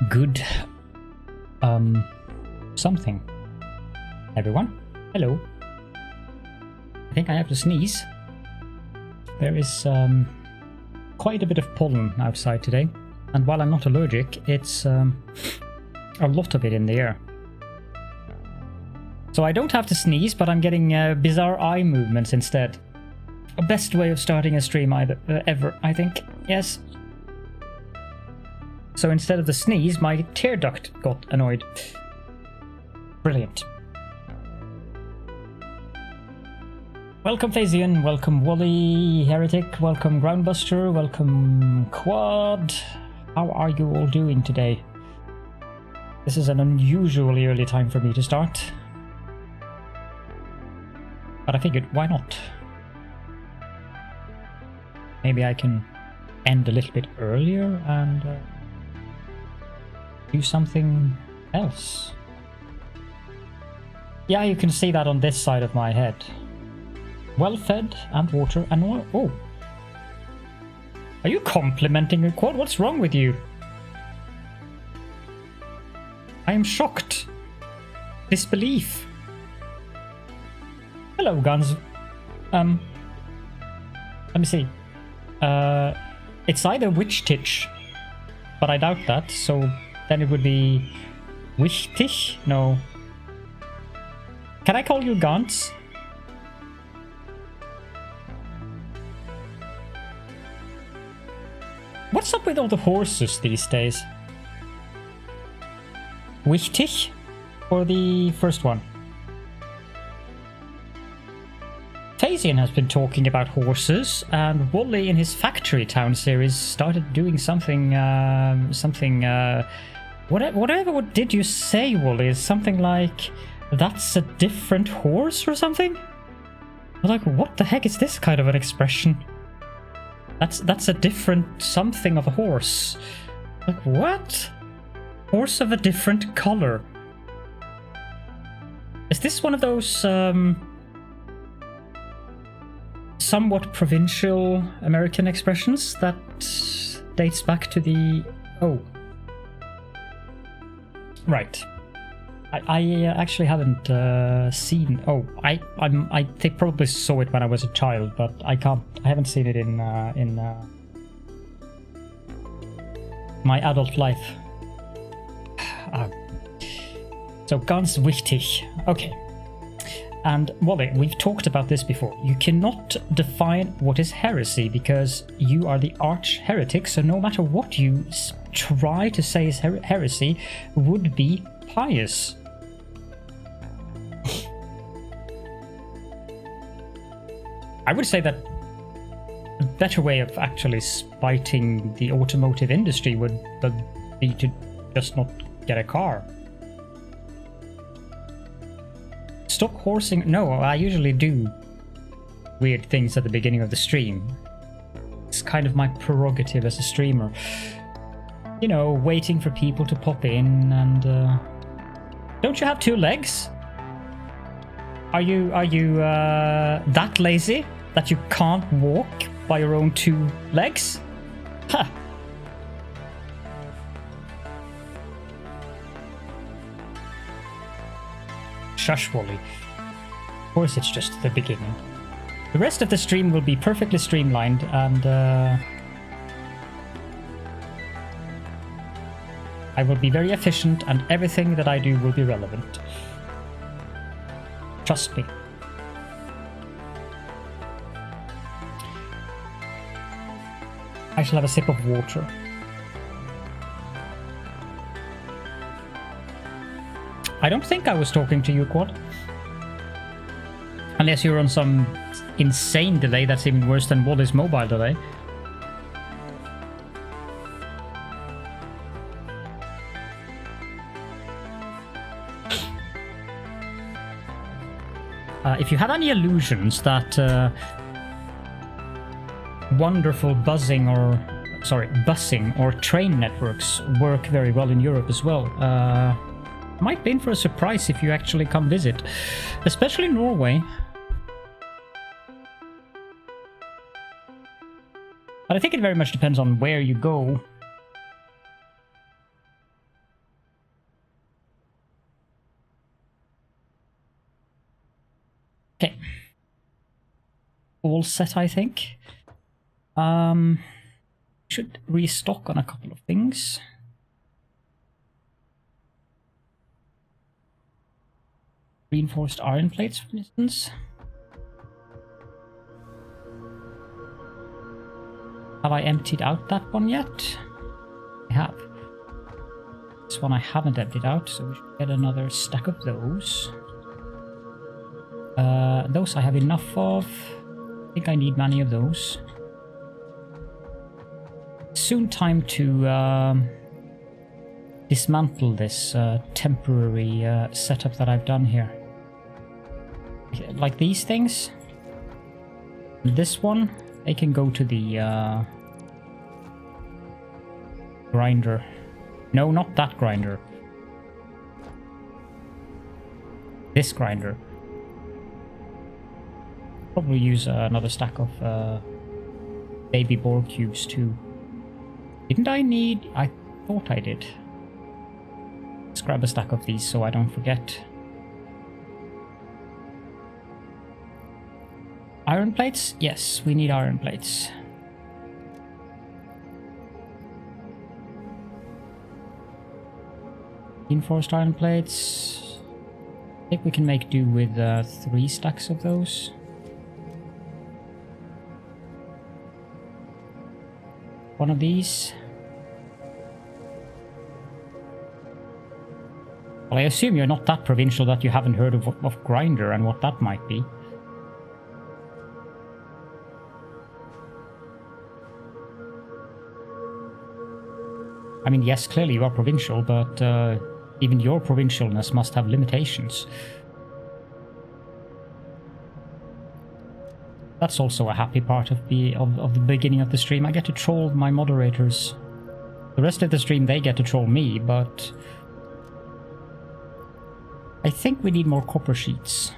Good something. Everyone, hello. I think I have to sneeze. There is quite a bit of pollen outside today, and while I'm not allergic, it's a lot of it in the air. So I don't have to sneeze, but I'm getting bizarre eye movements instead. A best way of starting a stream ever, I think. Yes. So instead of the sneeze, my tear duct got annoyed. Brilliant. Welcome Phasian, welcome Wally Heretic, welcome Groundbuster, welcome Quad. How are you all doing today? This is an unusually early time for me to start. But I figured, why not? Maybe I can end a little bit earlier and do something else. Yeah, you can see that on this side of my head. Well fed and water and oil. Oh. Are you complimenting a quad? What's wrong with you? I am shocked. Disbelief. Hello, Guns. Let me see. It's either Wichtich, but I doubt that, so then it would be Wichtich? No. Can I call you Gantz? What's up with all the horses these days? Wichtich? Or the first one? Phasian has been talking about horses, and Wally in his Factory Town series started doing something, what did you say, Wally? Something like, that's a different horse or something? I was like, what the heck is this kind of an expression? That's a different something of a horse. Like, what? Horse of a different color. Is this one of those, somewhat provincial American expressions that dates back to the... Oh. Right. I actually haven't seen... Oh, I think probably saw it when I was a child, but I haven't seen it in my adult life. So, ganz wichtig. Okay. And Wally, we've talked about this before. You cannot define what is heresy because you are the arch heretic, so no matter what you try to say is heresy would be pious. I would say that a better way of actually spiting the automotive industry would be to just not get a car. Stop horsing. No, I usually do weird things at the beginning of the stream. It's kind of my prerogative as a streamer. You know, waiting for people to pop in and... Don't you have two legs? Are you that lazy that you can't walk by your own two legs? Ha! Shush, Wally. Of course, it's just the beginning. The rest of the stream will be perfectly streamlined and I will be very efficient and everything that I do will be relevant. Trust me. I shall have a sip of water. I don't think I was talking to you, Quad. Unless you're on some insane delay that's even worse than Wally's mobile delay. If you have any illusions that wonderful busing or train networks work very well in Europe as well, might be in for a surprise if you actually come visit, especially Norway. But I think it very much depends on where you go. all set, I think. Should restock on a couple of things. Reinforced iron plates, for instance. Have I emptied out that one yet? I have. This one I haven't emptied out, so we should get another stack of those. Those I have enough of. I think I need many of those. Soon time to dismantle this temporary setup that I've done here. Like these things. This one, they can go to the grinder. No, not that grinder. This grinder. Probably use another stack of baby bore cubes too. Didn't I need... I thought I did. Let's grab a stack of these so I don't forget. Iron plates? Yes, we need iron plates. Reinforced iron plates. I think we can make do with 3 stacks of those. One of these. Well, I assume you're not that provincial that you haven't heard of grinder and what that might be. I mean, yes, clearly you are provincial, but even your provincialness must have limitations. That's also a happy part of the beginning of the stream. I get to troll my moderators. The rest of the stream, they get to troll me, but I think we need more copper sheets.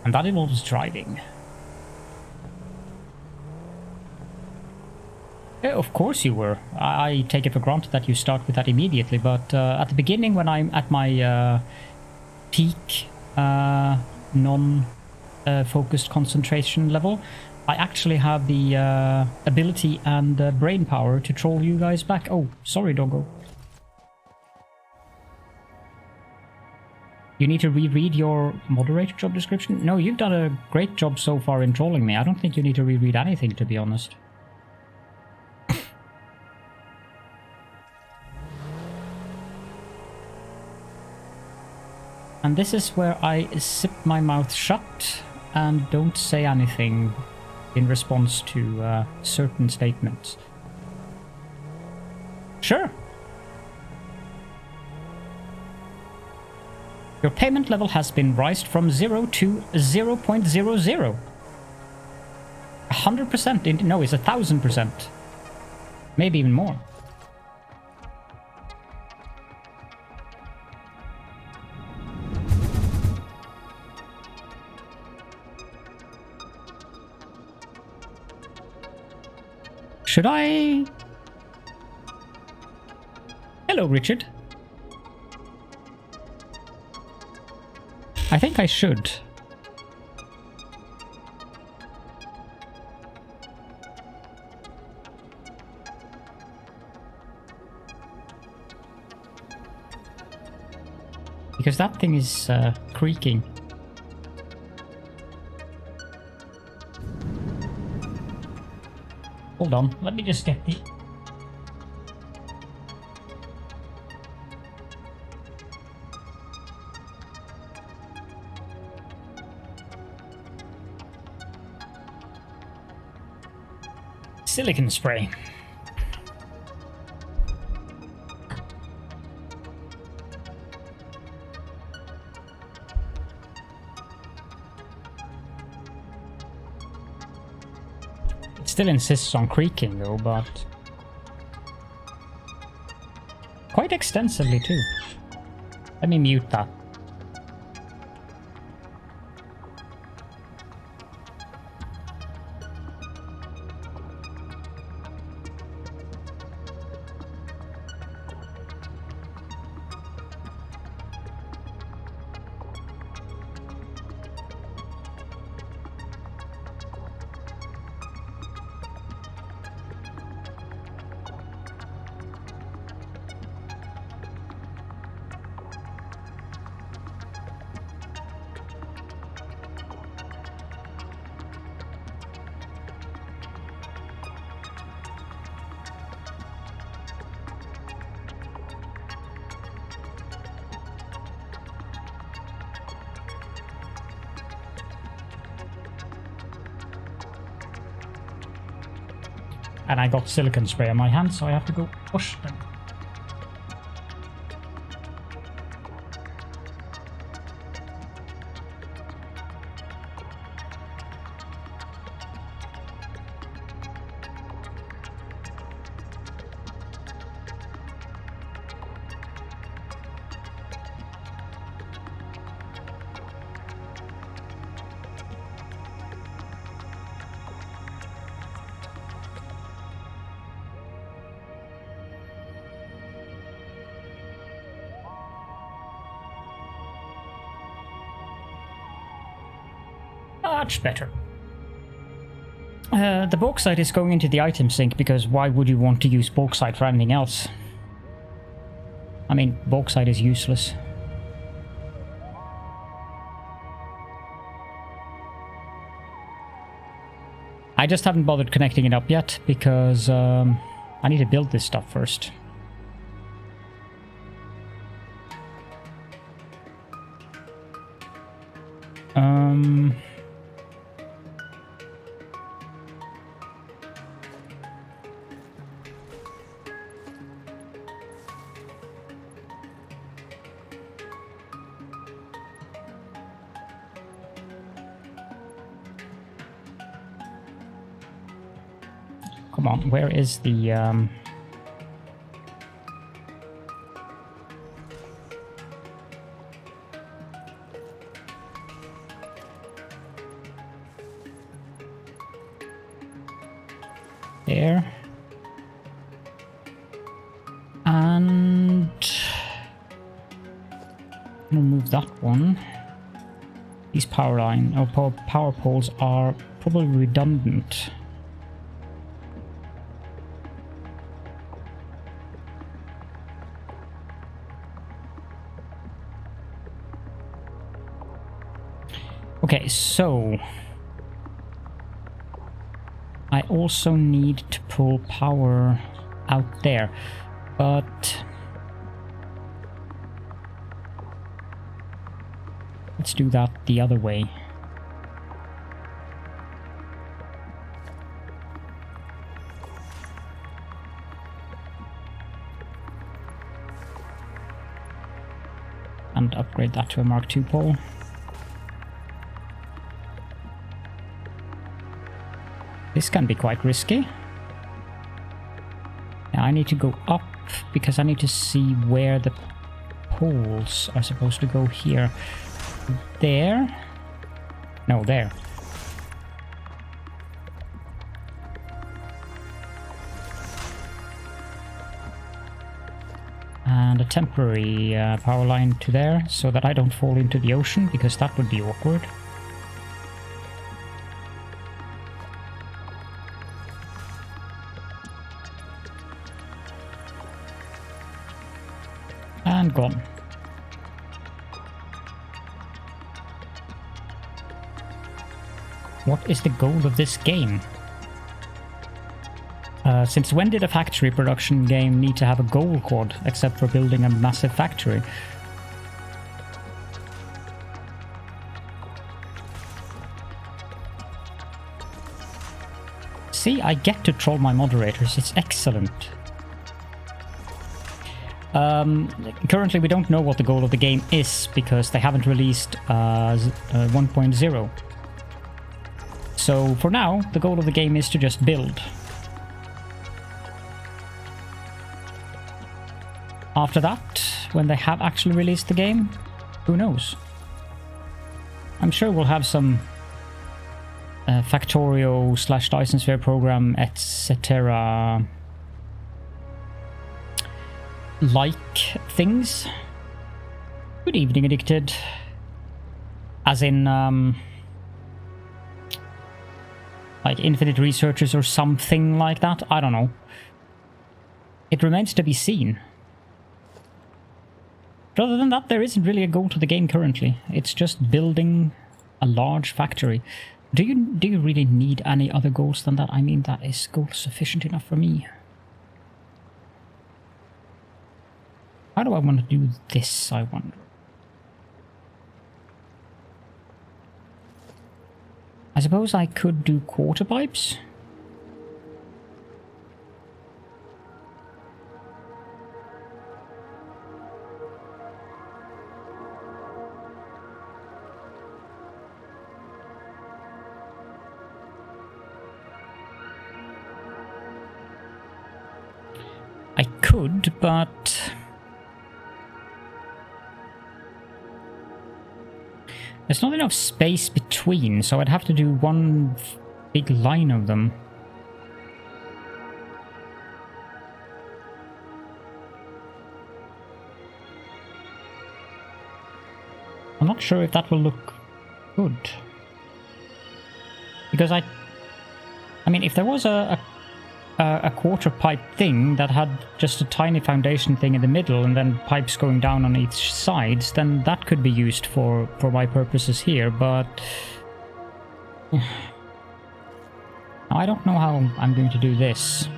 And that involves driving. Yeah, of course you were. I take it for granted that you start with that immediately, but at the beginning when I'm at my peak non-focused concentration level, I actually have the ability and brain power to troll you guys back. Oh, sorry, doggo. You need to reread your moderator job description? No, you've done a great job so far in trolling me. I don't think you need to reread anything, to be honest. And this is where I zip my mouth shut and don't say anything in response to certain statements. Sure. Your payment level has been raised from 0 to 0.00. 100%, no, it's 1000%. Maybe even more. Should I? Hello, Richard. I think I should. Because that thing is creaking. Hold on, let me just get the... silicon spray. Still insists on creaking though, but quite extensively too. Let me mute that. And I got silicon spray on my hands, so I have to go push them. Much better. The bauxite is going into the item sink because why would you want to use bauxite for anything else? I mean, bauxite is useless. I just haven't bothered connecting it up yet because I need to build this stuff first. Come on, where is the there? And remove that one. These power poles are probably redundant. Okay, so I also need to pull power out there, but let's do that the other way. And upgrade that to a Mark II pole. This can be quite risky. Now I need to go up because I need to see where the poles are supposed to go here. There? No, there. And a temporary power line to there so that I don't fall into the ocean because that would be awkward. And gone. What is the goal of this game? Since when did a factory production game need to have a goal quad, except for building a massive factory? See, I get to troll my moderators, it's excellent. Currently we don't know what the goal of the game is because they haven't released 1.0. So for now, the goal of the game is to just build. After that, when they have actually released the game, who knows? I'm sure we'll have some Factorio / Dyson program, etc. like things. Good evening, Addicted. As in, like Infinite Researchers or something like that. I don't know. It remains to be seen. But other than that, there isn't really a goal to the game currently. It's just building a large factory. Do you really need any other goals than that? I mean, that is goal sufficient enough for me. How do I want to do this, I wonder? I suppose I could do quarter pipes. I could, but there's not enough space between, so I'd have to do one big line of them. I'm not sure if that will look good. Because I mean, if there was a quarter pipe thing that had just a tiny foundation thing in the middle and then pipes going down on each sides, then that could be used for my purposes here, but I don't know how I'm going to do this.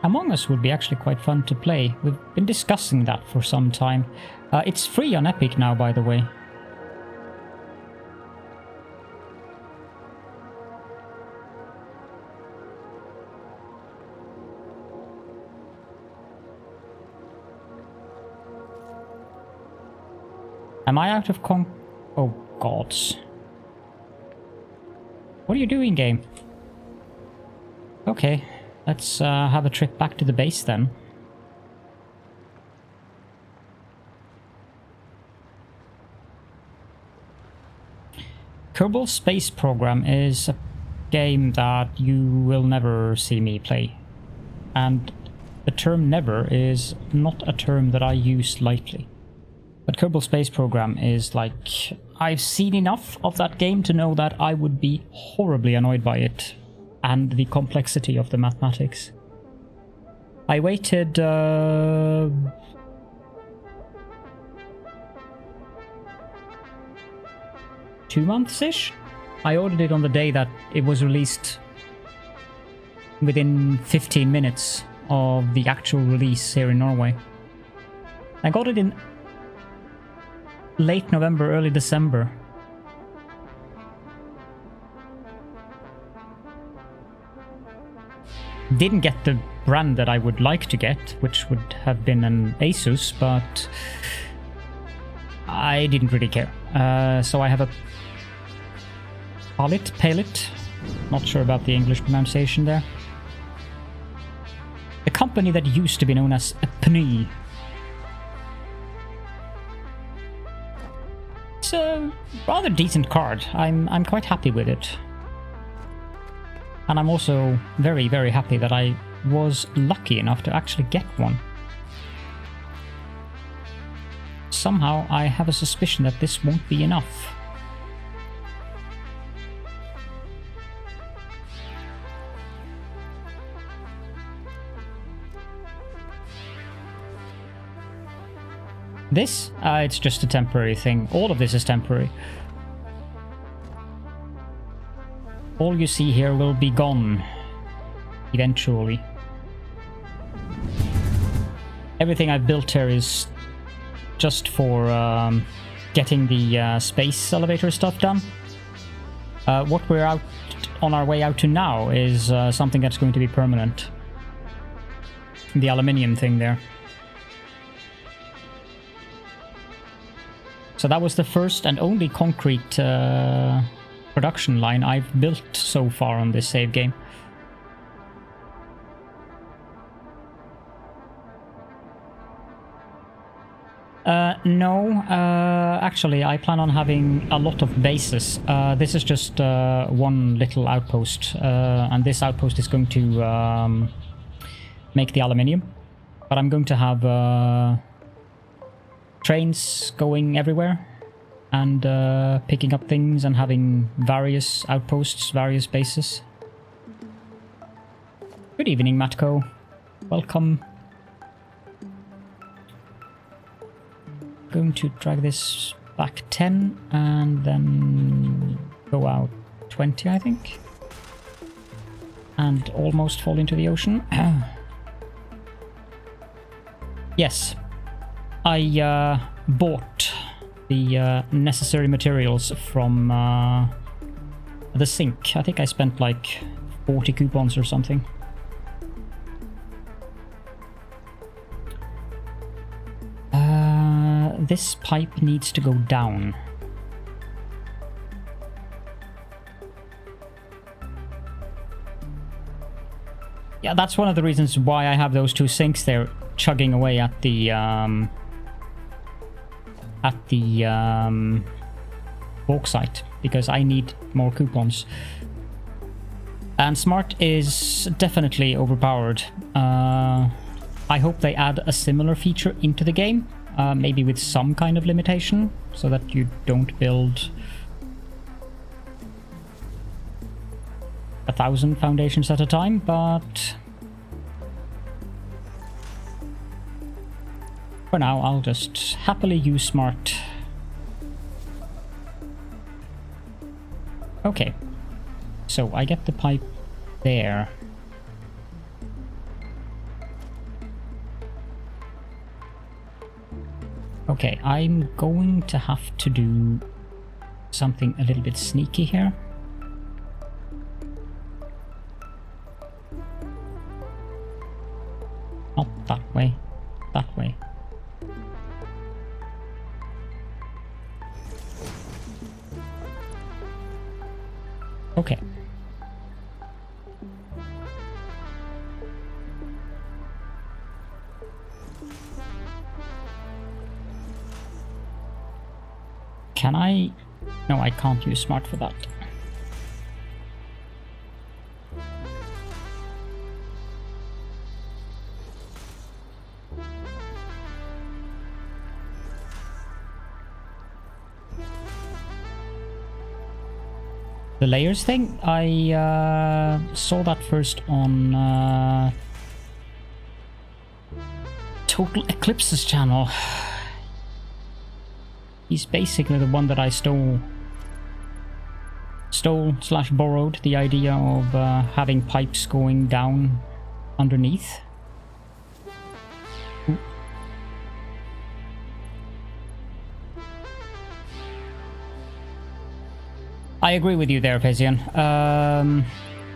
Among Us would be actually quite fun to play. We've been discussing that for some time. It's free on Epic now, by the way. Am I out of oh, gods. What are you doing, game? Okay. Let's have a trip back to the base then. Kerbal Space Program is a game that you will never see me play. And the term never is not a term that I use lightly. But Kerbal Space Program is like... I've seen enough of that game to know that I would be horribly annoyed by it. And the complexity of the mathematics. I waited 2 months-ish? I ordered it on the day that it was released, within 15 minutes of the actual release here in Norway. I got it in late November, early December. Didn't get the brand that I would like to get, which would have been an Asus, but I didn't really care. So I have a Pallet, not sure about the English pronunciation there. The company that used to be known as Pny. It's a rather decent card. I'm quite happy with it. And I'm also very, very happy that I was lucky enough to actually get one. Somehow I have a suspicion that this won't be enough. This? It's just a temporary thing. All of this is temporary. All you see here will be gone, eventually. Everything I've built here is just for getting the space elevator stuff done. What we're out on our way out to now is something that's going to be permanent. The aluminium thing there. So that was the first and only concrete production line I've built so far on this save game. No, actually I plan on having a lot of bases. This is just one little outpost, and this outpost is going to make the aluminium. But I'm going to have trains going everywhere. And picking up things and having various outposts, various bases. Good evening, Matko. Welcome. Going to drag this back 10 and then go out 20, I think. And almost fall into the ocean. Yes. I bought the necessary materials from the sink. I think I spent like 40 coupons or something. this pipe needs to go down. Yeah, that's one of the reasons why I have those two sinks there chugging away at the bauxite, because I need more coupons. And Smart is definitely overpowered. I hope they add a similar feature into the game, maybe with some kind of limitation, so that you don't build 1,000 foundations at a time, but for now I'll just happily use Smart. Okay, so I get the pipe there. Okay, I'm going to have to do something a little bit sneaky here. Not that way, that way. Okay. Can I? No, I can't use Smart for that. The layers thing, I saw that first on Total Eclipse's channel. He's basically the one that I stole / borrowed the idea of having pipes going down underneath. Ooh. I agree with you there, Pezian,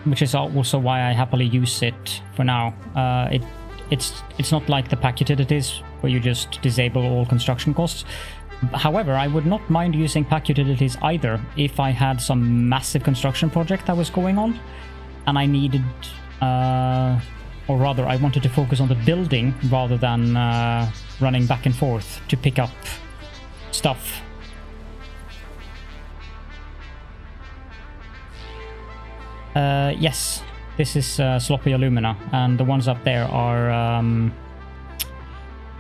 which is also why I happily use it for now. It's not like the pack utilities where you just disable all construction costs. However, I would not mind using pack utilities either if I had some massive construction project that was going on and I needed, or rather I wanted to focus on the building rather than running back and forth to pick up stuff. Yes, this is Sloppy Alumina, and the ones up there are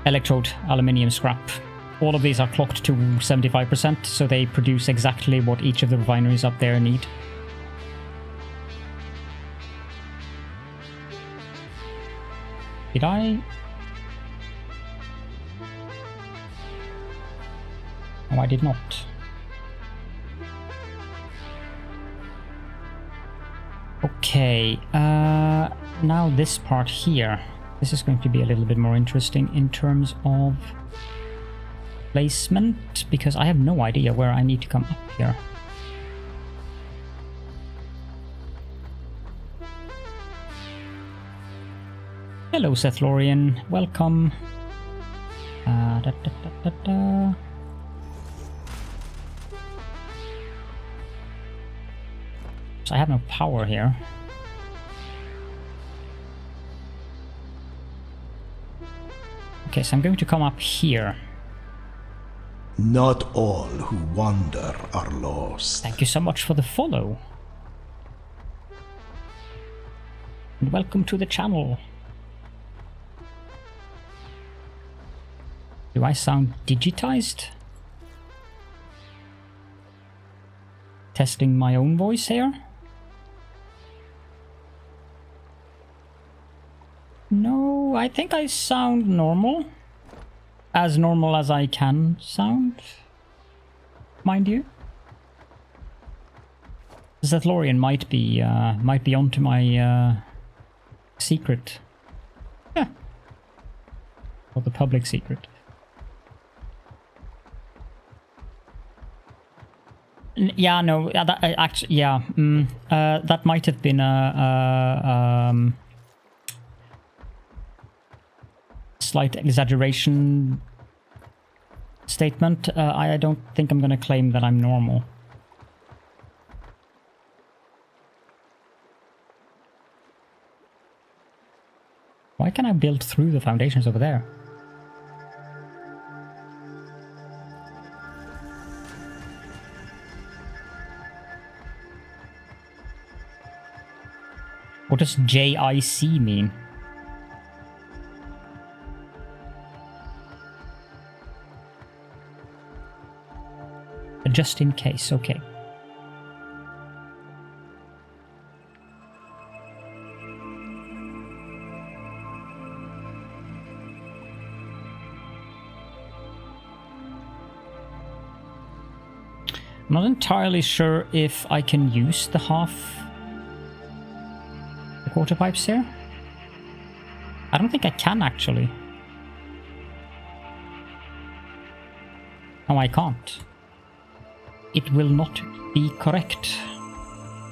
Electrode Aluminum Scrap. All of these are clocked to 75%, so they produce exactly what each of the refineries up there need. Did I? No, I did not. Okay, now this part here. This is going to be a little bit more interesting in terms of placement, because I have no idea where I need to come up here. Hello, Seth Lorian. Welcome. So I have no power here. Okay, so I'm going to come up here. Not all who wander are lost. Thank you so much for the follow. And welcome to the channel. Do I sound digitized? Testing my own voice here. No, I think I sound normal. As normal as I can sound, mind you. Zethlorian might be onto my secret. Yeah. Or the public secret. Yeah, no, that, actually, yeah, that might have been a slight exaggeration / statement. I don't think I'm gonna claim that I'm normal. Why can I build through the foundations over there? What does JIC mean? Just in case, okay. I'm not entirely sure if I can use the quarter pipes here. I don't think I can actually. No, I can't. It will not be correct.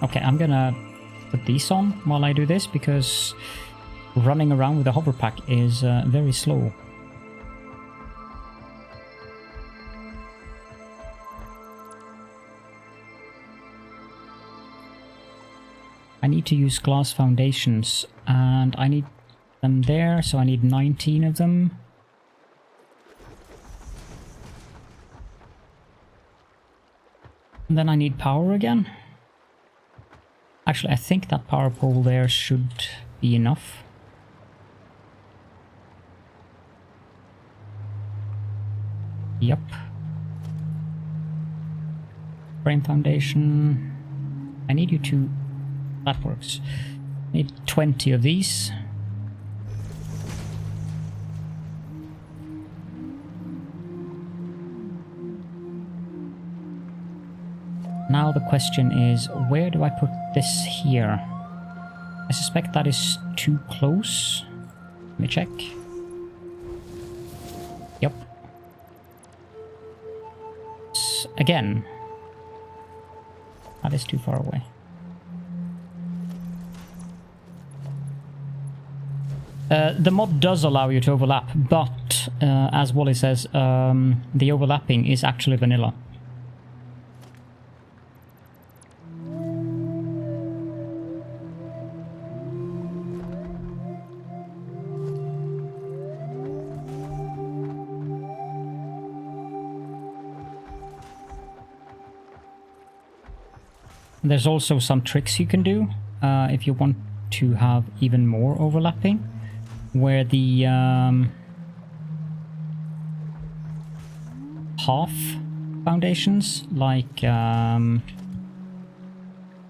Okay, I'm gonna put these on while I do this because running around with a hover pack is very slow. I need to use glass foundations, and I need them there, so I need 19 of them. And then I need power again. Actually, I think that power pole there should be enough. Yep. Frame foundation. I need you to... That works. I need 20 of these. Now the question is, where do I put this here? I suspect that is too close. Let me check. Yep. Again. That is too far away. The mod does allow you to overlap, but as Wally says, the overlapping is actually vanilla. There's also some tricks you can do if you want to have even more overlapping, where the half foundations, like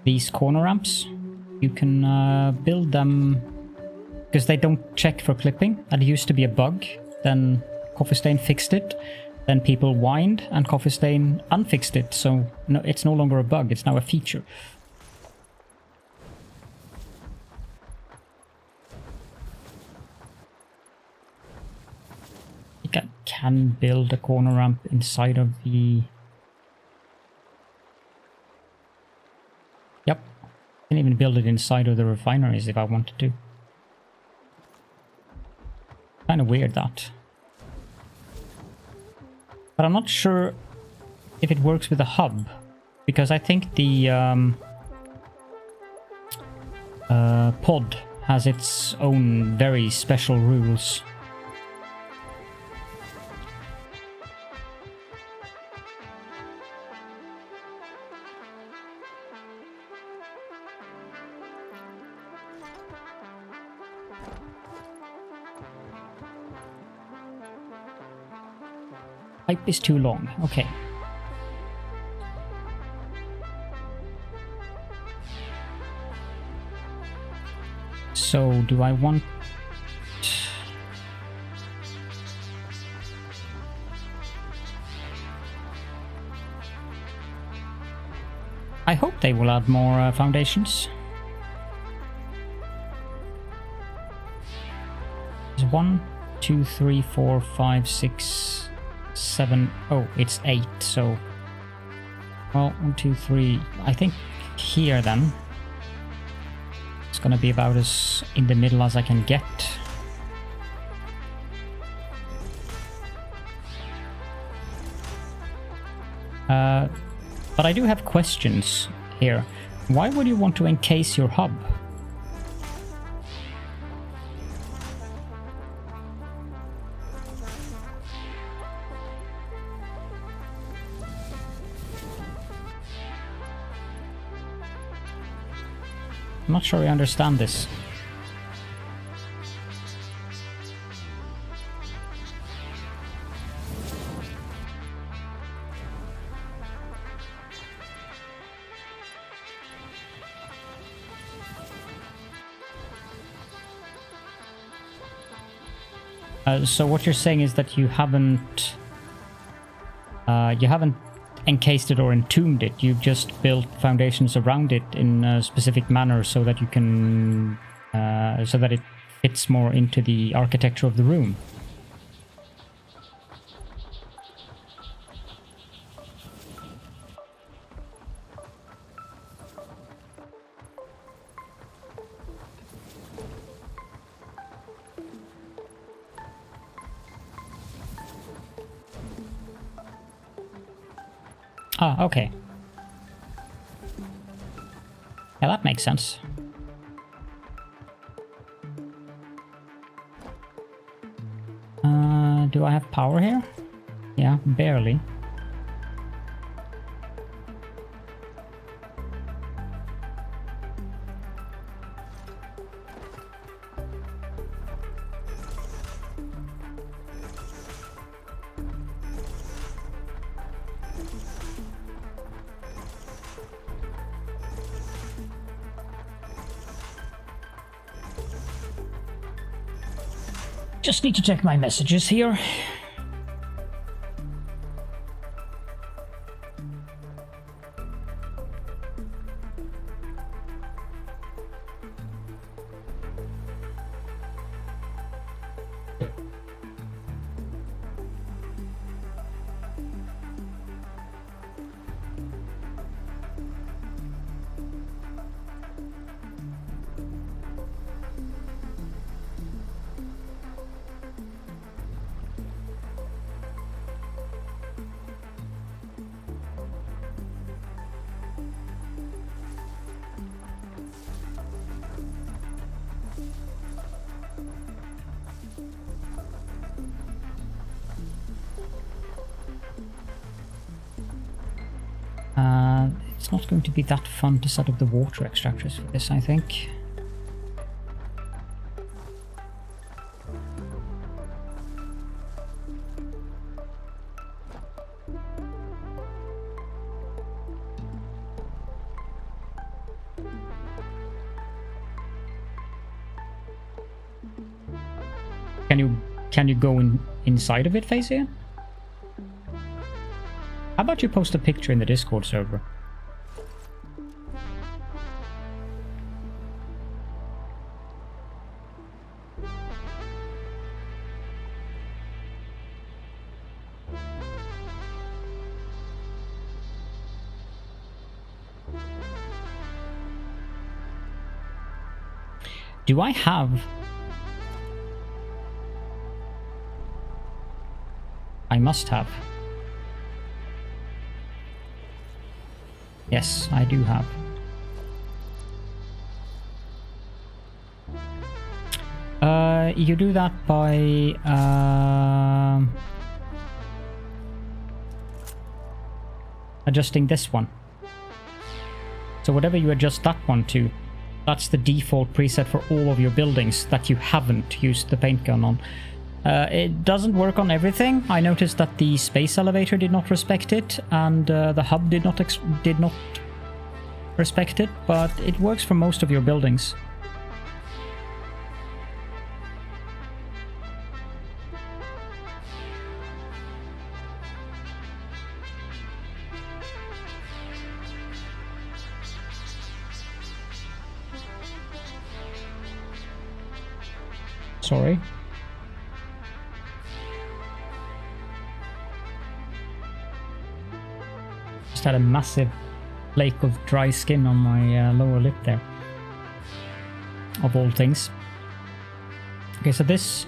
these corner ramps, you can build them because they don't check for clipping. That used to be a bug, then Coffee Stain fixed it. Then people whined and Coffee Stain unfixed it, so no, it's no longer a bug, it's now a feature. I think I can build a corner ramp inside of the... Yep, I can even build it inside of the refineries if I wanted to. Kind of weird that. But I'm not sure if it works with the hub, because I think the pod has its own very special rules. Pipe is too long. Okay. So, do I want... I hope they will add more foundations. There's 1, 2, 3, 4, 5, 6... 7. Oh, it's 8, so... Well, 1, 2, 3... I think here, then. It's gonna be about as in the middle as I can get. But I do have questions here. Why would you want to encase your hub? I'm not sure I understand this. So what you're saying is that you haven't encased it or entombed it. You've just built foundations around it in a specific manner so that you can, so that it fits more into the architecture of the room. Ah, okay. Yeah, that makes sense. Do I have power here? Yeah, barely. Just need to check my messages here. It's not going to be that fun to set up the water extractors for this, I think. Can you go inside of it, Phasea? How about you post a picture in the Discord server? Do I have... I must have. Yes, I do have. You do that by... adjusting this one. So whatever you adjust that one to, that's the default preset for all of your buildings that you haven't used the paint gun on. It doesn't work on everything. I noticed that the space elevator did not respect it, and the hub did not respect it, but it works for most of your buildings. Sorry. Just had a massive flake of dry skin on my lower lip there. Of all things. Okay, so this...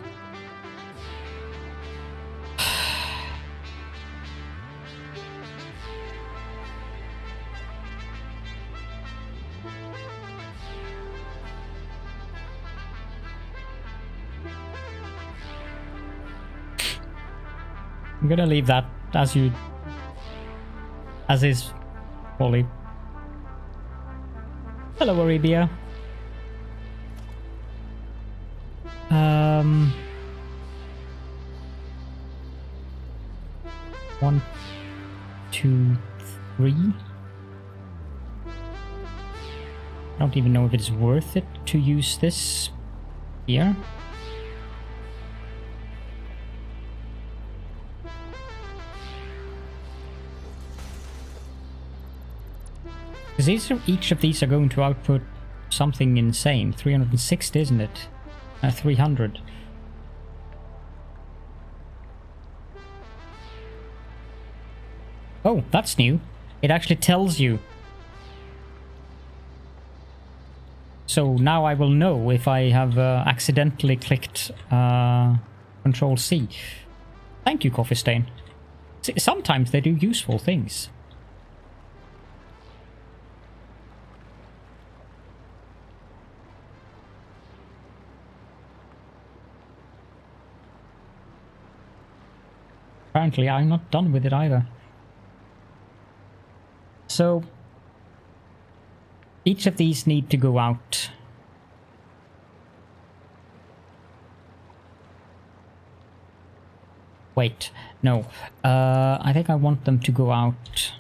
I'm gonna leave that as is, Polly. Hello, Arabia. 1, 2, 3. I don't even know if it's worth it to use this here. Because each of these are going to output something insane. 360, isn't it? 300. Oh, that's new. It actually tells you. So now I will know if I have accidentally clicked Control C. Thank you, Coffee Stain. See, sometimes they do useful things. Apparently, I'm not done with it either. So, each of these need to go out. Wait, no. I think I want them to go out.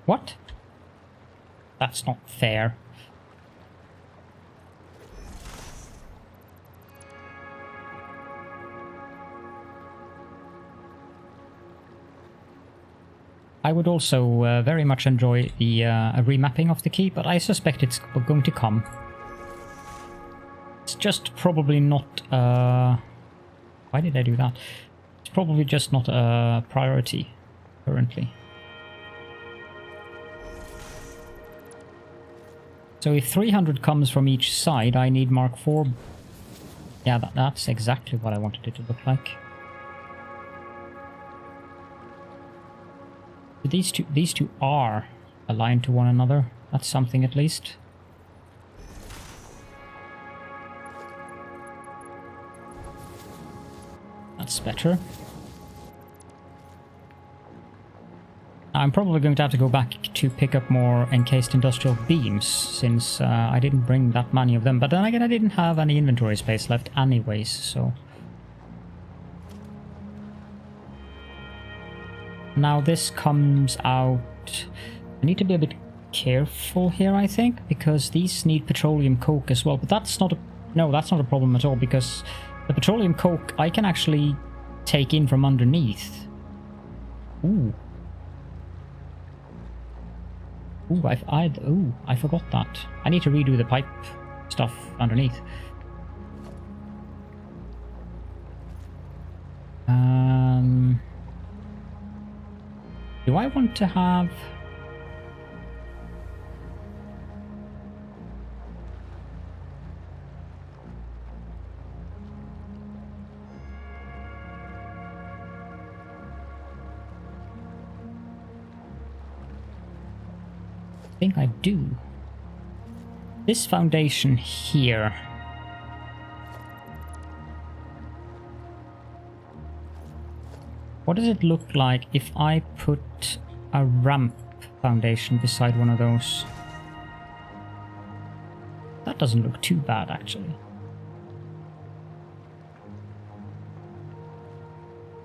What? That's not fair. I would also very much enjoy the remapping of the key, but I suspect it's going to come. It's just probably not... Why did I do that? It's probably just not a priority currently. So if 300 comes from each side, I need Mark IV. Yeah, that's exactly what I wanted it to look like. These two are aligned to one another. That's something at least. That's better. I'm probably going to have to go back to pick up more encased industrial beams, since I didn't bring that many of them. But then again, I didn't have any inventory space left anyways, so... Now this comes out... I need to be a bit careful here, I think, because these need petroleum coke as well. But that's not a... No, that's not a problem at all, because the petroleum coke I can actually take in from underneath. Ooh. Ooh, I forgot that. I need to redo the pipe stuff underneath. Do I want to have... I think I do. This foundation here. What does it look like if I put a ramp foundation beside one of those? That doesn't look too bad, actually.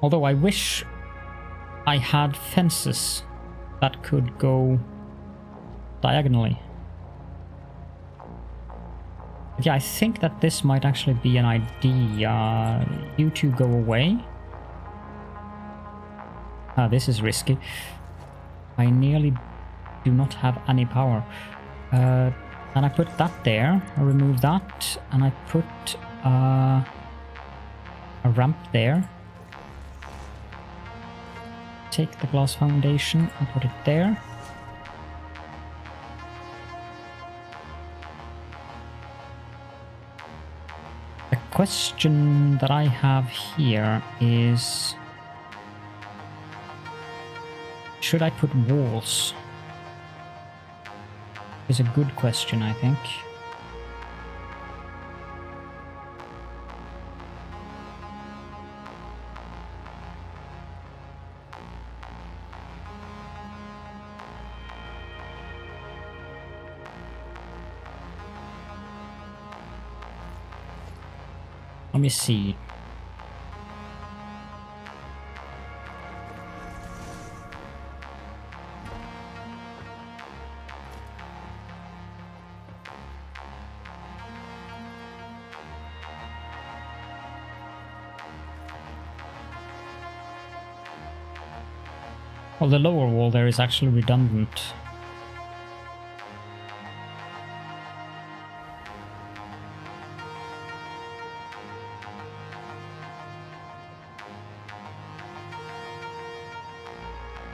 Although I wish I had fences that could go diagonally. But yeah, I think that this might actually be an idea. You two go away. Ah, this is risky. I nearly do not have any power. And I put that there. I remove that. And I put a ramp there. Take the glass foundation and put it there. The question that I have here is... should I put walls? Is a good question, I think. Let me see. Well, the lower wall there is actually redundant.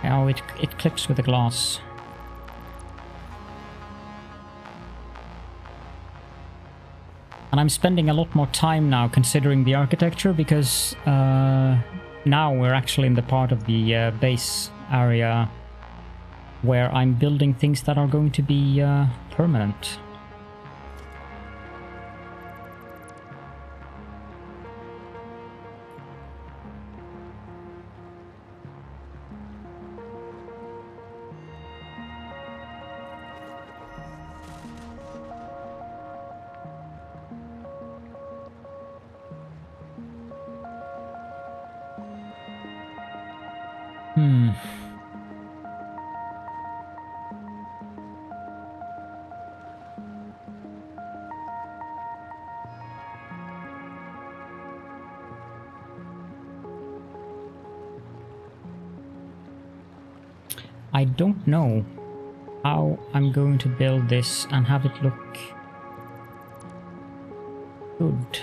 Oh, it clips with the glass. And I'm spending a lot more time now considering the architecture because now we're actually in the part of the base area where I'm building things that are going to be permanent. I don't know how I'm going to build this and have it look good.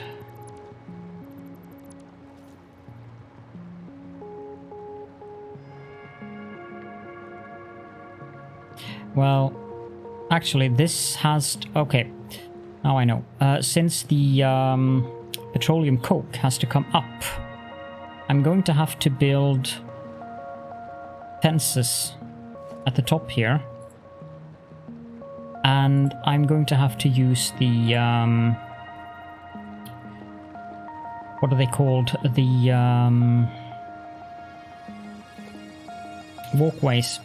Well, actually this has... okay, now I know. Since the Petroleum Coke has to come up, I'm going to have to build fences at the top here, and I'm going to have to use the what are they called, the walkways.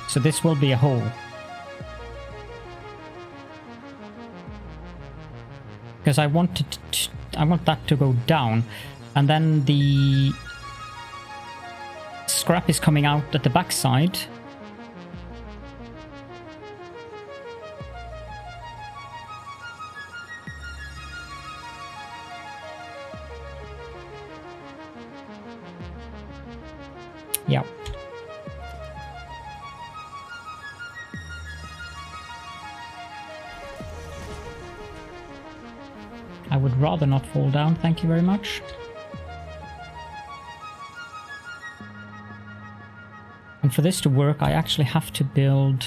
So this will be a hole, because I want that to go down, and then the scrap is coming out at the backside. Yeah. I would rather not fall down, thank you very much. And for this to work, I actually have to build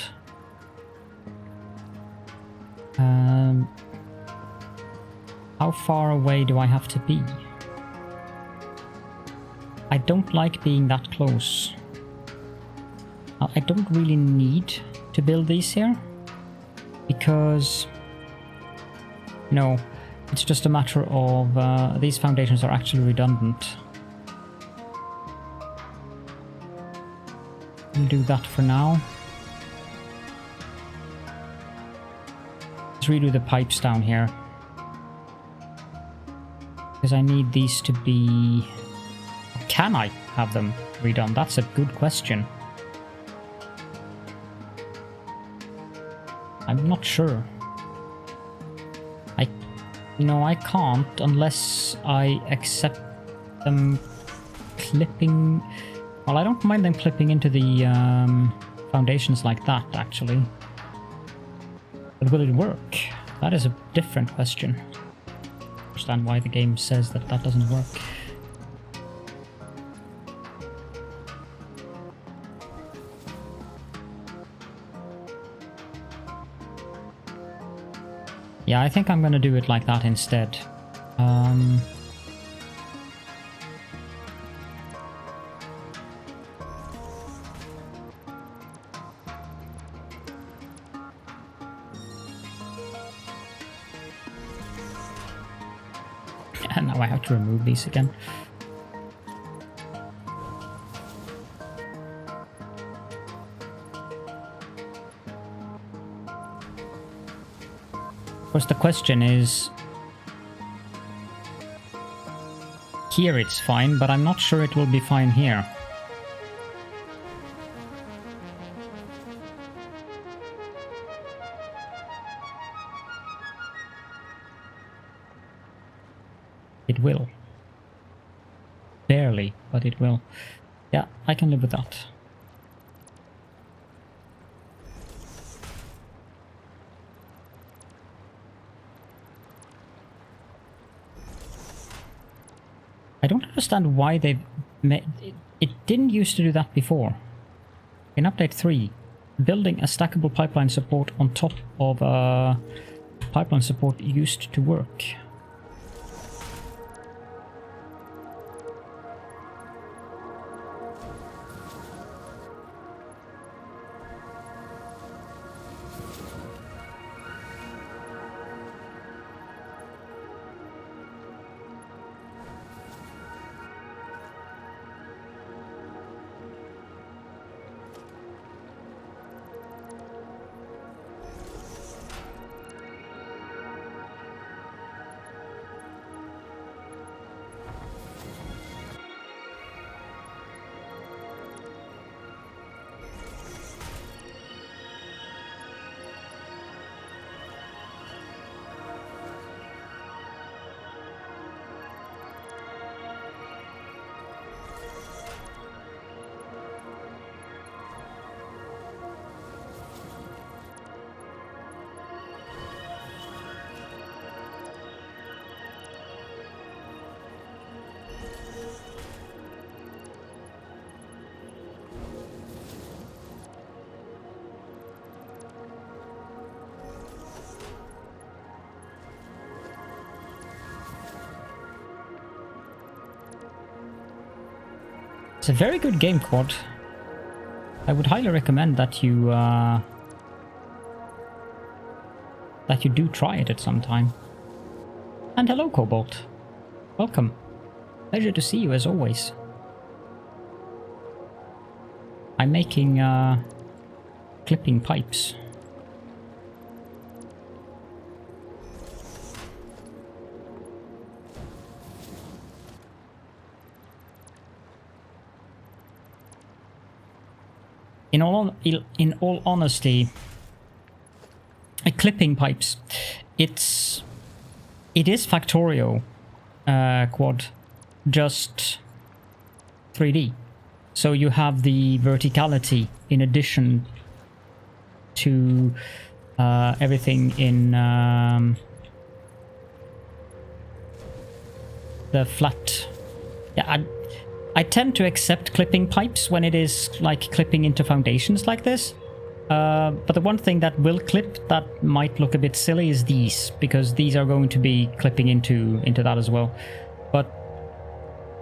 how far away do I have to be? I don't like being that close. I don't really need to build these here, because no, it's just a matter of these foundations are actually redundant. I'll do that for now. Let's redo the pipes down here, because I need these to be... Can I have them redone? That's a good question. I'm not sure. I can't unless I accept them clipping... Well, I don't mind them clipping into the foundations like that, actually. But will it work? That is a different question. I understand why the game says that that doesn't work. Yeah, I think I'm gonna do it like that instead. And now I have to remove these again. Of course, the question is, here it's fine, but I'm not sure it will be fine here. It will. Barely, but it will. Yeah, I can live with that. I don't understand why they've made... It didn't used to do that before. In update 3, building a stackable pipeline support on top of pipeline support used to work. It's a very good game, Quad. I would highly recommend that you do try it at some time. And hello, Cobalt. Welcome. Pleasure to see you as always. I'm making clipping pipes. In all honesty, clipping pipes, it is Factorio Quad, just 3D. So you have the verticality in addition to everything in the flat. Yeah, I tend to accept clipping pipes when it is like clipping into foundations like this. But the one thing that will clip that might look a bit silly is these, because these are going to be clipping into that as well. But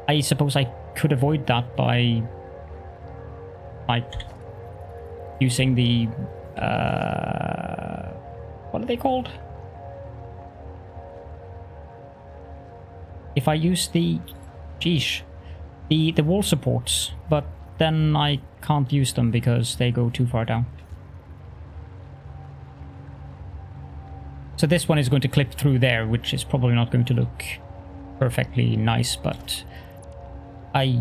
I suppose I could avoid that by using the what are they called? If I use the the wall supports, but then I can't use them because they go too far down. So this one is going to clip through there, which is probably not going to look perfectly nice, but I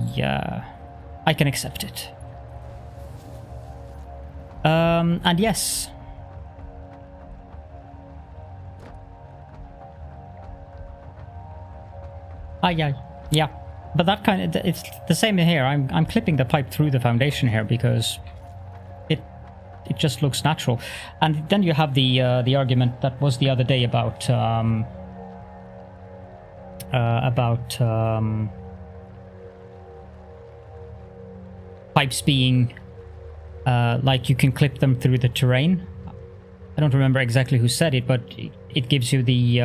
can accept it. And yes. Yeah. But that kind of, it's the same here. I'm clipping the pipe through the foundation here because it just looks natural. And then you have the argument that was the other day about pipes being like you can clip them through the terrain. I don't remember exactly who said it, but it gives you the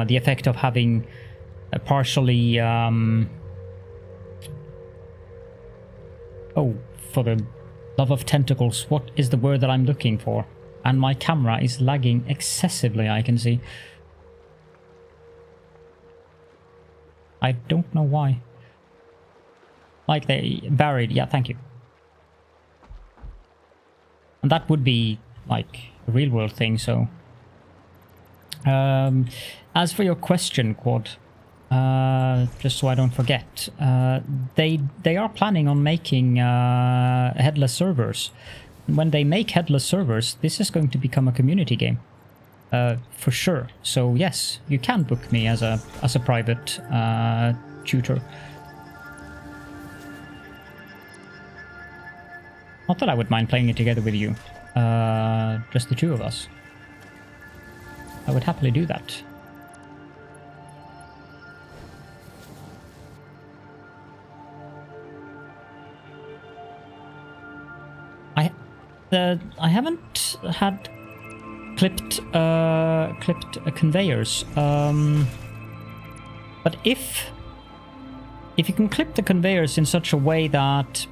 effect of having partially oh, for the love of tentacles, what is the word that I'm looking for? And my camera is lagging excessively, I can see. I don't know why. Like they buried, yeah, thank you. And that would be like a real world thing, so as for your question, Quad, just so I don't forget. They are planning on making headless servers. When they make headless servers, this is going to become a community game. For sure. So yes, you can book me as a private tutor. Not that I would mind playing it together with you. Just the two of us. I would happily do that. I haven't had clipped conveyors, but if you can clip the conveyors in such a way that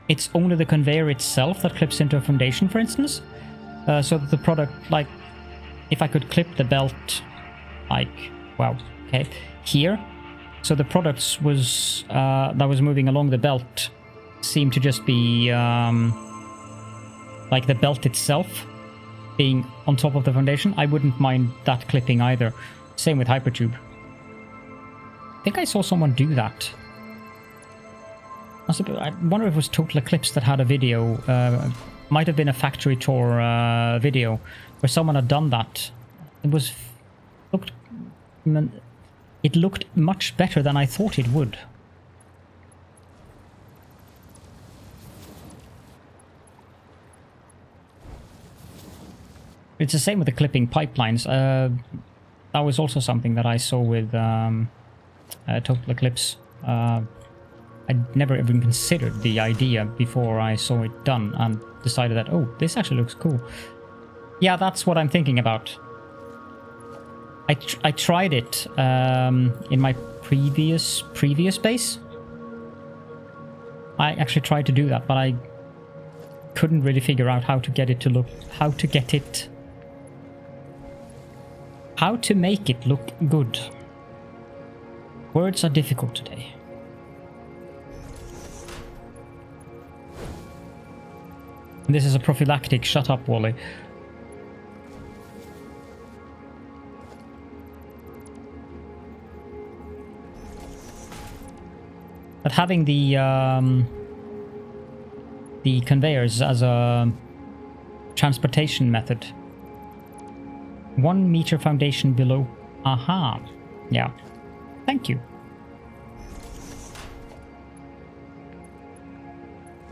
it's only the conveyor itself that clips into a foundation, for instance, so that the product, like, if I could clip the belt, like, wow, okay, here, so the products was that was moving along the belt seemed to just be like the belt itself being on top of the foundation. I wouldn't mind that clipping either. Same with Hypertube. I think I saw someone do that. I wonder if it was Total Eclipse that had a video. Might have been a factory tour video where someone had done that. It looked much better than I thought it would. It's the same with the clipping pipelines. That was also something that I saw with Total Eclipse. I'd never even considered the idea before I saw it done and decided that, oh, this actually looks cool. Yeah, that's what I'm thinking about. I tried it in my previous base. I actually tried to do that, but I couldn't really figure out how to get it to look, how to make it look good. Words are difficult today. This is a prophylactic shut up, Wally. But having the conveyors as a transportation method. 1 meter foundation below. Aha. Yeah. Thank you.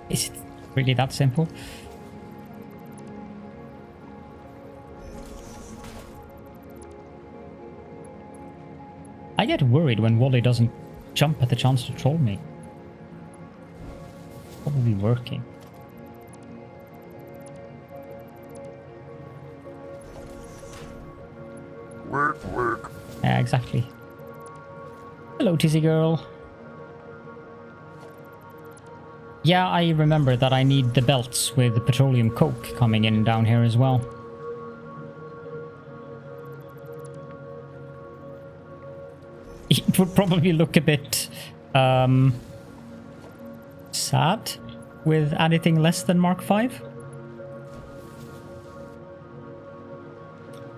Is it really that simple? I get worried when Wally doesn't jump at the chance to troll me. Probably working. Work. Yeah, exactly. Hello, Tizzy girl. Yeah, I remember that I need the belts with the Petroleum Coke coming in down here as well. It would probably look a bit sad with anything less than Mark V.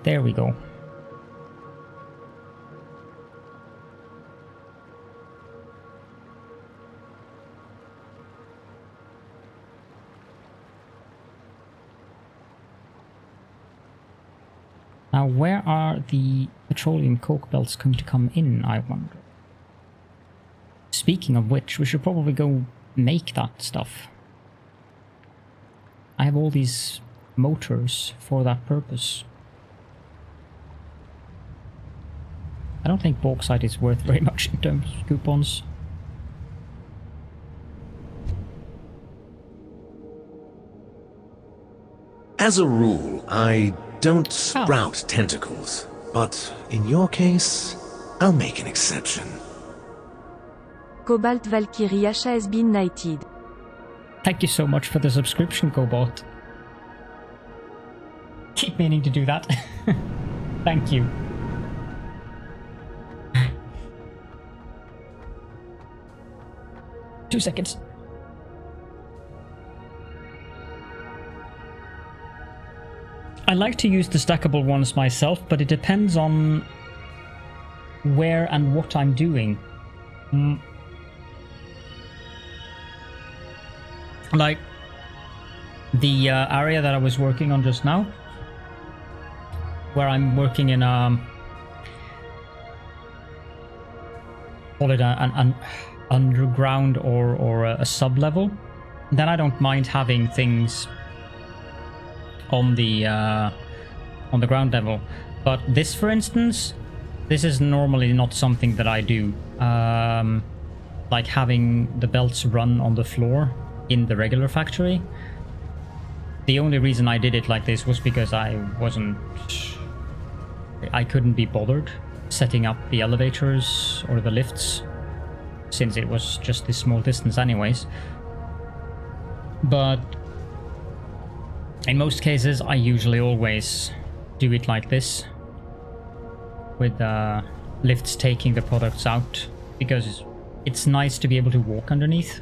There we go. Now, where are the Petroleum Coke belts going to come in, I wonder? Speaking of which, we should probably go make that stuff. I have all these motors for that purpose. I don't think bauxite is worth very much in terms of coupons. As a rule, I don't sprout tentacles, but in your case, I'll make an exception. Cobalt Valkyrie Asha has been knighted. Thank you so much for the subscription, Cobalt. Keep meaning to do that. Thank you. Two seconds. I like to use the stackable ones myself, but it depends on where and what I'm doing. Like the area that I was working on just now, where I'm working in call it an underground or a sublevel, then I don't mind having things on the ground level. But this, for instance, this is normally not something that I do. Like having the belts run on the floor in the regular factory. The only reason I did it like this was because I couldn't be bothered setting up the elevators or the lifts, since it was just this small distance anyways. But in most cases I usually always do it like this, with lifts taking the products out, because it's nice to be able to walk underneath.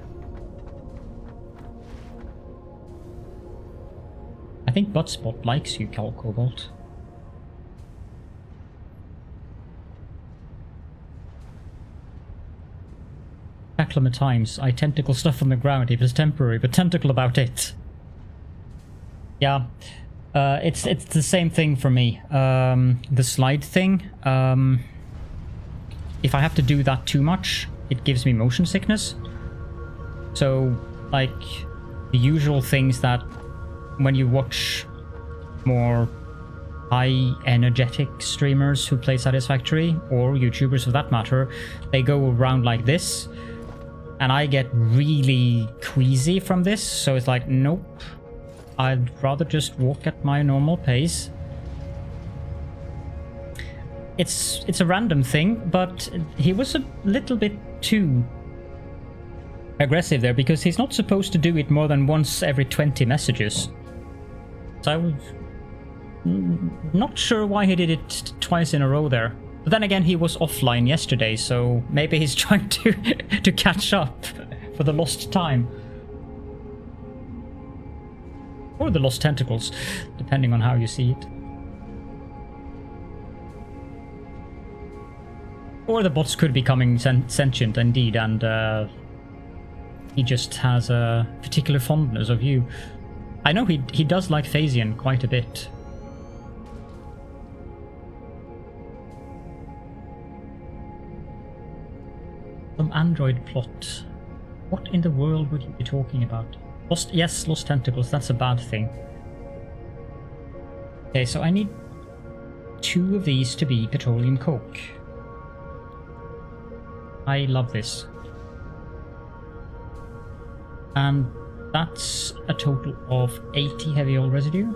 I think Buttspot likes you, Cobalt. Acclimatimes. I tentacle stuff on the ground if it's temporary, but tentacle about it. Yeah, it's the same thing for me. The slide thing. If I have to do that too much, it gives me motion sickness. So, like, the usual things that when you watch more high energetic streamers who play Satisfactory, or YouTubers for that matter, they go around like this, and I get really queasy from this. So it's like, nope, I'd rather just walk at my normal pace. It's a random thing, but he was a little bit too aggressive there, because he's not supposed to do it more than once every 20 messages. So I was not sure why he did it twice in a row there. But then again, he was offline yesterday, so maybe he's trying to catch up for the lost time. Or the lost tentacles, depending on how you see it. Or the bots could be becoming sentient indeed, and he just has a particular fondness of you. I know he does like Phasian quite a bit. Some android plot. What in the world would you be talking about? Yes, lost tentacles, that's a bad thing. Okay, so I need 2 of these to be Petroleum Coke. I love this. And that's a total of 80 heavy oil residue.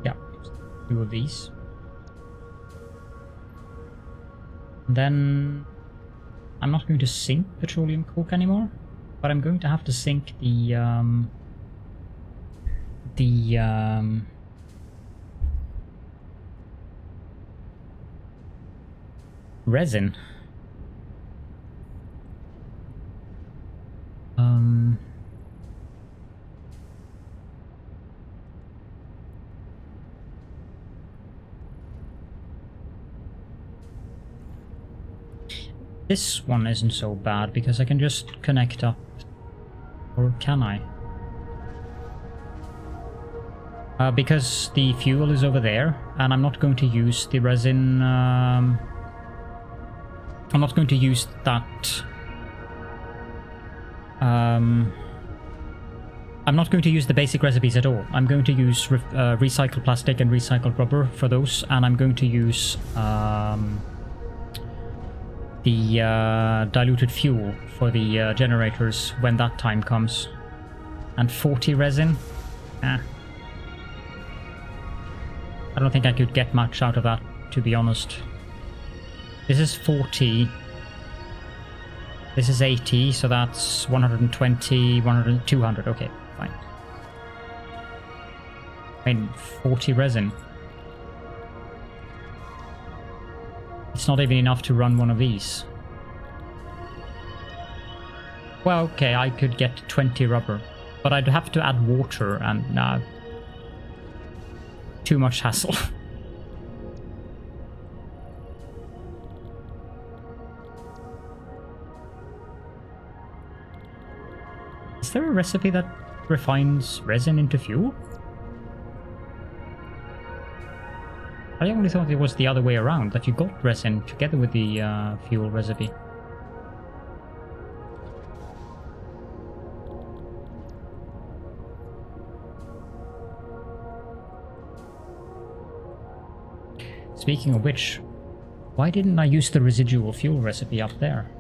Yeah, 2 of these. And then I'm not going to sink Petroleum Coke anymore, but I'm going to have to sink the resin. This one isn't so bad because I can just connect up, or can I? Because the fuel is over there, and I'm not going to use the resin. I'm not going to use that. I'm not going to use the basic recipes at all. I'm going to use recycled plastic and recycled rubber for those, and I'm going to use the diluted fuel for the generators when that time comes. And 40 resin? I don't think I could get much out of that, to be honest. This is 40. This is 80, so that's 120, 100, 200. Okay, fine. I mean, 40 resin. It's not even enough to run one of these. Well, okay, I could get 20 rubber, but I'd have to add water and too much hassle. Is there a recipe that refines resin into fuel? I only thought it was the other way around, that you got resin together with the fuel recipe. Speaking of which, why didn't I use the residual fuel recipe up there?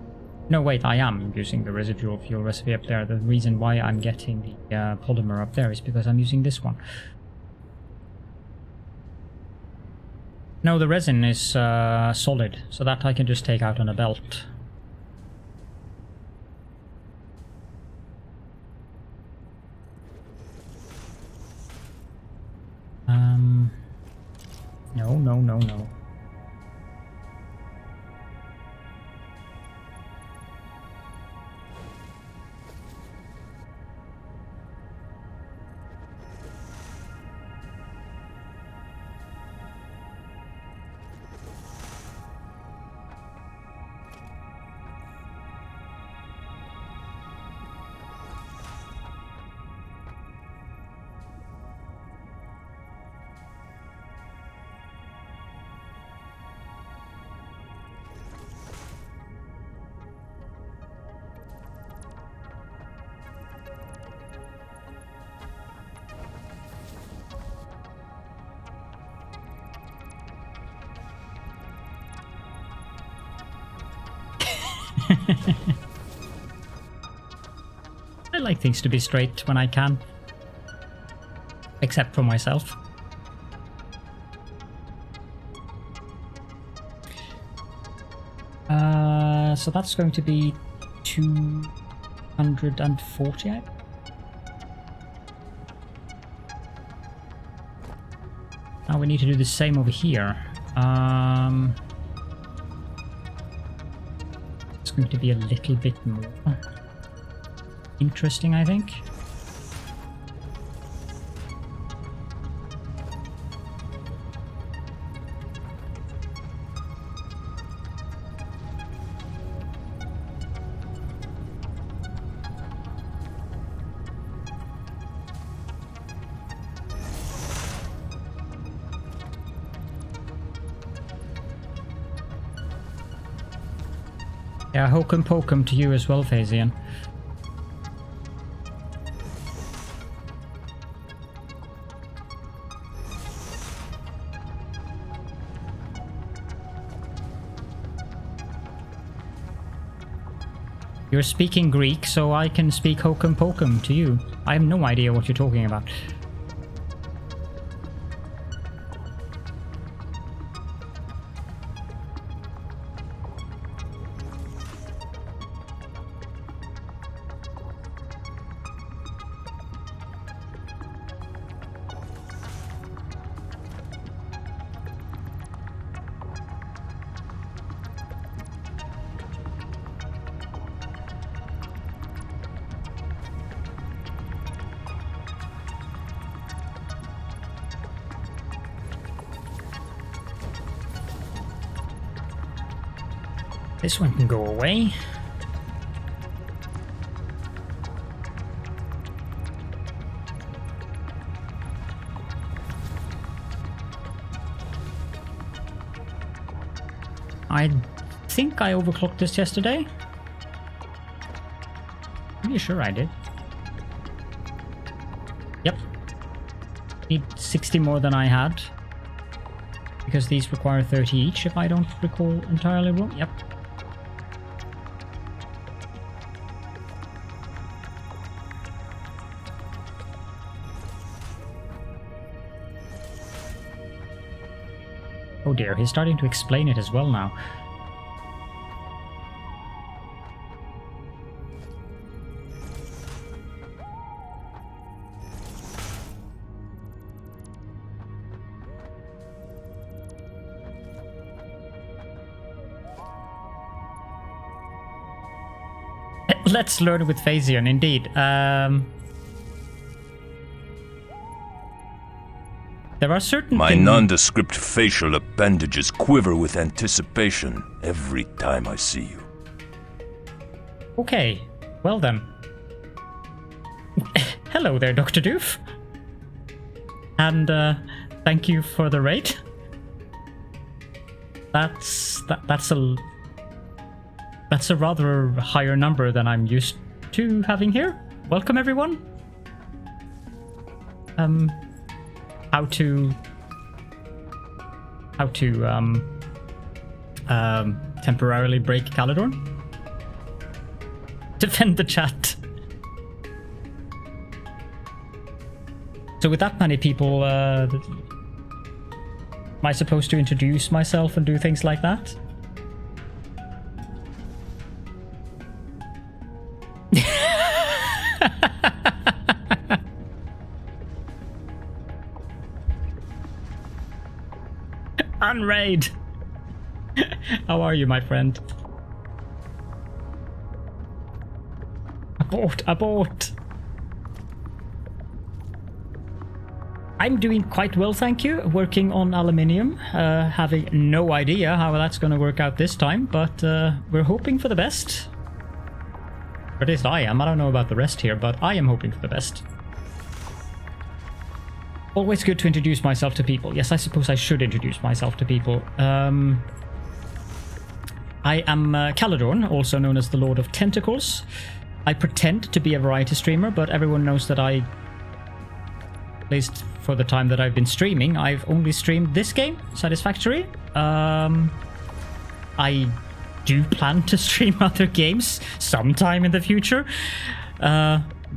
No, wait, I am using the residual fuel recipe up there. The reason why I'm getting the polymer up there is because I'm using this one. No, the resin is solid, so that I can just take out on a belt. No. I like things to be straight when I can. Except for myself. So that's going to be 240. Now we need to do the same over here. It's going to be a little bit more interesting, I think. Yeah, hokum pokum to you as well, Phasian. You're speaking Greek, so I can speak hokum pokum to you. I have no idea what you're talking about. This one can go away. I think I overclocked this yesterday. Pretty sure I did. Yep. Need 60 more than I had. Because these require 30 each, if I don't recall entirely wrong. Yep. Oh dear, he's starting to explain it as well now. Let's learn with Phasian, indeed. There are certain My things... nondescript facial appendages quiver with anticipation every time I see you. Okay, well then. Hello there, Dr. Doof. And thank you for the raid. That's a rather higher number than I'm used to having here. Welcome everyone. How to temporarily break Caledorn? Defend the chat. So with that many people, am I supposed to introduce myself and do things like that? Unraid! How are you, my friend? Abort! I'm doing quite well, thank you. Working on aluminium. Having no idea how that's going to work out this time, but we're hoping for the best. Or at least I am. I don't know about the rest here, but I am hoping for the best. Always good to introduce myself to people. Yes, I suppose I should introduce myself to people. I am Caledorn, also known as the Lord of Tentacles. I pretend to be a variety streamer, but everyone knows that at least for the time that I've been streaming, I've only streamed this game, Satisfactory. I do plan to stream other games sometime in the future.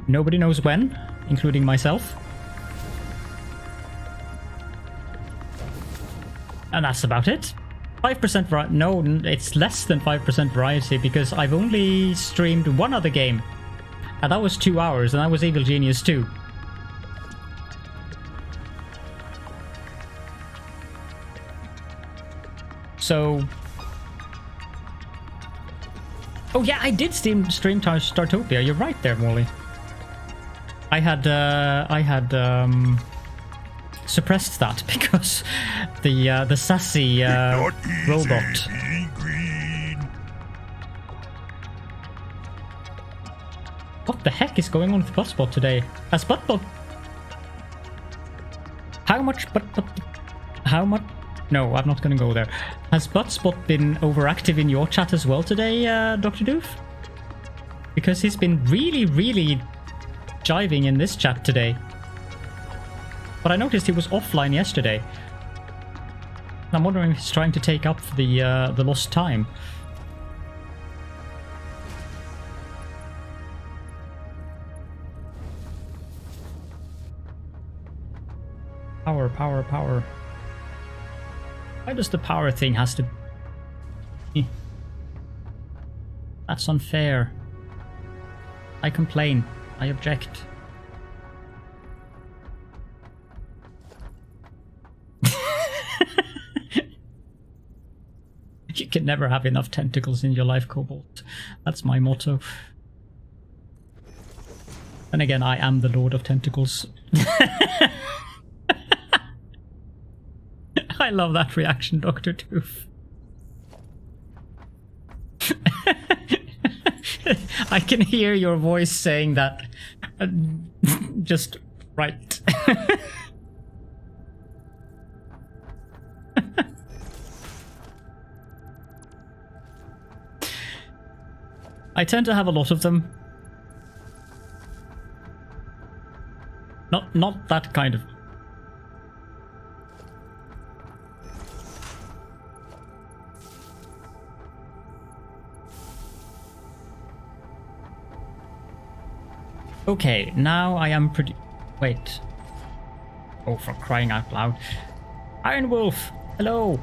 Nobody knows when, including myself. And that's about it. 5% variety. No, it's less than 5% variety because I've only streamed one other game. And that was 2 hours, and that was Evil Genius 2. So... Oh yeah, I did stream Startopia. You're right there, Molly. I had suppressed that because the sassy robot. What the heck is going on with Buttspot today? Has Buttspot... How much... How much... No, I'm not gonna go there. Has Buttspot been overactive in your chat as well today, Dr. Doof? Because he's been really jiving in this chat today. But I noticed he was offline yesterday. I'm wondering if he's trying to take up the lost time. Power. Why does the power thing has to... That's unfair. I complain. I object. You can never have enough tentacles in your life, Cobalt. That's my motto. And again, I am the Lord of Tentacles. I love that reaction, Dr. Doof. I can hear your voice saying that. Just right. I tend to have a lot of them. Not that kind of... Okay, now I am pretty... Wait. Oh, for crying out loud. Iron Wolf, hello.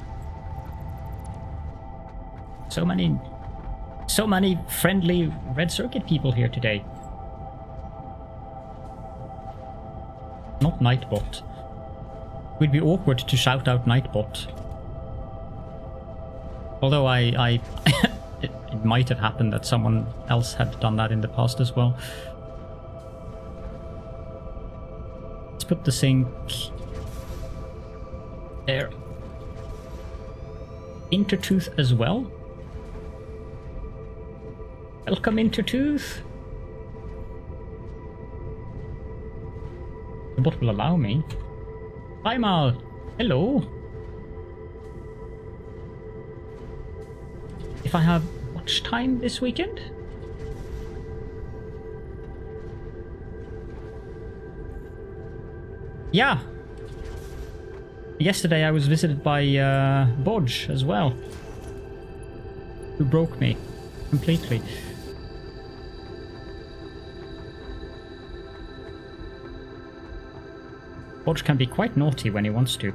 So many friendly Red Circuit people here today. Not Nightbot. It would be awkward to shout out Nightbot. Although it might have happened that someone else had done that in the past as well. Let's put the sink there. Intertooth as well. Welcome, Intertooth. The bot will allow me. Hi, Mal. Hello. If I have watch time this weekend? Yeah. Yesterday I was visited by Bodge as well, who broke me completely. Bodge can be quite naughty when he wants to.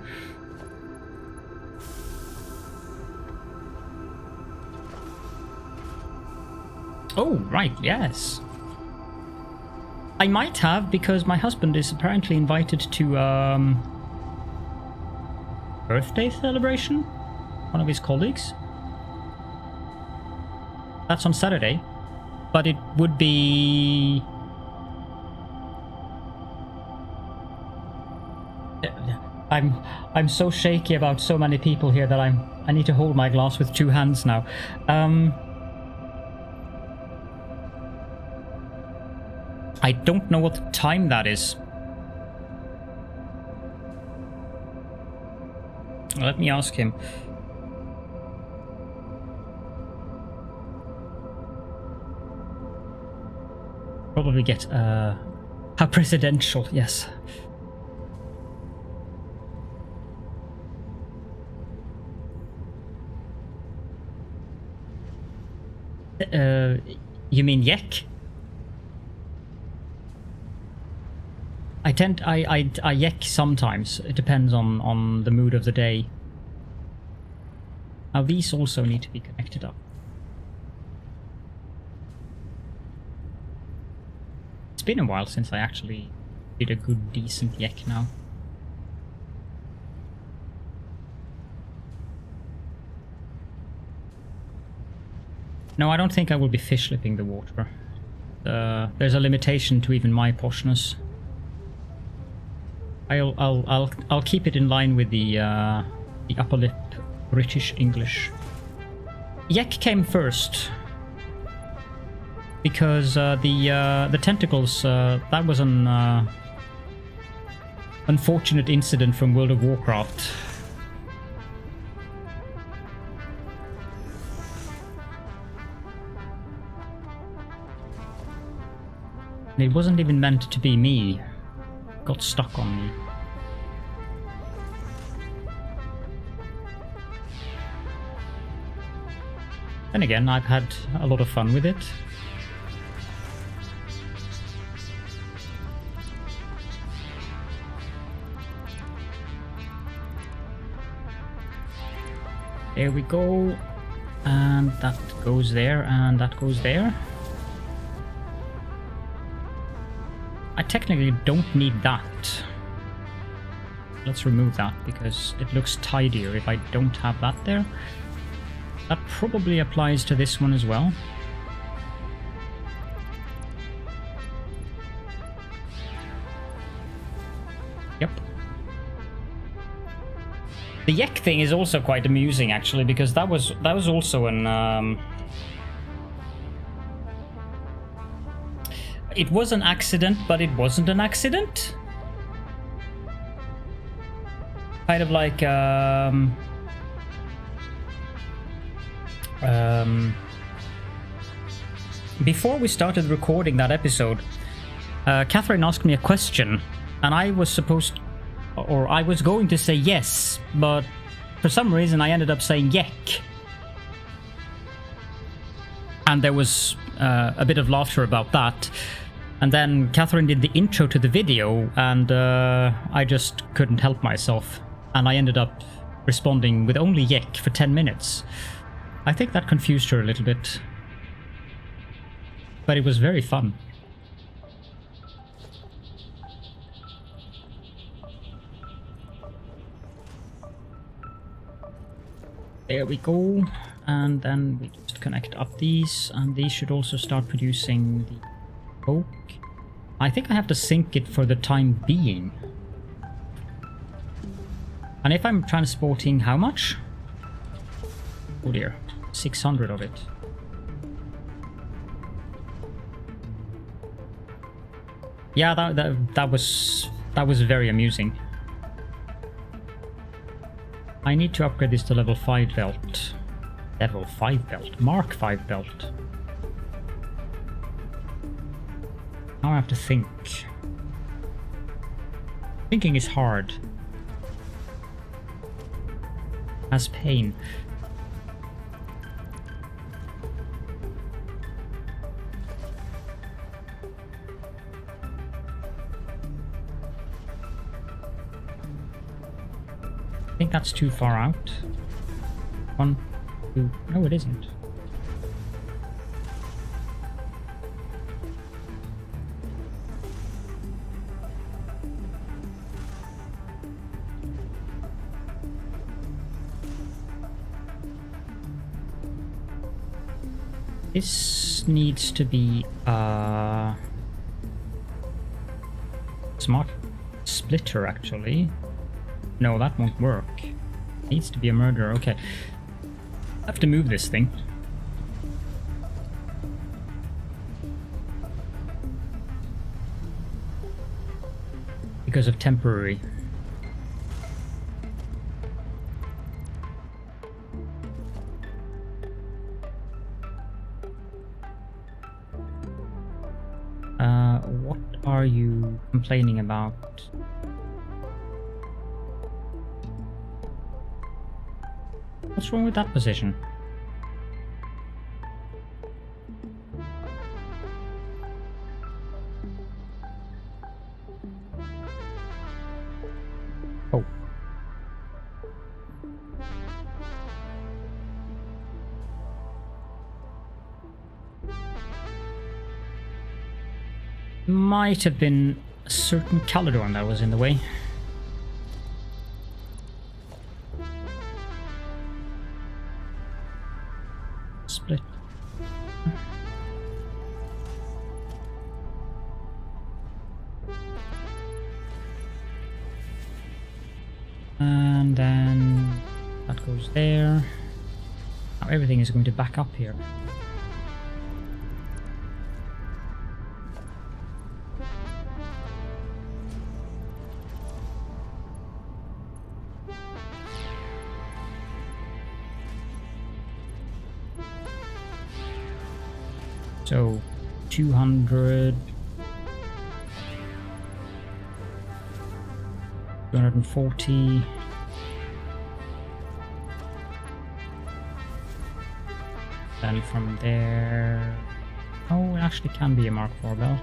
Oh, right, yes. I might have, because my husband is apparently invited to birthday celebration, one of his colleagues. That's on Saturday, but it would be... I'm so shaky about so many people here that I need to hold my glass with two hands now. I don't know what time that is. Let me ask him. Probably get how presidential, yes. You mean Yek? I Yek sometimes. It depends on the mood of the day. Now these also need to be connected up. It's been a while since I actually did a good, decent Yek now. No, I don't think I will be fish slipping the water. There's a limitation to even my poshness. I'll keep it in line with the upper lip British English. Yek came first because the tentacles, that was an unfortunate incident from World of Warcraft. And it wasn't even meant to be me. It got stuck on me. Then again, I've had a lot of fun with it. There we go. And that goes there, and that goes there. I technically don't need that. Let's remove that because it looks tidier if I don't have that there. That probably applies to this one as well. Yep. The Yek thing is also quite amusing actually, because that was also an it was an accident, but it wasn't an accident. Kind of like before we started recording that episode, Catherine asked me a question, and I was going to say yes, but for some reason I ended up saying Yek. And there was a bit of laughter about that. And then Catherine did the intro to the video, and I just couldn't help myself. And I ended up responding with only Yek for 10 minutes. I think that confused her a little bit. But it was very fun. There we go. And then we just just connect up these, and these should also start producing the coke. I think I have to sink it for the time being. And if I'm transporting how much? Oh dear, 600 of it. Yeah, that was very amusing. I need to upgrade this to level 5 belt. Level 5 belt. Mark 5 belt. Now I have to think. Thinking is hard. Has pain. I think that's too far out. 1, 2... No, it isn't. This needs to be a smart splitter, actually. No, that won't work. It needs to be a murderer. Okay. I have to move this thing. Because of temporary. What are you complaining about? What's wrong with that position? Oh. Might have been a certain Caledorn that was in the way. Split. And then that goes there. Now everything is going to back up here. So 200, 240, then from there, oh, it actually can be a Mark IV belt.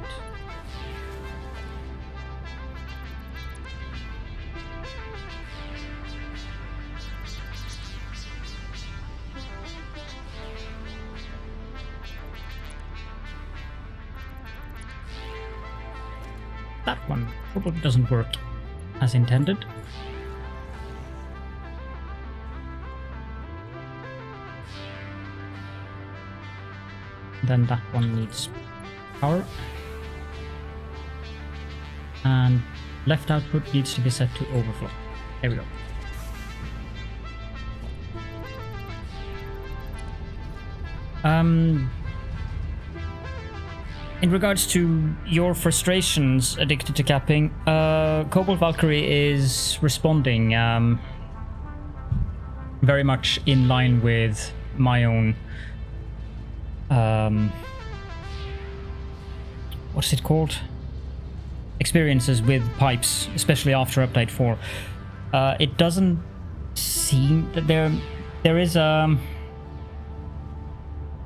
That one probably doesn't work as intended. Then that one needs power. And left output needs to be set to overflow. There we go. In regards to your frustrations addicted to capping, Cobalt Valkyrie is responding very much in line with my own what's it called? Experiences with pipes, especially after update 4. It doesn't seem that there is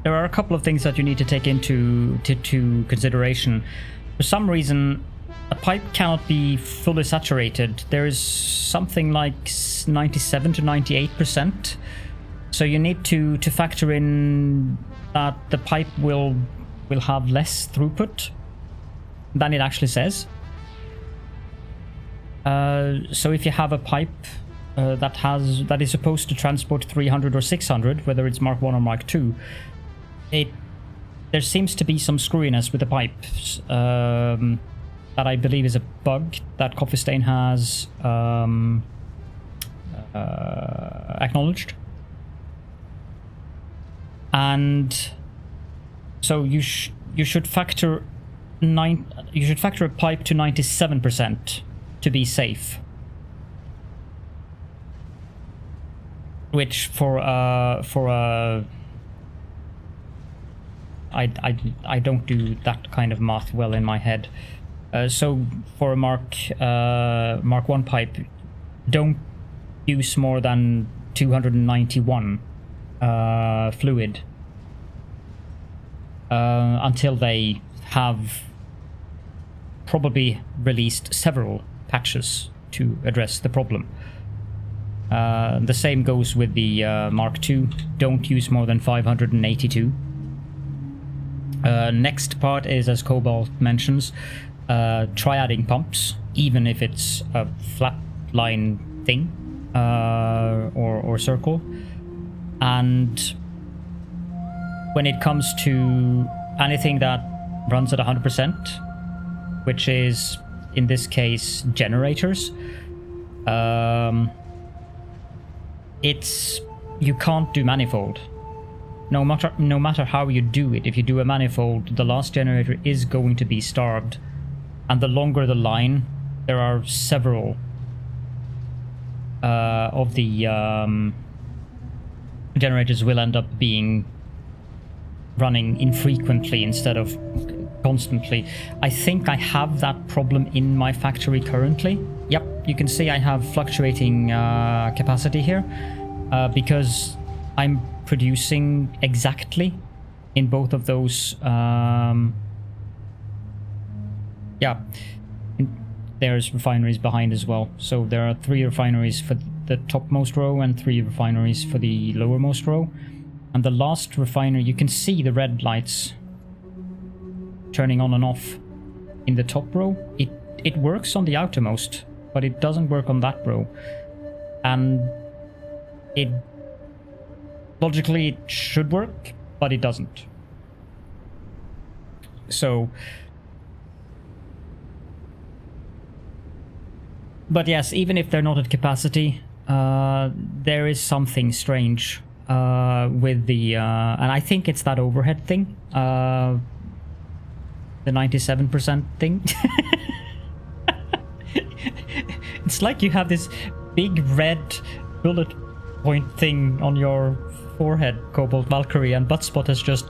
there are a couple of things that you need to take into consideration. For some reason, a pipe cannot be fully saturated. There is something like 97 to 98%. So you need to factor in that the pipe will have less throughput than it actually says. So if you have a pipe that is supposed to transport 300 or 600, whether it's Mark 1 or Mark 2, there seems to be some screwiness with the pipes that I believe is a bug that Coffee Stain has acknowledged. And so you should factor a pipe to 97% to be safe, which for a I don't do that kind of math well in my head. So for a Mark 1 pipe, don't use more than 291 fluid until they have probably released several patches to address the problem. The same goes with the Mark II. Don't use more than 582. Next part is, as Cobalt mentions, try adding pumps, even if it's a flat line thing or circle. And when it comes to anything that runs at 100%, which is in this case generators, you can't do manifold. No matter how you do it, if you do a manifold, the last generator is going to be starved. And the longer the line, there are several of the generators will end up being running infrequently instead of constantly. I think I have that problem in my factory currently. Yep, you can see I have fluctuating capacity here because I'm producing exactly in both of those. Yeah, there's refineries behind as well. So there are 3 refineries for the topmost row and 3 refineries for the lowermost row. And the last refinery, you can see the red lights turning on and off in the top row. It works on the outermost, but it doesn't work on that row. And logically it should work, but it doesn't. So, but yes, even if they're not at capacity, there is something strange with the, and I think it's that overhead thing, the 97% thing. It's like you have this big red bullet point thing on your forehead, Cobalt Valkyrie, and Buttspot has just...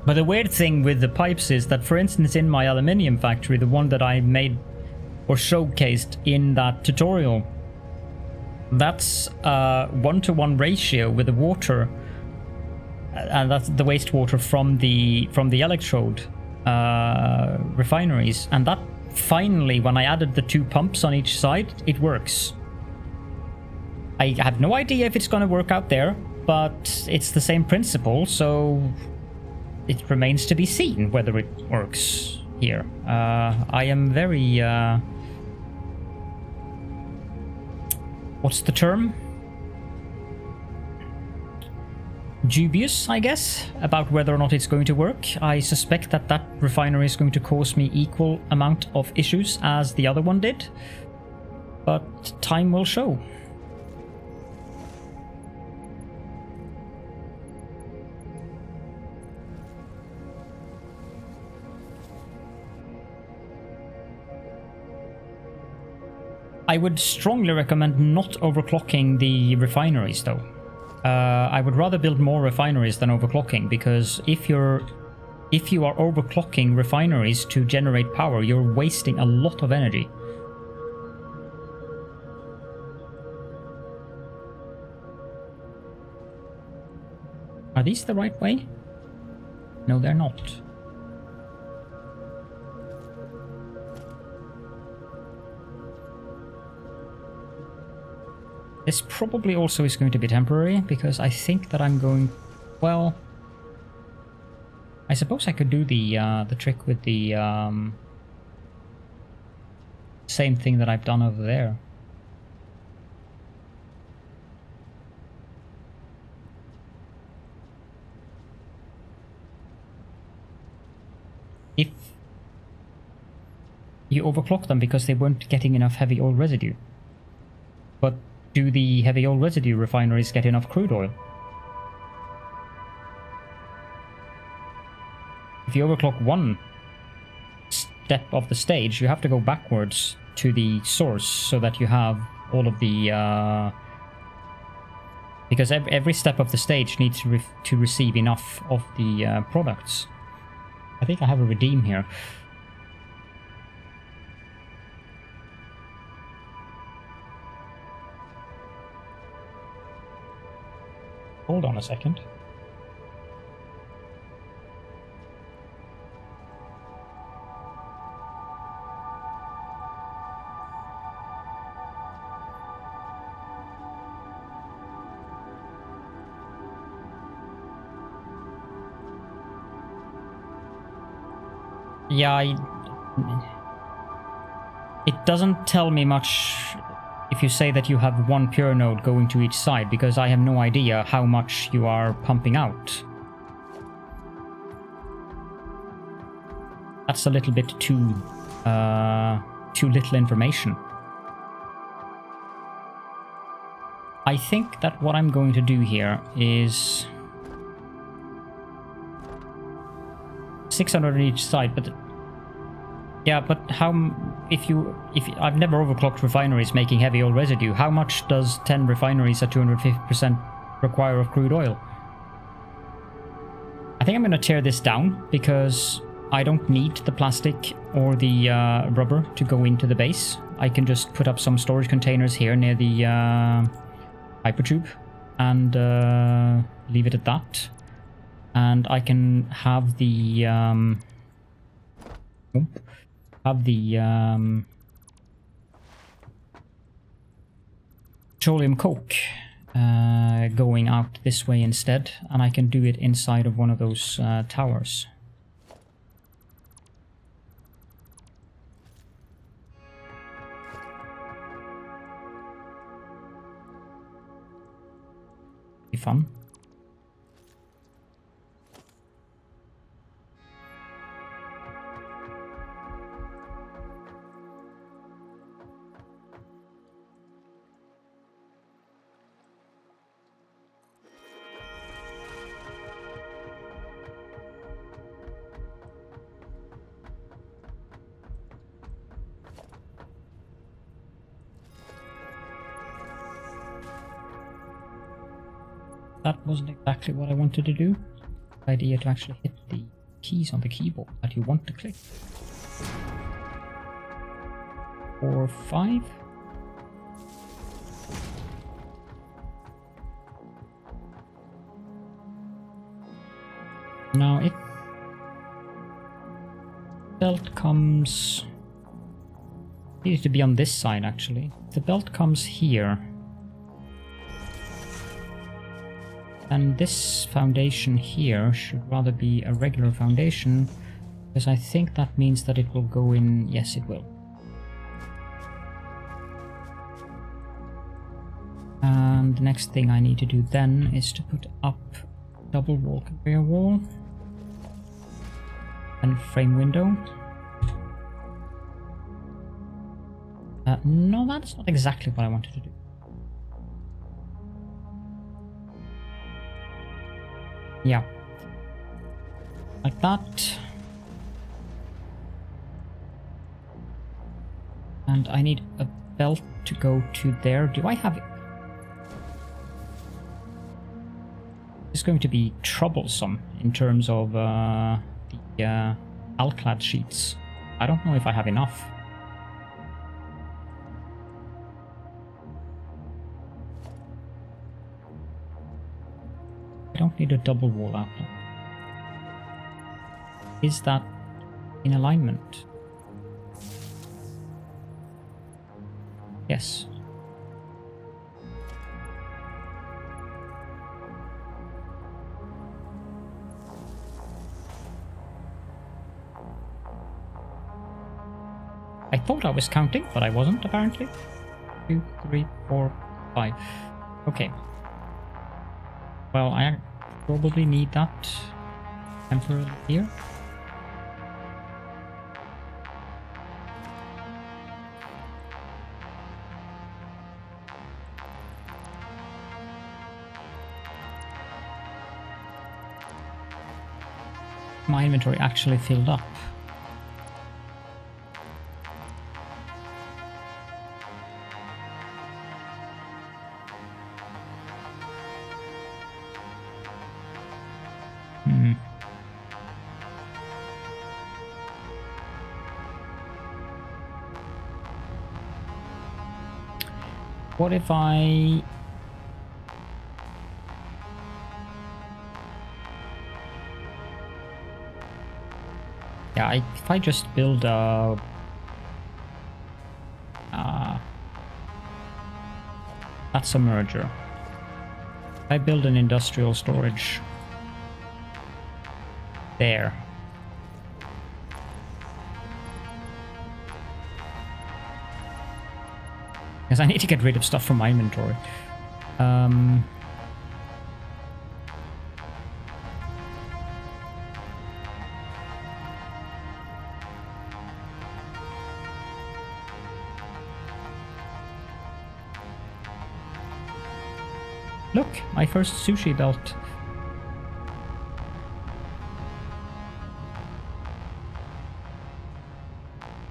But the weird thing with the pipes is that, for instance, in my aluminium factory, the one that I made or showcased in that tutorial, that's a 1-to-1 ratio with the water, and that's the wastewater from the Electrode refineries. And that finally, when I added the 2 pumps on each side, it works. I have no idea if it's going to work out there, but it's the same principle, so it remains to be seen whether it works here. I am very... what's the term? Dubious, I guess, about whether or not it's going to work. I suspect that that refinery is going to cause me equal amount of issues as the other one did, but time will show. I would strongly recommend not overclocking the refineries, though. I would rather build more refineries than overclocking, because if you are overclocking refineries to generate power, you're wasting a lot of energy. Are these the right way? No, they're not. This probably also is going to be temporary, because I think that I'm going... Well, I suppose I could do the trick with the same thing that I've done over there. you overclock them because they weren't getting enough heavy oil residue. But do the heavy oil residue refineries get enough crude oil? If you overclock one step of the stage, you have to go backwards to the source so that you have all of the... because every step of the stage needs to receive enough of the products. I think I have a redeem here. Hold on a second. Yeah, it doesn't tell me much if you say that you have one pure node going to each side, because I have no idea how much you are pumping out. That's a little bit too little information. I think that what I'm going to do here is 600 on each side, but yeah, but how if I've never overclocked refineries making heavy oil residue, how much does 10 refineries at 250% require of crude oil? I think I'm going to tear this down because I don't need the plastic or the rubber to go into the base. I can just put up some storage containers here near the hypertube and leave it at that. And I can have the Petroleum Coke going out this way instead, and I can do it inside of one of those towers. Be fun. That wasn't exactly what I wanted to do. The idea to actually hit the keys on the keyboard that you want to click. 4, 5. Now if belt comes... It needs to be on this side actually. If the belt comes here, and this foundation here should rather be a regular foundation, because I think that means that it will go in... Yes, it will. And the next thing I need to do then is to put up double wall conveyor wall and frame window. No, that's not exactly what I wanted to do. Yeah, like that. And I need a belt to go to there. Do I have it? It's going to be troublesome in terms of the Alclad sheets. I don't know if I have enough. I don't need a double wall outlet. Is that in alignment? Yes. I thought I was counting, but I wasn't apparently. 2, 3, 4, 5. Okay. Well, I probably need that temporarily here. my inventory actually filled up? What if I... Yeah, if I just build a... that's a merger. If I build an industrial storage there. Because I need to get rid of stuff from my inventory. Look, my first sushi belt.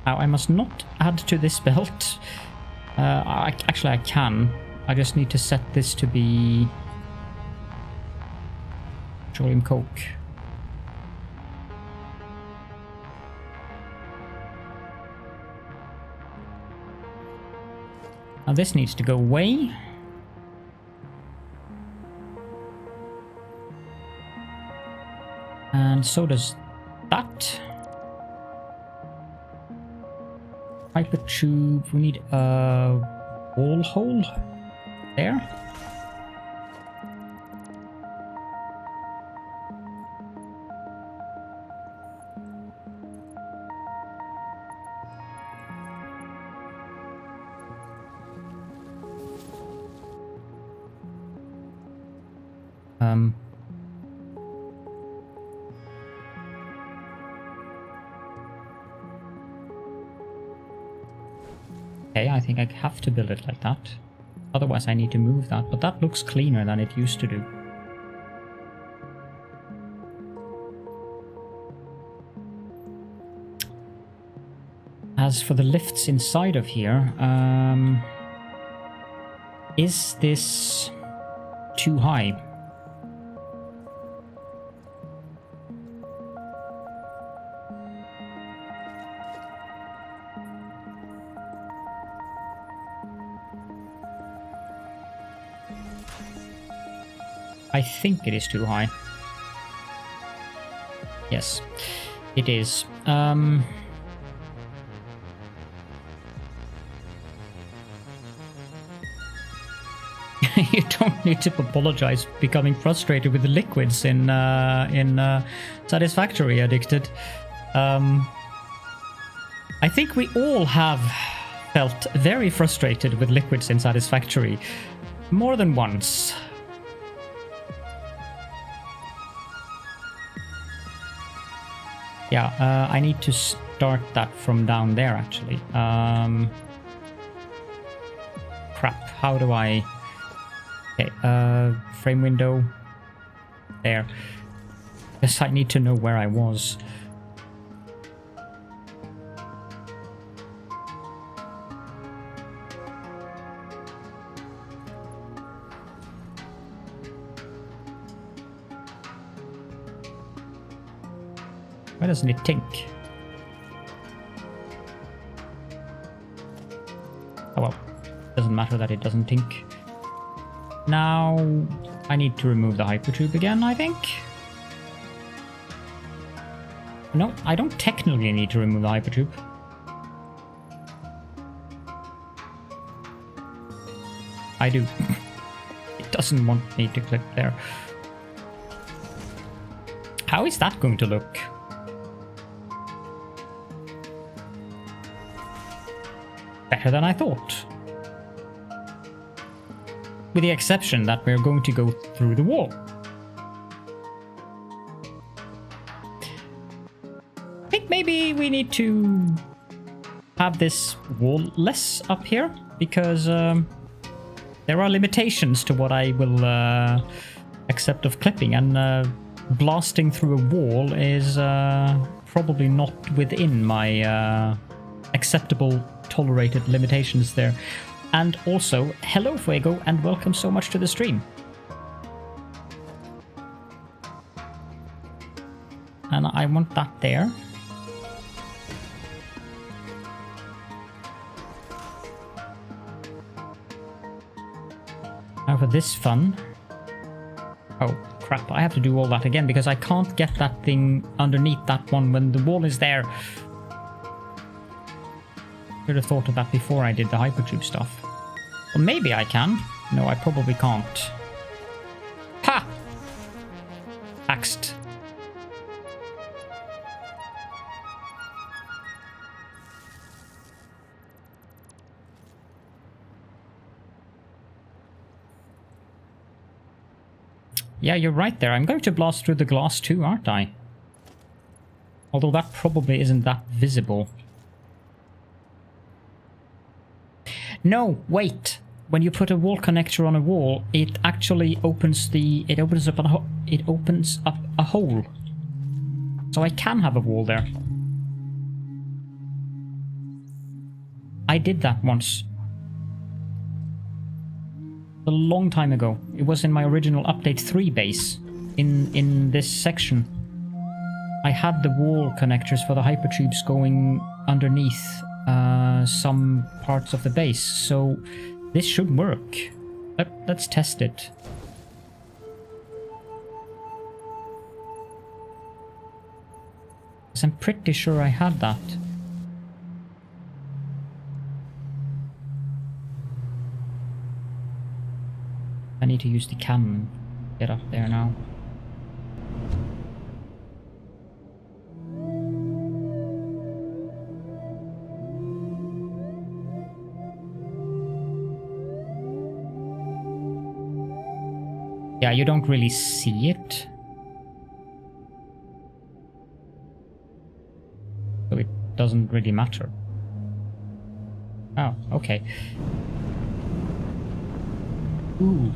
Now, I must not add to this belt. Actually, I can. I just need to set this to be Petroleum Coke. Now this needs to go away. And so does that. Piper tube, we need a wall hole there. Okay, I think I have to build it like that. Otherwise I need to move that, but that looks cleaner than it used to do. As for the lifts inside of here, is this too high? I think it is too high. Yes, it is. You don't need to apologize becoming frustrated with the liquids in Satisfactory Addicted. I think we all have felt very frustrated with liquids in Satisfactory more than once. Yeah, I need to start that from down there, actually. Crap, how do I... Okay, frame window. There. Guess I need to know where I was. Why doesn't it tink? Oh well, doesn't matter that it doesn't tink. Now I need to remove the hypertube again, I think. No, I don't technically need to remove the hypertube. I do. It doesn't want me to click there. How is that going to look? Better than I thought. With the exception that we're going to go through the wall. I think maybe we need to have this wall less up here, because there are limitations to what I will accept of clipping, and blasting through a wall is probably not within my acceptable tolerated limitations there. And also, hello Fuego, and welcome so much to the stream. And I want that there. Now for this fun. Oh crap, I have to do all that again because I can't get that thing underneath that one when the wall is there. Should have thought of that before I did the hypertube stuff. Well, maybe I can. No, I probably can't. Ha! Axed. Yeah, you're right there. I'm going to blast through the glass too, aren't I? Although that probably isn't that visible. No, wait. When you put a wall connector on a wall, it actually opens up a hole. So I can have a wall there. I did that once. A long time ago. It was in my original update 3 base. In this section. I had the wall connectors for the hypertubes going underneath some parts of the base, so this should work. Let's test it. I'm pretty sure I had that. I need to use the cannon to get up there now. Yeah, you don't really see it. So it doesn't really matter. Oh, okay. Ooh.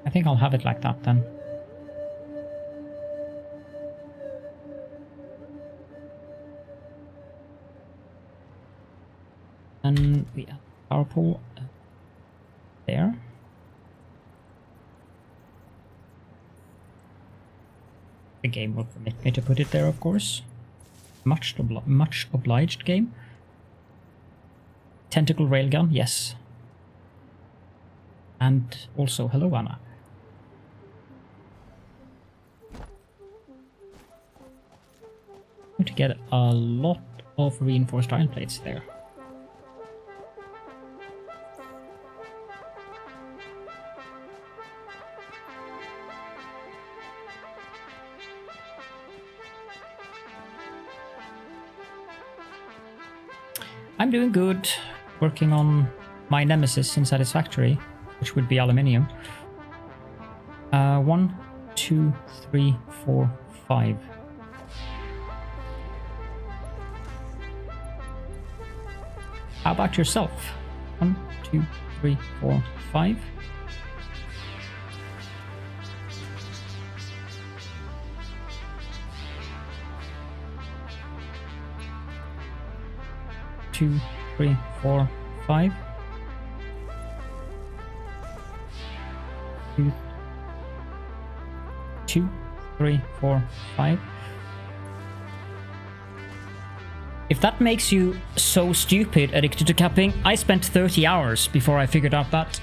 I think I'll have it like that then. And we have power pole there. The game will permit me to put it there, of course. Much obliged, game. Tentacle railgun, yes. And also, hello Anna. I'm going to get a lot of reinforced iron plates there. I'm doing good, working on my nemesis in Satisfactory, which would be aluminium. 1, 2, 3, 4, 5. How about yourself? 1, 2, 3, 4, 5. Two, 3, 4, 5. 2, 3, 4, 5. If that makes you so stupid addicted to capping, I spent 30 hours before I figured out that.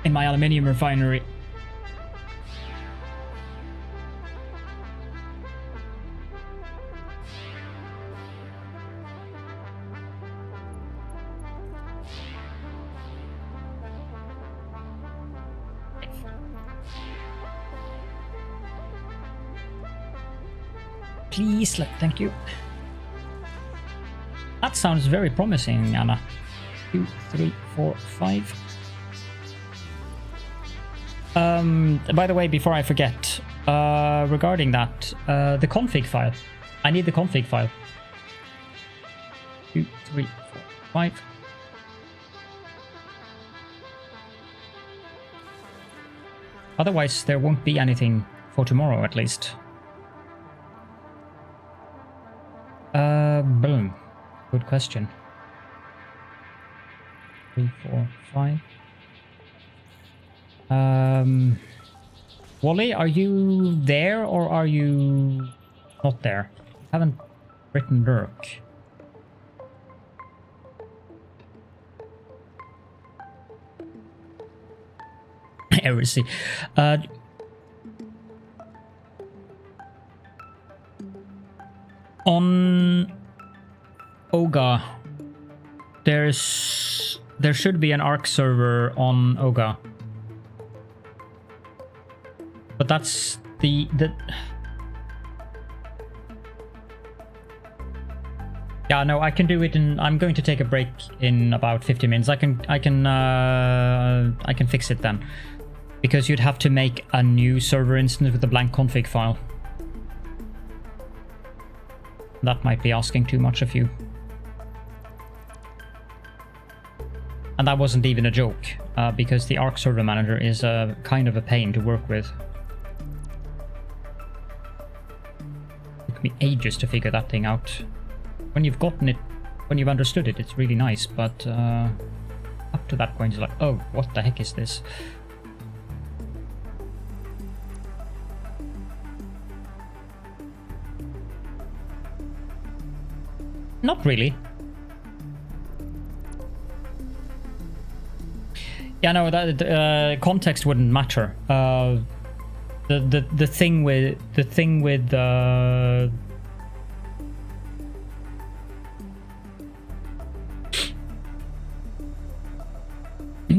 In my aluminium refinery. Please, thank you. That sounds very promising, Anna. 2, 3, 4, 5. By the way, before I forget, Regarding that, the config file. I need the config file. 2, 3, 4, 5. Otherwise, there won't be anything for tomorrow, at least. Boom. Good question. 3, 4, 5. Wally, are you there or are you not there? I haven't written lurk. Heresy. On Oga, there should be an ARC server on Oga. But that's the yeah, no, I can do it in. I'm going to take a break in about 50 minutes. I can fix it then, because you'd have to make a new server instance with a blank config file. That might be asking too much of you. And that wasn't even a joke, because the ARC server manager is kind of a pain to work with. It took me ages to figure that thing out. When you've gotten it, when you've understood it, it's really nice, but up to that point it's like, oh, what the heck is this? Not really. Yeah, no, that context wouldn't matter. The thing with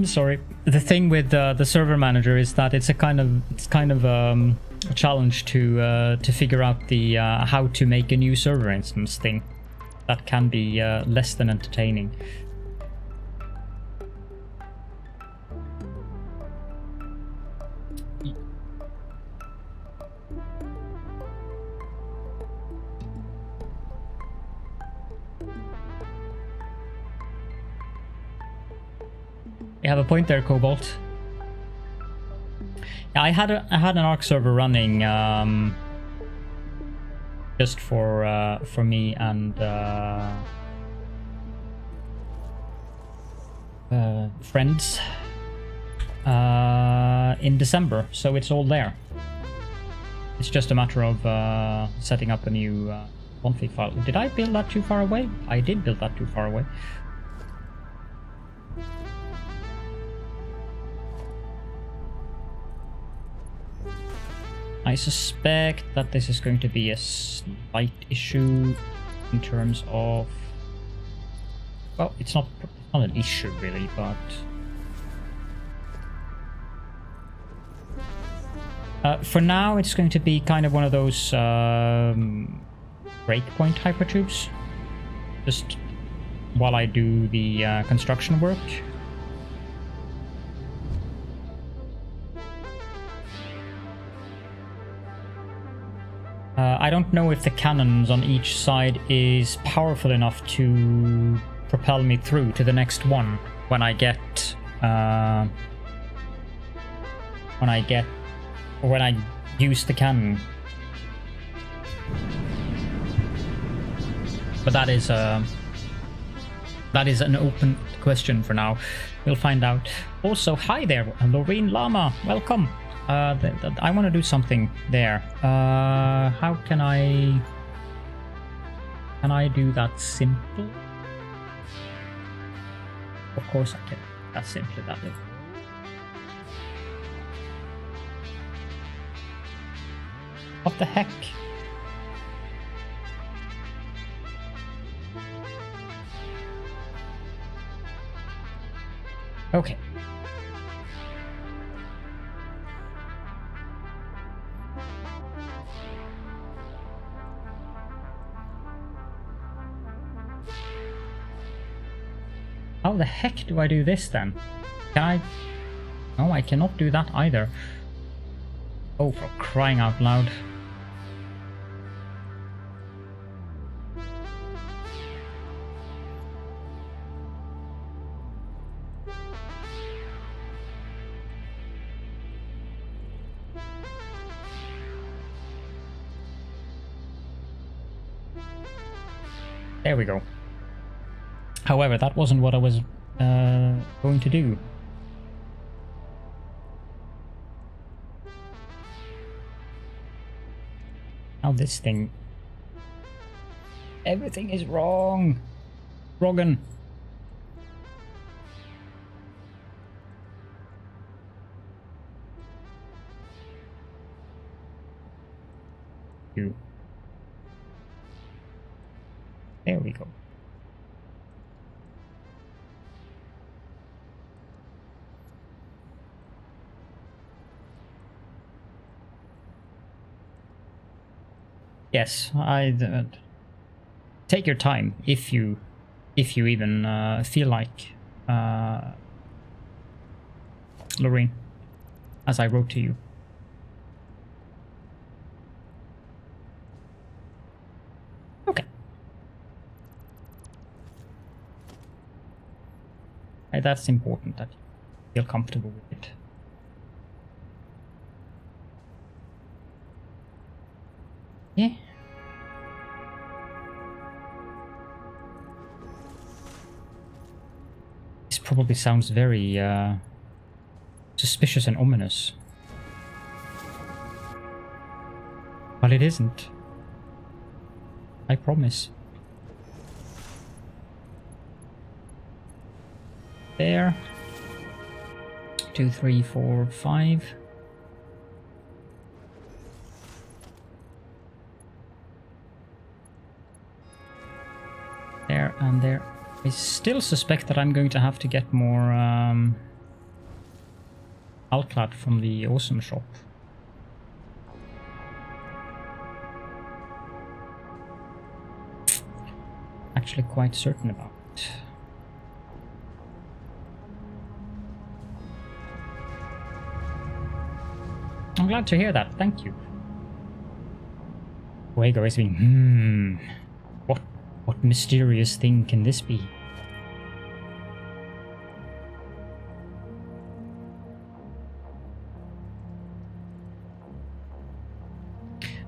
sorry, the thing with the server manager is that it's kind of a challenge to figure out the how to make a new server instance thing. That can be less than entertaining. You have a point there, Cobalt. Yeah, I had an ARC server running just for me and friends in December, so it's all there. It's just a matter of setting up a new config file. Did I build that too far away? I did build that too far away. I suspect that this is going to be a slight issue in terms of... Well, it's not an issue really, but... for now, it's going to be kind of one of those breakpoint hypertubes. Just while I do the construction work. I don't know if the cannons on each side is powerful enough to propel me through to the next one when I use the cannon. But that is an open question for now. We'll find out. Also, hi there, Loreen Lama, welcome. I want to do something there. How can I do that simple? Of course I can. That's simply that. What the heck? Okay. How the heck do I do this then? Can I... No, I cannot do that either. Oh, for crying out loud. There we go. However, that wasn't what I was going to do. Now this thing... Everything is wrong! Wrongin'. There we go. Yes, I take your time if you even feel like, Lorraine, as I wrote to you. Okay. That's important that you feel comfortable with it. Yeah. This probably sounds very suspicious and ominous. But it isn't. I promise. There. 2, 3, 4, 5. There and there. I still suspect that I'm going to have to get more Alclad from the Awesome shop. Actually quite certain about it. I'm glad to hear that, thank you. Fuego is being, what mysterious thing can this be?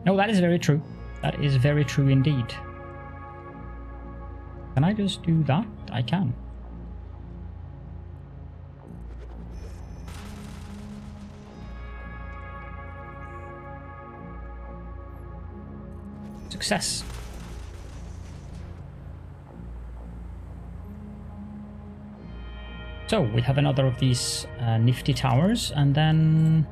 No, that is very true. That is very true indeed. Can I just do that? I can. Success. So we have another of these nifty towers, and then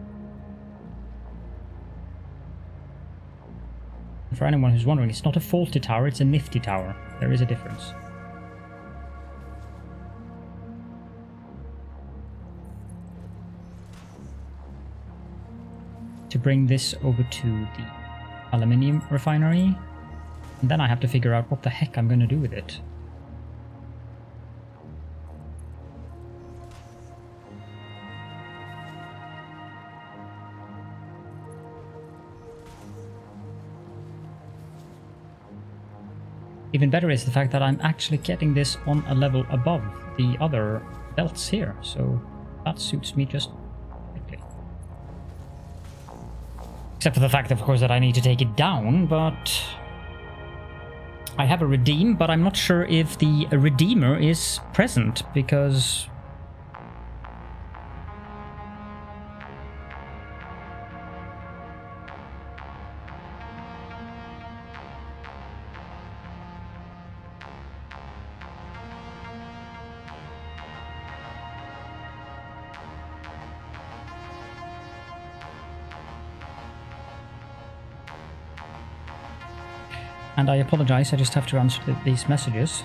for anyone who's wondering, it's not a faulty tower, it's a nifty tower. There is a difference. To bring this over to the Aluminium Refinery, and then I have to figure out what the heck I'm going to do with it. Even better is the fact that I'm actually getting this on a level above the other belts here, so that suits me just perfectly. Except for the fact, of course, that I need to take it down, but I have a redeem, but I'm not sure if the redeemer is present, because and I apologize, I just have to answer these messages.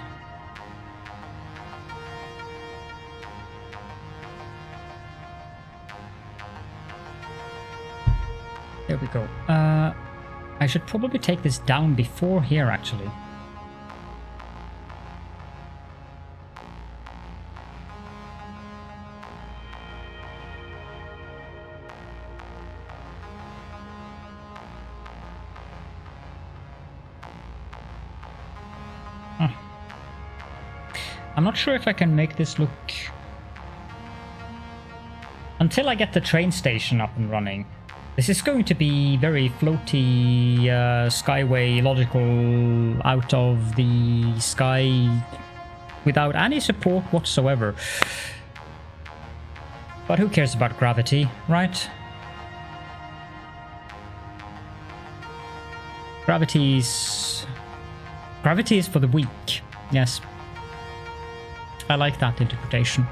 There we go. I should probably take this down before here, actually. I'm not sure if I can make this look... Until I get the train station up and running. This is going to be very floaty, skyway, logical, out of the sky, without any support whatsoever. But who cares about gravity, right? Gravity is for the weak, yes. I like that interpretation.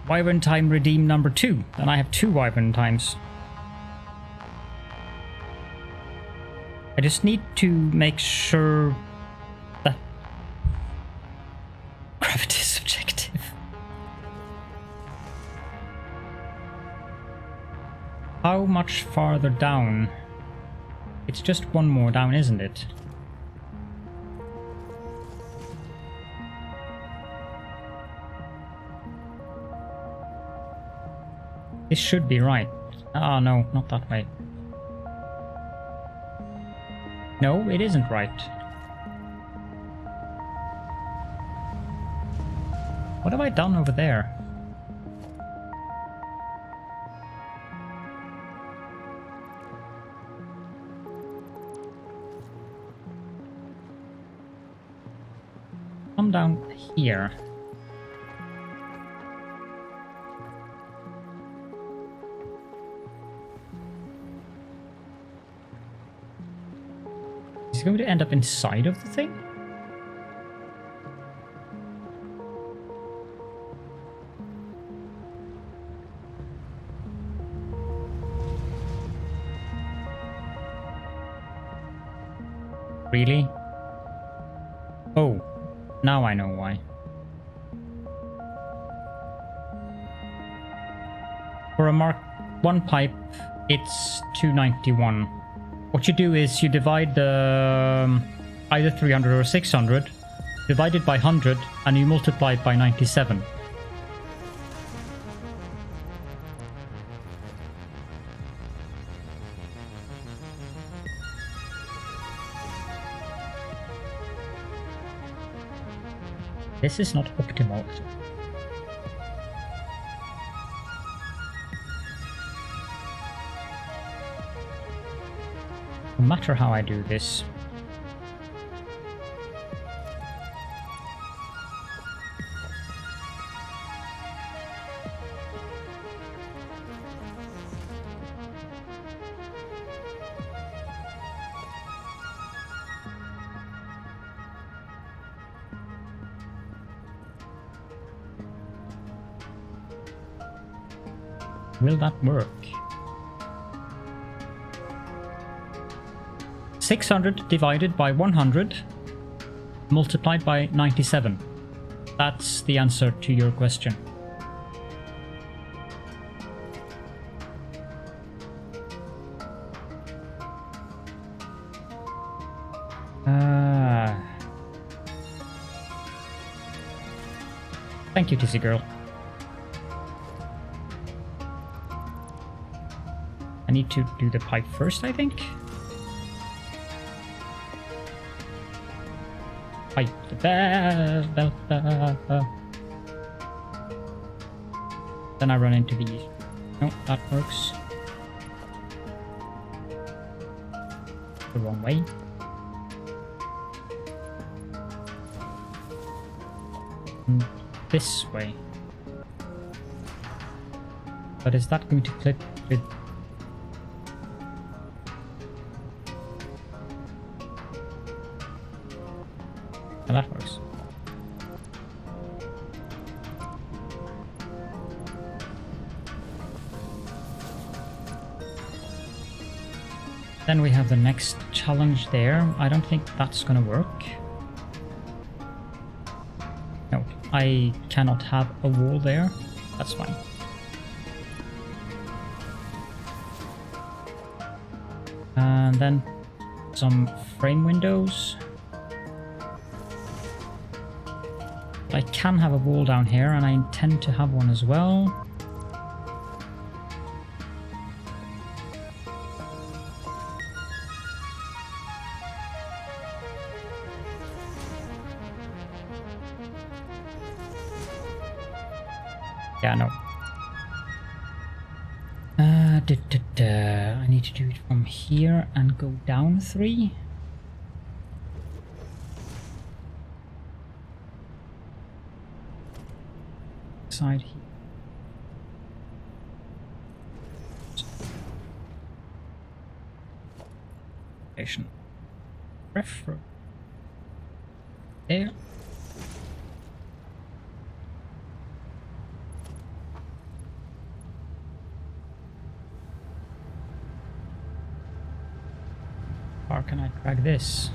Wyvern time redeem number 2. Then I have 2 Wyvern times. I just need to make sure that gravity is subjective. How much farther down? It's just one more down, isn't it? This should be right. Oh no, not that way. No, it isn't right. What have I done over there? Come down here. Is it going to end up inside of the thing? Really? Oh, now I know why. For a Mark 1 pipe, it's 291. What you do is you divide the either 300 or 600, divide it by 100, and you multiply it by 97. This is not optimal. No matter how I do this. Will that work? 600 divided by 100 multiplied by 97. That's the answer to your question. Thank you, Tizzy Girl. I need to do the pipe first, I think. Pipe the bell. Then I run into these. No, that works. The wrong way. And this way. But is that going to clip with... And that works. Then we have the next challenge there. I don't think that's gonna work. No, I cannot have a wall there. That's fine. And then some frame windows. I can have a wall down here, and I intend to have one as well. Yeah, no. I need to do it from here and go down 3. Side here. Prefer there. How can I drag this?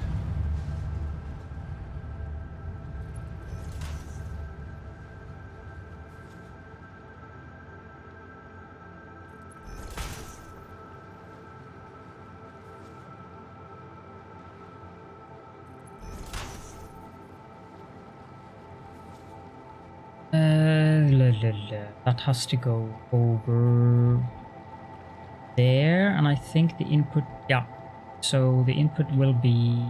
That has to go over there, and I think the input, yeah. So the input will be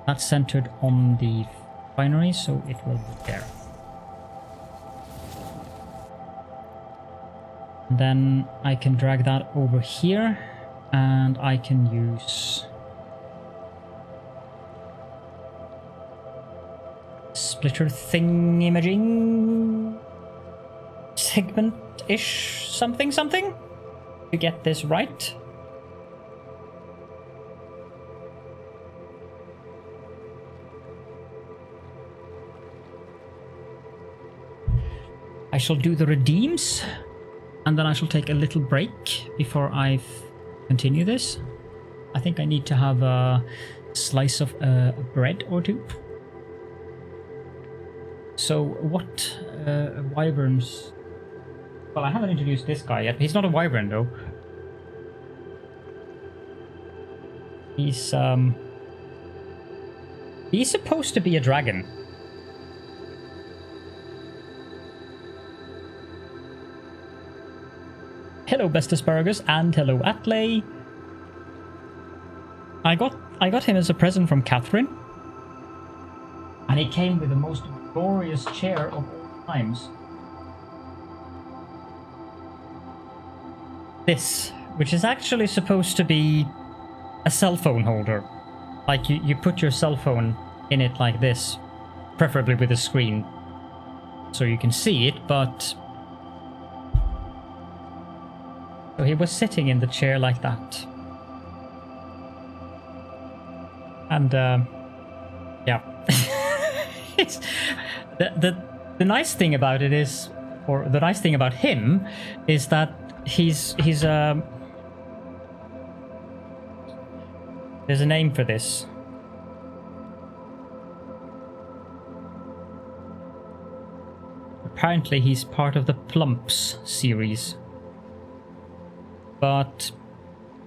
not centered on the refinery, so it will be there. And then I can drag that over here, and I can use splitter thing imaging segment-ish something to get this right. I shall do the redeems, and then I shall take a little break before I continue this. I think I need to have a slice of bread or two. So what wyverns... Well, I haven't introduced this guy yet. He's not a wyvern though. He's supposed to be a dragon. Hello, Best Asparagus, and hello, Atley. I got him as a present from Catherine, and he came with the most glorious chair of all times. This, which is actually supposed to be a cell phone holder. Like you put your cell phone in it like this, preferably with a screen, so you can see it, but... So he was sitting in the chair like that. And, yeah. The nice thing about it is, or the nice thing about him, is that he's there's a name for this. Apparently he's part of the Plumps series. But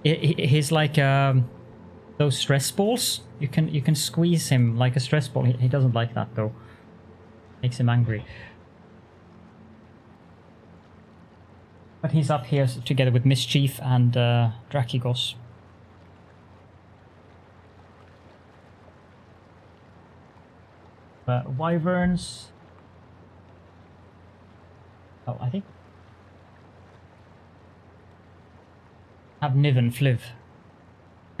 he's like those stress balls. You can squeeze him like a stress ball. He doesn't like that though. Makes him angry. But he's up here together with Mischief and Drakigos. Wyverns. Oh, I think. Have Niv and Fliv.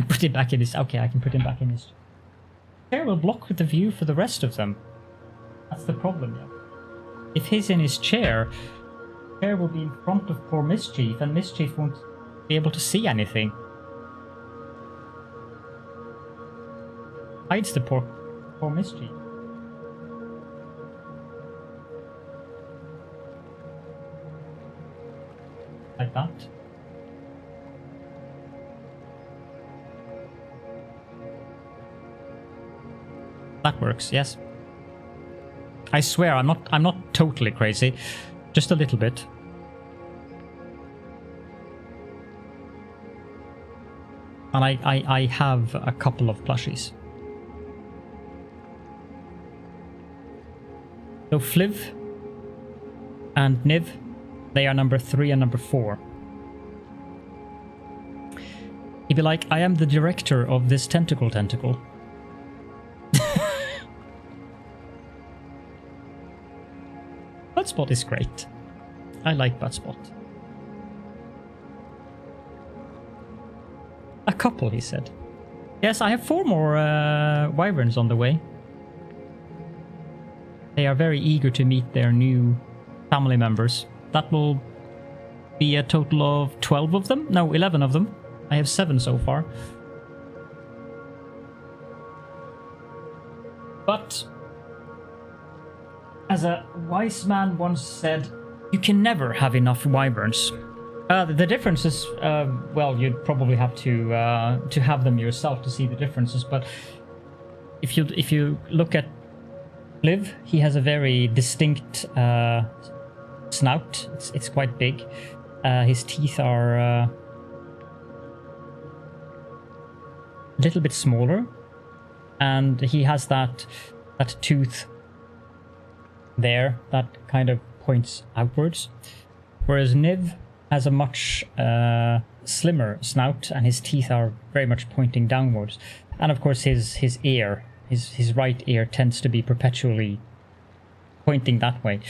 Put him back in his... Okay, I can put him back in his... Chair will block the view for the rest of them. That's the problem, yeah. If he's in his chair, the chair will be in front of poor Mischief, and Mischief won't be able to see anything. Hides the poor Mischief. Like that. That works, yes. I swear I'm not totally crazy. Just a little bit. And I have a couple of plushies. So Fliv and Niv, they are number 3 and number 4. He'd be like, I am the director of this tentacle. Bloodspot is great. I like that spot. A couple, he said. Yes, I have 4 more wyverns on the way. They are very eager to meet their new family members. That will be a total of 12 of them? No, 11 of them. I have 7 so far. But, as a wise man once said, you can never have enough wyverns. The differences, well, you'd probably have to have them yourself to see the differences. But if you look at Liv, he has a very distinct snout. It's quite big. His teeth are a little bit smaller, and he has that tooth there that kind of points outwards, whereas Niv has a much slimmer snout, and his teeth are very much pointing downwards. And of course his ear, his right ear tends to be perpetually pointing that way.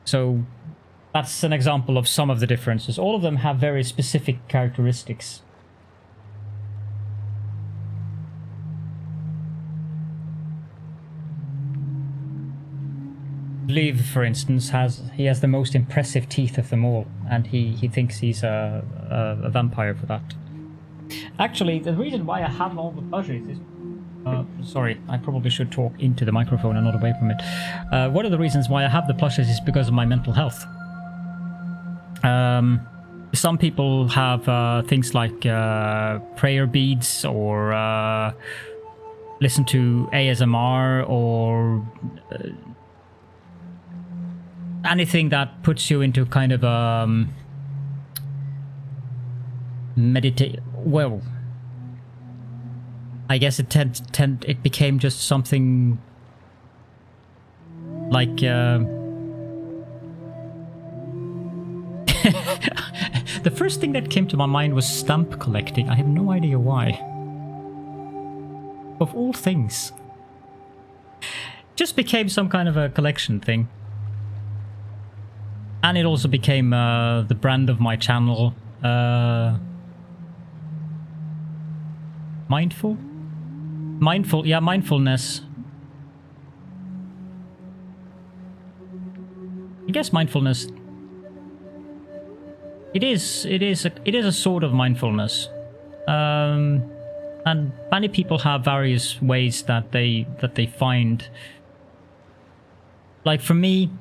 So that's an example of some of the differences. All of them have very specific characteristics. Liv, for instance, has the most impressive teeth of them all, and he thinks he's a vampire for that. Actually, the reason why I have all the plushies is... sorry, I probably should talk into the microphone and not away from it. One of the reasons why I have the plushies is because of my mental health. Some people have things like prayer beads, or listen to ASMR, or anything that puts you into kind of well, I guess it became just something like the first thing that came to my mind was stamp collecting. I have no idea why. Of all things. Just became some kind of a collection thing. And it also became the brand of my channel. Mindfulness. I guess mindfulness. It is a sort of mindfulness, and many people have various ways that they find. Like for me,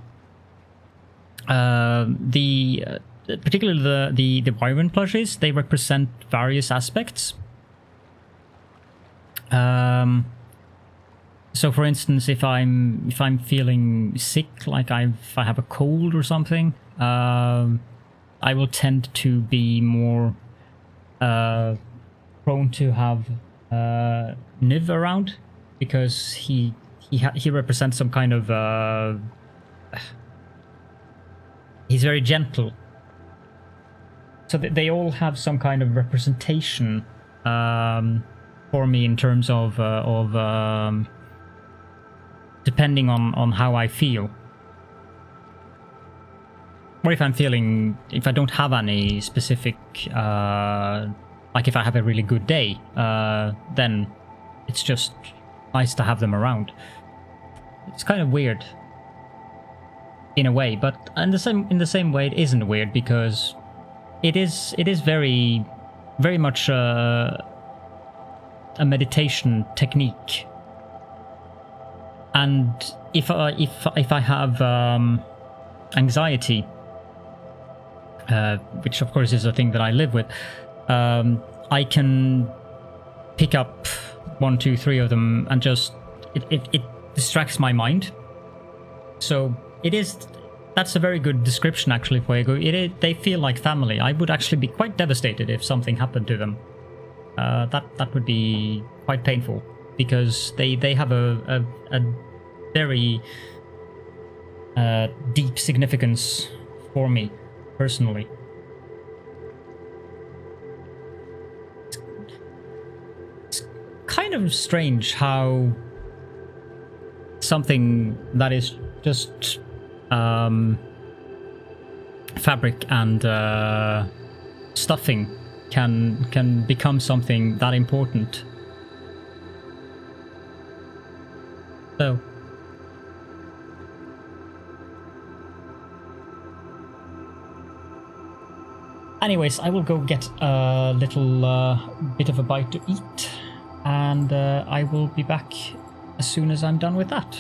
particularly the wyvern plushies, they represent various aspects. So for instance, if I'm feeling sick, like if I have a cold or something, I will tend to be more prone to have Niv around, because he represents some kind of he's very gentle. So they all have some kind of representation for me in terms of depending on how I feel. Or if I don't have any specific, like if I have a really good day, then it's just nice to have them around. It's kind of weird in a way, but in the same way it isn't weird, because it is very, very much a meditation technique. And if I have anxiety, which of course is a thing that I live with, I can pick up 1, 2, 3 of them, and just it distracts my mind. So that's a very good description actually for Ego. They feel like family. I would actually be quite devastated if something happened to them. That would be quite painful, because they have a very deep significance for me personally. It's kind of strange how something that is just fabric and stuffing can become something that important. So anyways, I will go get a little bit of a bite to eat, and I will be back as soon as I'm done with that.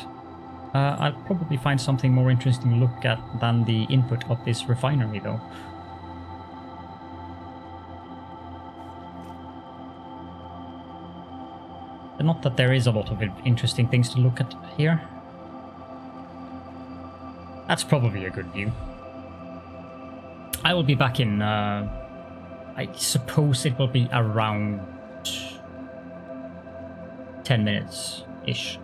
I'll probably find something more interesting to look at than the input of this refinery, though. Not that there is a lot of interesting things to look at here. That's probably a good view. I will be back in, I suppose it will be around 10 minutes-ish.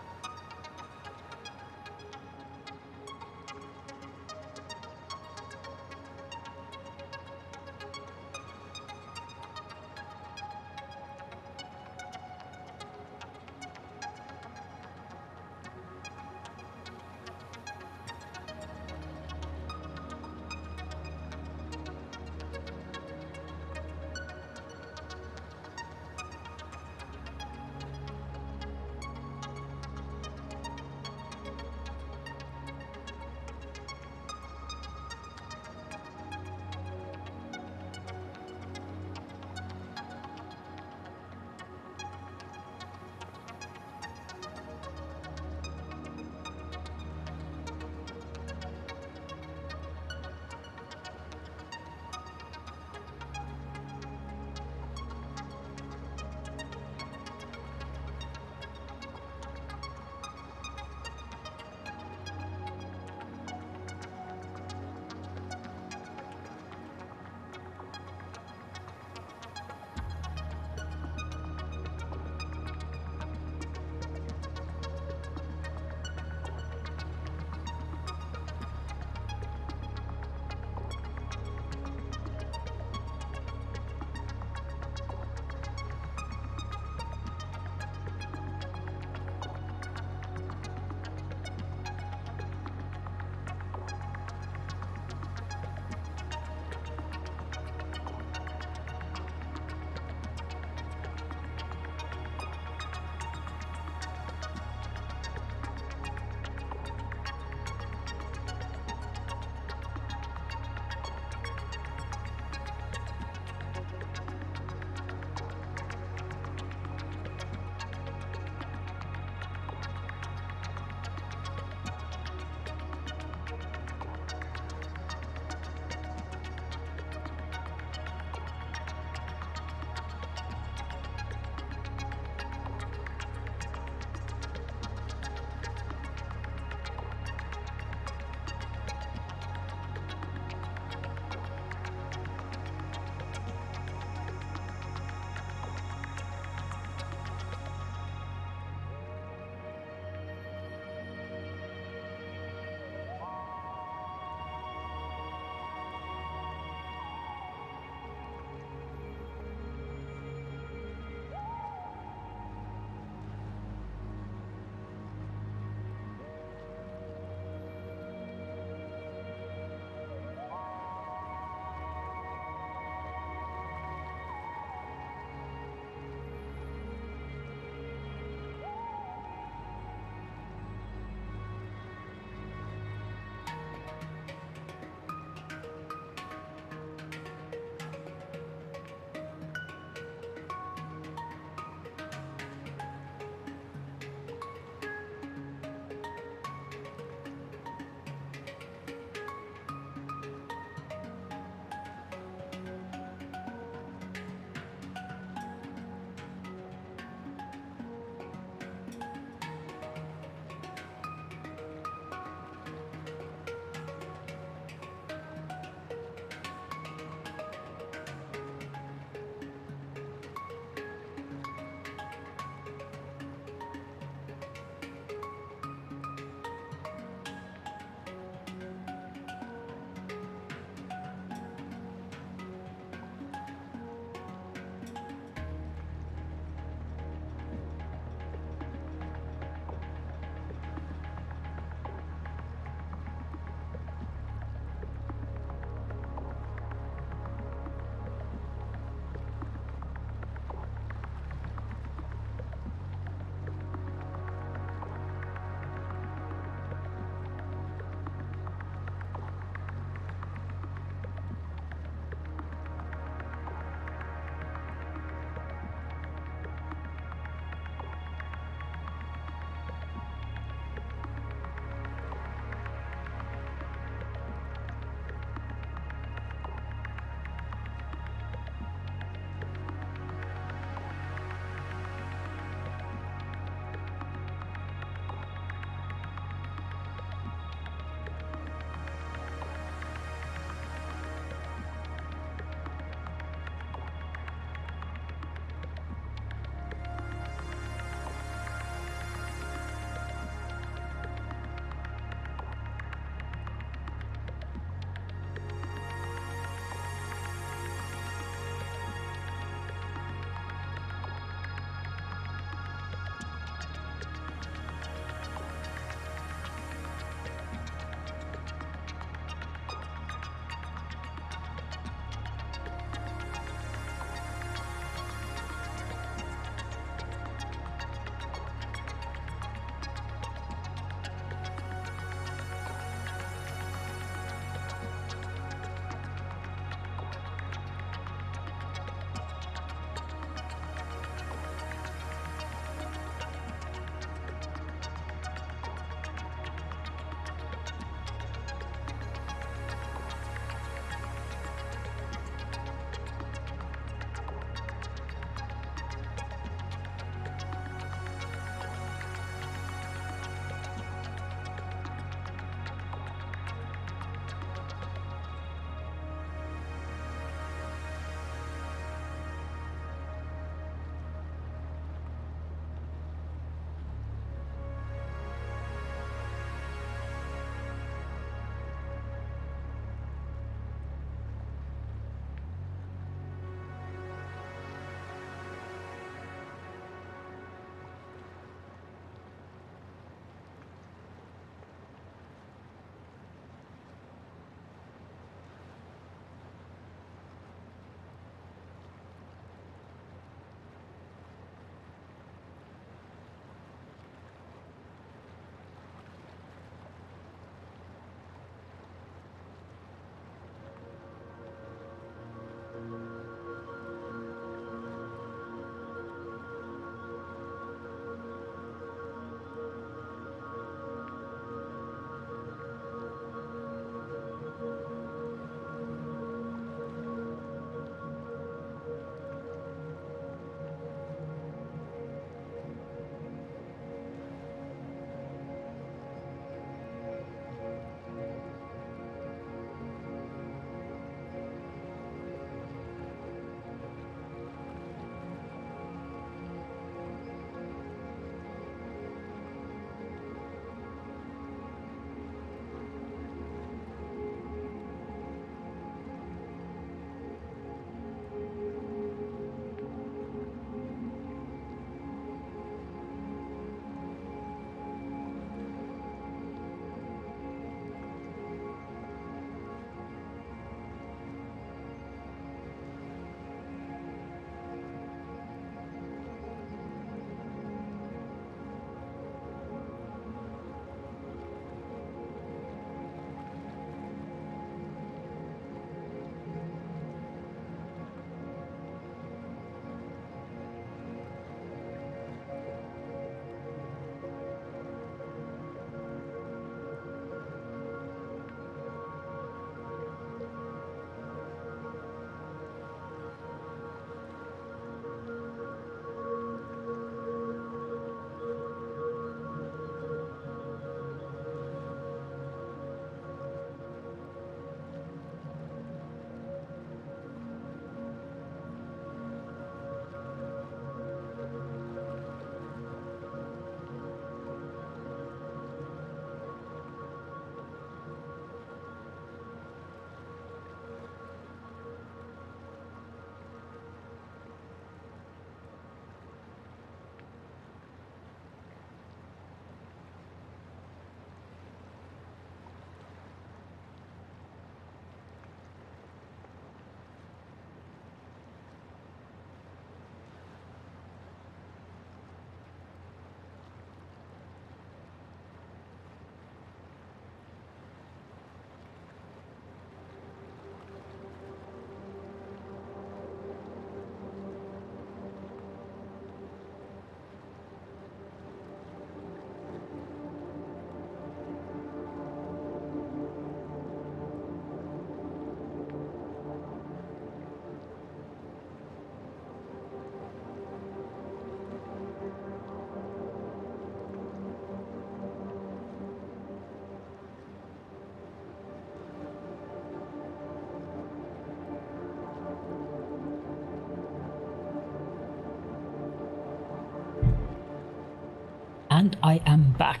And I am back.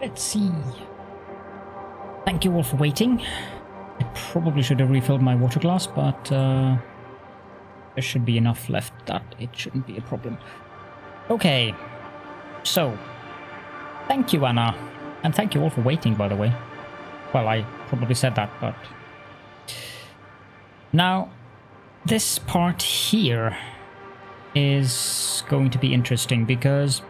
Let's see. Thank you all for waiting. I probably should have refilled my water glass, but there should be enough left that it shouldn't be a problem. Okay, so thank you, Anna, and thank you all for waiting, by the way. Well, I probably said that, but now this part here is going to be interesting because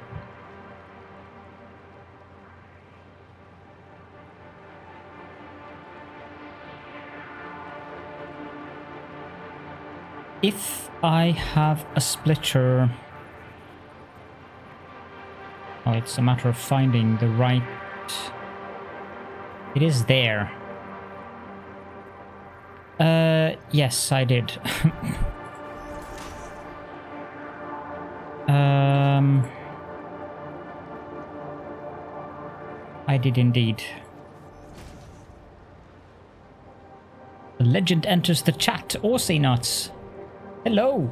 if I have a splitter, well, it's a matter of finding the right. It is there. Yes, I did. I did indeed. The legend enters the chat. Aussie nuts. Hello.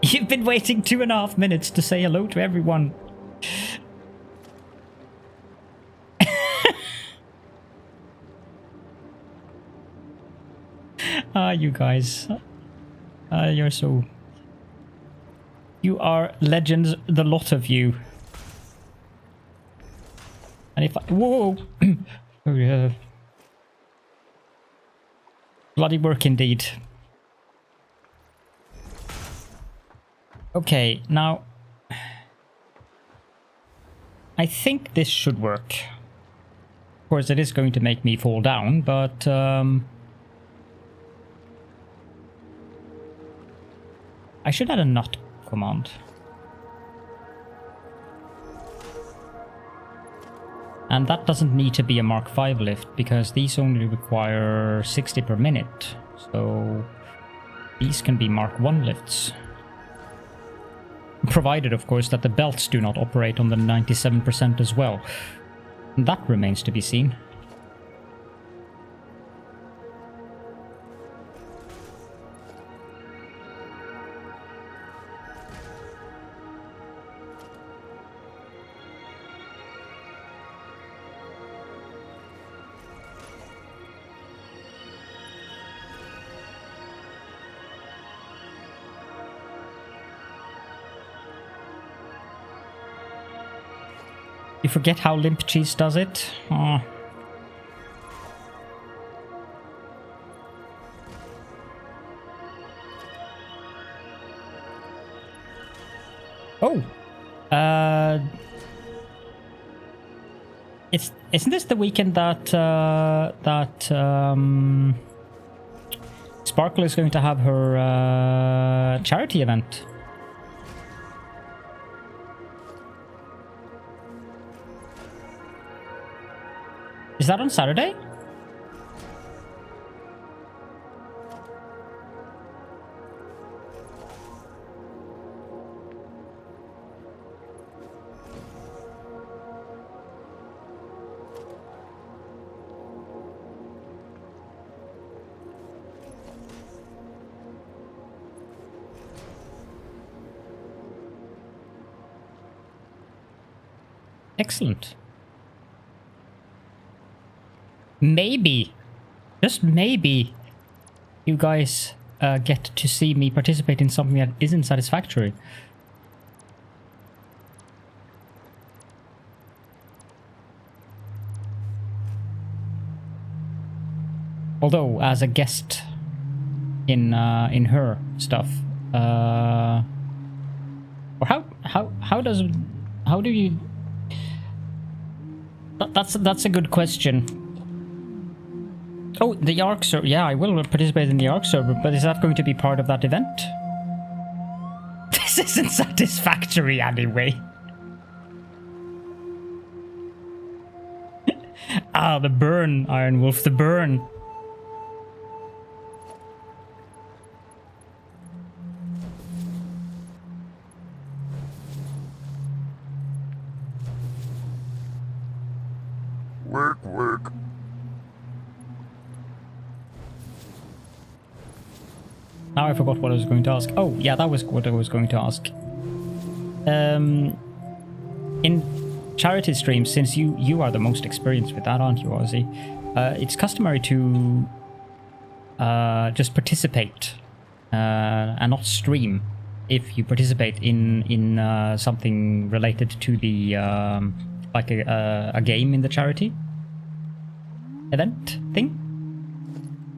You've been waiting 2.5 minutes to say hello to everyone. You guys. You're so... You are legends, the lot of you. And if I... Whoa! Oh, yeah. Bloody work indeed. Okay, now... I think this should work. Of course, it is going to make me fall down, but... I should add a nut command. And that doesn't need to be a Mark V lift, because these only require 60 per minute. So these can be Mark I lifts. Provided, of course, that the belts do not operate on the 97% as well. And that remains to be seen. You forget how limp cheese does it? Oh. Oh! Isn't this the weekend that Sparkle is going to have her charity event? Is that on Saturday? Excellent. Maybe, just maybe, you guys get to see me participate in something that isn't satisfactory. Although, as a guest in her stuff, or how do you? That's a good question. Oh, the Arc server. Yeah, I will participate in the Arc server, but is that going to be part of that event? This isn't satisfactory anyway. Ah, the burn, Iron Wolf, the burn. Work. Now I forgot what I was going to ask. Oh, yeah, that was what I was going to ask. In charity streams, since you are the most experienced with that, aren't you, Ozzy? It's customary to just participate and not stream if you participate in something related to the like a game in the charity event thing.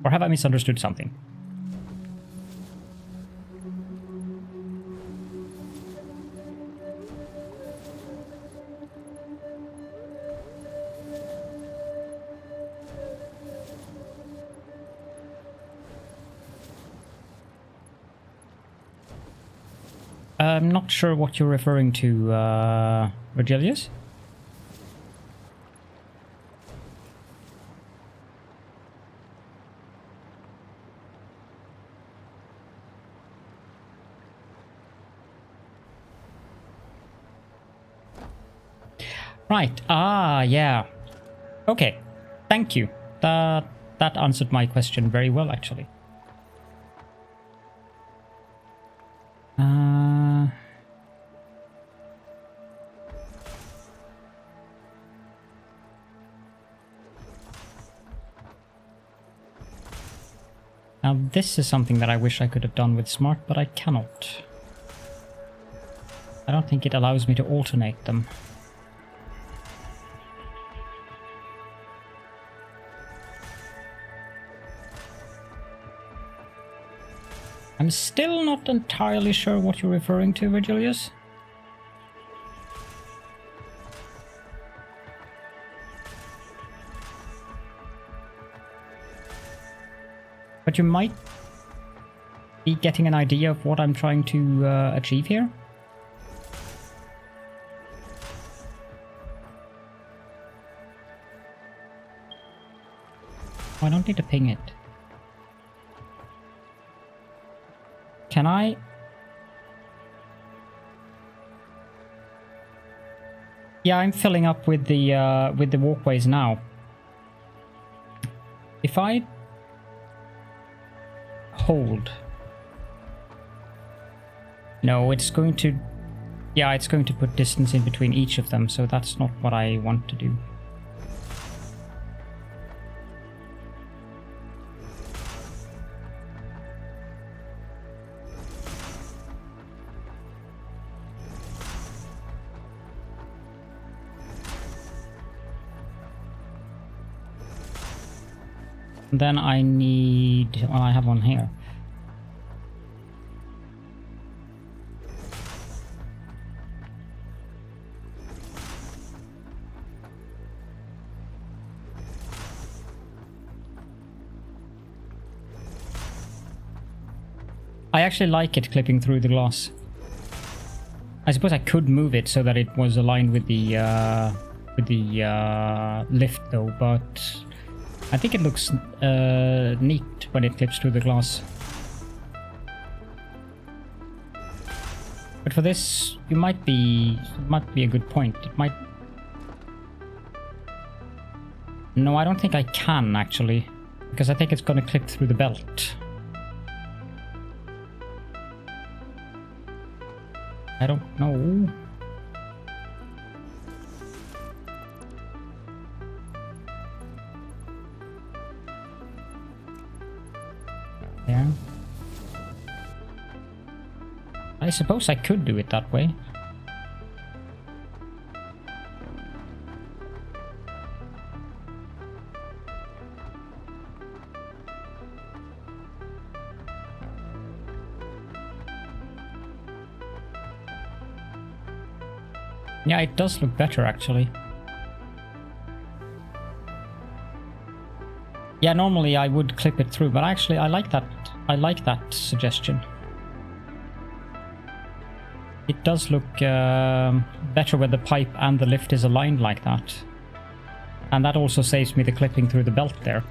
Or have I misunderstood something? I'm not sure what you're referring to, Virgilius. Right. Ah, yeah. Okay. Thank you. That answered my question very well, actually. Now this is something that I wish I could have done with Smart, but I cannot. I don't think it allows me to alternate them. I'm still not entirely sure what you're referring to, Virgilius. But you might be getting an idea of what I'm trying to achieve here. Oh, I don't need to ping it. Can I? Yeah, I'm filling up with the walkways now. If I hold, no, it's going to, yeah, it's going to put distance in between each of them, so that's not what I want to do. Then I need, well, I have one here. I actually like it clipping through the glass. I suppose I could move it so that it was aligned with the lift though, but I think it looks neat when it clips through the glass. But for this, it might be a good point. It might. No, I don't think I can actually, because I think it's going to clip through the belt. I don't know. There. I suppose I could do it that way. Yeah, it does look better actually. Yeah, normally I would clip it through, but actually I like that. I like that suggestion. It does look better when the pipe and the lift is aligned like that. And that also saves me the clipping through the belt there.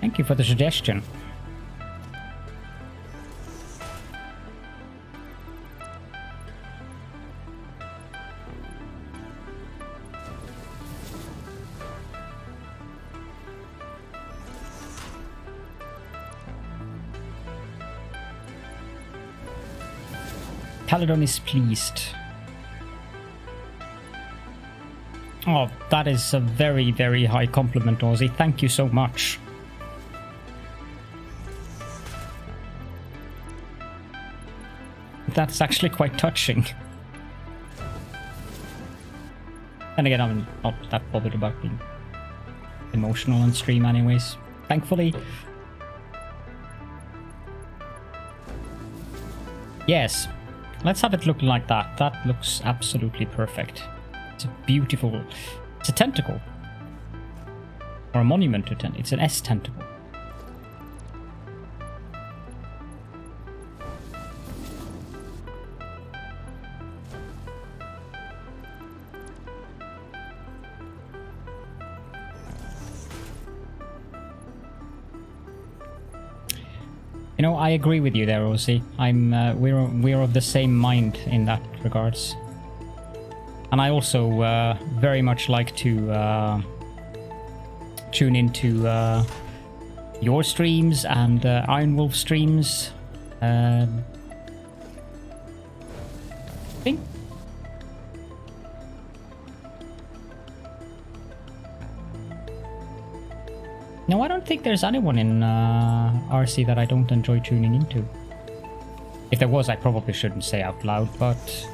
Thank you for the suggestion. Caledorn is pleased. Oh, that is a very, very high compliment, Ozzy. Thank you so much. That's actually quite touching. And again, I'm not that bothered about being emotional on stream anyways, thankfully. Yes, let's have it look like that. That looks absolutely perfect. It's a beautiful... It's a tentacle. Or a monument to tentacle. It's an S tentacle. You know, I agree with you there, Rosie. We're of the same mind in that regards. And I also very much like to tune into your streams and Iron Wolf streams. I think. No, I don't think there's anyone in RC that I don't enjoy tuning into. If there was, I probably shouldn't say out loud, but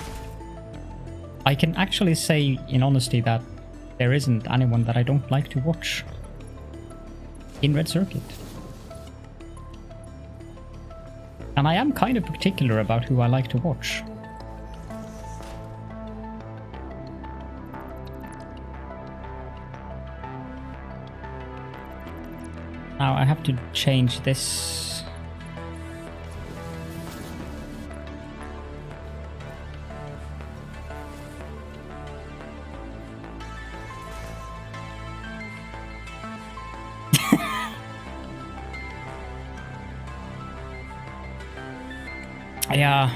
I can actually say in honesty that there isn't anyone that I don't like to watch in Red Circuit. And I am kind of particular about who I like to watch. Now I have to change this. Yeah.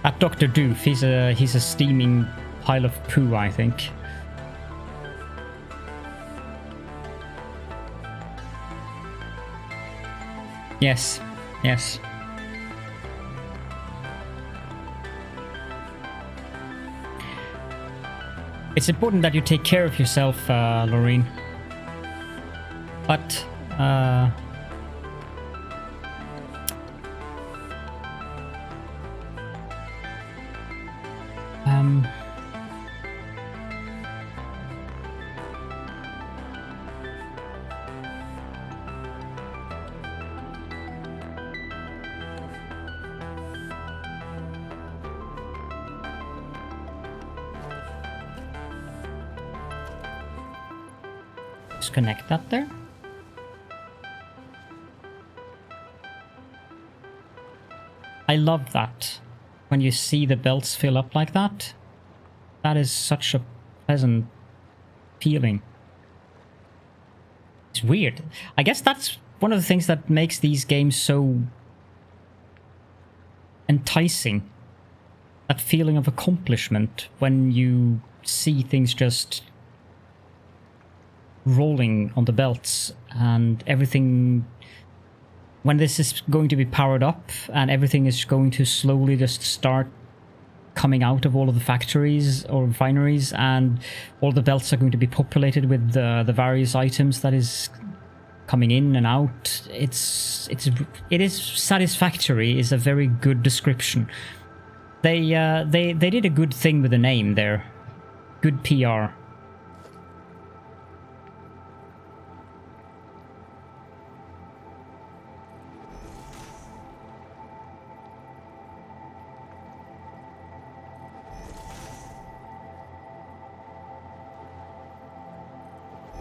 That Dr. Doof, he's a steaming pile of poo, I think. Yes, yes. It's important that you take care of yourself, Loreen. But, connect that there. I love that. When you see the belts fill up like that, that is such a pleasant feeling. It's weird. I guess that's one of the things that makes these games so enticing. That feeling of accomplishment when you see things just rolling on the belts and everything. When this is going to be powered up and everything is going to slowly just start coming out of all of the factories or refineries, and all the belts are going to be populated with the various items that is coming in and out. It is satisfactory is a very good description. They did a good thing with the name there. Good PR.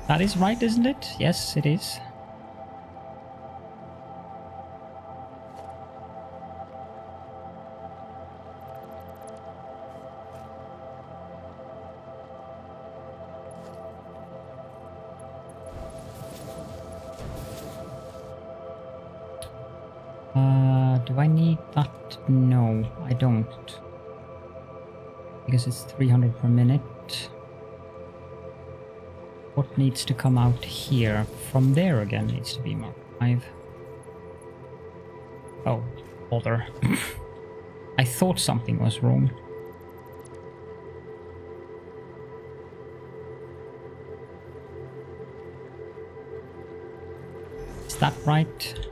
That is right, isn't it? Yes, it is. Do I need that? No, I don't. Because it's 300 per minute. What needs to come out here? From there again needs to be Mark 5. Oh, bother. I thought something was wrong. Is that right?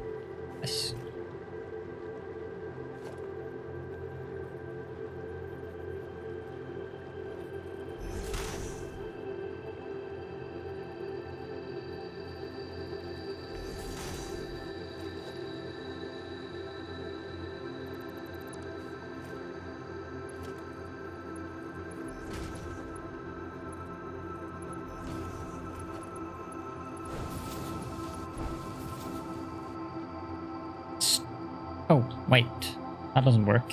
Yes. Oh, wait. That doesn't work.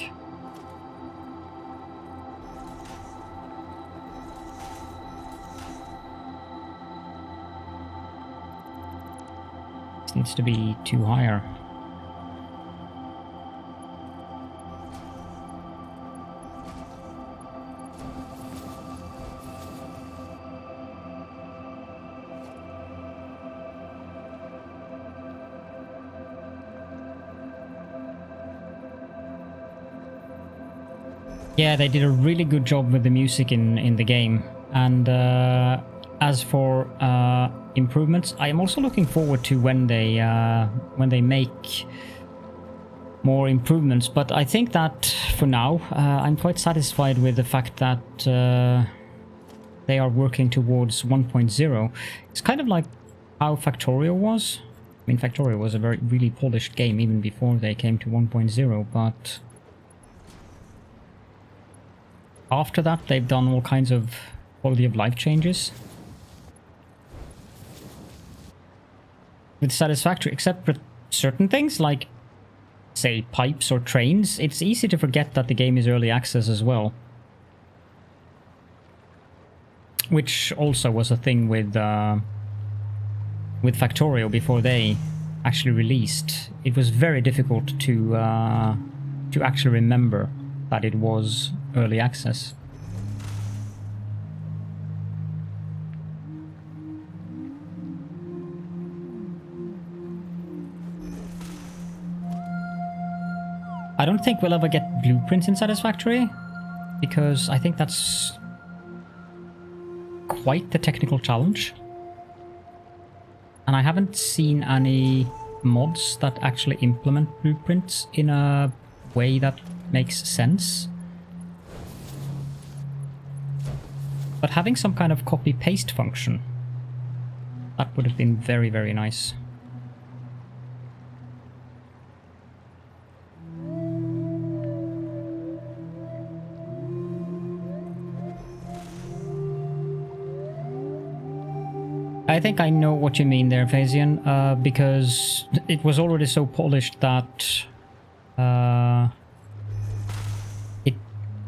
This needs to be 2 higher. Yeah, they did a really good job with the music in the game. And as for improvements, I am also looking forward to when they make more improvements. But I think that for now, I'm quite satisfied with the fact that they are working towards 1.0. It's kind of like how Factorio was. I mean, Factorio was a really polished game even before they came to 1.0, but after that, they've done all kinds of quality of life changes. With Satisfactory, except for certain things like, say, pipes or trains, it's easy to forget that the game is early access as well. Which also was a thing with Factorio before they actually released. It was very difficult to actually remember that it was early access. I don't think we'll ever get blueprints in Satisfactory, because I think that's quite the technical challenge. And I haven't seen any mods that actually implement blueprints in a way that makes sense. But having some kind of copy-paste function, that would have been very, very nice. I think I know what you mean there, Phasian, because it was already so polished that it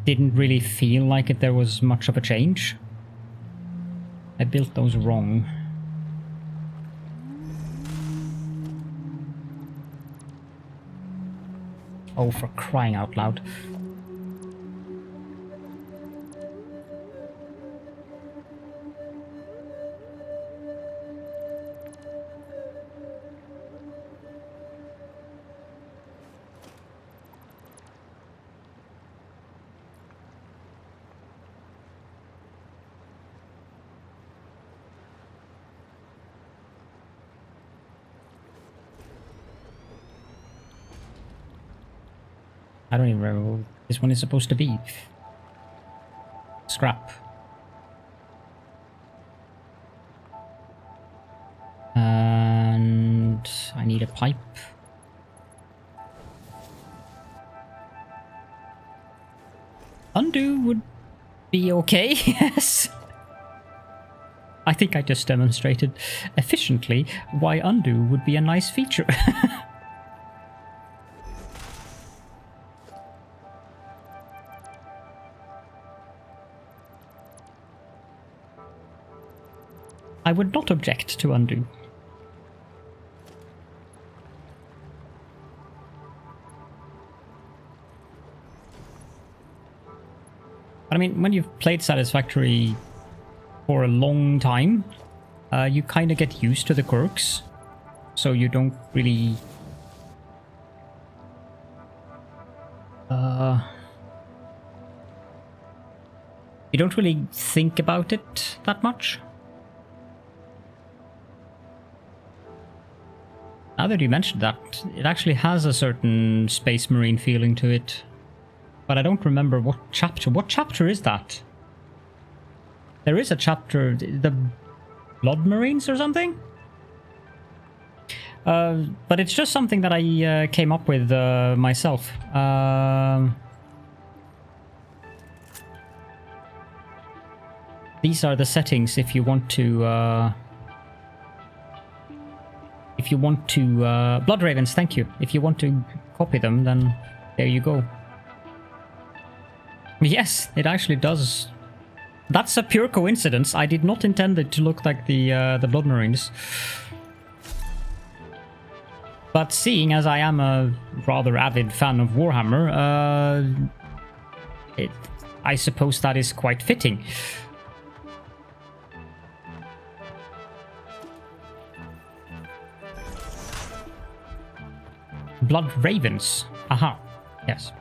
didn't really feel like there was much of a change. I built those wrong. Oh, for crying out loud. I don't even remember what this one is supposed to be. Scrap. And I need a pipe. Undo would be okay, yes. I think I just demonstrated efficiently why undo would be a nice feature. I would not object to undo. But I mean, when you've played Satisfactory for a long time, you kind of get used to the quirks, so you don't really You don't really think about it that much. Now that you mentioned that, it actually has a certain Space Marine feeling to it. But I don't remember what chapter. What chapter is that? There is a chapter, the Blood Marines or something? But it's just something that I came up with myself. These are the settings if you want to... Blood Ravens, thank you. If you want to copy them, then there you go. Yes, it actually does. That's a pure coincidence. I did not intend it to look like the Blood Marines. But seeing as I am a rather avid fan of Warhammer, I suppose that is quite fitting. Blood Ravens. Aha. Yes.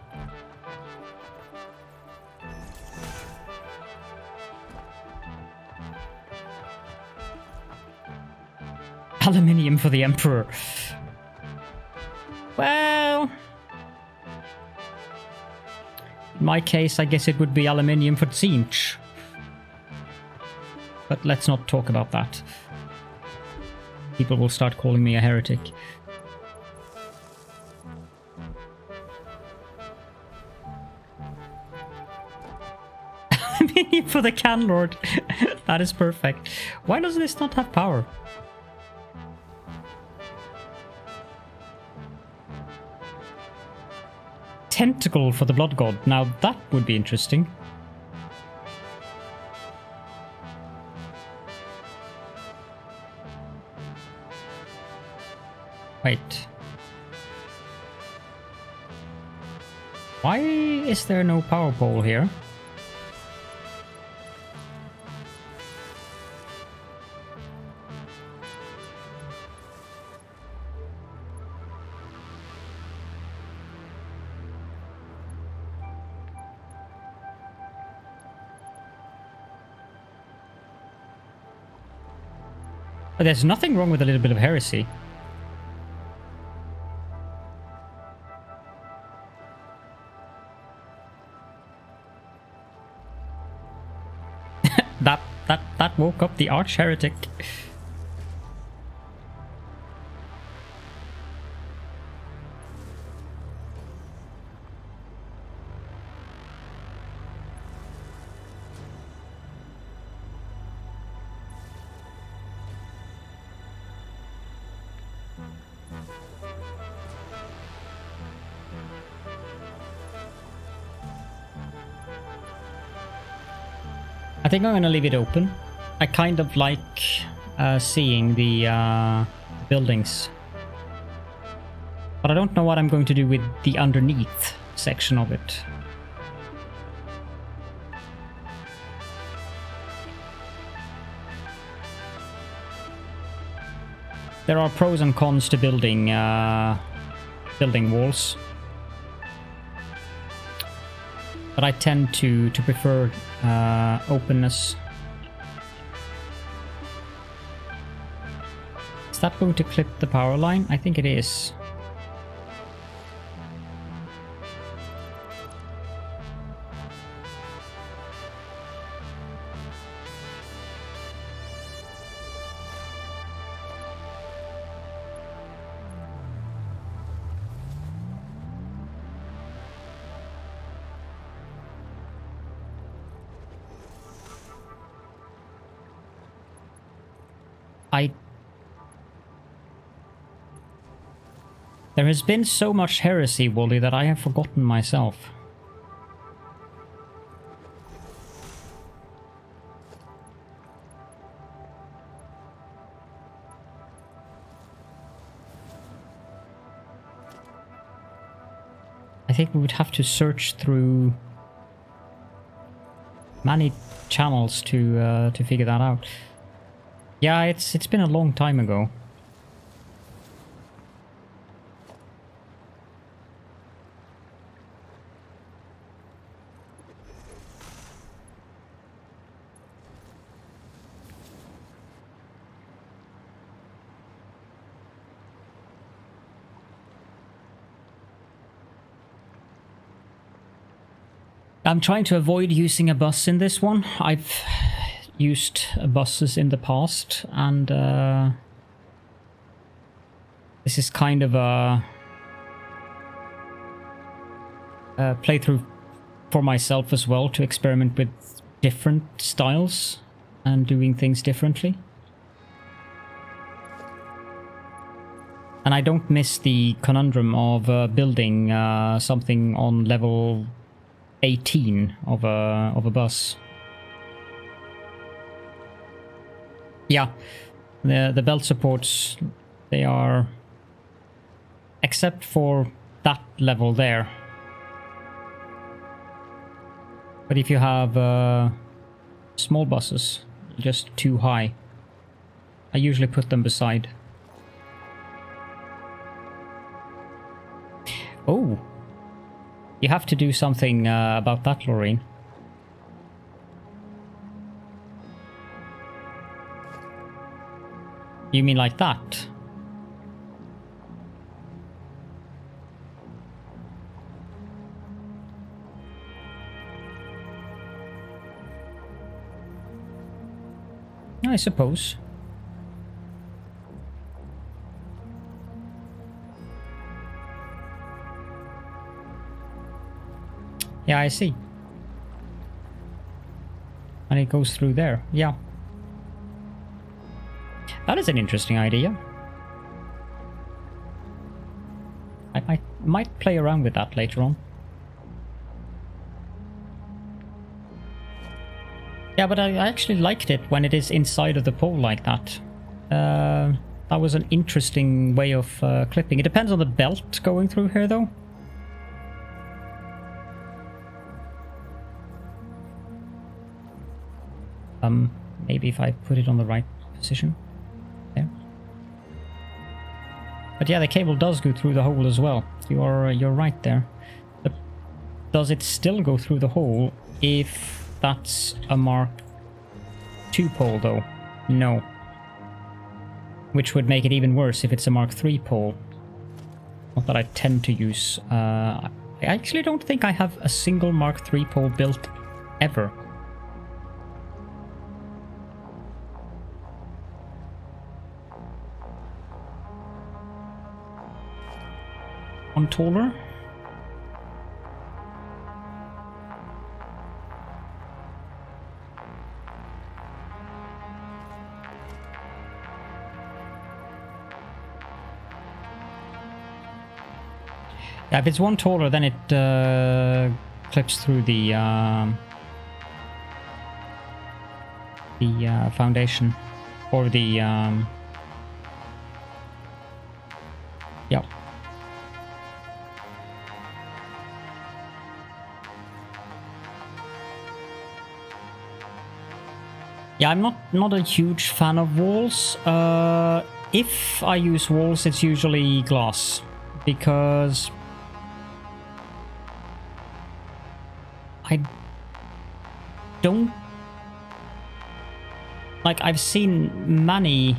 Aluminium for the Emperor. Well... in my case, I guess it would be aluminium for Tzeentch. But let's not talk about that. People will start calling me a heretic. Aluminium for the Caledorn. That is perfect. Why does this not have power? Tentacle for the Blood God. Now that would be interesting. Wait. Why is there no power pole here? There's nothing wrong with a little bit of heresy. that woke up the arch heretic. I think I'm going to leave it open. I kind of like seeing the buildings. But I don't know what I'm going to do with the underneath section of it. There are pros and cons to building walls. But I tend to prefer openness. Is that going to clip the power line? I think it is. There has been so much heresy, Wally, that I have forgotten myself. I think we would have to search through many channels to figure that out. Yeah, it's been a long time ago. I'm trying to avoid using a bus in this one. I've used buses in the past, and this is kind of a playthrough for myself as well, to experiment with different styles and doing things differently. And I don't miss the conundrum of building something on level 18 of a bus. Yeah, the belt supports, they are, except for that level there. But if you have small buses, just too high, I usually put them beside. Oh, you have to do something about that, Lorraine. You mean like that? I suppose. Yeah, I see. And it goes through there. Yeah. That is an interesting idea. I might play around with that later on. Yeah, but I actually liked it when it is inside of the pole like that. That was an interesting way of clipping. It depends on the belt going through here, though. Maybe if I put it on the right position. There. But yeah, the cable does go through the hole as well. You're right there. But does it still go through the hole if that's a Mark II pole, though? No. Which would make it even worse if it's a Mark III pole. Not that I tend to use. I actually don't think I have a single Mark III pole built ever. One taller. Yeah, if it's one taller, then it clips through the foundation, or the yeah. Yeah, I'm not a huge fan of walls. If I use walls, it's usually glass, because I don't like. I've seen many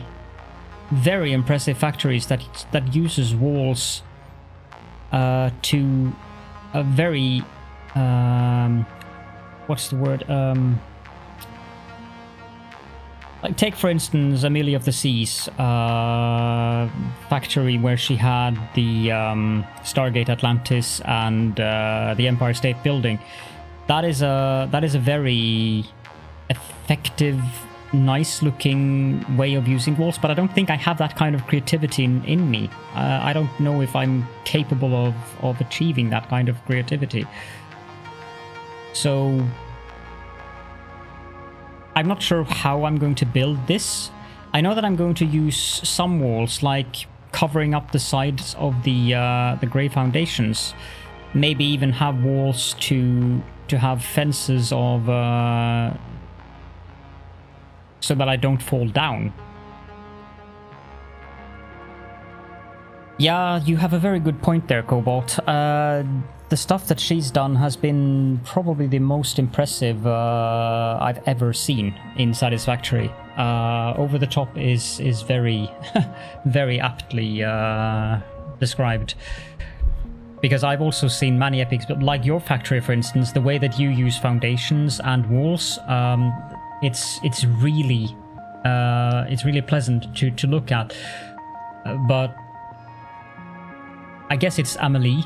very impressive factories that uses walls to a very what's the word? Like, take for instance Amelia of the Seas factory, where she had the Stargate Atlantis and the Empire State Building. That is a very effective, nice looking way of using walls, but I don't think I have that kind of creativity in me. I don't know if I'm capable of achieving that kind of creativity. So I'm not sure how I'm going to build this. I know that I'm going to use some walls, like covering up the sides of the grey foundations. Maybe even have walls to have fences of so that I don't fall down. Yeah, you have a very good point there, Cobalt. The stuff that she's done has been probably the most impressive I've ever seen in Satisfactory. Over the top is very, very aptly described. because I've also seen many epics, but like your factory, for instance, the way that you use foundations and walls, it's really pleasant to look at. But I guess it's Amelie.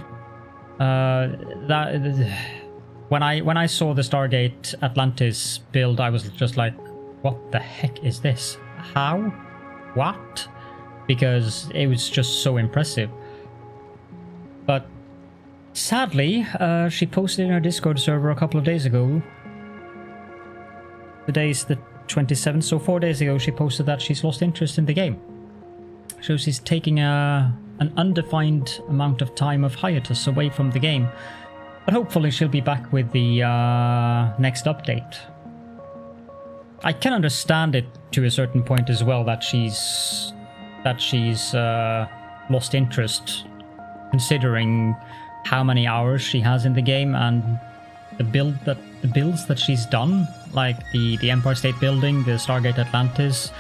When I saw the Stargate Atlantis build, I was just like, what the heck is this? How? What? Because it was just so impressive. But sadly, she posted in her Discord server a couple of days ago. Today's the 27th, so 4 days ago she posted that she's lost interest in the game. So she's taking an undefined amount of time of hiatus away from the game. But hopefully she'll be back with the next update. I can understand it to a certain point as well, that she's lost interest, considering how many hours she has in the game and the builds that she's done, like the Empire State Building, the Stargate Atlantis,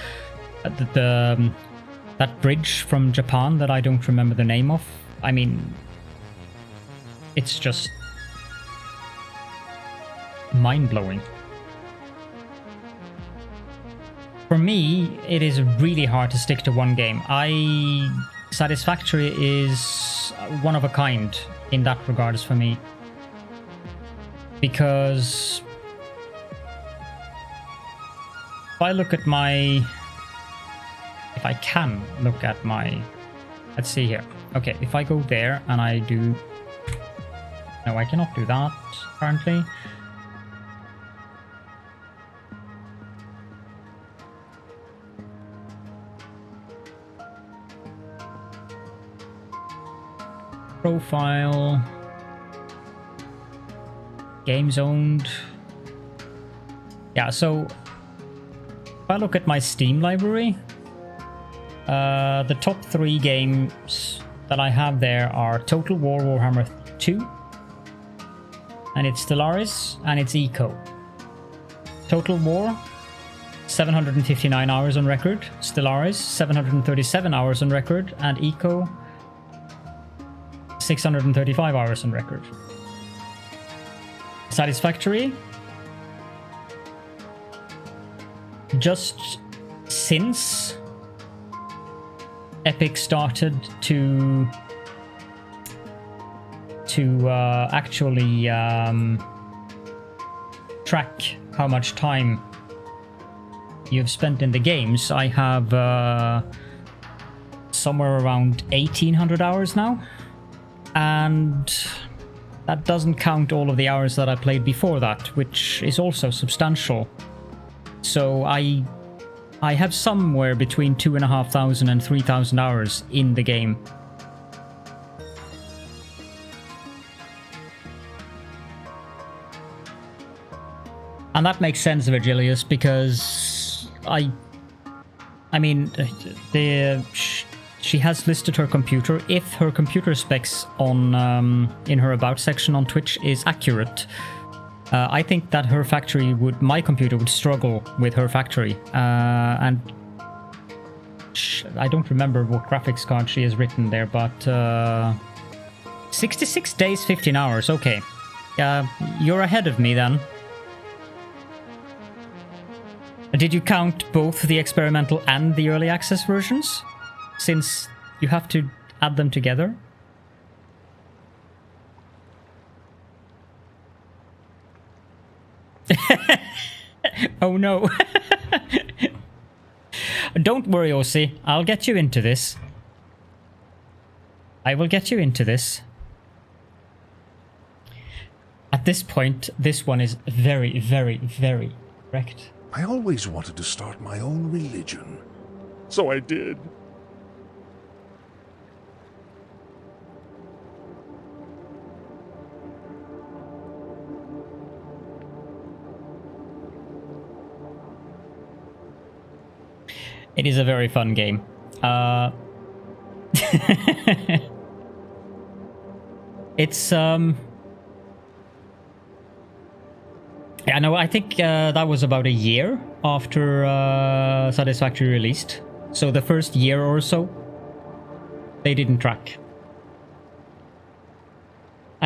that bridge from Japan that I don't remember the name of. I mean, it's just mind-blowing. For me, it is really hard to stick to one game. Satisfactory is one of a kind in that regards for me. Because if I look at my... If I can look at my... Let's see here. Okay, if I go there and I do... No, I cannot do that, apparently. Profile. Games owned. Yeah, so if I look at my Steam library, the top 3 games that I have there are Total War Warhammer 2, and it's Stellaris, and it's Eco. Total War, 759 hours on record. Stellaris, 737 hours on record, and Eco, 635 hours on record. Satisfactory, just since Epic started to actually track how much time you've spent in the games, I have somewhere around 1800 hours now. And that doesn't count all of the hours that I played before that, which is also substantial. So I have somewhere between 2,500 and 3,000 hours in the game. And that makes sense, Virgilius, because I mean, she has listed her computer. If her computer specs on in her about section on Twitch is accurate, I think that her factory my computer would struggle with her factory. And I don't remember what graphics card she has written there, but 66 days, 15 hours. Okay, you're ahead of me then. Did you count both the experimental and the early access versions, since you have to add them together? Oh no. Don't worry, Ossi. I'll get you into this. I will get you into this. At this point, this one is very, very, very correct. I always wanted to start my own religion. So I did. It is a very fun game. It's yeah, no, I think that was about a year after Satisfactory released. So the first year or so, they didn't track.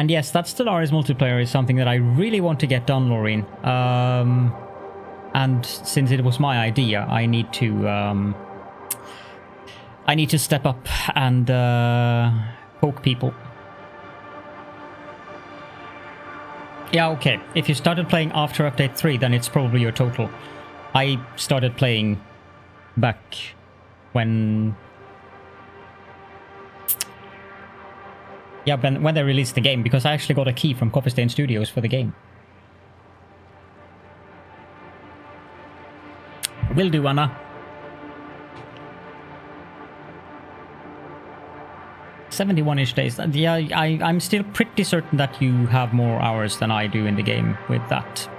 And yes, that Stellaris multiplayer is something that I really want to get done, Laureen. And since it was my idea, I need to step up and poke people. Yeah, okay. If you started playing after update 3, then it's probably your total. I started playing back when... Yeah, when they released the game, because I actually got a key from Coffee Stain Studios for the game. Will do, Anna. 71-ish days. Yeah, I'm still pretty certain that you have more hours than I do in the game with that.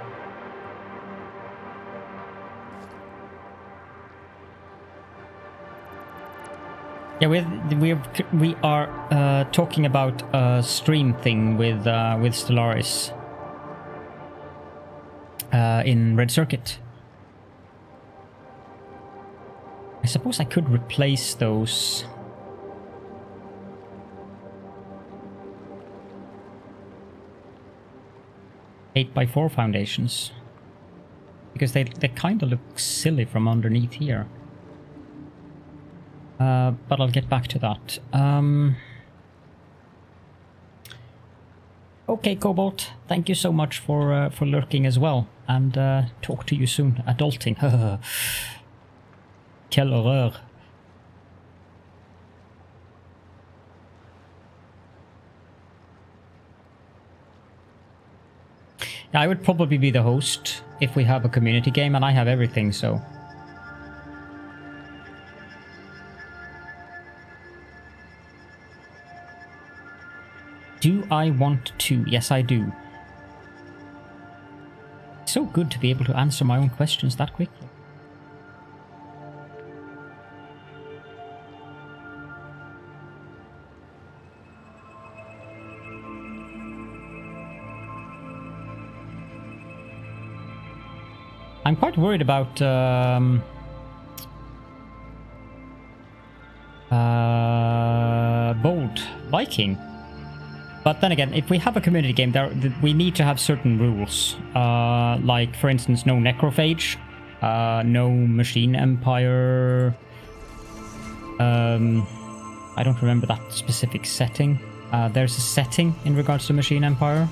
Yeah, we are talking about a stream thing with Stellaris in Red Circuit. I suppose I could replace those. 8x4 foundations, because they kind of look silly from underneath here. But I'll get back to that. Okay, Cobalt, thank you so much for lurking as well, and talk to you soon. Adulting. Quelle horreur. I would probably be the host if we have a community game, and I have everything, so... Do I want to? Yes, I do. It's so good to be able to answer my own questions that quickly. I'm quite worried about Bold Viking. But then again, if we have a community game, we need to have certain rules. Like, for instance, no necrophage, no machine empire. I don't remember that specific setting. There's a setting in regards to machine empire.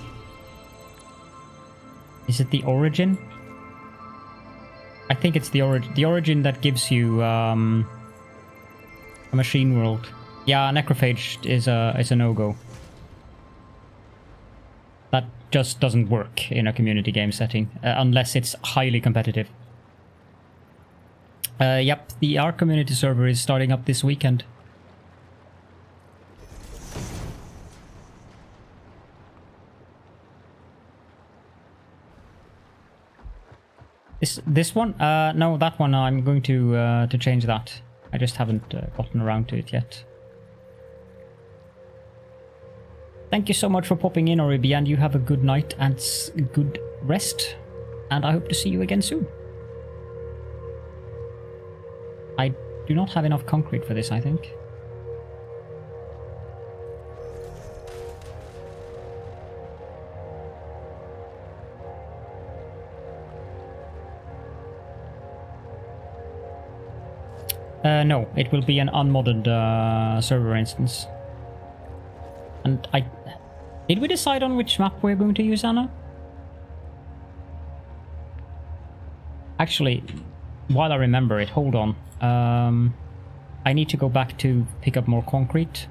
Is it the origin? I think it's the origin that gives you a machine world. Yeah, necrophage is a no-go. That just doesn't work in a community game setting, unless it's highly competitive. Yep, the ARK community server is starting up this weekend. This one? No, that one I'm going to change that. I just haven't gotten around to it yet. Thank you so much for popping in, Oribi, and you have a good night and good rest. And I hope to see you again soon. I do not have enough concrete for this, I think. No, it will be an unmodded server instance. And did we decide on which map we're going to use, Anna? Actually, while I remember it, hold on. I need to go back to pick up more concrete.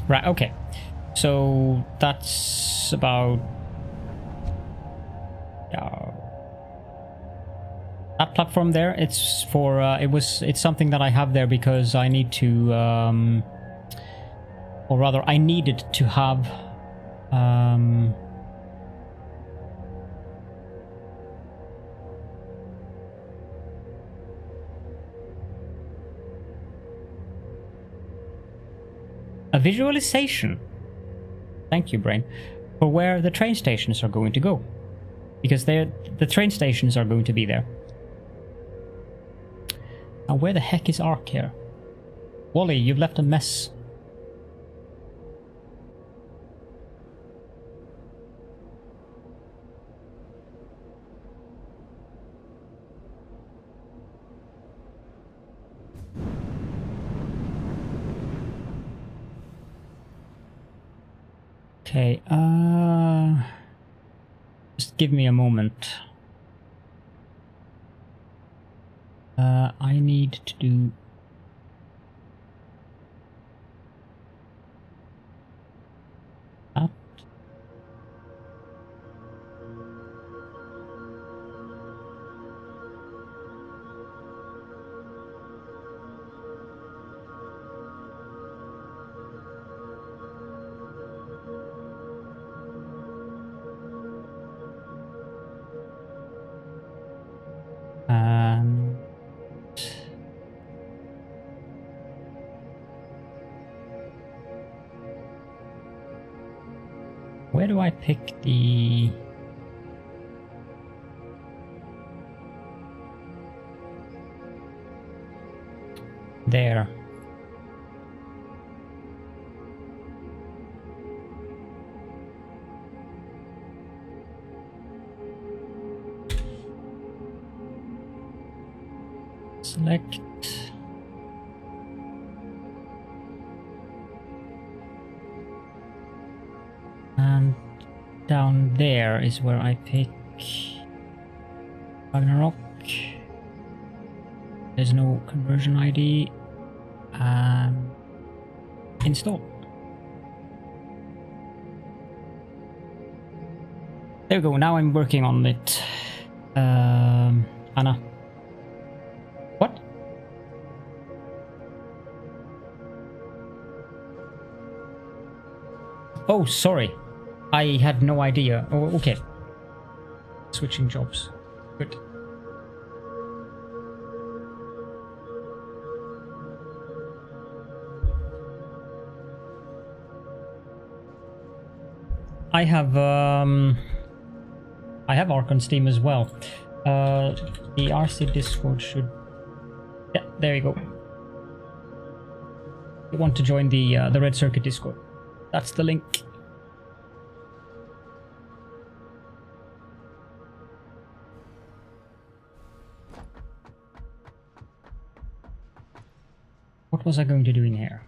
Right, okay. So that's about that platform there. It's for it's something that I have there because I need to or rather I needed to have a visualization. Thank you, Brain. for where the train stations are going to go. Because the train stations are going to be there. Now where the heck is Ark here? Wally, you've left a mess. Okay, just give me a moment. I need to do that. Where do I pick the... There. Select. And down there is where I pick Ragnarok. There's no conversion ID. And install. There we go. Now I'm working on it. Anna. What? Oh, sorry. I had no idea. Oh, okay. Switching jobs. Good. I have Ark on Steam as well. The RC Discord should... Yeah, there you go. You want to join the Red Circuit Discord. That's the link. What was I going to do in here?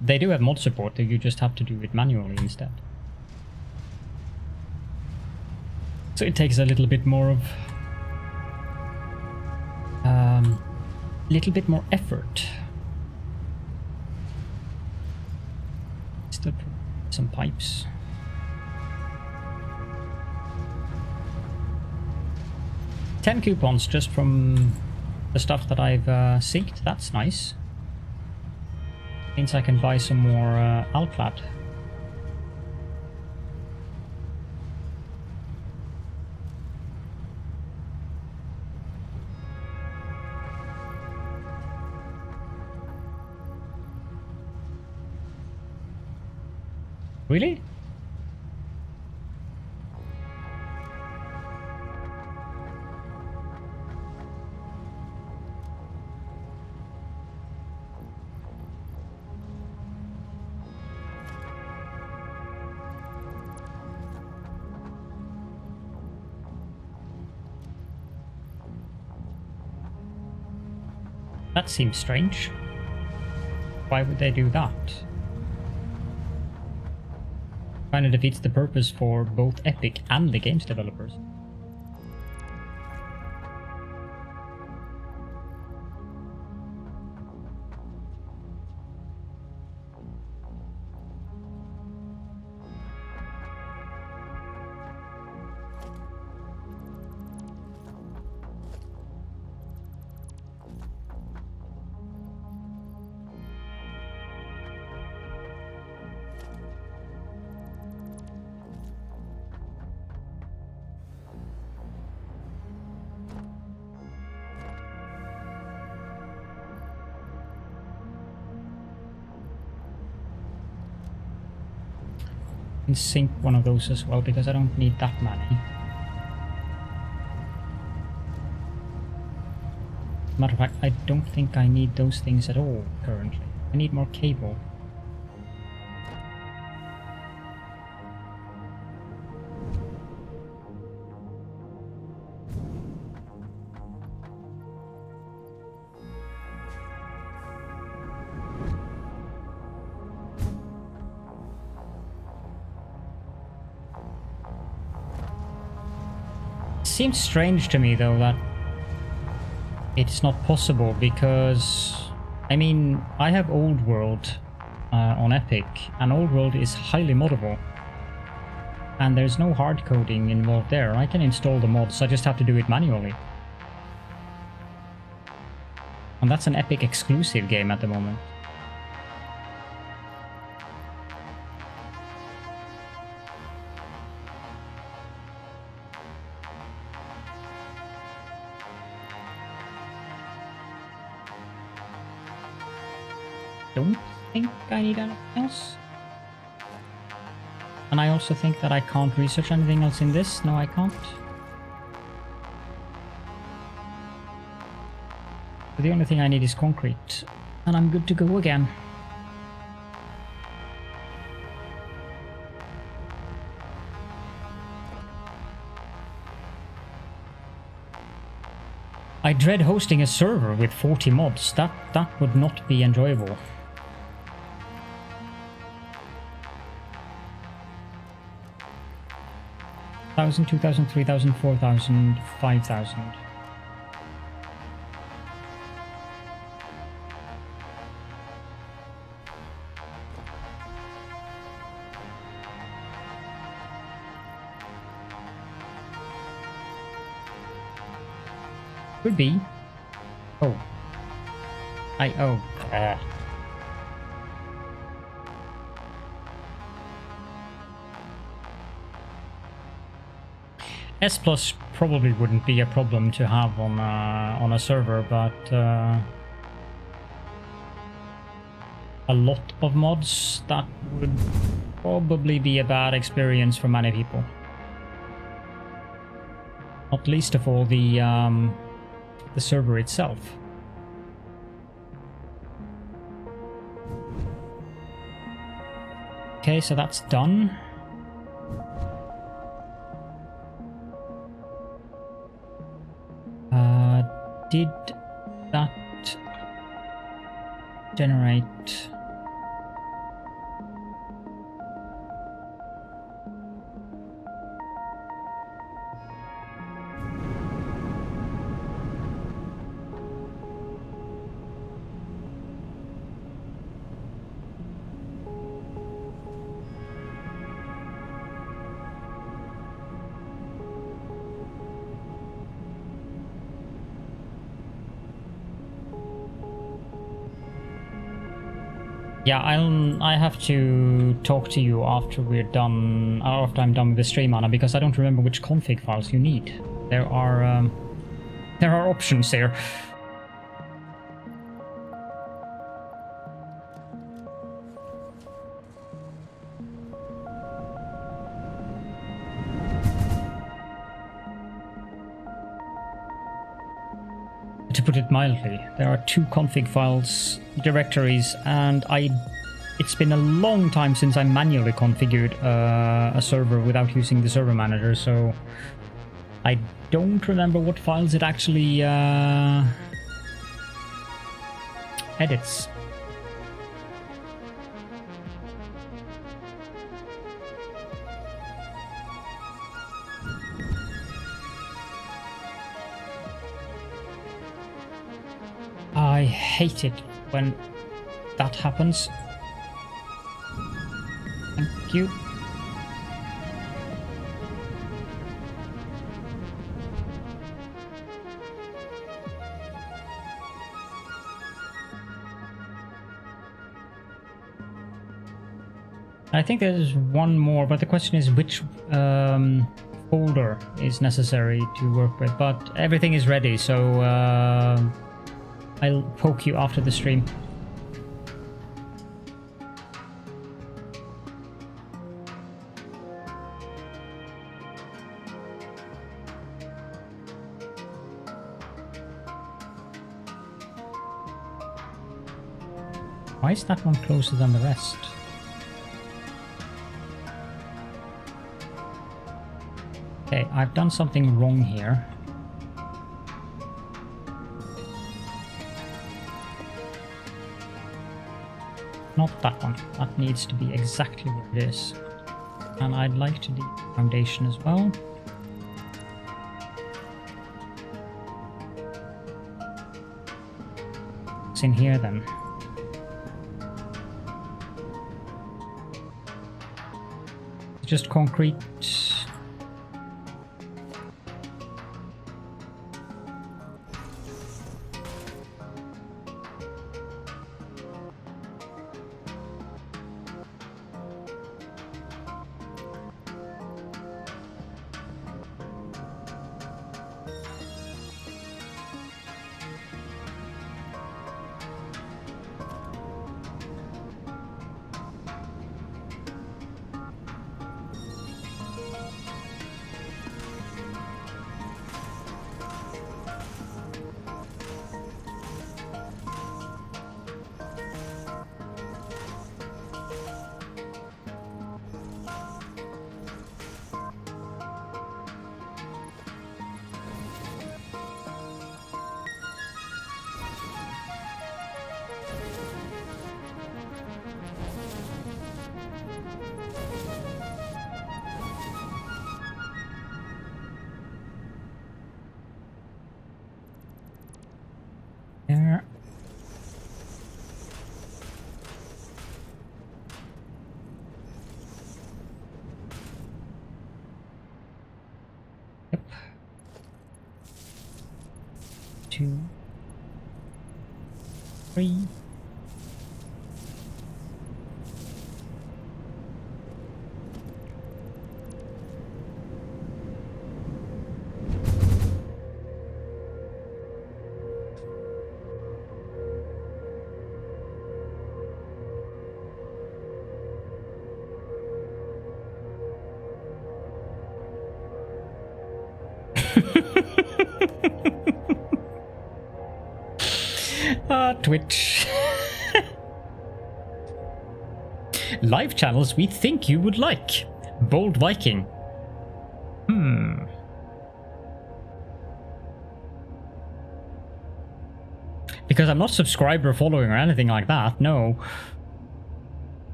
They do have mod support, you just have to do it manually instead. So it takes a little bit more of... little bit more effort. Still some pipes. $10 coupons just from the stuff that I've synced. That's nice. Means I can buy some more Alclad. Really? That seems strange. Why would they do that? Kind of defeats the purpose for both Epic and the game's developers. can sync one of those as well because I don't need that many. Matter of fact, I don't think I need those things at all currently. I need more cable. Seems strange to me though that it's not possible because, I mean, I have Old World on Epic and Old World is highly moddable and there's no hard coding involved there. I can install the mods, I just have to do it manually. And that's an Epic exclusive game at the moment. Don't think I need anything else. And I also think that I can't research anything else in this. No, I can't. But the only thing I need is concrete. And I'm good to go again. I dread hosting a server with 40 mods. That would not be enjoyable. 1,000, 2,000, 3,000, 4,000, 5,000. Could be. Oh. S plus probably wouldn't be a problem to have on a server, but a lot of mods, that would probably be a bad experience for many people. Not least of all the server itself. Okay, so that's done. Did that generate? Yeah, I have to talk to you after we're done, after I'm done with the stream, Anna, because I don't remember which config files you need. There are options here. To put it mildly, there are 2 config files, directories, and it's been a long time since I manually configured a server without using the server manager, so I don't remember what files it actually edits. I hate it when that happens. Thank you. I think there's one more, but the question is which folder is necessary to work with, but everything is ready, so I'll poke you after the stream. Why is that one closer than the rest? Okay, I've done something wrong here. Not that one. That needs to be exactly what it is. And I'd like to do foundation as well. What's in here then? Just concrete. There. Yep. 2, 3. Twitch. Live channels we think you would like. Bold Viking. Because I'm not subscriber following or anything like that, no.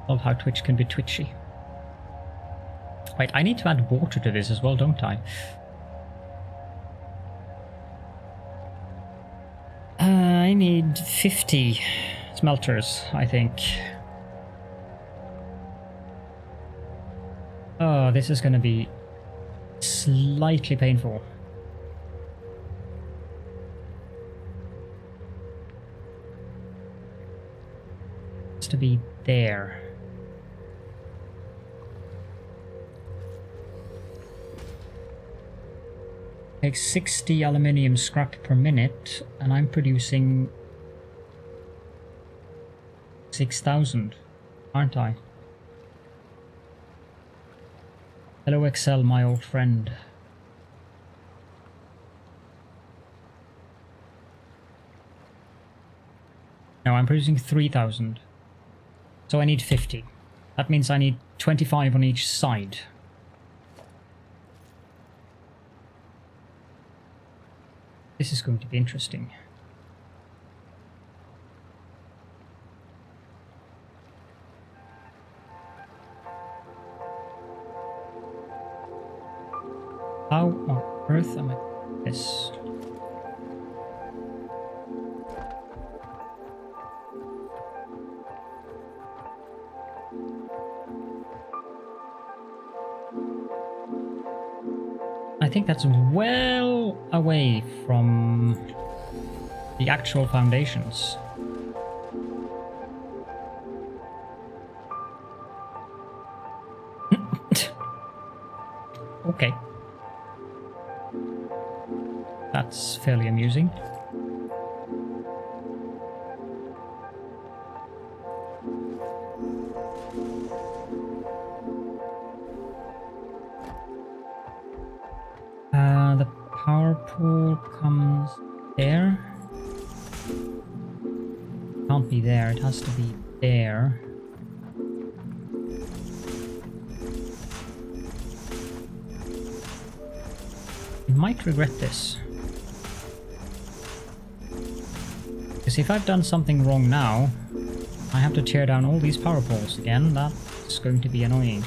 Love how Twitch can be twitchy. Wait, I need to add water to this as well, don't I? I need 50 smelters, I think. Oh, this is gonna be slightly painful. It's to be there. Takes 60 aluminium scrap per minute, and I'm producing 6,000, aren't I? Hello Excel, my old friend. No, I'm producing 3,000. So I need 50. That means I need 25 on each side. This is going to be interesting. How on earth am I doing this? I think that's well away from the actual foundations. Okay. fairly amusing. The power pool comes there. Can't be there, it has to be there. I might regret this. Because if I've done something wrong now, I have to tear down all these power poles again. That's going to be annoying.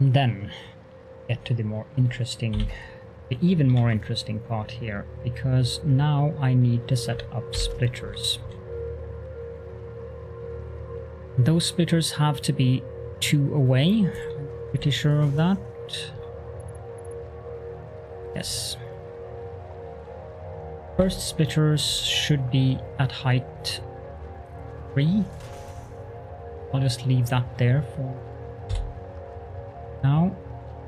And then get to the more interesting, the even more interesting part here, because now I need to set up splitters. Those splitters have to be 2 away. I'm pretty sure of that. Yes. First splitters should be at height 3. I'll just leave that there for now.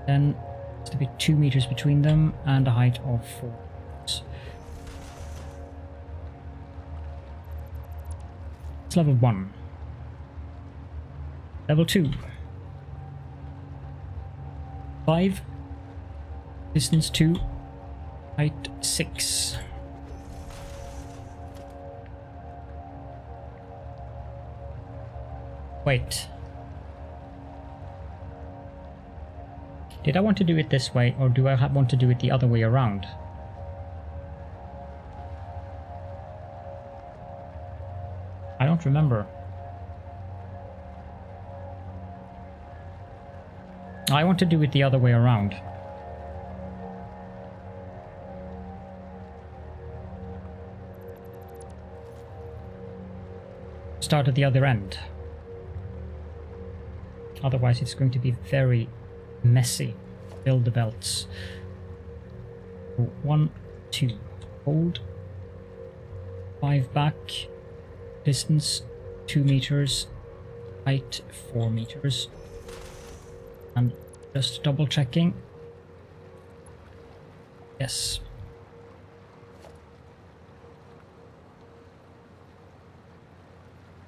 Then it's to be 2 meters between them and a height of 4. It's level 1. Level 2. 5. Distance 2. Height 6. Wait. Did I want to do it this way, or do I want to do it the other way around? I don't remember. I want to do it the other way around. Start at the other end. Otherwise it's going to be very messy. Build the belts. 1, 2. Hold. 5 back. Distance 2 meters. Height 4 meters. And just double checking. Yes.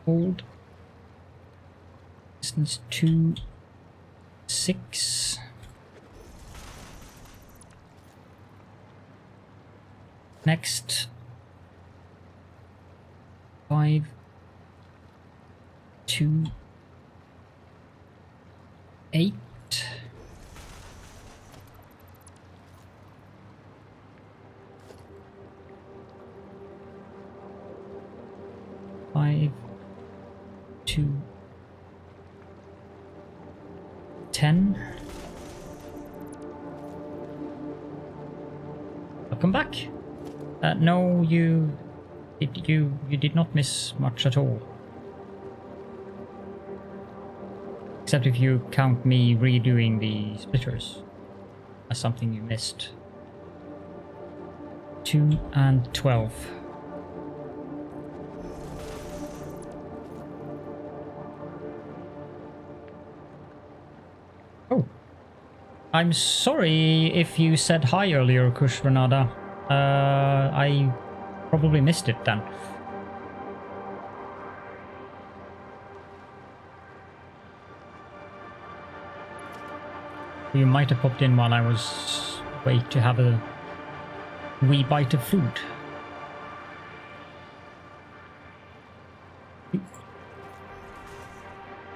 Hold. Distance 2, 6. Next. 5, 2, 8. Five, 2, 10. Welcome back. No, you did not miss much at all. Except if you count me redoing the splitters as something you missed. 2 and 12. Oh. I'm sorry if you said hi earlier, Kushranada. I probably missed it then. You might have popped in while I was away to have a wee bite of food.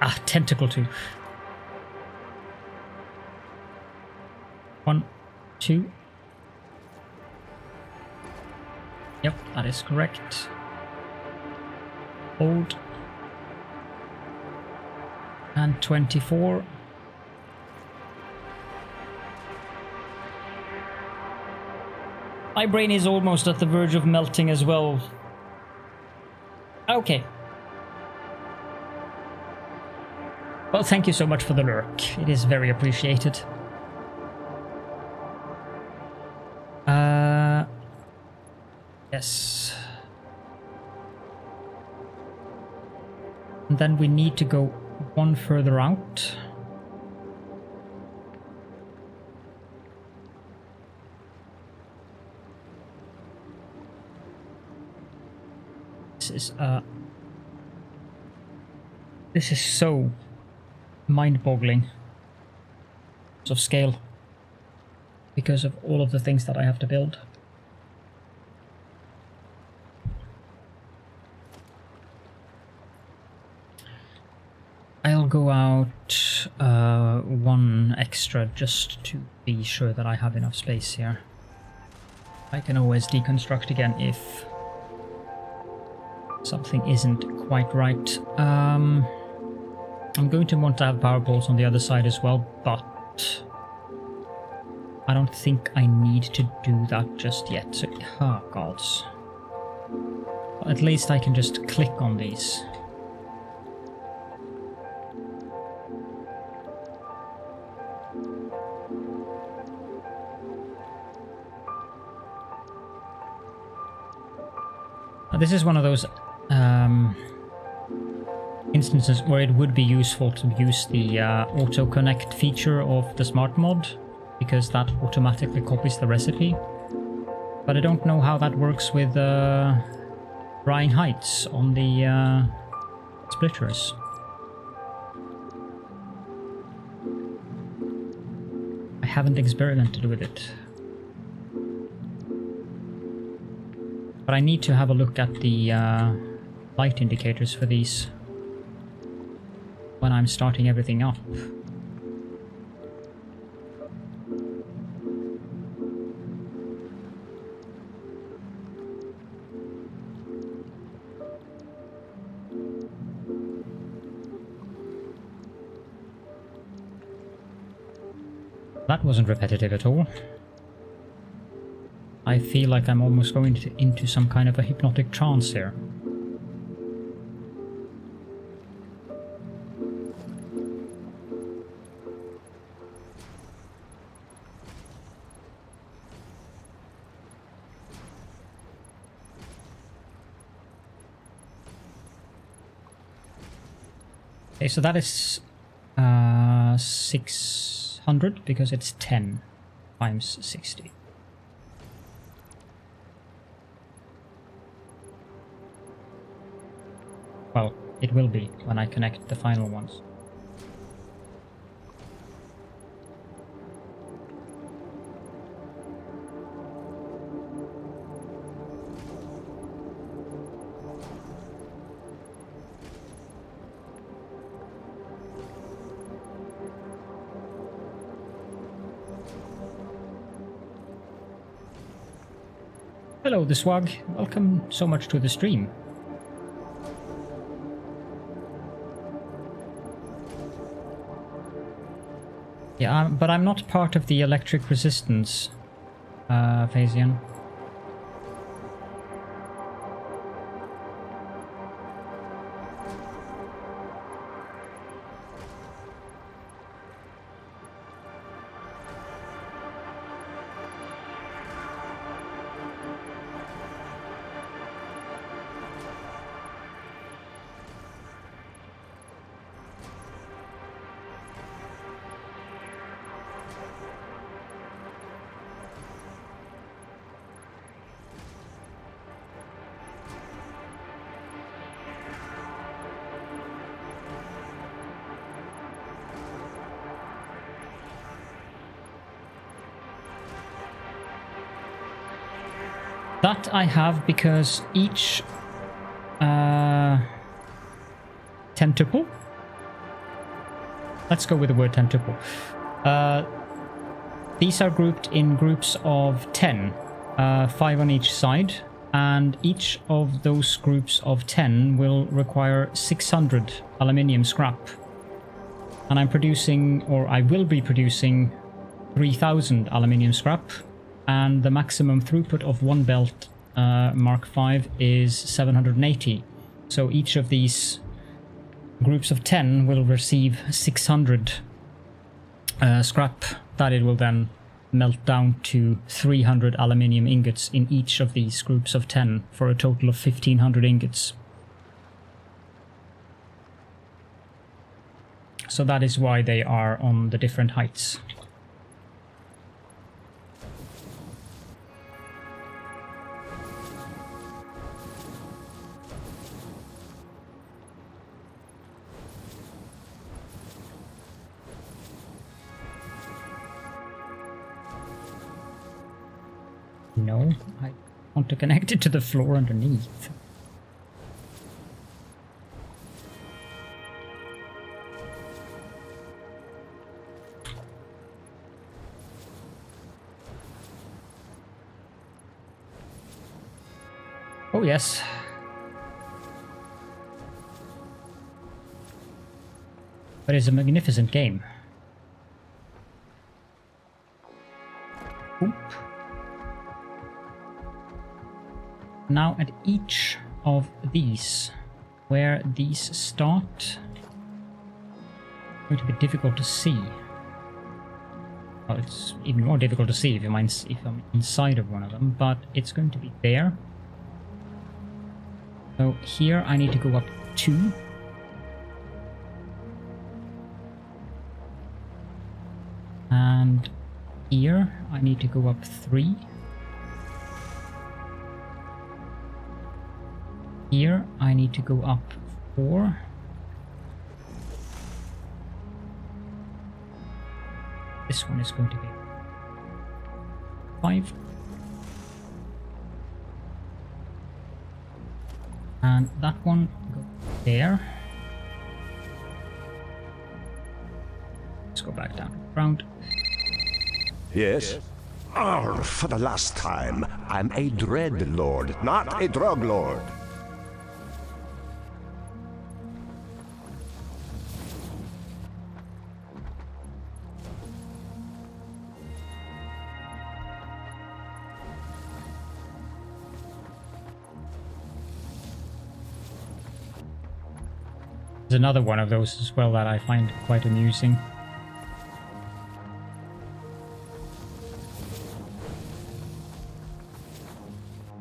Ah, tentacle 2. 1, 2. Yep, that is correct. Hold. And 24. My brain is almost at the verge of melting as well. Okay. Well, thank you so much for the lurk. It is very appreciated. Yes. And then we need to go one further out. This is so mind-boggling of scale because of all of the things that I have to build. I'll go out one extra just to be sure that I have enough space here. I can always deconstruct again if something isn't quite right. I'm going to want to have power poles on the other side as well, but I don't think I need to do that just yet. So, oh gods. At least I can just click on these. This is one of those instances where it would be useful to use the auto connect feature of the smart mod, because that automatically copies the recipe. But I don't know how that works with drying heights on the splitters. I haven't experimented with it. But I need to have a look at the light indicators for these when I'm starting everything up. That wasn't repetitive at all. I feel like I'm almost going into some kind of a hypnotic trance here. Okay, so that is 600 because it's 10 times 60. Well, it will be when I connect the final ones. Hello, the Swag. Welcome so much to the stream. Yeah, but I'm not part of the electric resistance, Phasian. That I have because each tentacle, let's go with the word tentacle, these are grouped in groups of 10, 5 on each side, and each of those groups of 10 will require 600 aluminium scrap. And I'm producing, or I will be producing, 3000 aluminium scrap, and the maximum throughput of one belt Mark V is 780. So each of these groups of 10 will receive 600 scrap that it will then melt down to 300 aluminium ingots in each of these groups of 10 for a total of 1500 ingots. So that is why they are on the different heights. No, I want to connect it to the floor underneath. Oh yes. But it's a magnificent game. Oop. Now at each of these, where these start, it's going to be difficult to see. Well, it's even more difficult to see if I'm inside of one of them, but it's going to be there. So here I need to go up 2. And here I need to go up 3. Here I need to go up 4. This one is going to be 5. And that one goes there. Let's go back down to the ground. Yes? For the last time, I'm a dread lord, not a drug lord. There's another one of those as well that I find quite amusing.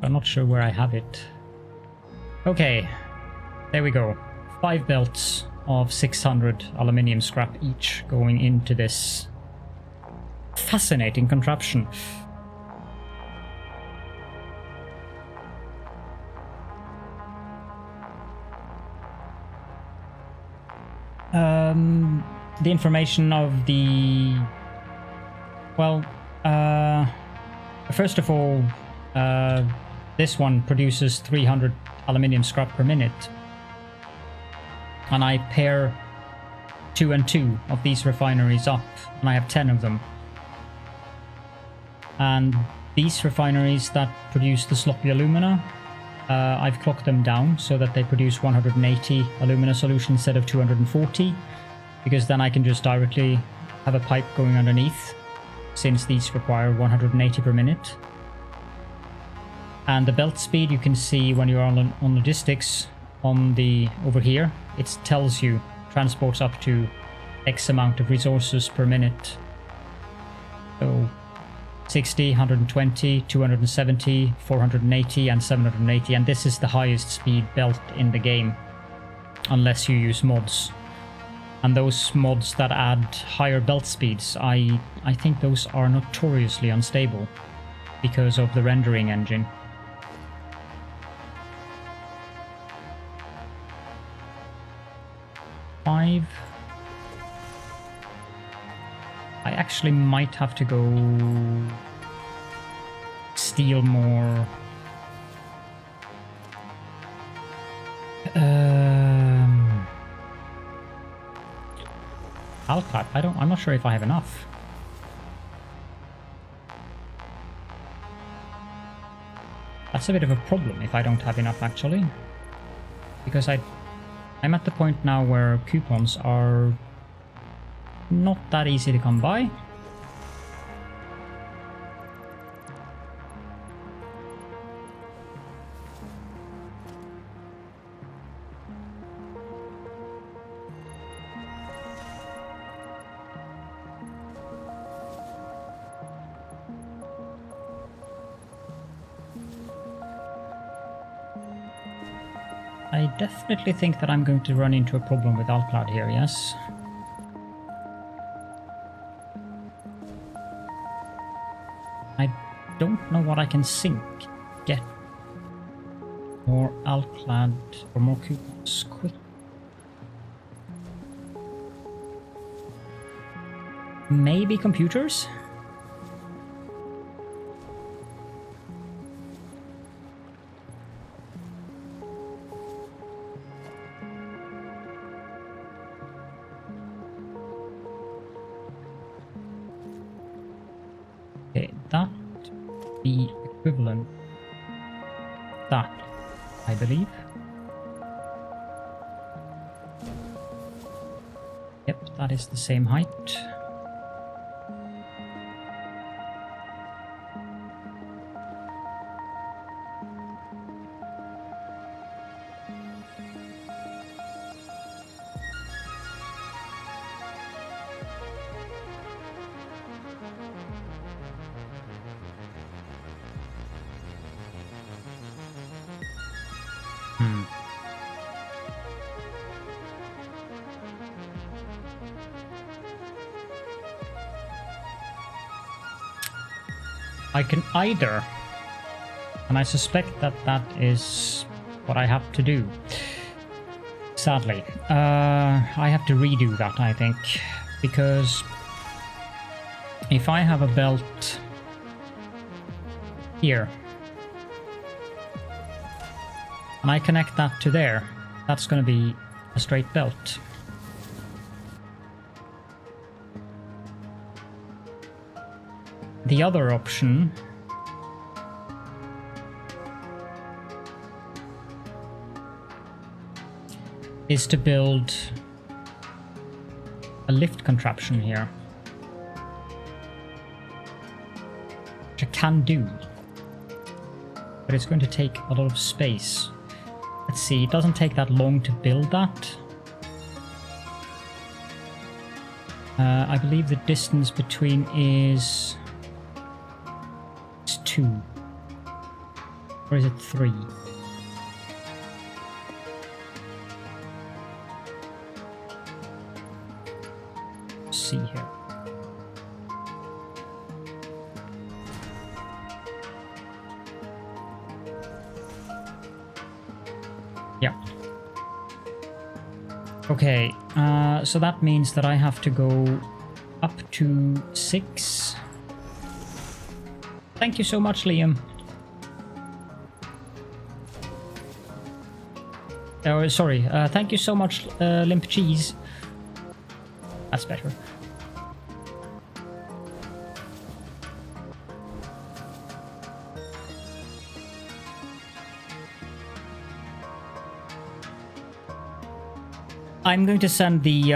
I'm not sure where I have it. Okay, there we go. 5 belts of 600 aluminium scrap each going into this fascinating contraption. The information of the... Well, first of all, this one produces 300 aluminium scrap per minute. And I pair 2 and 2 of these refineries up, and I have 10 of them. And these refineries that produce the sloppy alumina, I've clocked them down so that they produce 180 Alumina Solution instead of 240, because then I can just directly have a pipe going underneath, since these require 180 per minute. And the belt speed you can see when you're on logistics on the over here. It tells you transports up to X amount of resources per minute. So 60, 120, 270, 480 and 780, and this is the highest speed belt in the game, unless you use mods. And those mods that add higher belt speeds, I think those are notoriously unstable because of the rendering engine. I actually might have to go steal more Alclad. I'm not sure if I have enough. That's a bit of a problem if I don't have enough, actually. Because I'm at the point now where coupons are not that easy to come by. I definitely think that I'm going to run into a problem with Alclad here, yes. I don't know what I can sink. Get more Alclad or more coupons quick. Maybe computers? Okay, that be equivalent. That, I believe. Yep, that is the same height. I can either, and I suspect that that is what I have to do. Sadly, I have to redo that, I think, because if I have a belt here and I connect that to there, that's going to be a straight belt. The other option is to build a lift contraption here, which I can do, but it's going to take a lot of space. Let's see, it doesn't take that long to build that. I believe the distance between is 2, or is it 3? Let's see here. Yeah. Okay, so that means that I have to go up to 6. Thank you so much, Liam. Oh, sorry. Thank you so much, Limp Cheese. That's better. I'm going to send the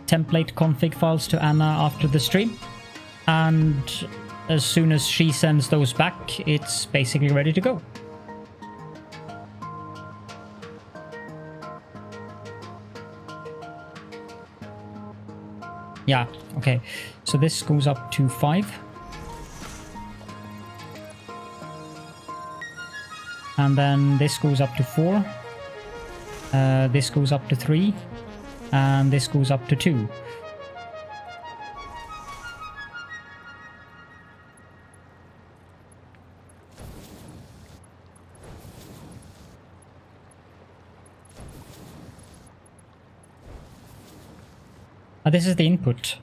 template config files to Anna after the stream, and as soon as she sends those back, it's basically ready to go. Yeah, okay. So this goes up to 5. And then this goes up to 4. This goes up to 3. And this goes up to 2. This is the input.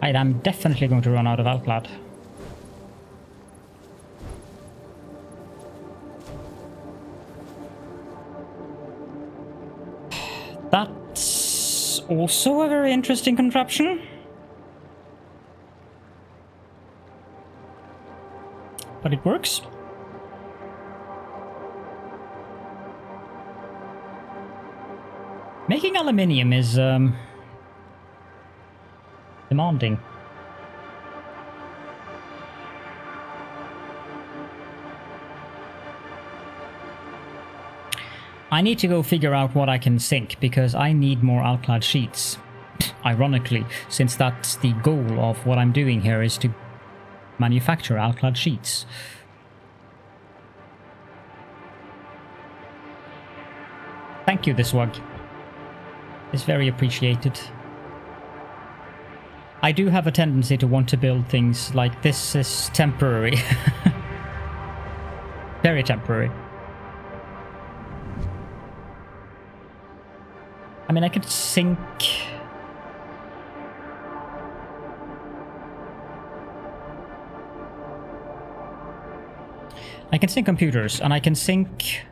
I'm definitely going to run out of Alclad. That's also a very interesting contraption. But it works. Making aluminium is demanding. I need to go figure out what I can sink, because I need more Alclad sheets. Ironically, since that's the goal of what I'm doing here, is to manufacture Alclad sheets. Thank you, this wug. It's very appreciated. I do have a tendency to want to build things like this is temporary. Very temporary. I mean, I could sink... I can sink computers, and I can sink...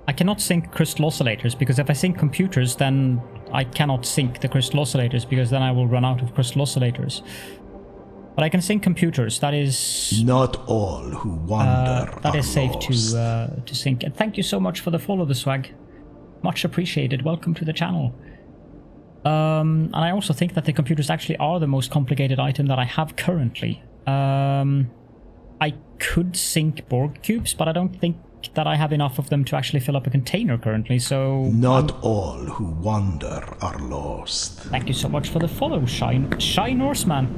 I cannot sink crystal oscillators, because if I sink computers, then I cannot sink the crystal oscillators, because then I will run out of crystal oscillators. But I can sink computers, that is... Not all who wander that are is safe lost. to sink. And thank you so much for the follow, the swag. Much appreciated. Welcome to the channel. And I also think that the computers actually are the most complicated item that I have currently. I could sink Borg cubes, but I don't think that I have enough of them to actually fill up a container currently, so... Not all who wander are lost. Thank you so much for the follow, Shy Norseman.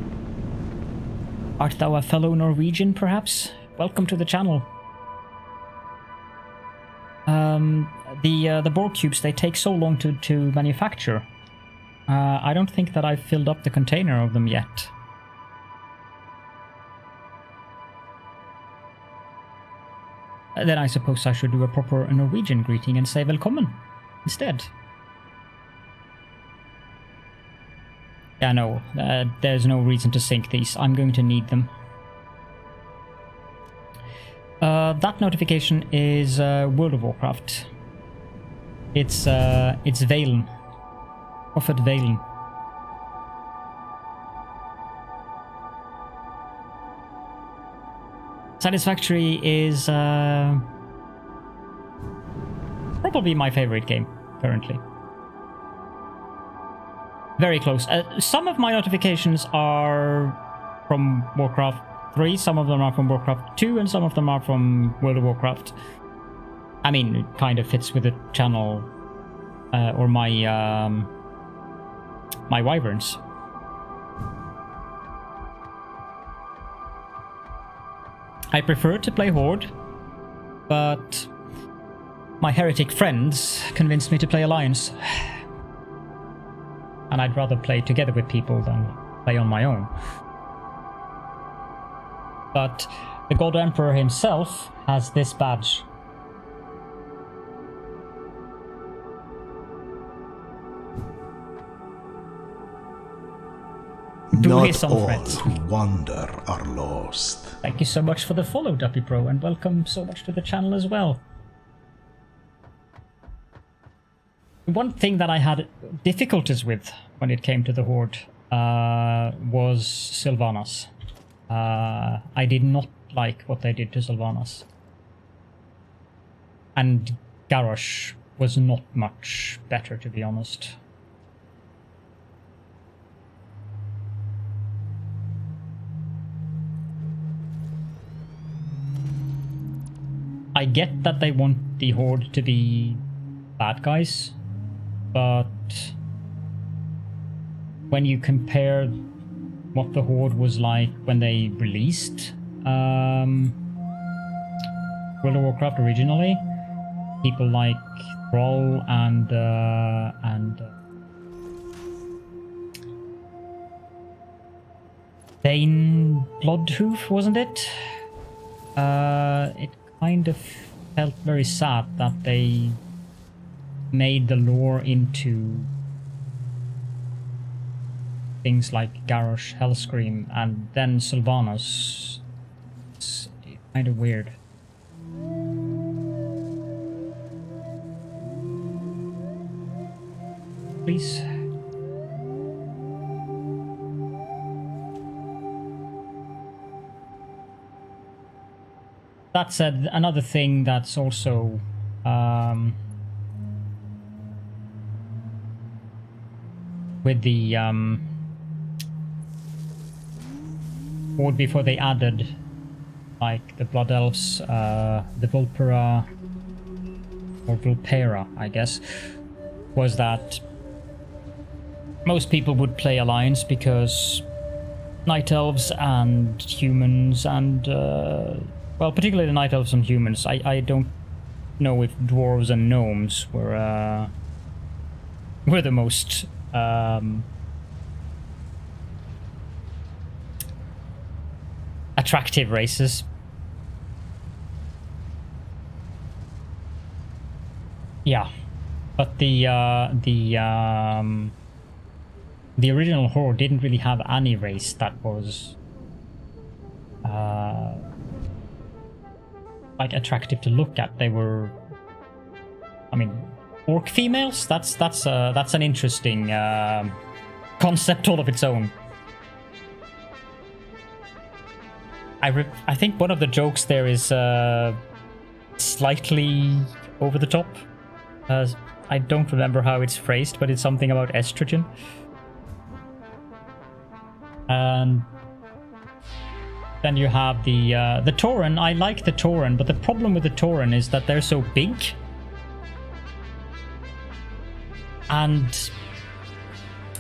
Art thou a fellow Norwegian, perhaps? Welcome to the channel. The Borg cubes, they take so long to manufacture. I don't think that I've filled up the container of them yet. Then I suppose I should do a proper Norwegian greeting and say velkommen instead. Yeah, no, there's no reason to sink these. I'm going to need them. That notification is World of Warcraft. It's Valen. Prophet Valen. Satisfactory is probably my favorite game currently. Very close. Some of my notifications are from Warcraft 3, some of them are from Warcraft 2, and some of them are from World of Warcraft. I mean, it kind of fits with the channel or my my wyverns. I prefer to play Horde, but my heretic friends convinced me to play Alliance. And I'd rather play together with people than play on my own. But the God Emperor himself has this badge. Not all who wander are lost. Thank you so much for the follow, Duppy Pro, and welcome so much to the channel as well. One thing that I had difficulties with when it came to the Horde was Sylvanas. I did not like what they did to Sylvanas. And Garrosh was not much better, to be honest. I get that they want the Horde to be bad guys, but when you compare what the Horde was like when they released World of Warcraft originally, people like Thrall and Thane Bloodhoof, wasn't it? It kind of felt very sad that they made the lore into things like Garrosh, Hellscream, and then Sylvanas. It's kind of weird. Please. That said, another thing that's also with the Horde before they added like the Blood Elves, the Vulpera or Vulpera, I guess, was that most people would play Alliance because Night Elves and humans and well, particularly the Night Elves and humans. I don't know if dwarves and gnomes were the most attractive races. Yeah, but the original Horde didn't really have any race that was like attractive to look at. They were, I mean, orc females. That's an interesting concept all of its own. I think one of the jokes there is slightly over the top. I don't remember how it's phrased, but it's something about estrogen. And then you have the Tauren. I like the Tauren, but the problem with the Tauren is that they're so big. And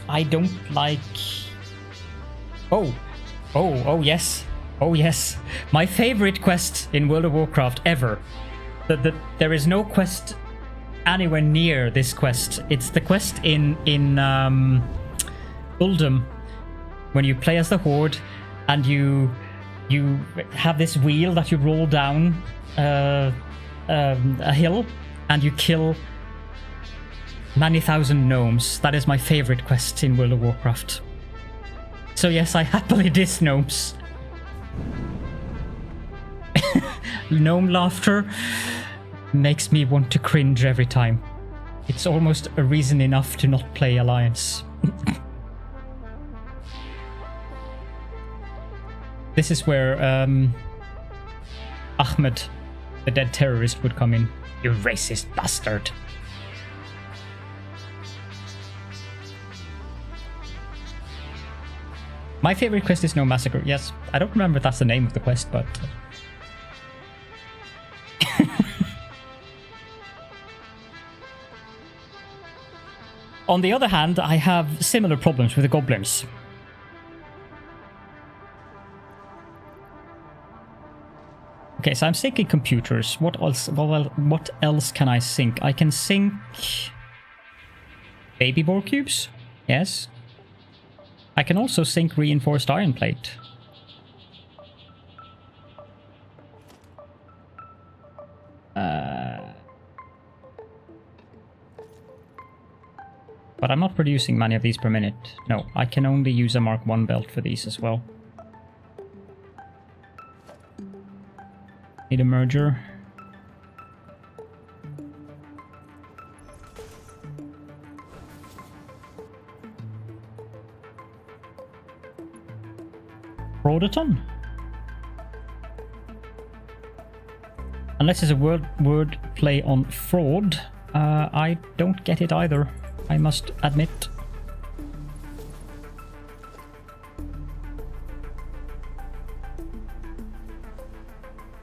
I don't like... Oh yes. Oh yes. My favorite quest in World of Warcraft ever. There is no quest anywhere near this quest. It's the quest in Uldum, when you play as the Horde and you have this wheel that you roll down a hill and you kill many thousand gnomes. That is my favorite quest in World of Warcraft. So yes, I happily diss gnomes. Gnome laughter makes me want to cringe every time. It's almost a reason enough to not play Alliance. This is where Ahmed, the dead terrorist, would come in. You racist bastard. My favorite quest is No Massacre. Yes, I don't remember if that's the name of the quest, but... On the other hand, I have similar problems with the goblins. Okay, so I'm syncing computers. What else? Well, what else can I sync? I can sync baby bore cubes. Yes. I can also sync reinforced iron plate. But I'm not producing many of these per minute. No, I can only use a Mark 1 belt for these as well. Need a merger. Fraudaton? Unless it's a word play on fraud, I don't get it either, I must admit.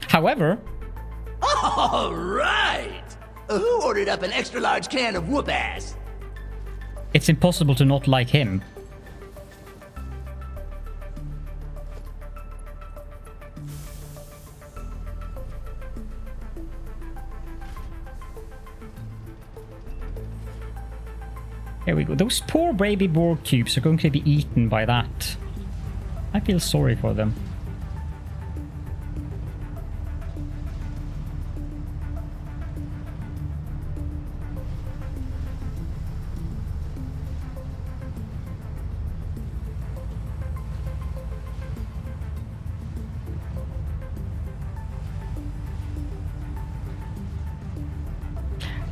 However... All right! Who ordered up an extra large can of whoop-ass? It's impossible to not like him. There we go. Those poor baby Borg cubes are going to be eaten by that. I feel sorry for them.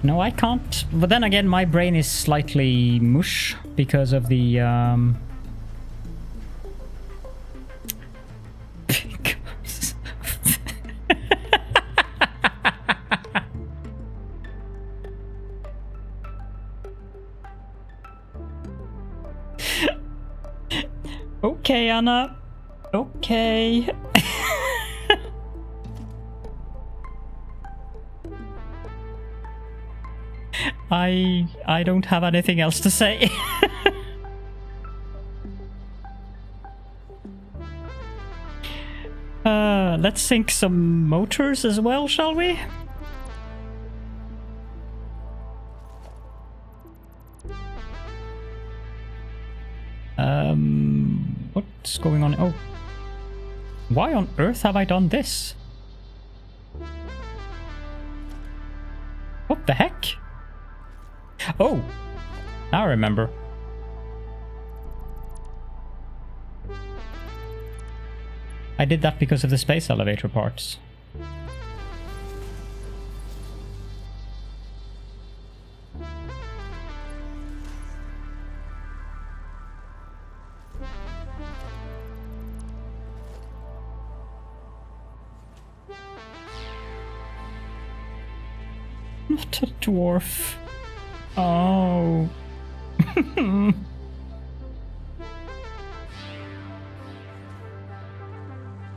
No, I can't. But then again, my brain is slightly mush because of the... Okay, Anna. Okay. I don't have anything else to say. Let's sink some motors as well, shall we? What's going on? Oh. Why on earth have I done this? What the heck? Oh! Now I remember. I did that because of the space elevator parts. Not a dwarf. Oh.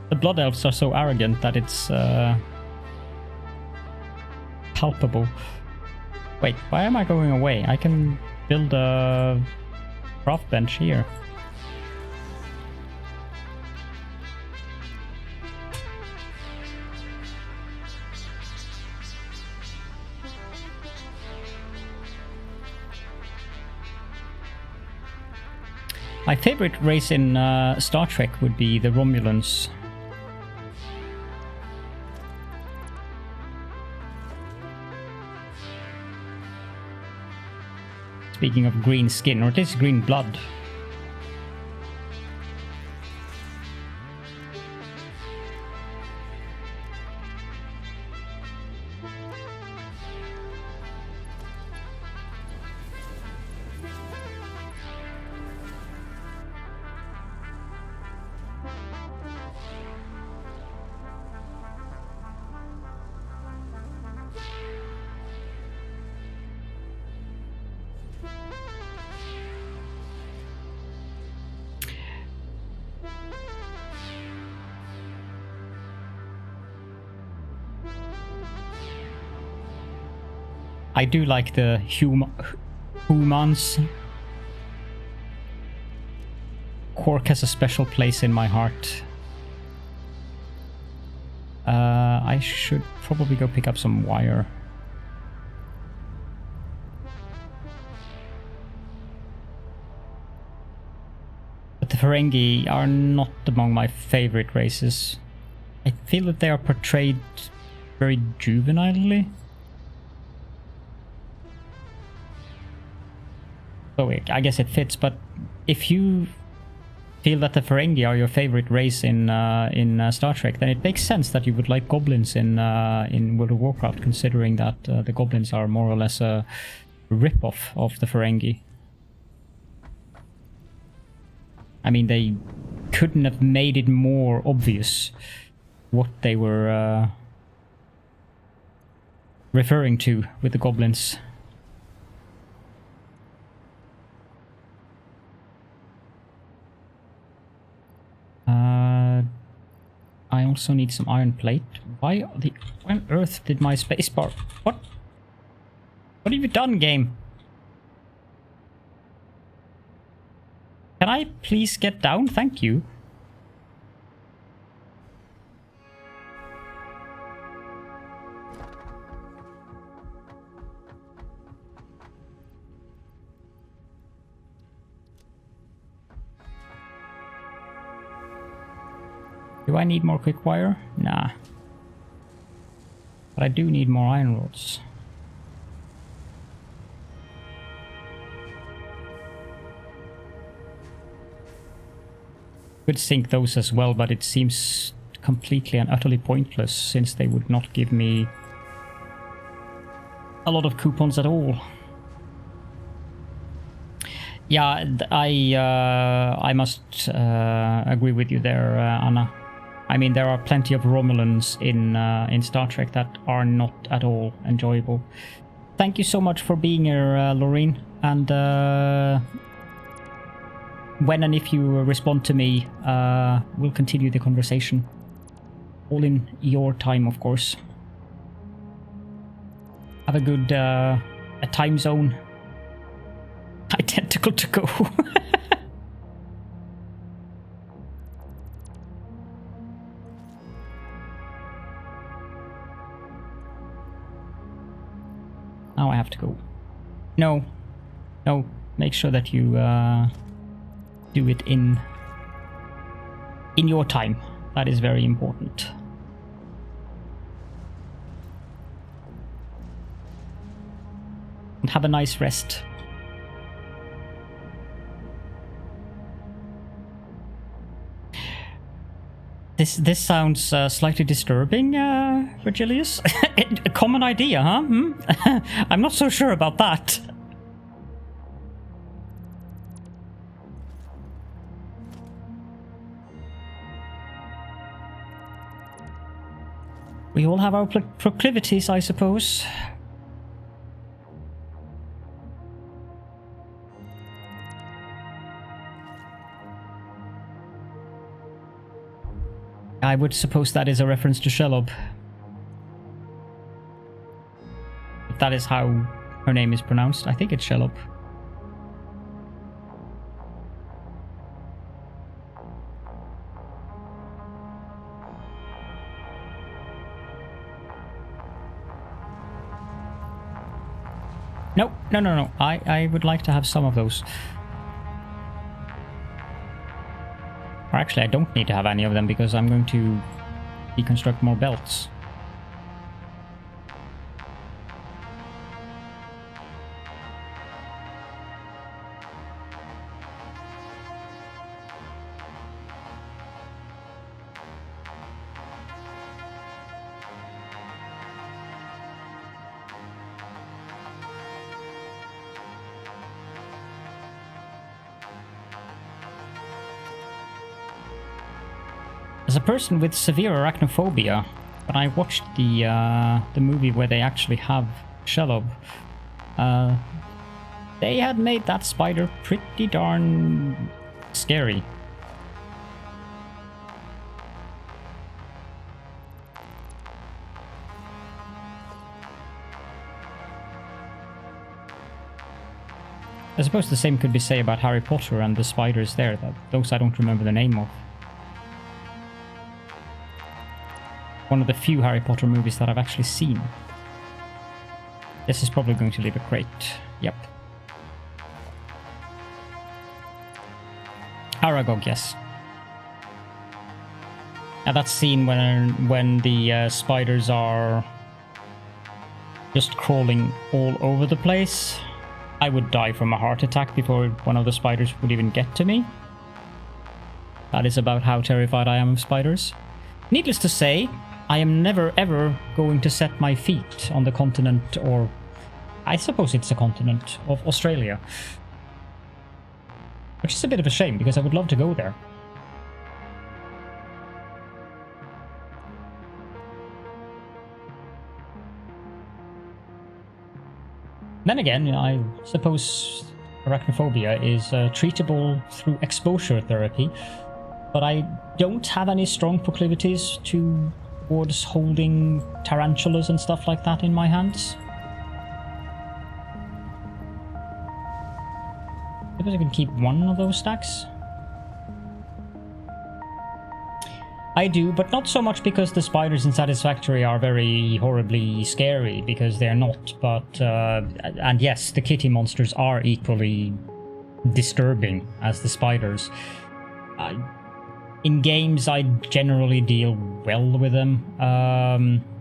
The blood elves are so arrogant that it's palpable. Wait, why am I going away? I can build a craft bench here. My favorite race in Star Trek would be the Romulans. Speaking of green skin, or at least green blood. I do like the humans. Quark has a special place in my heart. I should probably go pick up some wire. But the Ferengi are not among my favorite races. I feel that they are portrayed very juvenilely. Oh wait, I guess it fits, but if you feel that the Ferengi are your favorite race in Star Trek, then it makes sense that you would like goblins in World of Warcraft, considering that the goblins are more or less a rip-off of the Ferengi. I mean, they couldn't have made it more obvious what they were referring to with the goblins. I also need some iron plate. Why on earth did my spacebar... What? What have you done, game? Can I please get down? Thank you. Do I need more quick wire? Nah. But I do need more iron rods. Could sink those as well, but it seems completely and utterly pointless since they would not give me a lot of coupons at all. Yeah, I must agree with you there, Anna. I mean, there are plenty of Romulans in Star Trek that are not at all enjoyable. Thank you so much for being here, Loreen. And when and if you respond to me, we'll continue the conversation. All in your time, of course. Have a good a time zone. Identical to go. Now I have to go. No. No. Make sure that you do it in your time. That is very important. And have a nice rest. This sounds slightly disturbing, Virgilius. A common idea, huh? I'm not so sure about that. We all have our proclivities, I suppose. I would suppose that is a reference to Shelob. If that is how her name is pronounced, I think it's Shelob. No. I would like to have some of those. Or actually, I don't need to have any of them because I'm going to deconstruct more belts. As a person with severe arachnophobia, when I watched the movie where they actually have Shelob, they had made that spider pretty darn scary. I suppose the same could be said about Harry Potter and the spiders there. Those I don't remember the name of. One of the few Harry Potter movies that I've actually seen. This is probably going to leave a crate. Yep. Aragog, yes. Now that scene when the spiders are just crawling all over the place. I would die from a heart attack before one of the spiders would even get to me. That is about how terrified I am of spiders. Needless to say, I am never ever going to set my feet on the continent, or I suppose it's a continent, of Australia. Which is a bit of a shame, because I would love to go there. Then again, I suppose arachnophobia is treatable through exposure therapy, but I don't have any strong proclivities towards holding tarantulas and stuff like that in my hands. I suppose I can keep one of those stacks. I do, but not so much because the spiders in Satisfactory are very horribly scary, because they're not, but... and yes, the kitty monsters are equally disturbing as the spiders. In games, I generally deal well with them,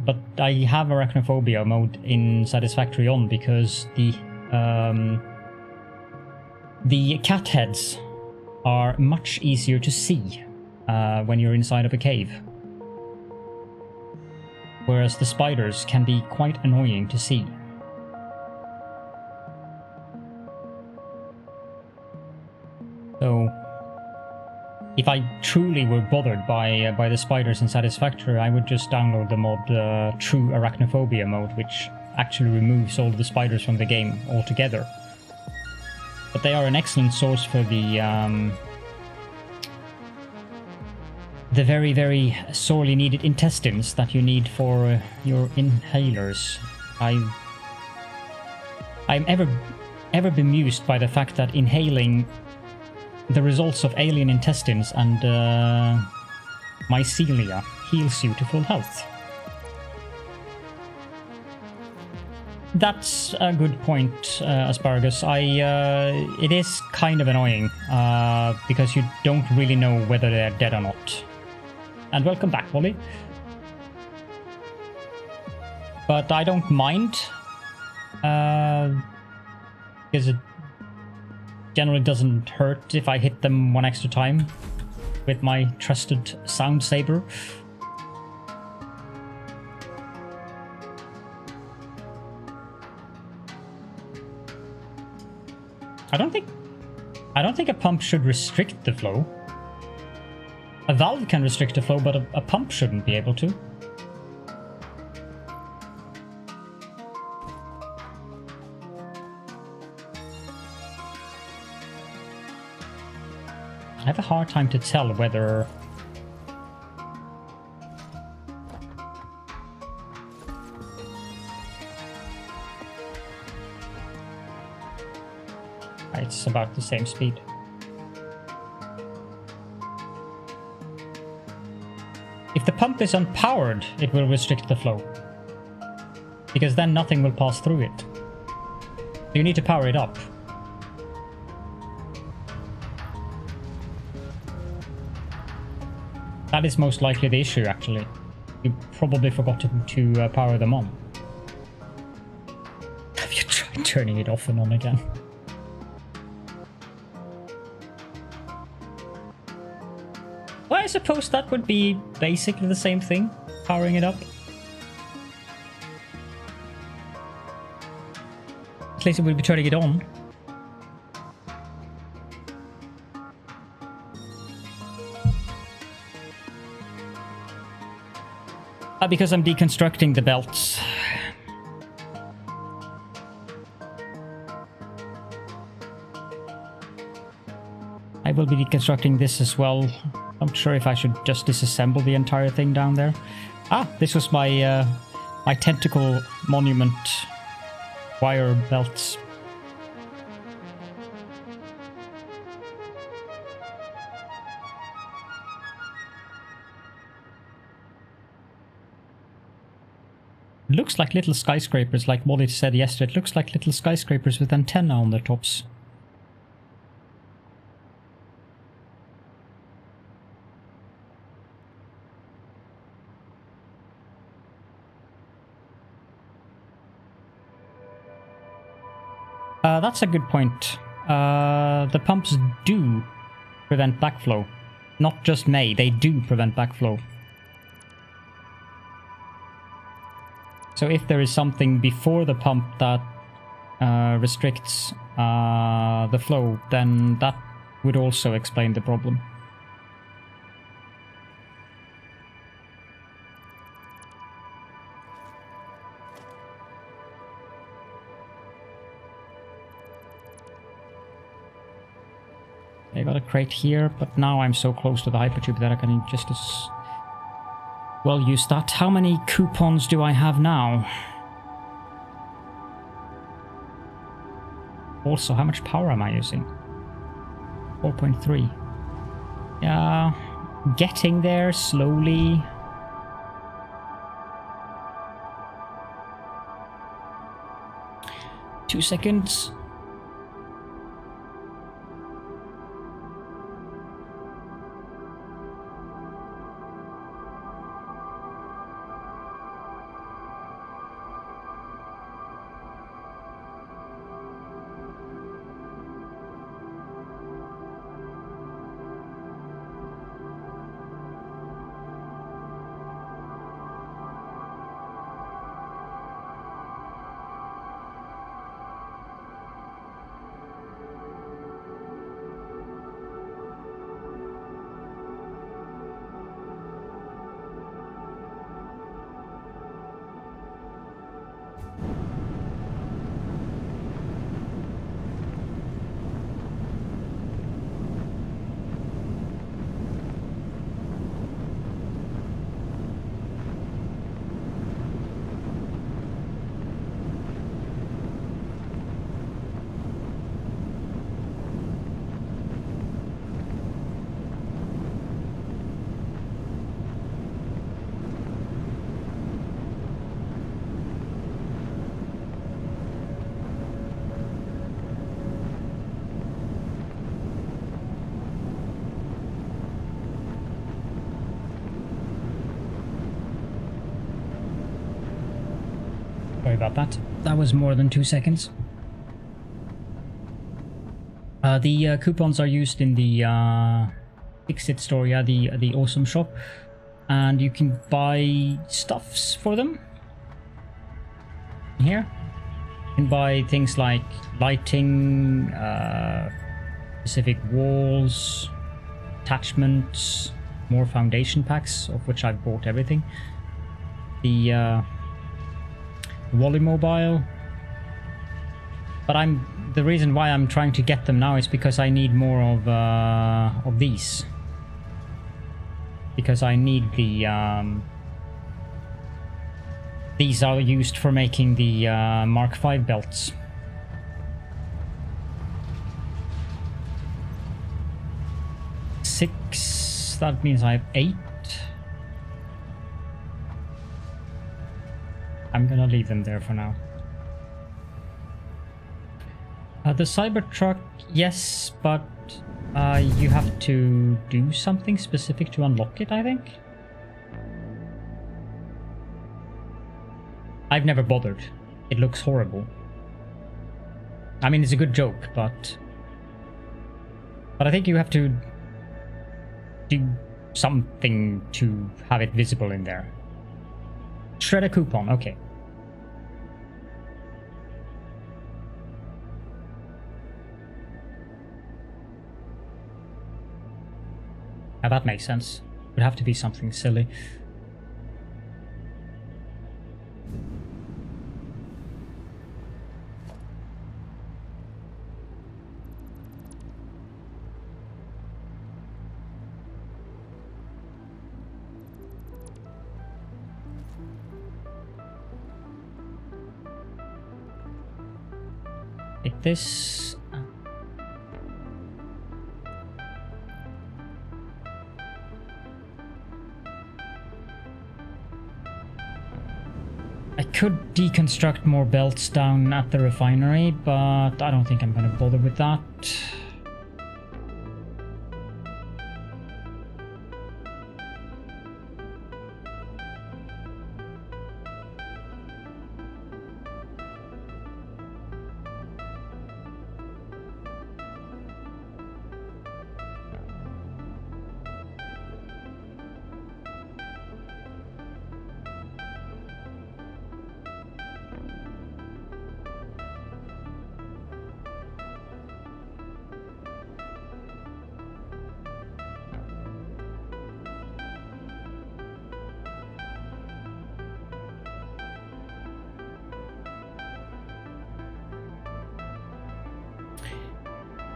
but I have arachnophobia mode in Satisfactory on because the cat heads are much easier to see when you're inside of a cave. Whereas the spiders can be quite annoying to see. if I truly were bothered by the spiders in Satisfactory, I would just download the mod True Arachnophobia mode, which actually removes all the spiders from the game altogether. But they are an excellent source for the very, very sorely needed intestines that you need for your inhalers. I'm ever bemused by the fact that inhaling the results of alien intestines and mycelia heals you to full health. That's a good point, Asparagus. It is kind of annoying because you don't really know whether they're dead or not. And welcome back, Wally. But I don't mind, because it generally doesn't hurt if I hit them one extra time with my trusted sound saber. I don't think a pump should restrict the flow. A valve can restrict the flow, but a pump shouldn't be able to. I have a hard time to tell whether it's about the same speed. If the pump is unpowered, it will restrict the flow, because then nothing will pass through it. You need to power it up. That is most likely the issue, actually. You probably forgot to power them on. Have you tried turning it off and on again? Well, I suppose that would be basically the same thing, powering it up. At least it would be turning it on. Because I'm deconstructing the belts. I will be deconstructing this as well. I'm not sure if I should just disassemble the entire thing down there. Ah, this was my my tentacle monument wire belts. It looks like little skyscrapers, like Molly said yesterday. It looks like little skyscrapers with antenna on their tops. That's a good point. The pumps do prevent backflow. Not just may, they do prevent backflow. So if there is something before the pump that restricts the flow, then that would also explain the problem. I got a crate here, but now I'm so close to the hypertube that I can just as well use that. How many coupons do I have now? Also, how much power am I using? 4.3. Yeah, getting there slowly. Two seconds. about that. That was more than 2 seconds. The coupons are used in the Fix-It store, yeah, the awesome shop. And you can buy stuffs for them. Here. You can buy things like lighting, specific walls, attachments, more foundation packs, of which I've bought everything. The Wally Mobile. But the reason why I'm trying to get them now is because I need more of these. Because I need the these are used for making the Mark V belts. Six, that means I have 8. I'm gonna leave them there for now. The Cybertruck, yes, but you have to do something specific to unlock it, I think? I've never bothered. It looks horrible. I mean, it's a good joke, but I think you have to do something to have it visible in there. Shred a coupon, okay. Now that makes sense. It would have to be something silly. Like this. I could deconstruct more belts down at the refinery, but I don't think I'm gonna bother with that.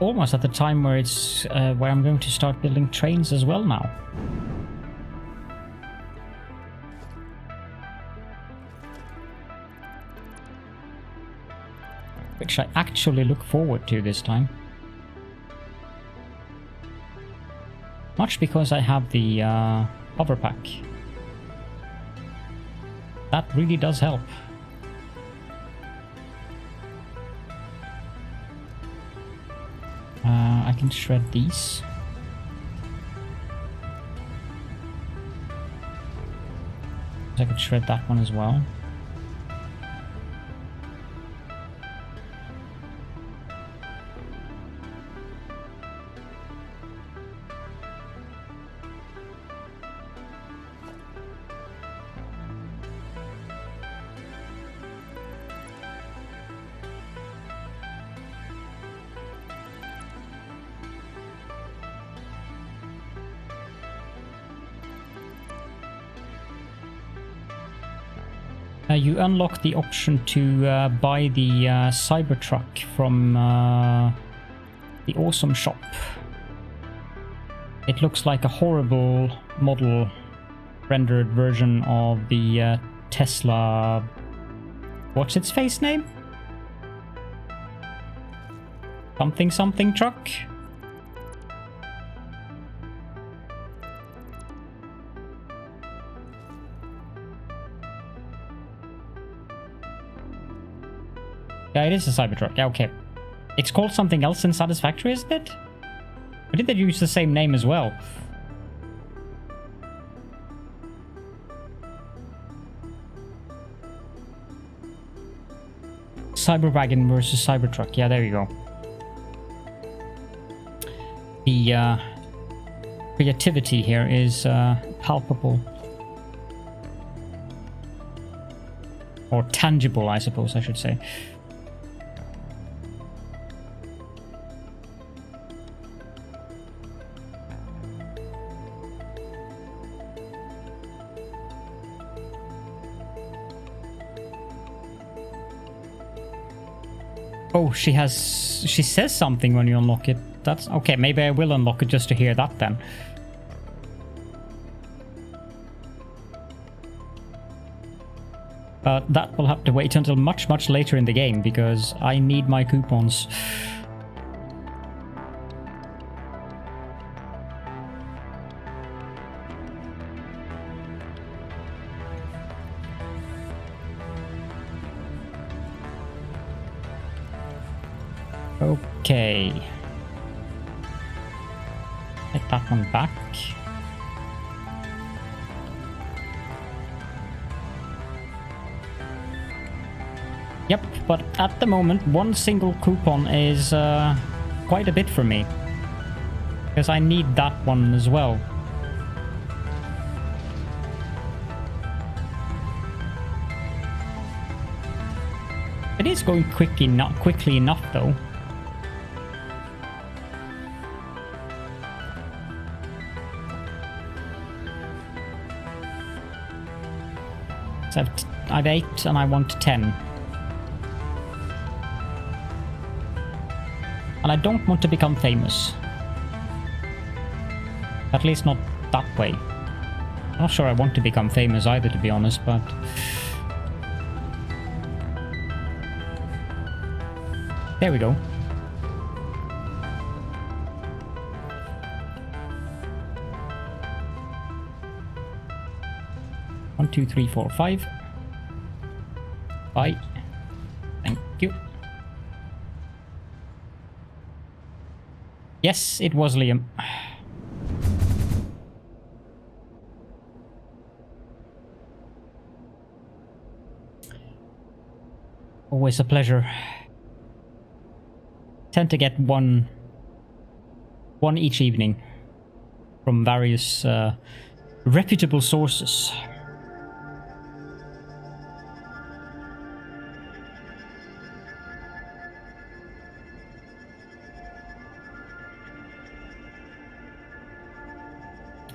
Almost at the time where it's where I'm going to start building trains as well now. Which I actually look forward to this time. Much because I have the hover pack. That really does help. I can shred these. I could shred that one as well. You unlock the option to buy the Cybertruck from the Awesome Shop. It looks like a horrible model rendered version of the Tesla... What's its face name? Something something truck? Yeah, it is a Cybertruck. Yeah, okay. It's called something else in Satisfactory, isn't it? Or did they use the same name as well? Cyberwagon versus Cybertruck. Yeah, there you go. The creativity here is palpable. Or tangible, I suppose I should say. Oh, she says something when you unlock it. That's okay. Maybe I will unlock it just to hear that then. But that will have to wait until much, much later in the game because I need my coupons. Okay. Get that one back. Yep, but at the moment, one single coupon is quite a bit for me. Because I need that one as well. It is going quickly enough though. So I've 8 and I want 10. And I don't want to become famous. At least not that way. I'm not sure I want to become famous either, to be honest, but... There we go. 1, 2, 3, 4, 5. Bye. Thank you. Yes, it was Liam. Always a pleasure. Tend to get one each evening from various reputable sources.